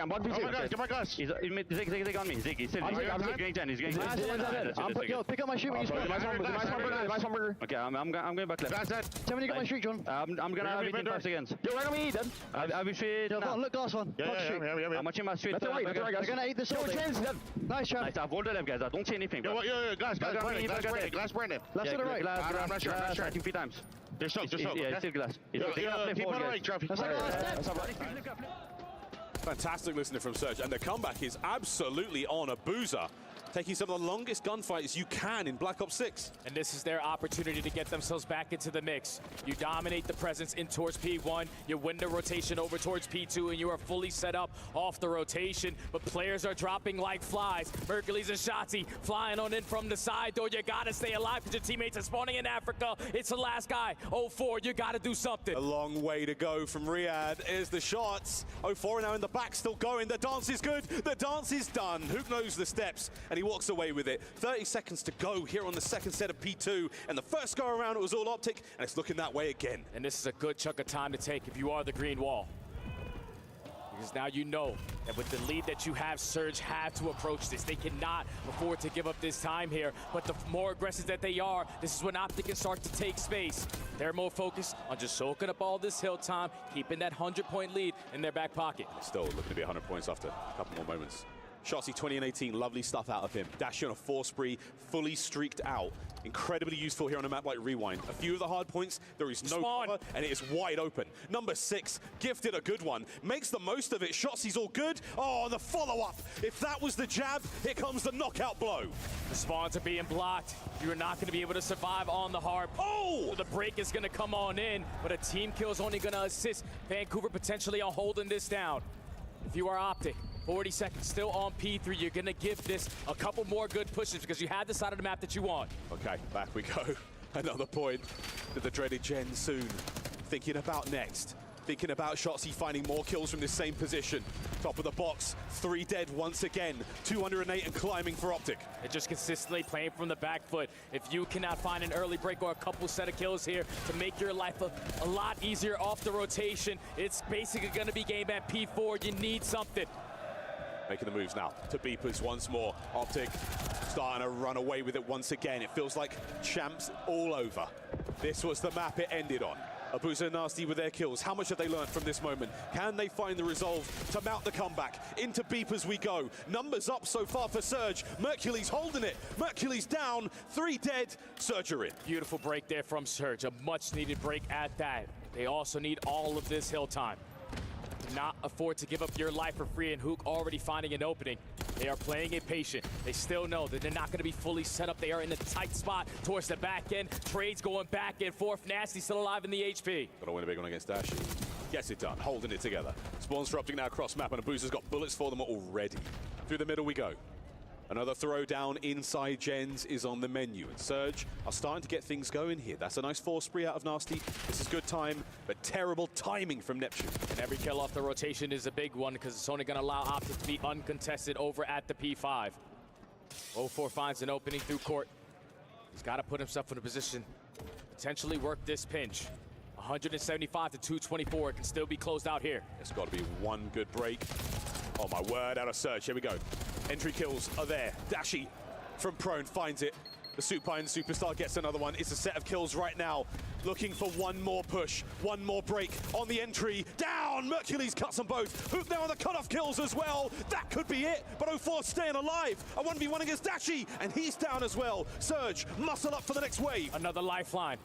I'm on P2. Get my glass. Zig on me. Zig, he's going down. Yo, pick up my shoe when you spawn. Nice one, burger. Okay, I'm going back left. Tell me when you get my streak, John. I'm gonna have 18 seconds. Yo, right on me, then. I'll be straight now. Look, glass one. I'm watching my street. They're gonna eat this all. Nice shot. Nice, I've hold the left, guys. I don't see anything. Glass, Brandon. Left to the right. I'm not sure. I think 3 times. They're soaked. Yeah, it's still glass. Keep on the right, Travis. Fantastic listening from Surge, and the comeback is absolutely on Abuza, taking some of the longest gunfights you can in Black Ops 6. And this is their opportunity to get themselves back into the mix. You dominate the presence in towards P1, you win the rotation over towards P2, and you are fully set up off the rotation, but players are dropping like flies. Mercules and Shotzi flying on in from the side, though you gotta stay alive because your teammates are spawning in Africa. It's the last guy. 04, you gotta do something. A long way to go from Riyadh. Here's the shots. 04 now in the back, still going. The dance is good. The dance is done. Hook knows the steps, and he walks away with it. 30 seconds to go here on the second set of P2, and the first go around it was all Optic, and it's looking that way again. And this is a good chunk of time to take if you are the green wall. Because now you know that with the lead that you have, Surge have to approach this. They cannot afford to give up this time here, but the more aggressive that they are, this is when Optic can start to take space. They're more focused on just soaking up all this hill time, keeping that 100-point lead in their back pocket. Still looking to be 100 points after a couple more moments. Shotzi 20 and 18, lovely stuff out of him. Dashing on a 4 spree, fully streaked out. Incredibly useful here on a map like Rewind. A few of the hard points, there is no cover, and it is wide open. Number 6, gifted a good one. Makes the most of it. Shotzi's all good. Oh, the follow-up. If that was the jab, here comes the knockout blow. The spawns are being blocked. You're not going to be able to survive on the hard. Oh! The break is going to come on in, but a team kill is only going to assist Vancouver potentially on holding this down. If you are Optic, 40 seconds still on P3. You're going to give this a couple more good pushes because you have the side of the map that you want. Okay, back we go. Another point to the dreaded Gen soon. Thinking about next. Thinking about Shotzi finding more kills from this same position. Top of the box, 3 dead once again. 208 and climbing for Optic. They're just consistently playing from the back foot. If you cannot find an early break or a couple set of kills here to make your life a lot easier off the rotation, it's basically going to be game at P4. You need something. Making the moves now to Beepers once more. Optic starting to run away with it once again. It feels like champs all over. This was the map it ended on. Abuza and Nasty with their kills. How much have they learned from this moment? Can they find the resolve to mount the comeback? Into Beep as we go. Numbers up so far for Surge. Mercury's holding it. Mercury's down. 3 dead. Surge are in. Beautiful break there from Surge. A much-needed break at that. They also need all of this hill time. Not afford to give up your life for free, and Hook already finding an opening. They are playing it patient. They still know that they're not going to be fully set up. They are in a tight spot towards the back end. Trades going back and forth. Nasty still alive in the HP. Got to win a big one against Dashi. Gets it done, holding it together. Spawns disrupting now across map, and Abuza's got bullets for them already. Through the middle we go. Another throwdown inside Gens is on the menu, and Surge are starting to get things going here. That's a nice force spree out of Nasty. This is good time, but terrible timing from Neptune. And every kill off the rotation is a big one because it's only going to allow Optic to be uncontested over at the P5. 04 finds an opening through court. He's got to put himself in a position to potentially work this pinch. 175 to 224. It can still be closed out here. It's got to be one good break. Oh my word, out of Surge. Here we go. Entry kills are there. Dashi from prone finds it. The Supine Superstar gets another one. It's a set of kills right now. Looking for one more push, one more break on the entry. Down! Mercules cuts them both. Hook now on the cutoff kills as well. That could be it, but 04 staying alive. A 1v1 against Dashi, and he's down as well. Surge, muscle up for the next wave. Another lifeline.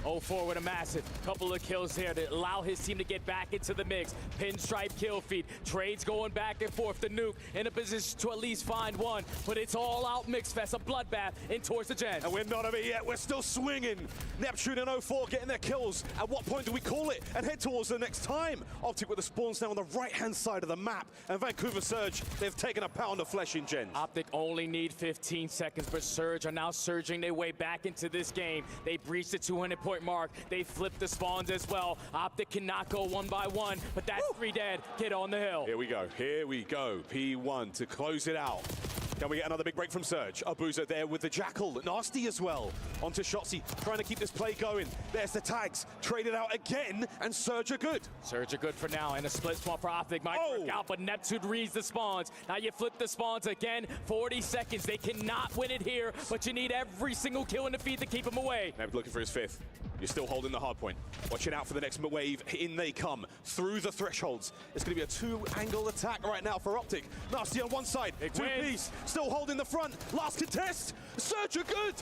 04 with a massive couple of kills here to allow his team to get back into the mix. Pinstripe kill feed. Trades going back and forth. The Nuke in a position to at least find one. But it's all out mix fest. A bloodbath in towards the Gens. And we're not over yet. We're still swinging. Neptune and 04 getting their kills. At what point do we call it and head towards the next time? Optic with the spawns now on the right-hand side of the map. And Vancouver Surge, they've taken a pound of flesh in Gens. Optic only need 15 seconds, but Surge are now surging their way back into this game. They breached the 200-point mark. They flipped the spawns as well. Optic cannot go one by one, but that's 3 dead. Get on the hill. Here we go. Here we go. P1 to close it out. Can we get another big break from Surge? Abuza there with the Jackal. Nasty as well. Onto Shotzi, trying to keep this play going. There's the tags. Traded out again, and Surge are good. Surge are good for now, and a split spawn for Optic might work out, but Neptune reads the spawns. Now you flip the spawns again. 40 seconds. They cannot win it here, but you need every single kill in the feed to keep him away. Neb looking for his 5th. You're still holding the hard point. Watching out for the next wave. In they come. Through the thresholds. It's going to be a 2-angle attack right now for Optic. Nasty on one side. 2-piece. Still holding the front. Last contest. Surge are good.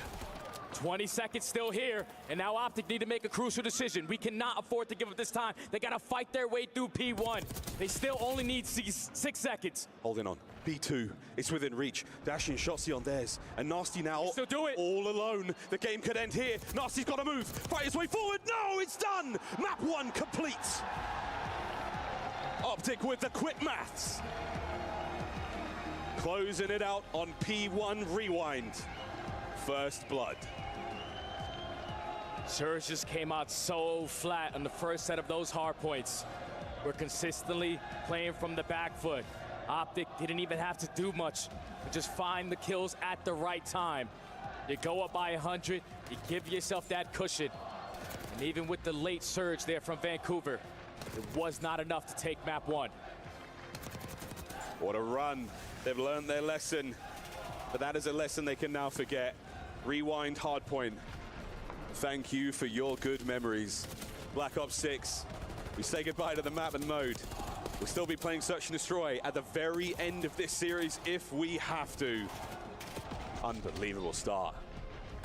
20 seconds still here, and now Optic need to make a crucial decision. We cannot afford to give up this time. They got to fight their way through P1. They still only need 6 seconds. Holding on. P2, it's within reach. Dashi and Shotzi on theirs. And Nasty now still do it. All alone. The game could end here. Nasty's got to move. Fight his way forward. No, it's done. Map 1 complete. Optic with the quick maths. Closing it out on P1 Rewind. First blood. Surge just came out so flat on the first set of those hard points. We're consistently playing from the back foot. Optic didn't even have to do much, but just find the kills at the right time. You go up by 100, you give yourself that cushion. And even with the late surge there from Vancouver, it was not enough to take map 1. What a run. They've learned their lesson, but that is a lesson they can now forget. Rewind hardpoint. Thank you for your good memories. Black Ops 6, we say goodbye to the map and mode. We'll still be playing Search and Destroy at the very end of this series if we have to. Unbelievable start.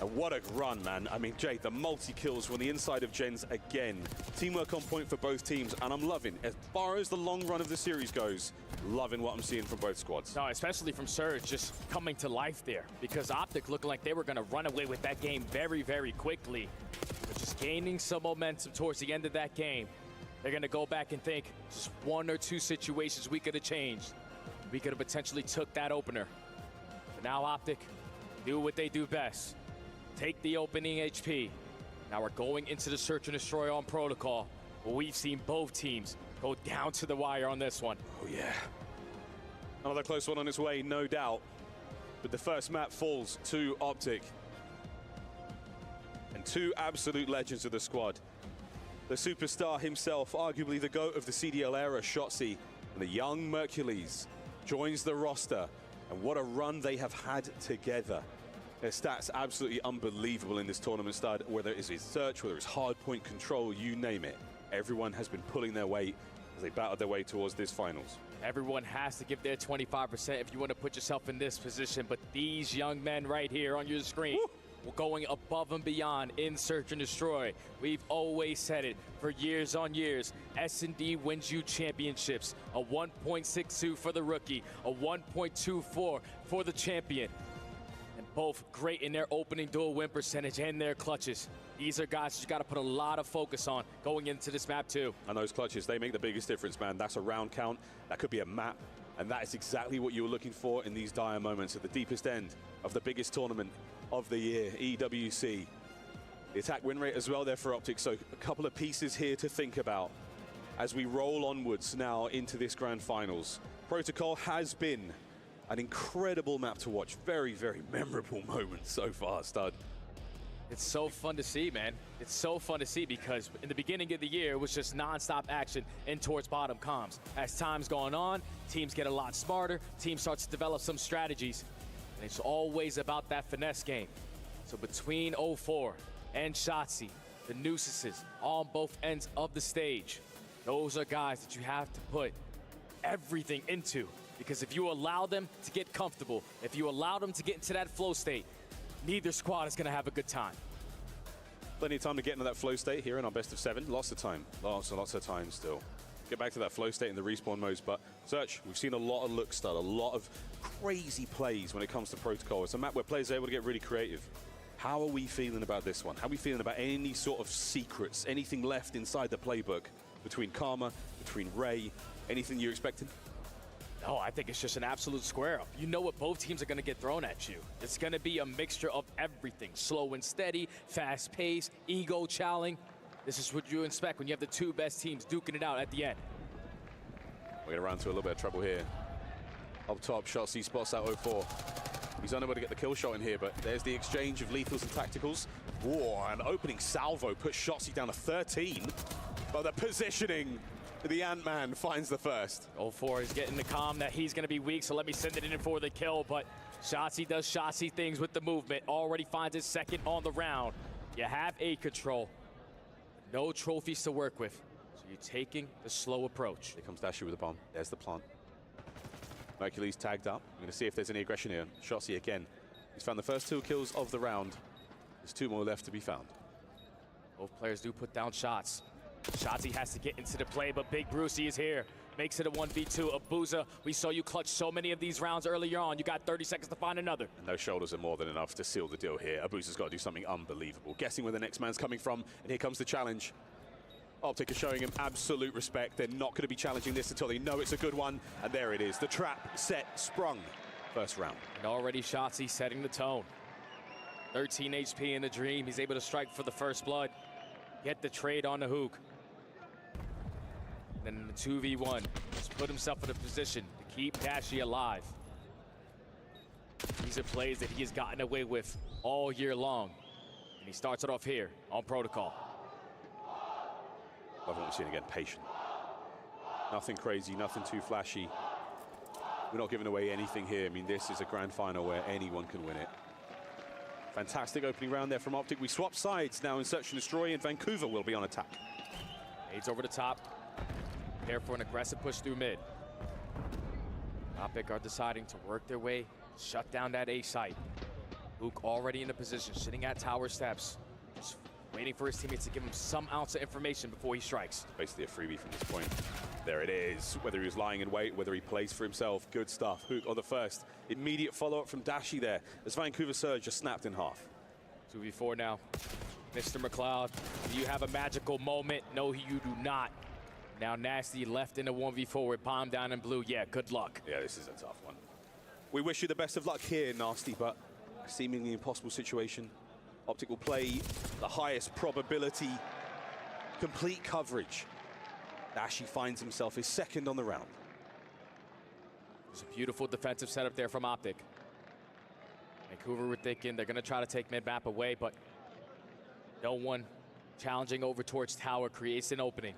And what a run, man. I mean, Jay, the multi-kills from the inside of Gens again. Teamwork on point for both teams, and I'm loving, as far as the long run of the series goes, loving what I'm seeing from both squads. No, especially from Surge, just coming to life there, because Optic looked like they were going to run away with that game very, very quickly. But just gaining some momentum towards the end of that game. They're going to go back and think, just 1 or 2 situations we could have changed. We could have potentially took that opener. But now Optic do what they do best. Take the opening HP. Now we're going into the Search and Destroy on protocol. But we've seen both teams go down to the wire on this one. Oh, yeah. Another close one on its way, no doubt. But the first map falls to Optic. And 2 absolute legends of the squad. The superstar himself, arguably the GOAT of the CDL era, Shotzi, and the young Mercules joins the roster. And what a run they have had together. Their stats absolutely unbelievable in this tournament, Stud. Whether it's his search, whether it's hard point control, you name it. Everyone has been pulling their weight as they battled their way towards this finals. Everyone has to give their 25% if you want to put yourself in this position, but these young men right here on your screen, we're going above and beyond in Search and Destroy. We've always said it for years on years. S&D wins you championships. A 1.62 for the rookie, a 1.24 for the champion. And both great in their opening duel win percentage and their clutches. These are guys you got to put a lot of focus on going into this map too. And those clutches, they make the biggest difference, man. That's a round count. That could be a map. And that is exactly what you were looking for in these dire moments at the deepest end of the biggest tournament of the year, EWC. The attack win rate as well there for Optic, so a couple of pieces here to think about as we roll onwards now into this grand finals. Protocol has been an incredible map to watch. Very, very memorable moments so far, Stud. It's so fun to see, man. It's so fun to see because in the beginning of the year, it was just nonstop action in towards bottom comms. As time's going on, teams get a lot smarter, teams start to develop some strategies, and it's always about that finesse game. So between 04 and Shotzi, the Nuisances on both ends of the stage, those are guys that you have to put everything into, because if you allow them to get comfortable, if you allow them to get into that flow state, neither squad is going to have a good time. Plenty of time to get into that flow state here in our best of 7. Lots of time. Lots and lots of time still. Get back to that flow state in the respawn modes, but Search, we've seen a lot of look Stud, a lot of crazy plays when it comes to Protocol. It's a map where players are able to get really creative. How are we feeling about this one? How are we feeling about any sort of secrets, anything left inside the playbook between Karma, between Ray, anything you're expecting? No, I think it's just an absolute square up. You know what both teams are going to get thrown at you. It's going to be a mixture of everything. Slow and steady, fast pace, ego challenge. This is what you expect when you have the two best teams duking it out at the end. We're going to run into a little bit of trouble here. Up top, Shotzi spots out 04. He's unable to get the kill shot in here, but there's the exchange of lethals and tacticals. Whoa, an opening salvo puts Shotzi down to 13. But the positioning, the Ant-Man finds the first. 04 is getting the calm that he's going to be weak, so let me send it in for the kill. But Shotzi does Shotzi things with the movement. Already finds his second on the round. You have A control. No trophies to work with. So you're taking the slow approach. Here comes Dashi with the bomb. There's the plant. Mercury's tagged up. I'm going to see if there's any aggression here. Shotzi again. He's found the first 2 kills of the round. There's 2 more left to be found. Both players do put down shots. Shotzi has to get into the play, but Big Brucey is here. Makes it a 1v2. Abuza, we saw you clutch so many of these rounds earlier on. You got 30 seconds to find another. And those shoulders are more than enough to seal the deal here. Abuza's got to do something unbelievable. Guessing where the next man's coming from, and here comes the challenge. Optic is showing him absolute respect. They're not going to be challenging this until they know it's a good one. And there it is. The trap set, sprung. First round. And already Shotzi setting the tone. 13 HP in the dream. He's able to strike for the first blood. Get the trade on the hook. Then in the 2v1, just put himself in a position to keep Dashi alive. These are plays that he has gotten away with all year long. And he starts it off here on Protocol. Love what we're seeing again, patient. Nothing crazy, nothing too flashy. We're not giving away anything here. I mean, this is a grand final where anyone can win it. Fantastic opening round there from Optic. We swap sides now in Search and Destroy, and Vancouver will be on attack. Aids over the top. Prepare for an aggressive push through mid. Optic are deciding to work their way, shut down that A site. Luke already in a position, sitting at tower steps. Just waiting for his teammates to give him some ounce of information before he strikes. Basically a freebie from this point. There it is. Whether he was lying in wait, whether he plays for himself, good stuff. Hook on the first. Immediate follow-up from Dashi there as Vancouver Surge just snapped in half. 2v4 now. Mr. McLeod, do you have a magical moment? No, you do not. Now Nasty left in a 1v4 with Palm down in blue. Yeah, good luck. Yeah, this is a tough one. We wish you the best of luck here, Nasty, but a seemingly impossible situation. Optic will play the highest probability, complete coverage. Dashi finds himself his second on the round. There's a beautiful defensive setup there from Optic. Vancouver were thinking they're going to try to take mid-map away, but no one challenging over towards tower creates an opening.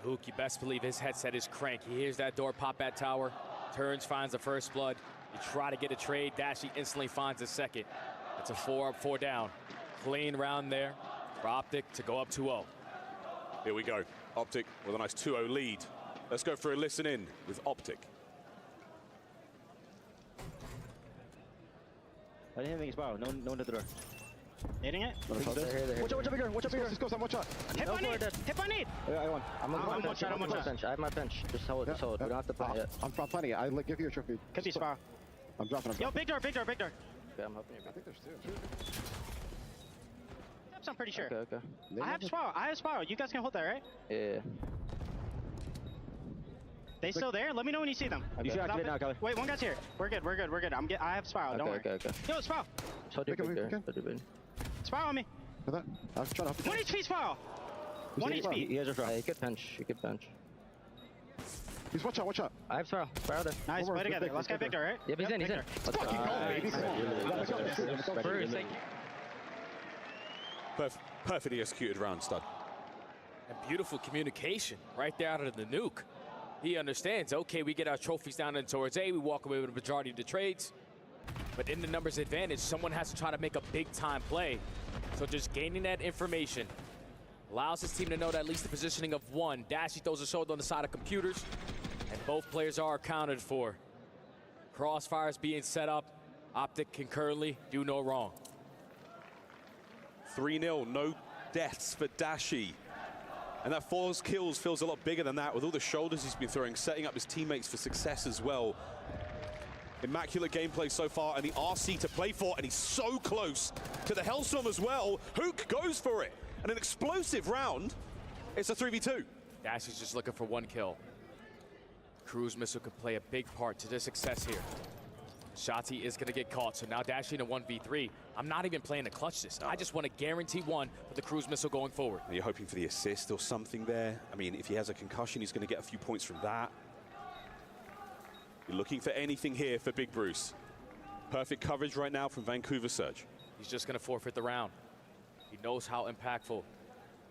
Hook, you best believe his headset is crank. He hears that door pop at tower, turns, finds the first blood, You try to get a trade. Dashy instantly finds a second. It's a 4 up, 4 down. Clean round there for Optic to go up 2-0. Here we go. Optic with a nice 2-0 lead. Let's go for a listen in with Optic. I didn't think it's power. No one at the door. Hitting it? Watch out, bigger. Watch out, bigger. Let's go, Sam. Watch out. Hip on it. Hip on it. I won. I'm on my bench. I have my bench. Just hold. We don't have to play it. I'm planning it. I like give you a trophy. Could be Spa. I'm dropping. Yo, big door. Okay, I'm helping you. I think there's 2. I'm pretty sure. Okay. I have Spiral. You guys can hold that, right? Yeah. They still there? Let me know when you see them. You should activate now, Kelly. Wait, one guy's here. We're good. I have Spiral. Don't worry. Okay. Yo, Spiral. Spiral on me. 1 HP Spiral. 1 HP. He has a he could bench. He's watch out. I have Spiral. Spiral there. Nice. Play together. Let's get Victor, right? Yep, he's in. Let's fucking go, baby. Perfectly executed round, stud. And beautiful communication right there out of the nuke. He understands, okay, we get our trophies down in towards A, we walk away with a majority of the trades. But in the numbers advantage, someone has to try to make a big time play. So just gaining that information allows his team to know that at least the positioning of 1. Dashy throws a shoulder on the side of computers, and both players are accounted for. Crossfires being set up. Optic can currently do no wrong. 3-0, no deaths for Dashy. And that 4 kills feels a lot bigger than that with all the shoulders he's been throwing, setting up his teammates for success as well. Immaculate gameplay so far, and the RC to play for, and he's so close to the Hellstorm as well. Hook goes for it, and an explosive round. It's a 3v2. Dashy's just looking for 1 kill. Cruise missile could play a big part to their success here. Shotzi is going to get caught, so now Dashy in a 1v3. I'm not even playing to clutch this. I just want to guarantee 1 for the cruise missile going forward. You're hoping for the assist or something there. I mean, if he has a concussion, he's going to get a few points from that. You're looking for anything here for Big Bruce. Perfect coverage right now from Vancouver Surge. He's just going to forfeit the round. He knows how impactful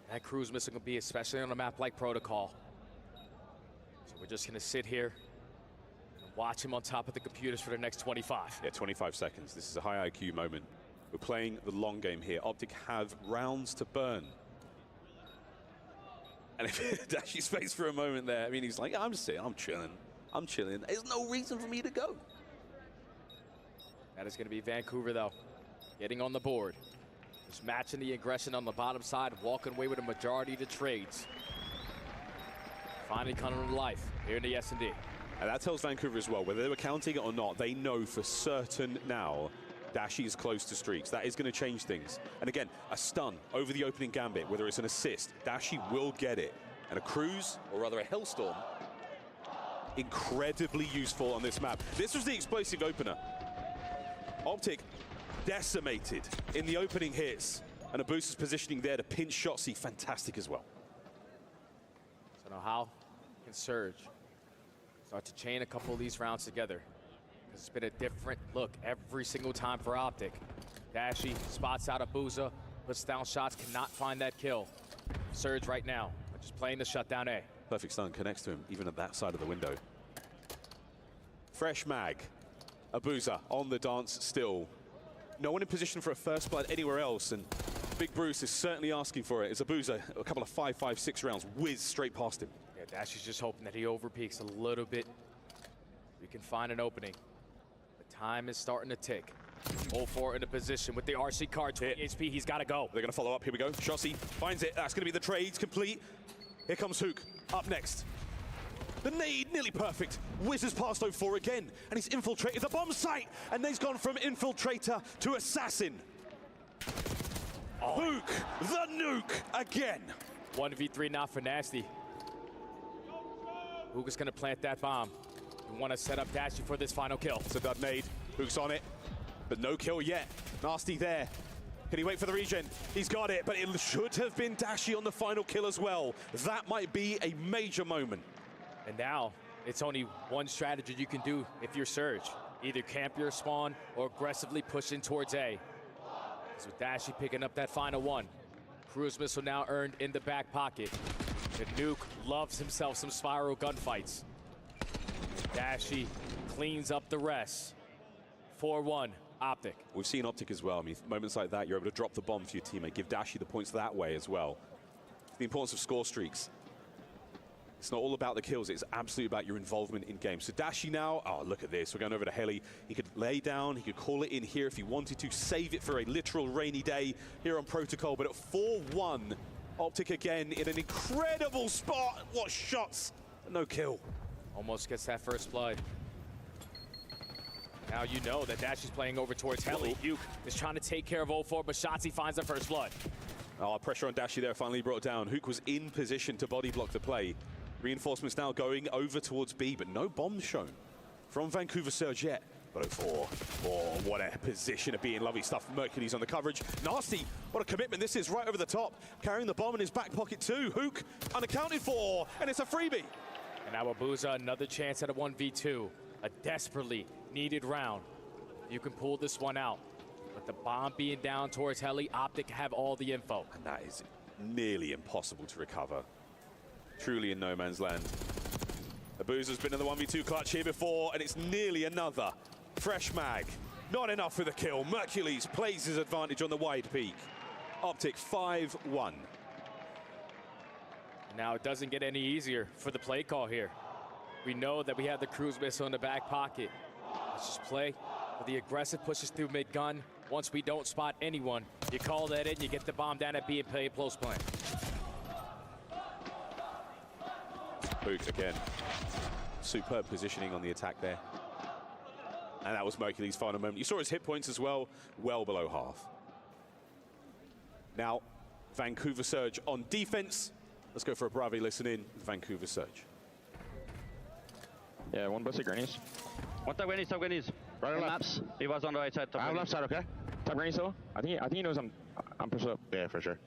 that cruise missile can be, especially on a map like Protocol. So we're just going to sit here and watch him on top of the computers for the next 25. Yeah, 25 seconds. This is a high IQ moment. We're playing the long game here. Optic have rounds to burn. And if Dashy's face for a moment there, I mean, he's like, I'm just sitting, I'm chilling. There's no reason for me to go. That is going to be Vancouver, though, getting on the board. Just matching the aggression on the bottom side, walking away with a majority of the trades. Finally coming to life here in the S&D. And that tells Vancouver as well, whether they were counting it or not, they know for certain now Dashy is close to streaks. That is going to change things. And again, a stun over the opening gambit, whether it's an assist, Dashy will get it. And a cruise, or rather a Hellstorm, incredibly useful on this map. This was the explosive opener. Optic decimated in the opening hits. And a booster's positioning there to pinch Shotzi, fantastic as well. So now how can Surge start to chain a couple of these rounds together? It's been a different look every single time for Optic. Dashy spots out Abuza, puts down shots, cannot find that kill. Surge right now, just playing the shutdown A. Perfect stun connects to him, even at that side of the window. Fresh mag. Abuza on the dance still. No one in position for a first blood anywhere else, and Big Bruce is certainly asking for it. As Abuza, a couple of 5, 5, 6 rounds, whiz straight past him. Yeah, Dashy's just hoping that he overpeaks a little bit. We can find an opening. The time is starting to tick. 0-4 in a position with the RC card, 20 HP, he's got to go. They're going to follow up, here we go. Shotzi finds it, that's going to be the trades complete. Here comes Hook, up next. The nade, nearly perfect. Whizzes past 0-4 again, and he's infiltrated the bomb site, and he's gone from infiltrator to assassin. Hook, the nuke, again. 1v3 now for Nasty. Hook is going to plant that bomb. We want to set up Dashy for this final kill. It's a dud nade. Hook's on it, but no kill yet. Nasty there. Can he wait for the regen? He's got it, but it should have been Dashy on the final kill as well. That might be a major moment. And now, it's only one strategy you can do if you're Surge. Either camp your spawn or aggressively push in towards A. So Dashy picking up that final one. Cruise missile now earned in the back pocket. The nuke loves himself some spiral gunfights. Dashy cleans up the rest. 4-1, Optic. We've seen Optic as well. I mean, moments like that, you're able to drop the bomb for your teammate, give Dashi the points that way as well. The importance of score streaks. It's not all about the kills, it's absolutely about your involvement in games. So Dashi now, oh, look at this. We're going over to Heli. He could lay down, he could call it in here if he wanted to, save it for a literal rainy day here on Protocol. But at 4-1, Optic again in an incredible spot. What shots, no kill. Almost gets that first blood. Now you know that Dashi's playing over towards Heli. Huke is trying to take care of 0-4, but Shotzi finds the first blood. Oh, pressure on Dashi there, finally brought down. Hook was in position to body block the play. Reinforcements now going over towards B, but no bombs shown from Vancouver Surge yet. But 0-4, oh, what a position to be in. Lovely stuff. Mercury's on the coverage. Nasty, what a commitment this is, right over the top. Carrying the bomb in his back pocket too. Hook unaccounted for, and it's a freebie. And now Abuza, another chance at a 1v2. A desperately needed round. You can pull this one out. But the bomb being down towards Heli, Optic have all the info. And that is nearly impossible to recover. Truly in no man's land. Abuza's been in the 1v2 clutch here before, and it's nearly another. Fresh mag, not enough for the kill. Mercules plays his advantage on the wide peak. Optic 5-1. Now it doesn't get any easier for the play call here. We know that we have the cruise missile in the back pocket. Let's just play with the aggressive pushes through mid-gun. Once we don't spot anyone, you call that in, you get the bomb down at B and play close play. Hook again. Superb positioning on the attack there. And that was Mercury's final moment. You saw his hit points as well, well below half. Now, Vancouver Surge on defense. Let's go for a Bravi listen in, Vancouver Surge. Yeah, one bus at Grannies. One top Grannies, top Grannies. Right or left? Maps. He was on the right side, top I'm left side, okay? Top Grannies though. I think he knows I'm pushed up. Yeah, for sure.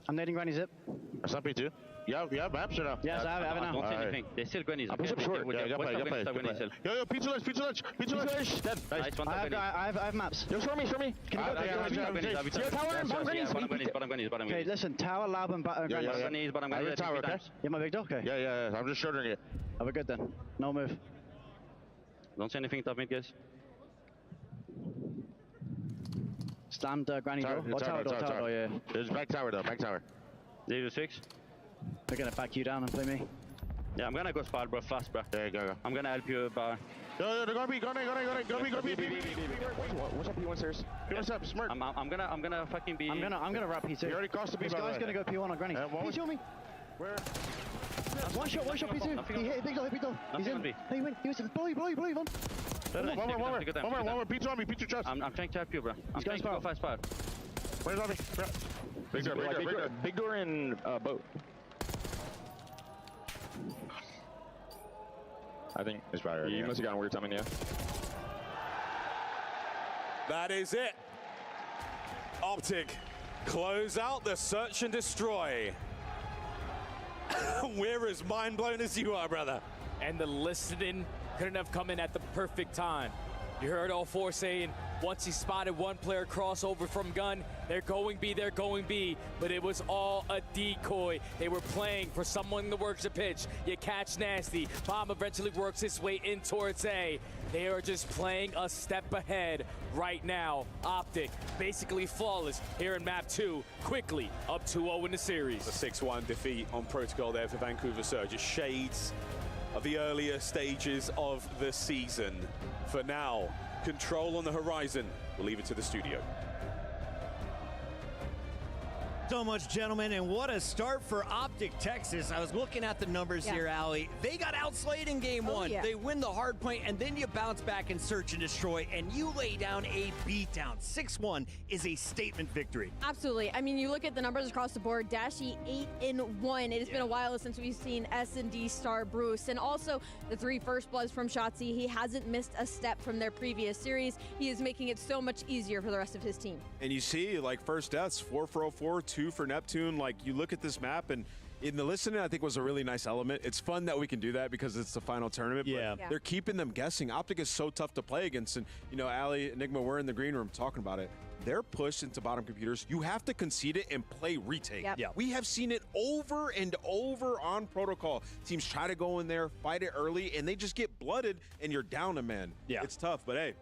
I'm nading Grannies zip. That's not P2. You have maps or no? Yes, I have it now. Don't say anything. They still Grannies. I'm pushing short. Yeah, got play. Yo, pizza lunch. Pizza lunch. Dead. Nice, one top Grannies. I have maps. Yo, show me. Can you go there? Yo, tower, Bottom Grannies. Okay, listen, tower, lab, and bottom Grannies. Bottom Grannies. Tower, okay? Yeah, my big dog, okay? Yeah. I'm just shouldering it. Oh, we're good then. No move. Don't say anything top mid, guys. Slammed Granny door. What tower? Yeah. There's back tower though, back tower. 0-6. We're gonna back you down and play me. Yeah, I'm gonna go spot, bro, fast, bro. Yeah, go. I'm gonna help you, bro. Yo, they're gonna be. Go B. What's up, P1 stairs? What's up, Smart? I'm gonna fucking be. I'm gonna wrap P2. You already crossed the B. This guy's gonna go P1 on Granny. Please show me. Where? One shot P2. He hit big door. He's in. He went. He was blow. One more. P2 on me. P2 trust. I'm trying to help you, bro. I'm trying to go fast spot. Where's on me? Big door and boat. I think it's better. You must have gotten weird timing, yeah. That is it. Optic close out the search and destroy. We're as mind blown as you are, brother. And the listening couldn't have come in at the perfect time. You heard all four saying, once he spotted one player crossover from gun, they're going B, but it was all a decoy. They were playing for someone that works the pitch. You catch Nasty. Bomb eventually works its way in towards A. They are just playing a step ahead right now. Optic, basically flawless here in map 2, quickly up 2-0 in the series. A 6-1 defeat on Protocol there for Vancouver Surge. Shades of the earlier stages of the season. For now, control on the horizon. We'll leave it to the studio. So much, gentlemen, and what a start for Optic Texas. I was looking at the numbers here, Allie. They got outslayed in game one. Yeah. They win the hard point, and then you bounce back and search and destroy, and you lay down a beatdown. 6-1 is a statement victory. Absolutely. I mean, you look at the numbers across the board. Dashi 8-1. It has been a while since we've seen S&D star Bruce, and also the 3 first bloods from Shotzi. He hasn't missed a step from their previous series. He is making it so much easier for the rest of his team. And you see, like, first deaths, 4 for 04, 2 for Neptune. Like, you look at this map, and in the listening, I think was a really nice element. It's fun that we can do that because it's the final tournament. Yeah. But they're keeping them guessing. Optic is so tough to play against. And, you know, Ali, Enigma, we're in the green room talking about it. They're pushed into bottom computers. You have to concede it and play retake. Yep. Yeah. We have seen it over and over on Protocol. Teams try to go in there, fight it early, and they just get blooded, and you're down a man. Yeah. It's tough, but hey,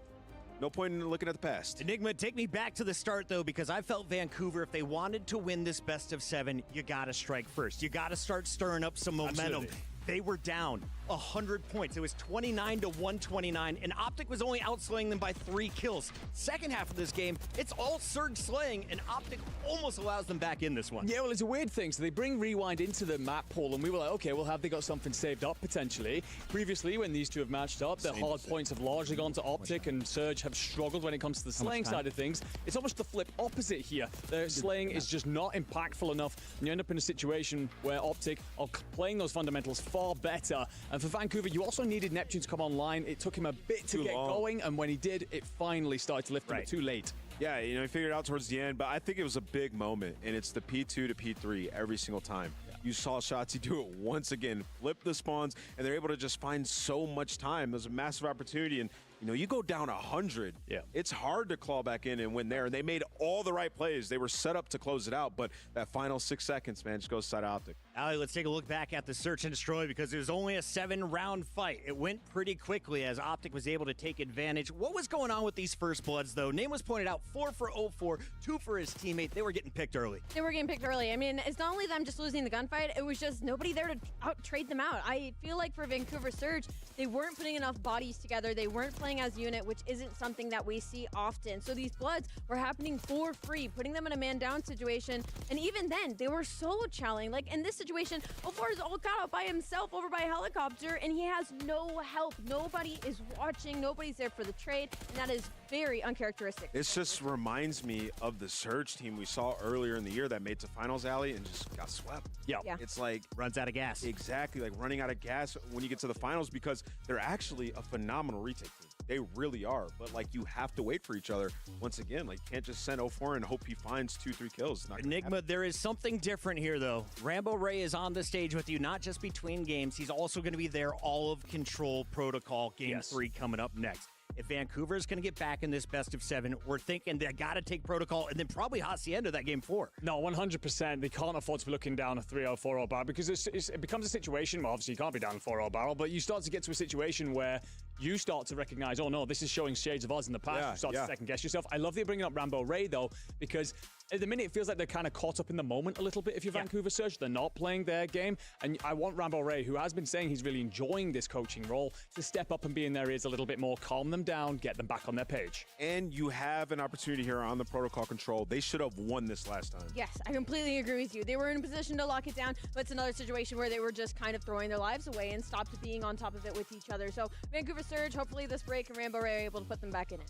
No point in looking at the past. Enigma, take me back to the start, though, because I felt Vancouver, if they wanted to win this best of 7, you got to strike first. You got to start stirring up some momentum. Absolutely. They were down 100 points. It was 29 to 129, and Optic was only outslaying them by 3 kills. Second half of this game, it's all Surge slaying, and Optic almost allows them back in this one. Yeah, well, it's a weird thing. So they bring Rewind into the map pool, and we were like, okay, well, have they got something saved up potentially? Previously, when these two have matched up, the hard points have largely gone to Optic, and Surge have struggled when it comes to the slaying side of things. It's almost the flip opposite here. Their slaying is just not impactful enough, and you end up in a situation where Optic are playing those fundamentals far better. And for Vancouver, you also needed Neptune to come online. It took him a bit to get going, and when he did, it finally started to lift him, but too late. Yeah, you know, he figured it out towards the end, but I think it was a big moment, and it's the P2 to P3 every single time. Yeah. You saw Shotzi do it once again, flip the spawns, and they're able to just find so much time. There's a massive opportunity, and you know, you go down 100. Yeah. It's hard to claw back in and win there, and they made all the right plays. They were set up to close it out, but that final 6 seconds, man, just goes side Optic. Ali, let's take a look back at the search and destroy because it was only a 7-round fight. It went pretty quickly as Optic was able to take advantage. What was going on with these first bloods, though? Name was pointed out 4 for 0-4, 2 for his teammate. They were getting picked early. They were getting picked early. I mean, it's not only them just losing the gunfight, it was just nobody there to trade them out. I feel like for Vancouver Surge, they weren't putting enough bodies together. They weren't playing as a unit, which isn't something that we see often. So these bloods were happening for free, putting them in a man-down situation. And even then, they were solo challenging. Like in this situation, 0-4 is all got out by himself over by a helicopter, and he has no help. Nobody is watching. Nobody's there for the trade, and that is very uncharacteristic. This just reminds me of the Surge team we saw earlier in the year that made it to finals, alley, and just got swept. Yeah. It's like runs out of gas. Exactly, like running out of gas when you get to the finals because they're actually a phenomenal retake team. They really are, but like you have to wait for each other. Once again, like you can't just send 0-4 and hope he finds 2-3 kills. Enigma, there is something different here though. Rambo Ray is on the stage with you, not just between games. He's also going to be there all of Control Protocol Game 3 coming up next. If Vancouver is going to get back in this best of 7, we're thinking they got to take Protocol and then probably Hacienda that game 4. No, 100%. They can't afford to be looking down a 3-0, 4-0 barrel because it becomes a situation, well, obviously you can't be down a 4-0 barrel, but you start to get to a situation where you start to recognize, oh no, this is showing shades of us in the past. You start to second guess yourself. I love that you're bringing up Rambo Ray though, because at the minute it feels like they're kind of caught up in the moment a little bit if you're Vancouver Surge. They're not playing their game. And I want Rambo Ray, who has been saying he's really enjoying this coaching role, to step up and be in their ears a little bit more, calm them down, get them back on their page. And you have an opportunity here on the Protocol Control. They should have won this last time. Yes, I completely agree with you. They were in a position to lock it down, but it's another situation where they were just kind of throwing their lives away and stopped being on top of it with each other. So Vancouver Surge, hopefully this break and Rambo Ray are able to put them back in it.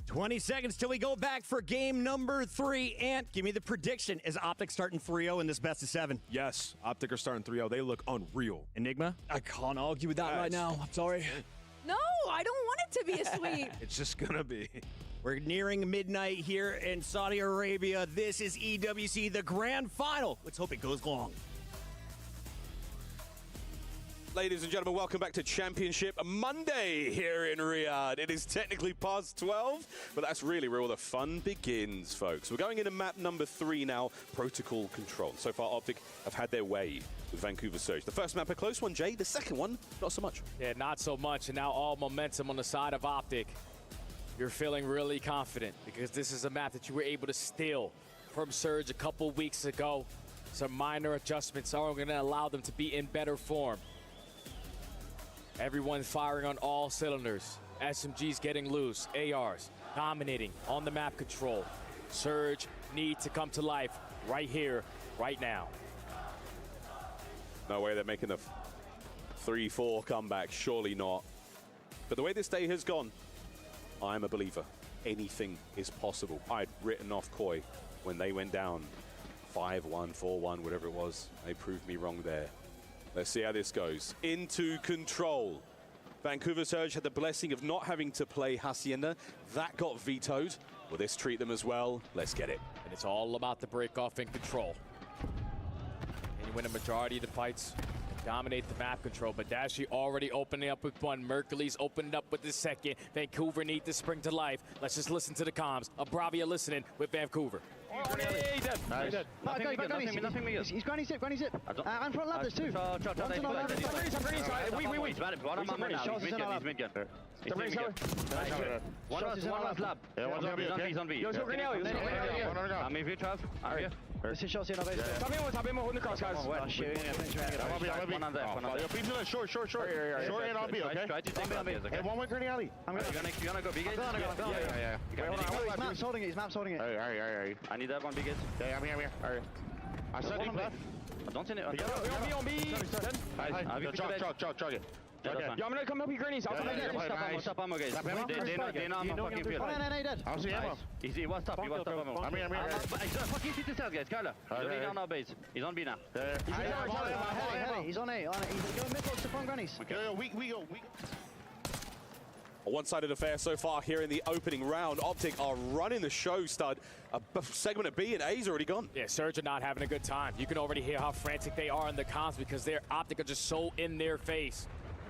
20 seconds till we go back for game number 3. Ant, give me the prediction. Is Optic starting 3-0 in this best of 7? Yes, Optic are starting 3-0. They look unreal. Enigma? I can't argue with that right now. I'm sorry. No, I don't want it to be a sweep. It's just gonna be. We're nearing midnight here in Saudi Arabia. This is EWC, the grand final. Let's hope it goes long. Ladies and gentlemen, welcome back to Championship Monday here in Riyadh. It is technically past 12, but that's really where all the fun begins, folks. We're going into map number 3 now, Protocol Control. So far, Optic have had their way with Vancouver Surge. The first map, a close one, Jay. The second one, not so much. Yeah, not so much. And now all momentum on the side of Optic. You're feeling really confident because this is a map that you were able to steal from Surge a couple weeks ago. Some minor adjustments are going to allow them to be in better form. Everyone firing on all cylinders. SMGs getting loose. ARs dominating on the map control. Surge need to come to life right here, right now. No way they're making a 3-4 comeback. Surely not. But the way this day has gone, I'm a believer. Anything is possible. I'd written off Koi when they went down 5-1, 4-1, whatever it was. They proved me wrong there. Let's see how this goes. Into Control. Vancouver Surge had the blessing of not having to play Hacienda. That got vetoed. Will this treat them as well? Let's get it. And it's all about the break off in Control. And you win a majority of the fights, dominate the map control, but Dashi already opening up with one. Mercury's opened up with the second. Vancouver need to spring to life. Let's just listen to the comms. Bravia listening with Vancouver. Nice. Nothing me. He's granny zip. And front lab, there's two. Wait. He's mid-gun. One last lab. He's on B. I'm in view, Trav. This is shots in our base. Tabemos on the cross, guys. One on there. Short and on B, okay? Try to take on B. Hey, one with Granny Alley. You gonna go big gates? Yeah. He's maps holding it. Alright. I need that one big gates. Yeah, I'm here. Alright. I said he left. I don't see it. On B. Chug it. Yo, I'm gonna come help you, Grannies. I'll come back. Stop ammo, guys. They know I'm a fucking field. No, he dead. I don't see ammo. He was top ammo. I'm here. Fucking CT stairs, guys. Kyler. He's only down our base. He's on B now. He's on A. He's going mid-box to front Grannies. We go. A one-sided affair so far here in the opening round. Optic are running the show, Stud. A segment of B and A's already gone. Yeah, Surge are not having a good time. You can already hear how frantic they are in the comms because their Optic are just so in their face.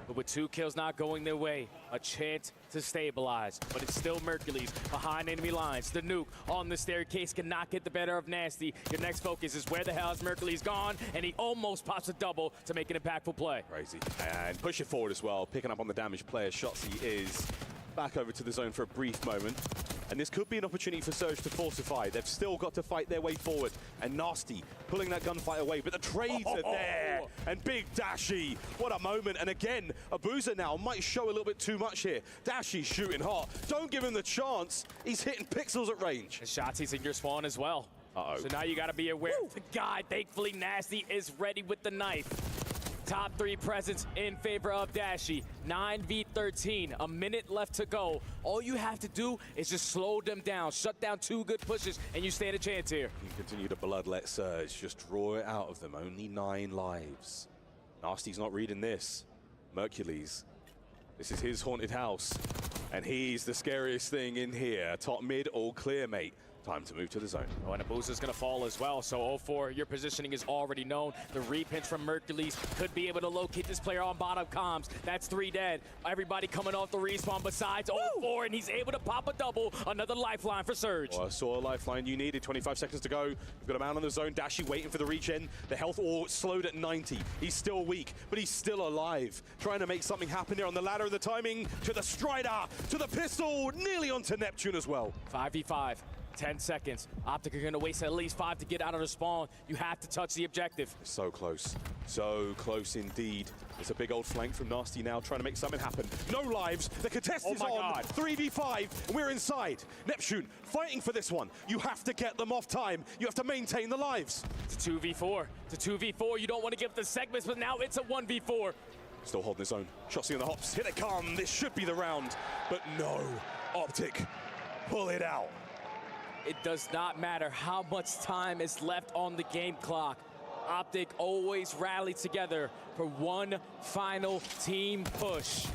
But with 2 kills not going their way, a chance to stabilize. But it's still Mercules behind enemy lines. The nuke on the staircase cannot get the better of Nasty. Your next focus is where the hell is Mercules gone? And he almost pops a double to make an impactful play. Crazy. And push it forward as well, picking up on the damage player. Shotzi is back over to the zone for a brief moment. And this could be an opportunity for Surge to falsify. They've still got to fight their way forward. And Nasty pulling that gunfight away. But the trades are there. And Big Dashi. What a moment. And again, Abuza now might show a little bit too much here. Dashi's shooting hot. Don't give him the chance. He's hitting pixels at range. And Shotzi's in your spawn as well. So now you got to be aware of the guy. Thankfully, Nasty is ready with the knife. Top 3 presence in favor of Dashi. 9v13, a minute left to go. All you have to do is just slow them down, shut down 2 good pushes, and you stand a chance here. You continue to bloodlet Surge, just draw it out of them. Only 9 lives. Nasty's not reading this. Mercules, this is his haunted house, and he's the scariest thing in here. Top mid, all clear, mate. Time to move to the zone. Oh, and Abuza's going to fall as well. So 0-4, your positioning is already known. The repinch from Mercules could be able to locate this player on bottom comms. That's 3 dead. Everybody coming off the respawn besides 0-4, and he's able to pop a double. Another lifeline for Surge. Well, I saw a lifeline you needed. 25 seconds to go. We've got a man on the zone. Dashi waiting for the regen. The health all slowed at 90. He's still weak, but he's still alive. Trying to make something happen here on the ladder. The timing to the Strider, to the pistol, nearly onto Neptune as well. 5v5. 10 seconds. Optic are going to waste at least 5 to get out of the spawn. You have to touch the objective. So close. So close indeed. It's a big old flank from Nasty now, trying to make something happen. No lives. The contest is on. God. 3v5. We're inside. Neptune fighting for this one. You have to get them off time. You have to maintain the lives. It's a 2v4. It's a 2v4. You don't want to give the segments, but now it's a 1v4. Still holding his own. Shotzi on the hops. Here they come. This should be the round. But no. Optic. Pull it out. It does not matter how much time is left on the game clock. Optic always rally together for one final team push.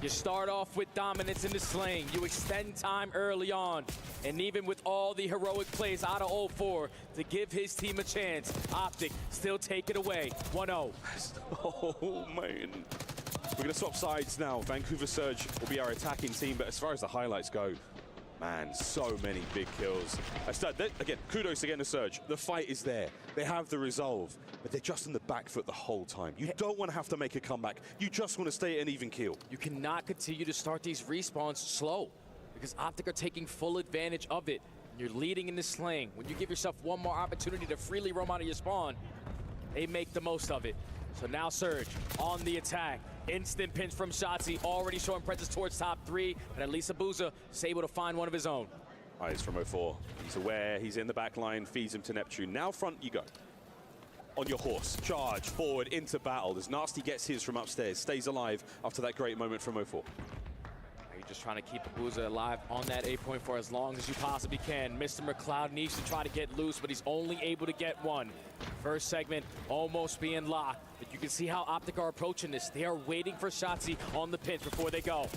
You start off with dominance in the sling. You extend time early on. And even with all the heroic plays out of 0-4 to give his team a chance, Optic still take it away. 1-0. Oh, man. We're going to swap sides now. Vancouver Surge will be our attacking team, but as far as the highlights go, man, so many big kills. Again, kudos again to Surge. The fight is there. They have the resolve, but they're just in the back foot the whole time. You don't want to have to make a comeback. You just want to stay at an even keel. You cannot continue to start these respawns slow because Optic are taking full advantage of it. You're leading in the sling. When you give yourself one more opportunity to freely roam out of your spawn, they make the most of it. So now Surge on the attack. Instant pinch from Shotzi, already showing presence towards top 3, but at least Abuza is able to find one of his own. Eyes from 0-4. He's aware, he's in the back line, feeds him to Neptune. Now front you go. On your horse, charge forward into battle as Nasty gets his from upstairs, stays alive after that great moment from 0-4. You're just trying to keep Abuza alive on that 8 point for as long as you possibly can. Mr. McLeod needs to try to get loose, but he's only able to get one. First segment almost being locked, but you can see how Optic are approaching this. They are waiting for Shotzi on the pinch before they go.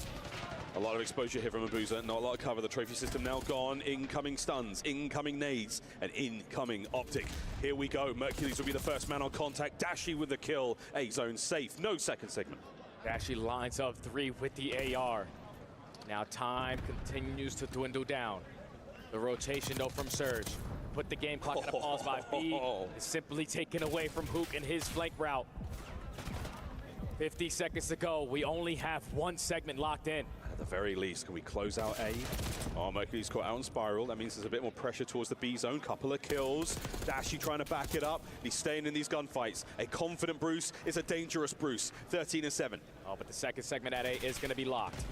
A lot of exposure here from Abuza, not a lot of cover. The trophy system now gone. Incoming stuns, incoming nades, and incoming optic. Here we go. Mercules will be the first man on contact. Dashi with the kill. A-zone safe. No second segment. Dashi lines up 3 with the AR. Now time continues to dwindle down. The rotation though from Surge. Put the game clock at a pause by B. Is simply taken away from Hook and his flank route. 50 seconds to go. We only have 1 segment locked in. At the very least, can we close out A? Oh, Mercury's caught out on Spiral. That means there's a bit more pressure towards the B zone. Couple of kills. Dashi trying to back it up. He's staying in these gunfights. A confident Bruce is a dangerous Bruce. 13-7. Oh, but the second segment at A is going to be locked.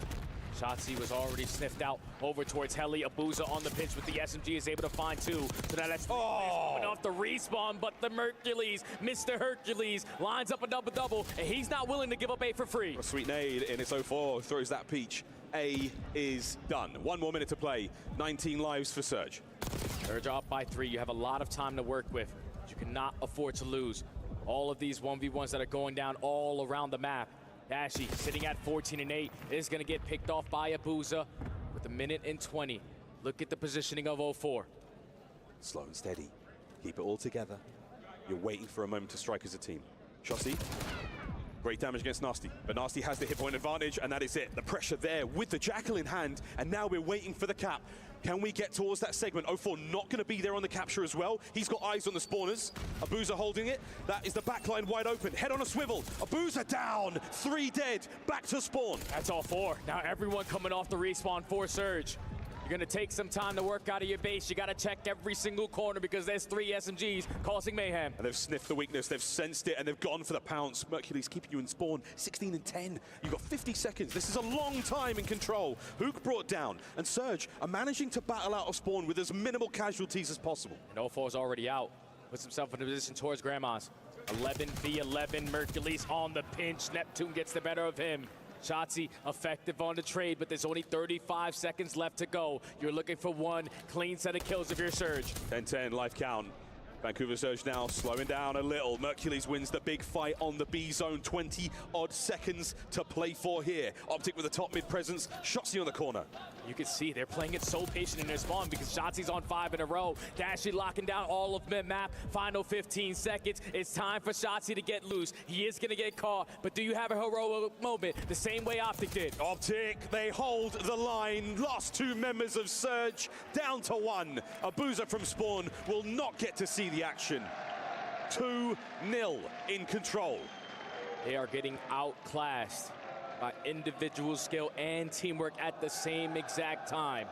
Shotzi was already sniffed out over towards Heli. Abuza on the pitch with the SMG is able to find 2. So now that's coming off the respawn, but the Mercules, Mr. Hercules, lines up a double-double, and he's not willing to give up A for free. A sweet nade, and it's 0-4. Throws that peach. A is done. 1 more minute to play. 19 lives for Surge. Surge up by 3. You have a lot of time to work with. You cannot afford to lose. All of these 1v1s that are going down all around the map. Dashi sitting at 14-8 is going to get picked off by Abuza with 1:20. Look at the positioning of 0-4. Slow and steady. Keep it all together. You're waiting for a moment to strike as a team. Shotzi. Great damage against Nasty, but Nasty has the hit point advantage, and that is it. The pressure there with the Jackal in hand, and now we're waiting for the cap. Can we get towards that segment? 0-4 not going to be there on the capture as well. He's got eyes on the spawners. Abuza holding it. That is the backline wide open. Head on a swivel. Abuza down. 3 dead. Back to spawn. That's all 4. Now everyone coming off the respawn for Surge. You're going to take some time to work out of your base. You got to check every single corner because there's 3 SMGs causing mayhem. And they've sniffed the weakness, they've sensed it, and they've gone for the pounce. Mercury's keeping you in spawn. 16-10. You've got 50 seconds. This is a long time in control. Hook brought down, and Surge are managing to battle out of spawn with as minimal casualties as possible. And 0-4's already out. Puts himself in a position towards Grandma's. 11v11. Mercules on the pinch. Neptune gets the better of him. Shotzi effective on the trade, but there's only 35 seconds left to go. You're looking for 1 clean set of kills if you're Surge. 10-10 life count. Vancouver Surge now slowing down a little. Mercules wins the big fight on the B zone. 20-odd seconds to play for here. Optic with the top mid presence. Shotzi on the corner. You can see they're playing it so patient in their spawn because Shotzi's on 5 in a row. Dashi locking down all of mid-map. Final 15 seconds. It's time for Shotzi to get loose. He is going to get caught, but do you have a heroic moment the same way Optic did? Optic, they hold the line. Last 2 members of Surge down to 1. Abuza from spawn will not get to see the action. 2-0 in control. They are getting outclassed by individual skill and teamwork at the same exact time.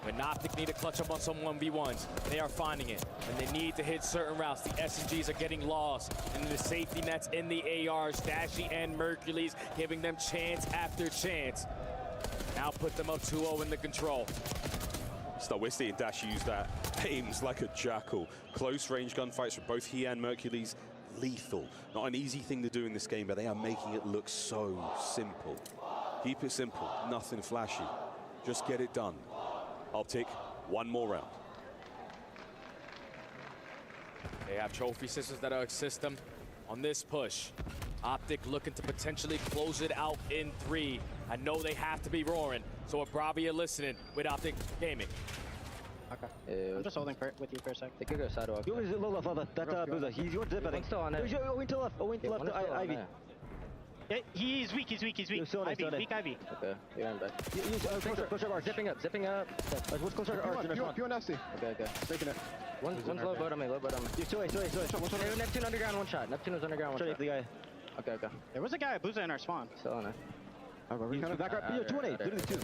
When Optic need to clutch up on some 1v1s, they are finding it. When they need to hit certain routes, the SMGs are getting lost. And the safety nets in the ARs, Dashi and Mercules, giving them chance after chance. Now put them up 2-0 in the control. Starwisty and Dashi use that. Aims like a jackal. Close range gunfights for both he and Mercules. Lethal. Not an easy thing to do in this game, but they are making it look so simple. Keep it simple, nothing flashy. Just get it done. Optic, 1 more round. They have trophy systems that assist them on this push. Optic looking to potentially close it out in 3. I know they have to be roaring, so if Bravia listening with Optic Gaming. Okay. I'm just holding with you for a sec. They could go sidewalk. You is low left. That Abuza. He's your dip, I think. Still on it. Wing to left. Wing to left. Ivy. Yeah, he's weak. Ivy, weak Ivy. Okay. You're in back. Close arch. Zipping up. What's close arch? Pure nasty. Okay. Making it. One's low boat on me. You're still away. Neptune underground 1 shot. Neptune was underground 1 shot. The guy. Okay. There was a guy Abuza in our spawn. Still on it. Back up. 2-8. Literally 2.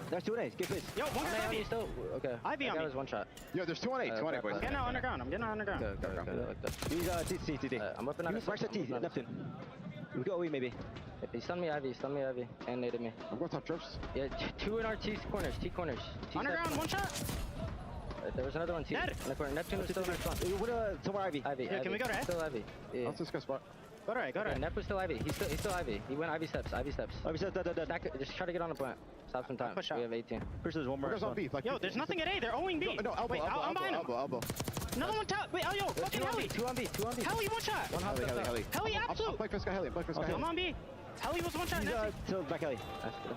There's 2-8. Get pissed. Yo, one guy Ivy. Still. Okay. Ivy on me. That was 1 shot. Yo, there's 2-8. 2-8, boys. I'm getting out underground. Okay. He's T. I'm whipping out. Rush that T. Neptune. We go away maybe. He stunned me Ivy. And naded me. I'm going top trips. Yeah, 2 in our T corners. Underground, 1 shot. There was another one T. Dead. On the corner. Neptune was still in our spawn. Somewhere Ivy. Yeah, can we go to A? Still Ivy. Yeah. That's this guy's spot. Go to A. Nep was still Ivy. He's still Ivy. He went Ivy steps. Just try to get on the point. Stop some time. Push out. We have 18. Push there's 1 more. Yo, there's nothing at A. They're owing B. No, elbow, wait, I'm behind him. elbow. Another one top. Wait, yo, fucking Heli. 2 on B. Heli, 1 shot. Heli. Heli, absolute. I'll play first guy Heli. I'm on B. Heli was one shot. Still back Heli.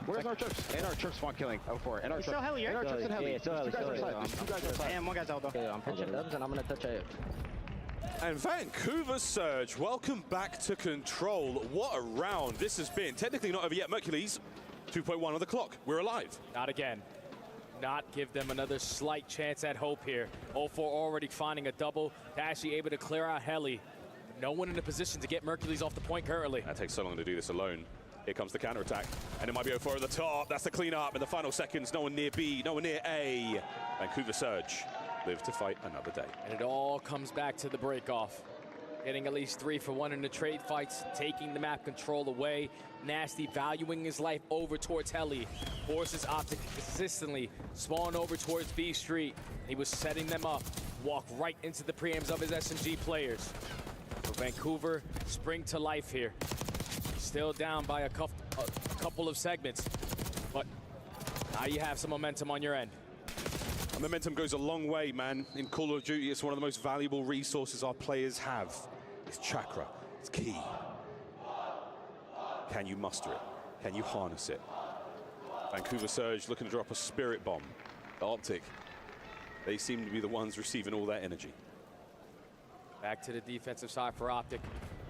Where's our trips? And our trips want killing. 04. And our He's still Heli, right? And our trips and Heli. Yeah, still Heli. Two guys are side. Two guys are side. And one guy's out though. Okay, I'm pitching dubs and I'm gonna touch it. And Vancouver Surge, welcome back to Control. What a round this has been. Technically not over yet. Mercules, 2.1 on the clock. We're alive. Not again. Not give them another slight chance at hope here. 04 already finding a double. Dashy able to clear out Heli. No one in a position to get Mercules off the point currently. That takes so long to do this alone. Here comes the counterattack. And it might be 04 at the top. That's the cleanup in the final seconds. No one near B, no one near A. Vancouver Surge live to fight another day. And it all comes back to the break-off. Getting at least 3 for 1 in the trade fights, taking the map control away. Nasty valuing his life over towards Heli. Forces Optic consistently spawn over towards B Street. He was setting them up, walk right into the preams of his SMG players. So Vancouver spring to life here. Still down by a couple of segments, but now you have some momentum on your end. And momentum goes a long way, man. In Call of Duty, it's one of the most valuable resources our players have. It's chakra. It's key. Can you muster it? Can you harness it? Vancouver Surge looking to drop a spirit bomb. The Optic, they seem to be the ones receiving all that energy. Back to the defensive side for Optic.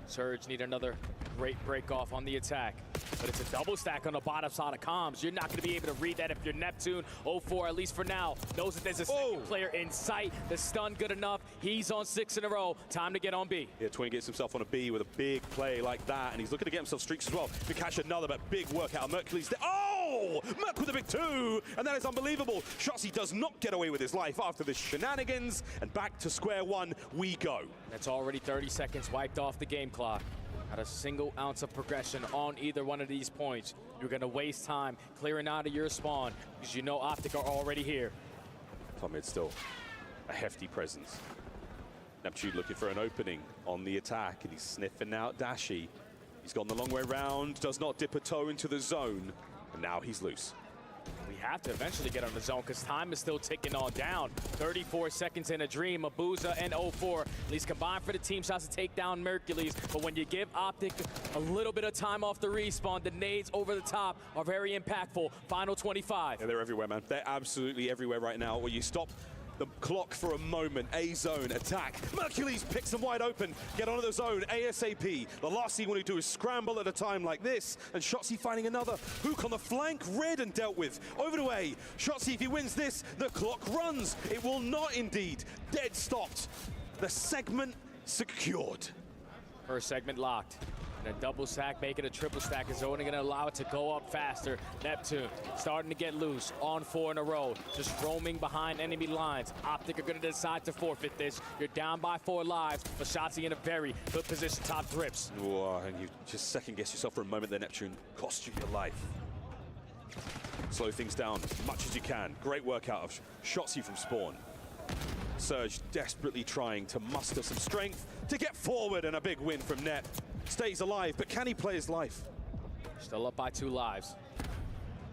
Surge need another great break off on the attack. But it's a double stack on the bottom side of comms. You're not going to be able to read that if you're Neptune. 04, at least for now, knows that there's a second player in sight. The stun good enough. He's on 6 in a row. Time to get on B. Yeah, Twin gets himself on a B with a big play like that, and he's looking to get himself streaks as well. To catch another, but big work out of Mercules. Oh! Merc with a big 2, and that is unbelievable. Shotzzy does not get away with his life after this shenanigans, and back to square one we go. That's already 30 seconds wiped off the game clock. Not a single ounce of progression on either one of these points. You're going to waste time clearing out of your spawn because you know Optic are already here. Top mid still a hefty presence. Neptune looking for an opening on the attack, and he's sniffing out Dashy. He's gone the long way round, does not dip a toe into the zone, and now he's loose. We have to eventually get on the zone because time is still ticking on down. 34 seconds in a dream. Abuza and 04 at least combined for the team shots to take down Mercules. But when you give Optic a little bit of time off the respawn, the nades over the top are very impactful. Final 25. Yeah, they're everywhere, man. They're absolutely everywhere right now. Where you stop the clock for a moment. A zone attack. Mercules picks them wide open. Get onto the zone ASAP. The last thing you want to do is scramble at a time like this. And Shotzzy finding another hook on the flank. Red and dealt with. Over to A. Shotzzy, if he wins this, the clock runs. It will not indeed. Dead stopped. The segment secured. First segment locked. And a double stack, making a triple stack is only going to allow it to go up faster. Neptune starting to get loose on 4 in a row, just roaming behind enemy lines. Optic are going to decide to forfeit this. You're down by 4 lives, but Shotzzy in a very good position, top grips. Whoa, and you just second guess yourself for a moment there, Neptune. Cost you your life. Slow things down as much as you can. Great work out of Shotzzy from spawn. Surge desperately trying to muster some strength to get forward, and a big win from Nep. Stays alive, but can he play his life? Still up by 2 lives.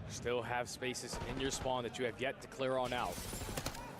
Still have spaces in your spawn that you have yet to clear on out.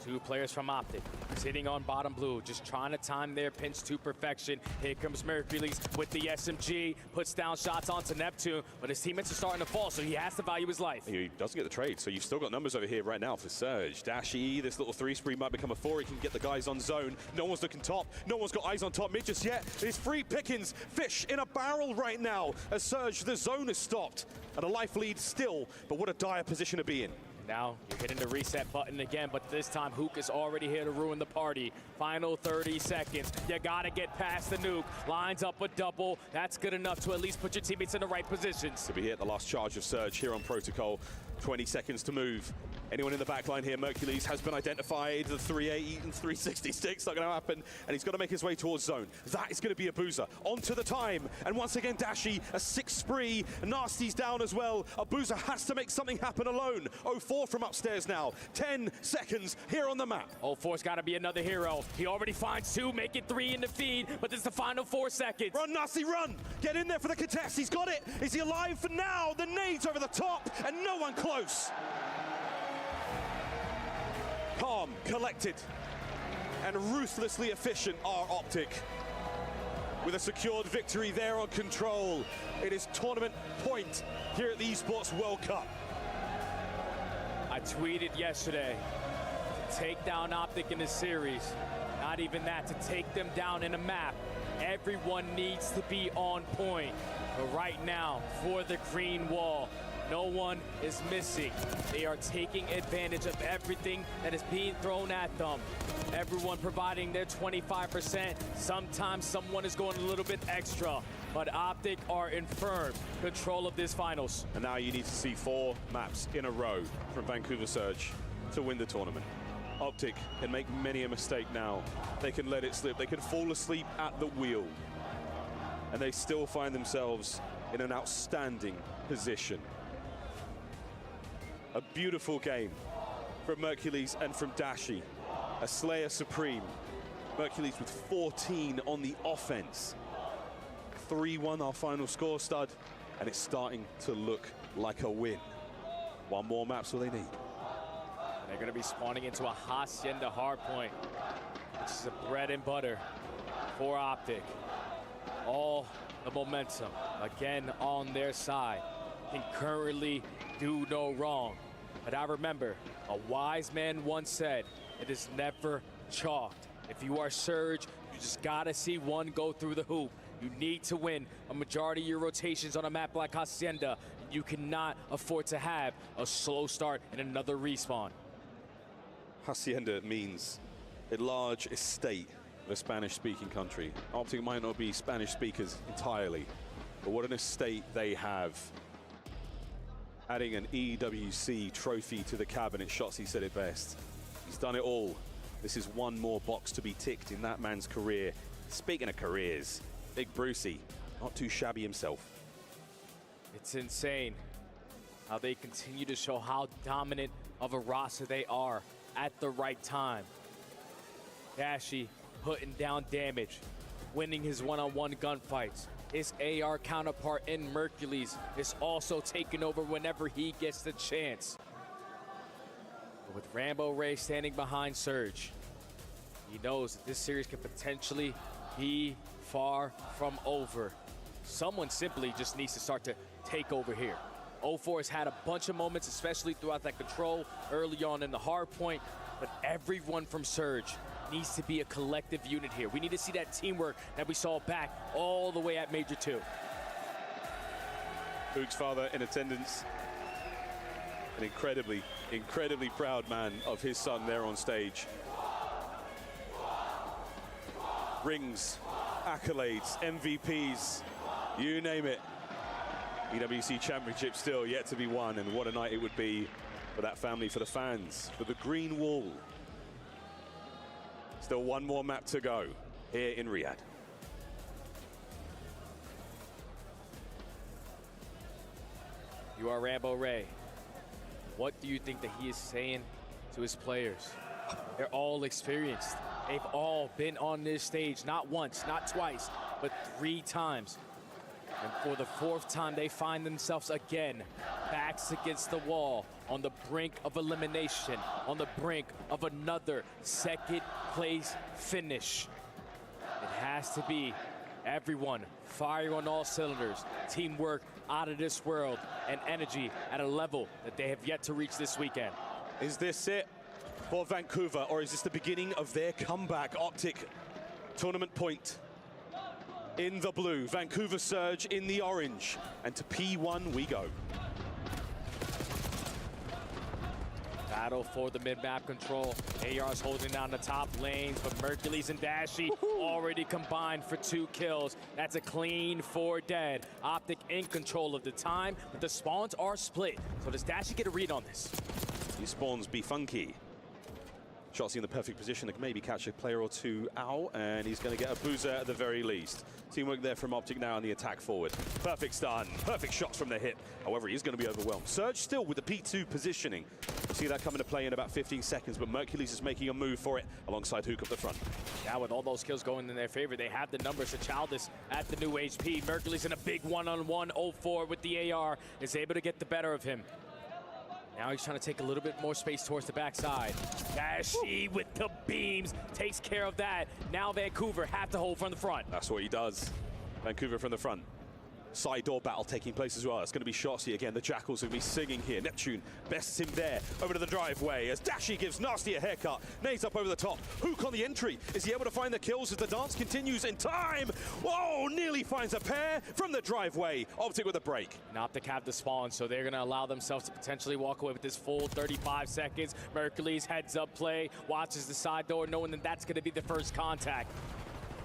2 players from Optic sitting on bottom blue, just trying to time their pinch to perfection. Here comes Mercules with the SMG, puts down shots onto Neptune, but his teammates are starting to fall, so he has to value his life. He doesn't get the trade, so you've still got numbers over here right now for Surge. Dashy, this little 3 spree might become a 4. He can get the guys on zone. No one's looking top. No one's got eyes on top mid just yet. It's free pickings. Fish in a barrel right now as Surge, the zone is stopped. And a life lead still, but what a dire position to be in. Now you're hitting the reset button again, but this time Hook is already here to ruin the party. Final 30 seconds. You gotta get past the nuke. Lines up a double. That's good enough to at least put your teammates in the right positions. To be hit the last charge of Surge here on Protocol. 20 seconds to move. Anyone in the back line here? Mercules has been identified. The 380 and 360 sticks not going to happen, and he's got to make his way towards zone. That is going to be Abuza. Onto the time, and once again Dashy, a 6 spree. Nasty's down as well. Abuza has to make something happen alone. 04 from upstairs now. 10 seconds here on the map. 04's got to be another hero. He already finds 2, making 3 in the feed, but this is the final 4 seconds. Run, Nasty, run! Get in there for the contest. He's got it. Is he alive for now? The nades over the top, and no one close. Calm, collected, and ruthlessly efficient are Optic. with a secured victory there on Control. It is tournament point here at the Esports World Cup. I tweeted yesterday to take down Optic in the series. Not even that, to take them down in a map. Everyone needs to be on point. But right now, for the green wall, no one is missing. They are taking advantage of everything that is being thrown at them. Everyone providing their 25%. Sometimes someone is going a little bit extra. But Optic are in firm control of this finals. And now you need to see 4 maps in a row from Vancouver Surge to win the tournament. Optic can make many a mistake now. They can let it slip. They can fall asleep at the wheel. And they still find themselves in an outstanding position. A beautiful game from Mercules and from Dashi. A Slayer Supreme. Mercules with 14 on the offense. 3-1 our final score, Stud, and it's starting to look like a win. 1 more map's all they need. They're going to be spawning into a Hacienda hardpoint, which is a bread and butter for Optic. All the momentum, again, on their side. Can currently do no wrong. But I remember, a wise man once said, it is never chalked. If you are Surge, you just gotta see one go through the hoop. You need to win a majority of your rotations on a map like Hacienda. You cannot afford to have a slow start and another respawn. Hacienda means a large estate of a Spanish-speaking country. Optic might not be Spanish speakers entirely, but what an estate they have. Adding an EWC trophy to the cabinet, Shotzi said it best. He's done it all. This is 1 more box to be ticked in that man's career. Speaking of careers, Big Brucey, not too shabby himself. It's insane how they continue to show how dominant of a roster they are at the right time. Dashi putting down damage, winning his one-on-one gunfights. His AR counterpart in Mercules is also taking over whenever he gets the chance. But with Rambo Ray standing behind Surge, he knows that this series could potentially be far from over. Someone simply just needs to start to take over here. 0-4 has had a bunch of moments, especially throughout that control early on in the hard point, but everyone from Surge needs to be a collective unit here. We need to see that teamwork that we saw back all the way at Major 2. Boog's father in attendance. An incredibly proud man of his son there on stage. Rings, accolades, MVPs, you name it. EWC Championship still yet to be won, and what a night it would be for that family, for the fans, for the green wall. Still 1 more map to go here in Riyadh. You are Rambo Ray. What do you think that he is saying to his players? They're all experienced. They've all been on this stage, not once, not twice, but 3 times. And for the 4th time, they find themselves again, backs against the wall, on the brink of elimination, on the brink of another 2nd place finish. It has to be everyone firing on all cylinders, teamwork out of this world, and energy at a level that they have yet to reach this weekend. Is this it for Vancouver, or is this the beginning of their comeback? Optic, tournament point in the blue, Vancouver Surge in the orange, and to P1 we go. Battle for the mid-map control. AR's holding down the top lanes, but Mercules and Dashi already combined for 2 kills. That's a clean 4 dead. Optic in control of the time, but the spawns are split. So does Dashi get a read on this? These spawns be funky. Shotzi in the perfect position to maybe catch a player or 2 out, and he's going to get a boozer at the very least. Teamwork there from Optic now on the attack forward. Perfect stun, perfect shots from the hip. However, he's going to be overwhelmed. Surge still with the P2 positioning. We'll see that come into play in about 15 seconds, but Mercules is making a move for it alongside Hook up the front. Now with all those kills going in their favor, they have the numbers to Chaldis at the new HP. Mercules in a big one-on-one 0-4 with the AR is able to get the better of him. Now he's trying to take a little bit more space towards the backside. Dashi with the beams takes care of that. Now Vancouver have to hold from the front. That's what he does. Vancouver from the front. Side door battle taking place as well. It's going to be Shotzi again. The Jackals are going to be singing here. Neptune bests him there. Over to the driveway as Dashi gives Nasty a haircut. Nades up over the top. Hook on the entry. Is he able to find the kills as the dance continues in time? Whoa, nearly finds a pair from the driveway. Optic with a break. And Optic have the spawn, so they're going to allow themselves to potentially walk away with this full 35 seconds. Mercury's heads up play, watches the side door, knowing that that's going to be the first contact.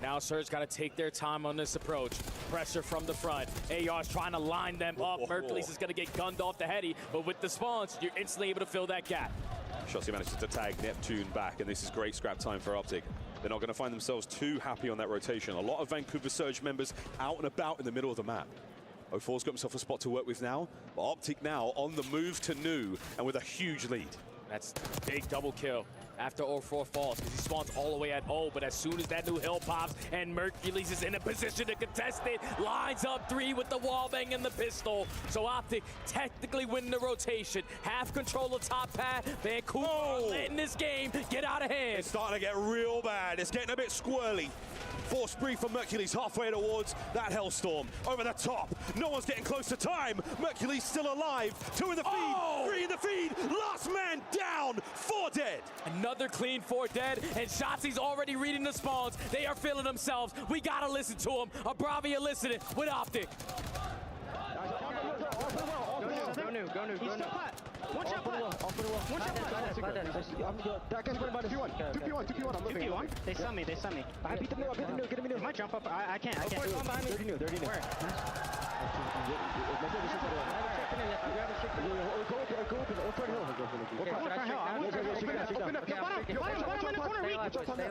Now Surge got to take their time on this approach. Pressure from the front. AR's trying to line them up. Mercules is going to get gunned off the heady, but with the spawns, you're instantly able to fill that gap. Shotzi manages to tag Neptune back, and this is great scrap time for Optic. They're not going to find themselves too happy on that rotation. A lot of Vancouver Surge members out and about in the middle of the map. 04's got himself a spot to work with now, but Optic now on the move to Nu and with a huge lead. That's a big double kill after 04 falls, because he spawns all the way at O, but as soon as that new hill pops and Mercules is in a position to contest it, lines up 3 with the wallbang and the pistol. So Optic technically winning the rotation, have control of top pad. Vancouver letting this game get out of hand. It's starting to get real bad. It's getting a bit squirrely. Force spree from Mercules halfway towards that Hellstorm. Over the top. No one's getting close to time. Mercules still alive. 2 in the feed. 3 in the feed. Last man down. 4 dead. Another clean 4 dead, and Shotzi's already reading the spawns. They are feeling themselves. We gotta listen to them. Bravia listening with Optic. Go new. He's still hot. One shot plat. One shot plat. That guy's running by the 2p1. I'm looking. 2p1. They saw me. I beat the new. Get him new. He might jump up. I can't. Dirty new. Where?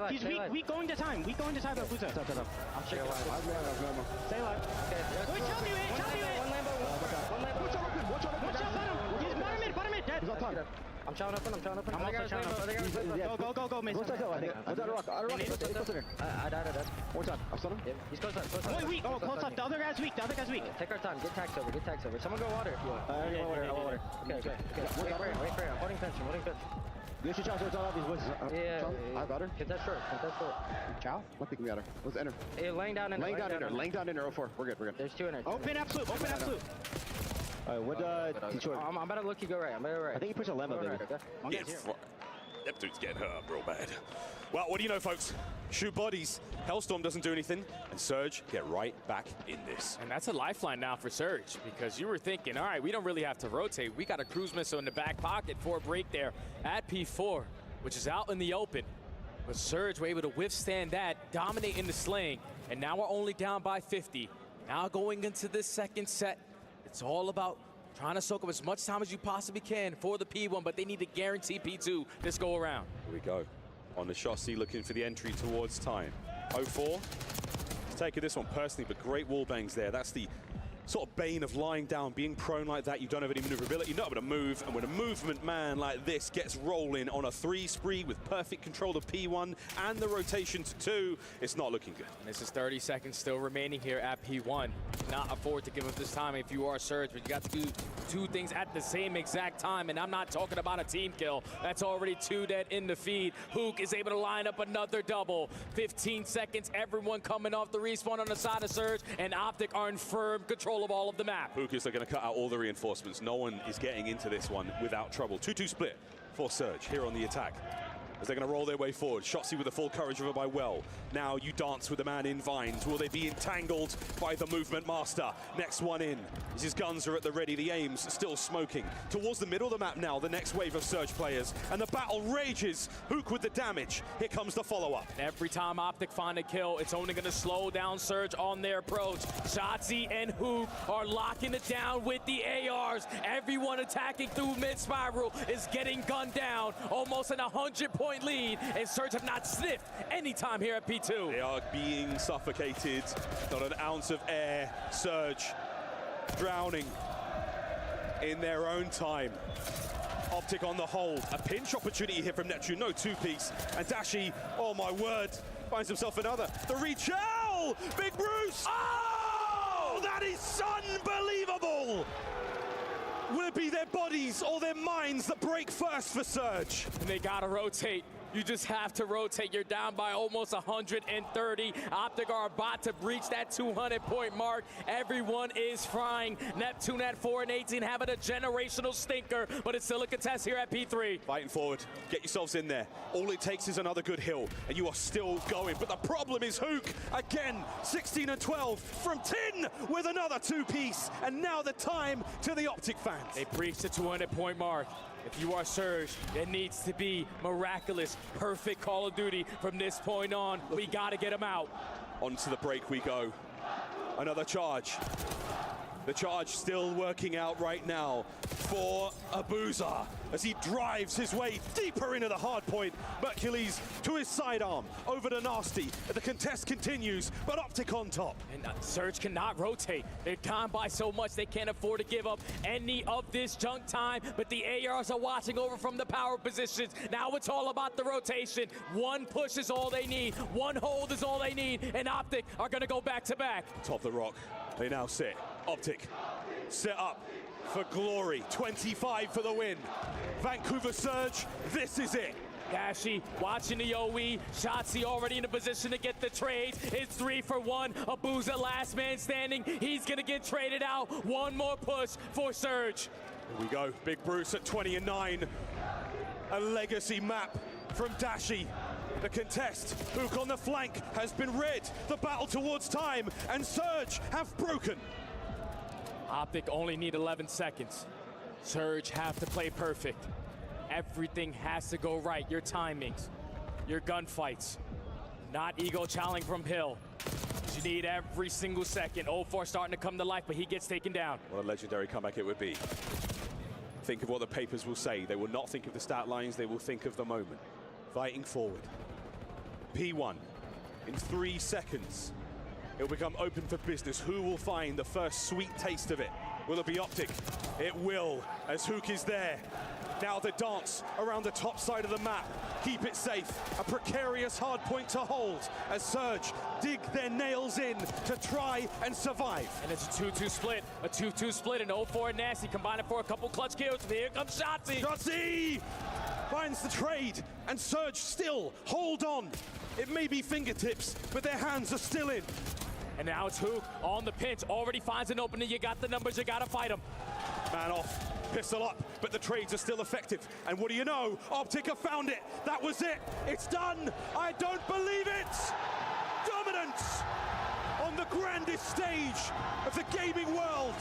He's weak going to time. Weak going to time. Who's that? I'm checking. Stay alive. Wait, tell me it. Watch out, bottom. He's bottom mid. Dead. He's on time. I'm chowing up. I'm also chowing up. Go, Mason. What's that? I got a rock. I died. One time. I stunned him. He's close up. Oh, weak. Oh, close up. The other guy's weak. Take our time. Get tax over. Someone go water if you want. I want water. Okay. Wait for him. I'm holding fence. You should chow, so it's all obvious. Yeah. I got her. Get that short. Chow? I'm picking me at her. Let's enter. Hey, laying down in there. Laying down in there. 04. We're good. There's 2 in there. Open absolute. Alright, what, Detroit? I'm about to look you go right. I think you push a lemon, baby. Neptune's getting hurt real bad. Well, what do you know, folks? Shoot bodies. Hellstorm doesn't do anything, and Surge get right back in this. And that's a lifeline now for Surge, because you were thinking, all right, we don't really have to rotate. We got a cruise missile in the back pocket for a break there at P4, which is out in the open. But Surge were able to withstand that, dominate in the slaying, and now we're only down by 50. Now going into this second set, it's all about trying to soak up as much time as you possibly can for the P1, but they need to guarantee P2 this go around. Here we go. On the Shotzi looking for the entry towards time. 04. He's taking this one personally, but great wall bangs there. That's the sort of bane of lying down, being prone like that. You don't have any maneuverability, you're not able to move. And when a movement man like this gets rolling on a 3 spree with perfect control of P1 and the rotation to 2, it's not looking good. And this is 30 seconds still remaining here at P1. Cannot afford to give up this time if you are Surge, but you got to do 2 things at the same exact time. And I'm not talking about a team kill. That's already 2 dead in the feed. Hook is able to line up another double. 15 seconds, everyone coming off the respawn on the side of Surge, and Optic are in firm control of all of the map. Hookers are going to cut out all the reinforcements. No one is getting into this one without trouble. 2-2 split for Surge here on the attack. As they're going to roll their way forward. Shotzi with the full courage over by Well. Now you dance with the man in vines. Will they be entangled by the movement master? Next one in. As his guns are at the ready, the aim's still smoking. Towards the middle of the map now, the next wave of Surge players. And the battle rages. Hook with the damage. Here comes the follow-up. Every time Optic find a kill, it's only going to slow down Surge on their approach. Shotzi and Hook are locking it down with the ARs. Everyone attacking through mid-spiral is getting gunned down. Almost an 100-point lead, and Surge have not sniffed any time here at P2. They are being suffocated. Not an ounce of air. Surge drowning in their own time. Optic on the hold. A pinch opportunity here from Neptune. No 2-piece. And Dashi, oh my word, finds himself another. The reach. Oh! Big Bruce! Oh! That is unbelievable! Will it be their bodies or their minds that break first for Surge? And they gotta rotate. You just have to rotate. You're down by almost 130. Optic are about to reach that 200-point mark. Everyone is frying. Neptune at 4-18 having a generational stinker, but it's still a contest here at P3. Fighting forward, get yourselves in there. All it takes is another good hill, and you are still going. But the problem is Hook, again, 16 and 12 from 10 with another two-piece. And now the time to the Optic fans. They breached the 200-point mark. If you are Surge, it needs to be miraculous, perfect Call of Duty from this point on. We gotta get them out. Onto the break we go. Another charge. The charge still working out right now for Abuza as he drives his way deeper into the hard point. Mercules to his sidearm, over to Nasty. The contest continues, but Optic on top. And Surge cannot rotate. They're down by so much they can't afford to give up any of this junk time, but the ARs are watching over from the power positions. Now it's all about the rotation. One push is all they need. One hold is all they need, and Optic are gonna go back to back. Top the rock, they now sit. Optic set up for glory. 25 for the win. Vancouver Surge, this is it. Dashi watching the OE. Shotzi already in a position to get the trade. It's 3 for 1. Abuza last man standing. He's gonna get traded out. One more push for Surge. Here we go. Big Bruce at 20 and 9. A legacy map from Dashi. The contest, Hook on the flank, has been read. The battle towards time, and Surge have broken. Optic only need 11 seconds. Surge have to play perfect. Everything has to go right. Your timings, your gunfights, not ego challenge from Hill. You need every single second. 0-4 starting to come to life, but he gets taken down. What a legendary comeback it would be. Think of what the papers will say. They will not think of the stat lines, they will think of the moment. Fighting forward. P1 in 3 seconds. It will become open for business. Who will find the first sweet taste of it? Will it be Optic? It will, as Hook is there. Now the dance around the top side of the map. Keep it safe. A precarious hard point to hold as Surge dig their nails in to try and survive. And it's a 2-2 split. A 2-2 split, and 0-4 and Nasty combining for a couple clutch kills. Here comes Shotzi. Shotzi finds the trade, and Surge still hold on. It may be fingertips, but their hands are still in. And now it's Hook on the pinch. Already finds an opening. You got the numbers. You got to fight them. Man off. Pistol up, but the trades are still effective. And what do you know? Optic have found it. That was it. It's done. I don't believe it. Dominance on the grandest stage of the gaming world.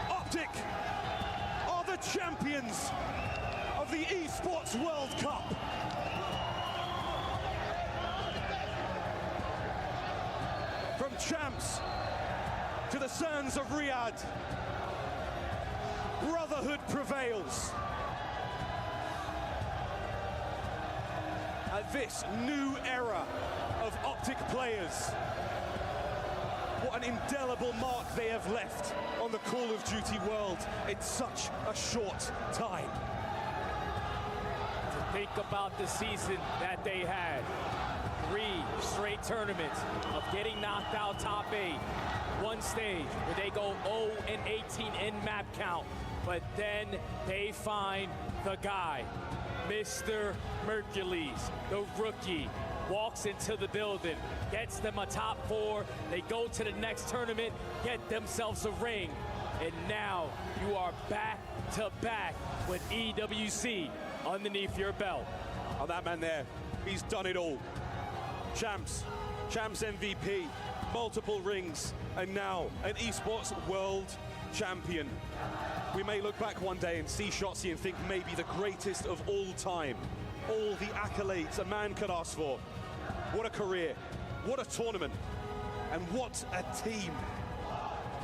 Optic are the champions of the Esports World Cup. From champs to the sons of Riyadh, brotherhood prevails. At this new era of Optic players, what an indelible mark they have left on the Call of Duty world in such a short time. To think about the season that they had. 3 straight tournaments of getting knocked out top 8. One stage where they go 0-18 in map count, but then they find the guy, Mr. Mercules, the rookie, walks into the building, gets them a top 4, they go to the next tournament, get themselves a ring, and now you are back to back with EWC underneath your belt. Oh, that man there, he's done it all. Champs MVP, multiple rings, and now an esports world champion. We may look back one day and see Shotzi and think maybe the greatest of all time. All the accolades a man could ask for. What a career, what a tournament, and what a team.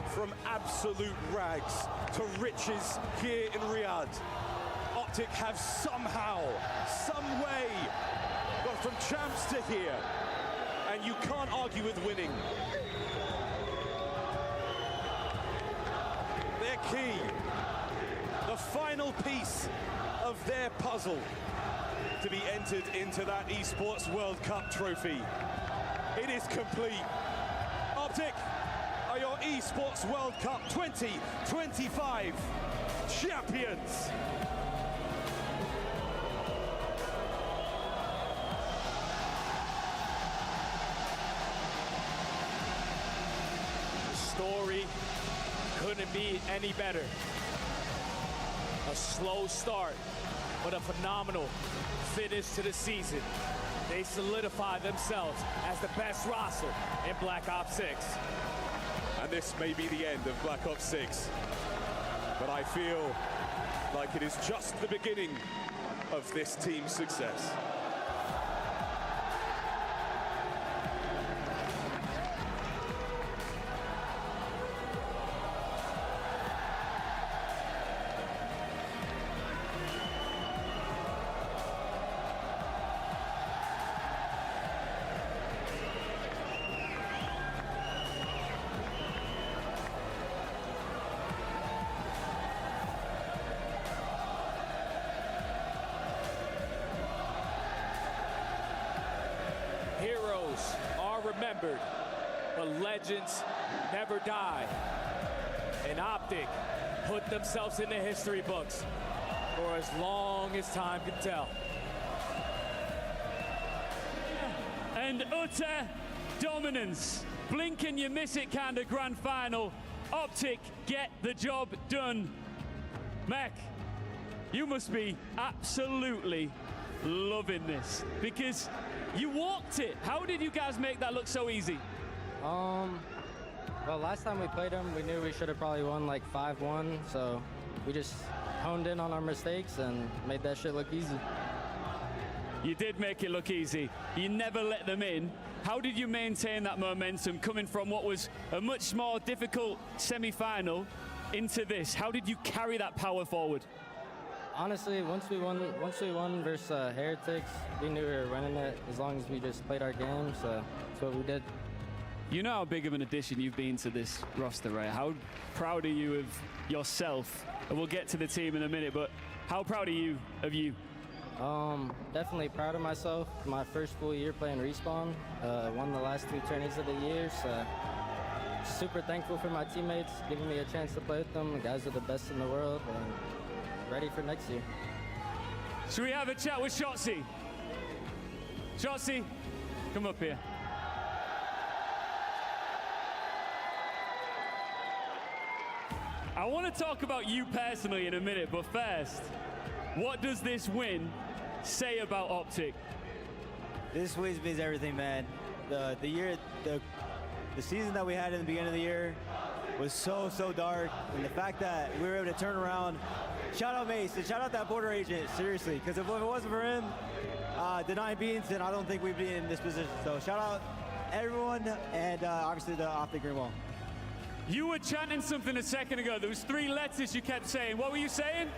From absolute rags to riches here in Riyadh, Optic have somehow, some way, got from champs to here, and you can't argue with winning. Their key, the final piece of their puzzle to be entered into that Esports World Cup trophy. It is complete. Optic are your Esports World Cup 2025 champions. The story couldn't be any better. A slow start, but a phenomenal finish to the season. They solidify themselves as the best roster in Black Ops 6. And this may be the end of Black Ops 6, but I feel like it is just the beginning of this team's success. Heroes are remembered, but legends never die. And Optic put themselves in the history books for as long as time can tell. And utter dominance. Blink and you miss it kind of grand final. Optic get the job done. Mech, you must be absolutely loving this because you walked it. How did you guys make that look so easy? Well, last time we played them, we knew we should have probably won like 5-1, so we just honed in on our mistakes and made that shit look easy. You did make it look easy. You never let them in. How did you maintain that momentum coming from what was a much more difficult semi-final into this? How did you carry that power forward? Honestly, once we won versus Heretics, we knew we were winning it as long as we just played our game, so that's what we did. You know how big of an addition you've been to this roster, right? How proud are you of yourself? And we'll get to the team in a minute, but how proud are you of you? Definitely proud of myself. My first full year playing Respawn. Won the last 2 tourneys of the year, so super thankful for my teammates, giving me a chance to play with them. The guys are the best in the world, and ready for next year. Should we have a chat with Shotzi? Shotzi, come up here. I want to talk about you personally in a minute, but first, what does this win say about Optic? This win means everything, man. The season that we had in the beginning of the year was so dark, and the fact that we were able to turn around. Shout out Mace, and shout out that border agent, seriously, because if it wasn't for him denying beans, then I don't think we'd be in this position. So shout out everyone, and obviously the Optic Green Wall. You were chanting something a second ago. There was 3 letters you kept saying. What were you saying?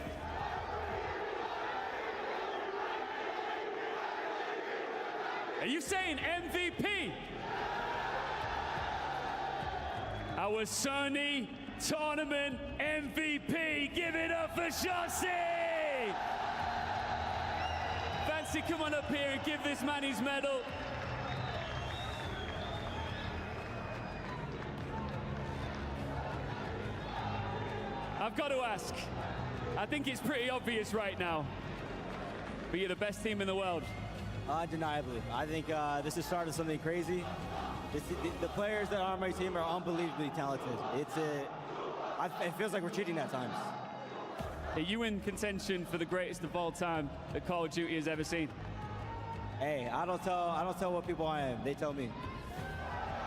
Are you saying MVP? Our Sunny Tournament MVP. Give it up for Shotzi! Fancy, come on up here and give this man his medal. I've got to ask, I think it's pretty obvious right now, but you're the best team in the world. Undeniably. I think this has started something crazy. The players that are on my team are unbelievably talented. It feels like we're cheating at times. Are you in contention for the greatest of all time that Call of Duty has ever seen? Hey, I don't tell what people I am. They tell me.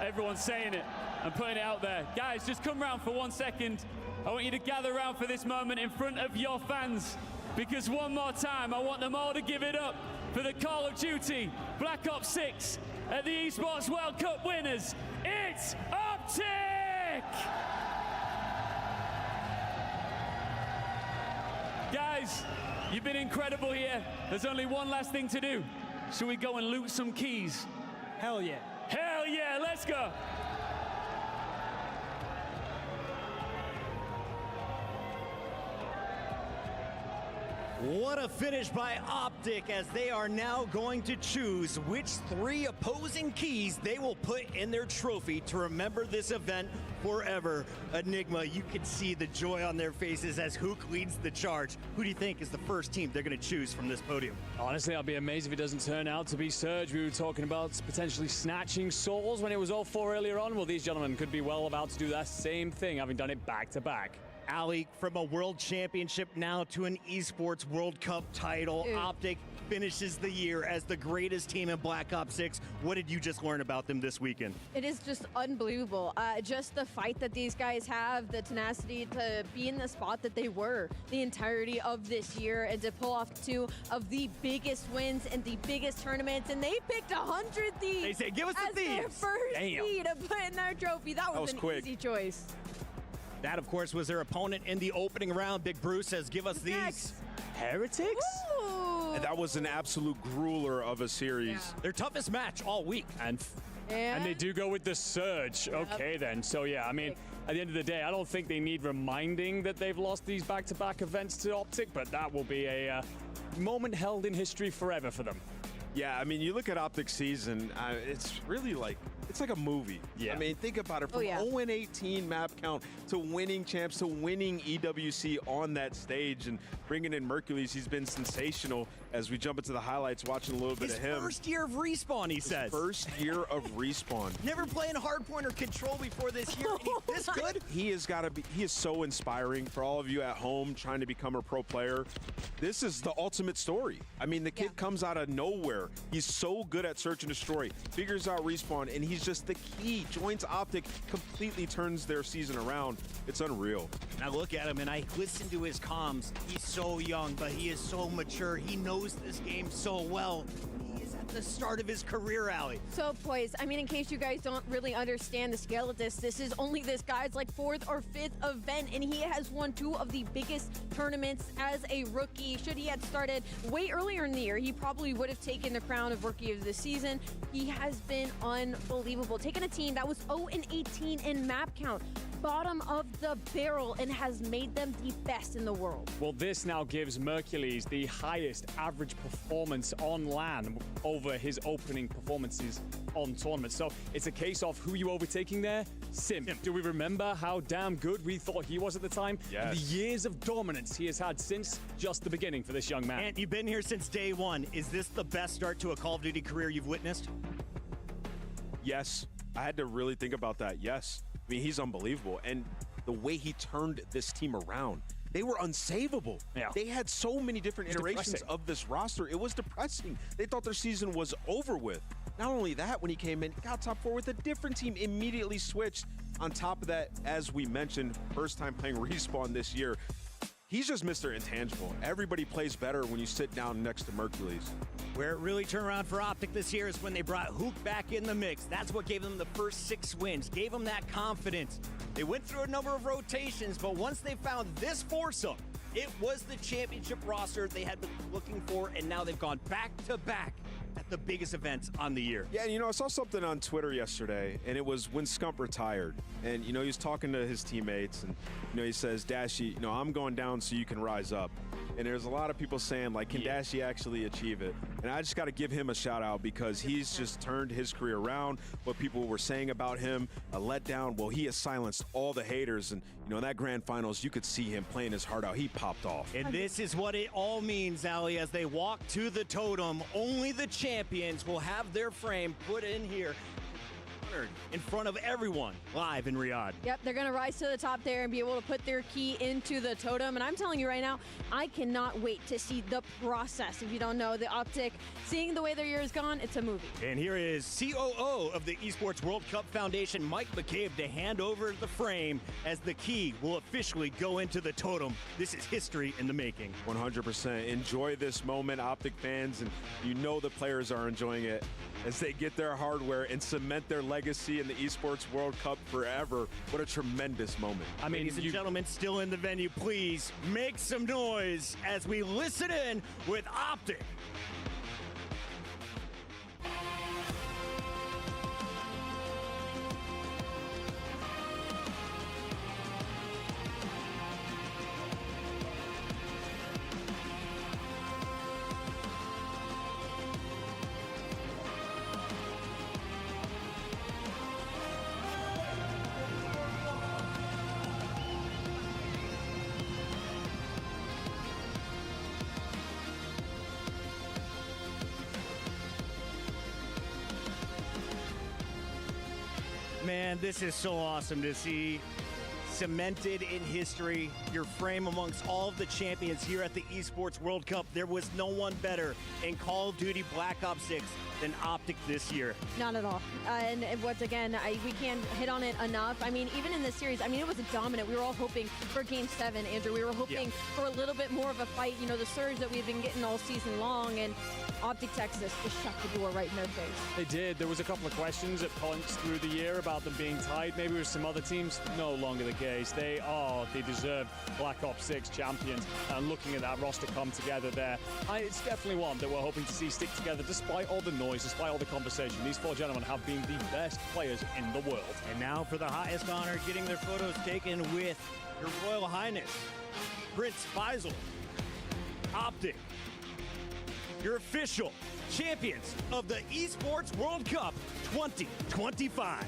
Everyone's saying it. I'm putting it out there. Guys, just come round for 1 second. I want you to gather around for this moment in front of your fans, because one more time, I want them all to give it up for the Call of Duty Black Ops 6 at the Esports World Cup winners. It's Optic! Guys, you've been incredible here. There's only one last thing to do. Should we go and loot some keys? Hell yeah. Hell yeah, let's go. What a finish by Optic, as they are now going to choose which 3 opposing keys they will put in their trophy to remember this event forever. Enigma, you can see the joy on their faces as Hook leads the charge. Who do you think is the first team they're going to choose from this podium? Honestly, I'll be amazed if it doesn't turn out to be Surge. We were talking about potentially snatching souls when it was all 4 earlier on. Well, these gentlemen could be well about to do that same thing, having done it back-to-back. Ali, from a world championship now to an esports World Cup title, Optic finishes the year as the greatest team in Black Ops 6. What did you just learn about them this weekend? It is just unbelievable. Just the fight that these guys have, the tenacity to be in the spot that they were the entirety of this year, and to pull off 2 of the biggest wins and the biggest tournaments. And they picked 100 Thieves. They say, give us the as Thieves. their first Damn. seed to put in their trophy. That was an quick. easy choice. That, of course, was their opponent in the opening round. Big Bruce says, give us these. Heretics? Ooh. And that was an absolute grueler of a series. Their toughest match all week. And they do go with the Surge. Okay, then. So, yeah, I mean, at the end of the day, I don't think they need reminding that they've lost these back-to-back events to Optic, but that will be a moment held in history forever for them. Yeah, I mean, you look at Optic's season, it's really like, it's like a movie. Yeah. I mean, think about it. From 0-18 map count to winning champs to winning EWC on that stage and bringing in Mercules. He's been sensational. As we jump into the highlights, watching a little bit of him. His first year of Respawn, he says. First year of Respawn. Never playing hardpoint or control before this year. And he's this good? He is so inspiring for all of you at home trying to become a pro player. This is the ultimate story. I mean, the kid comes out of nowhere. He's so good at search and destroy, figures out Respawn, and he's just the key. Joins Optic, completely turns their season around. It's unreal. And I look at him and I listen to his comms. He's so young, but he is so mature. He knows this game so well. He is at the start of his career, Ali. So poised. I mean, in case you guys don't really understand the scale of this is only this guy's like 4th or 5th event, and he has won 2 of the biggest tournaments as a rookie. Should he had started way earlier in the year, he probably would have taken the crown of Rookie of the Season. He has been unbelievable. Taking a team that was 0-18 in map count, bottom of the barrel, and has made them the best in the world. Well, this now gives Mercules the highest average performance on LAN over his opening performances on tournaments. So it's a case of who you overtaking there? Sim. Do we remember how damn good we thought he was at the time? Yes. And the years of dominance he has had since just the beginning for this young man. And you've been here since day one. Is this the best start to a Call of Duty career you've witnessed? Yes. I had to really think about that. Yes. I mean, he's unbelievable. And the way he turned this team around, they were unsavable. Yeah. They had so many different iterations depressing. of this roster. It was depressing. They thought their season was over with. Not only that, when he came in, got top 4 with a different team, immediately switched. On top of that, as we mentioned, first time playing Respawn this year, he's just Mr. Intangible. Everybody plays better when you sit down next to Mercules. Where it really turned around for Optic this year is when they brought Hook back in the mix. That's what gave them the first 6 wins, gave them that confidence. They went through a number of rotations, but once they found this foursome, it was the championship roster they had been looking for, and now they've gone back-to-back at the biggest events on the year. Yeah, and I saw something on Twitter yesterday, and it was when Scump retired. And, he was talking to his teammates, and, he says, Dashy, I'm going down so you can rise up. And there's a lot of people saying, like, can Dashy actually achieve it? And I just got to give him a shout out because he's just turned his career around. What people were saying about him, a letdown, well, he has silenced all the haters. And, in that grand finals, you could see him playing his heart out. He popped off. And this is what it all means, Ali, as they walk to the totem. Only the champions will have their frame put in here in front of everyone live in Riyadh. Yep, they're going to rise to the top there and be able to put their key into the totem. And I'm telling you right now, I cannot wait to see the process. If you don't know, the Optic, seeing the way their year has gone, it's a movie. And here is COO of the Esports World Cup Foundation, Mike McCabe, to hand over the frame as the key will officially go into the totem. This is history in the making. 100%. Enjoy this moment, Optic fans, and the players are enjoying it as they get their hardware and cement their legacy in the Esports World Cup forever. What a tremendous moment. I mean, ladies and gentlemen, still in the venue, please make some noise as we listen in with Optic. man, this is so awesome to see. Cemented in history, your frame amongst all of the champions here at the Esports World Cup. There was no one better in Call of Duty Black Ops 6 than Optic this year. Not at all. And once again, we can't hit on it enough. I mean, even in this series, I mean, it was a dominant. We were all hoping for Game 7, Andrew. We were hoping for a little bit more of a fight. You know, the surge that we've been getting all season long, and Optic Texas just shut the door right in their face. They did. There was a couple of questions at points through the year about them being tied, maybe with some other teams. No longer the case. They deserve Black Ops 6 champions. And looking at that roster come together there, it's definitely one that we're hoping to see stick together despite all the noise, despite all the conversation. These four gentlemen have been the best players in the world. And now for the highest honor, getting their photos taken with Your Royal Highness, Prince Faisal. Optic, your official champions of the Esports World Cup 2025.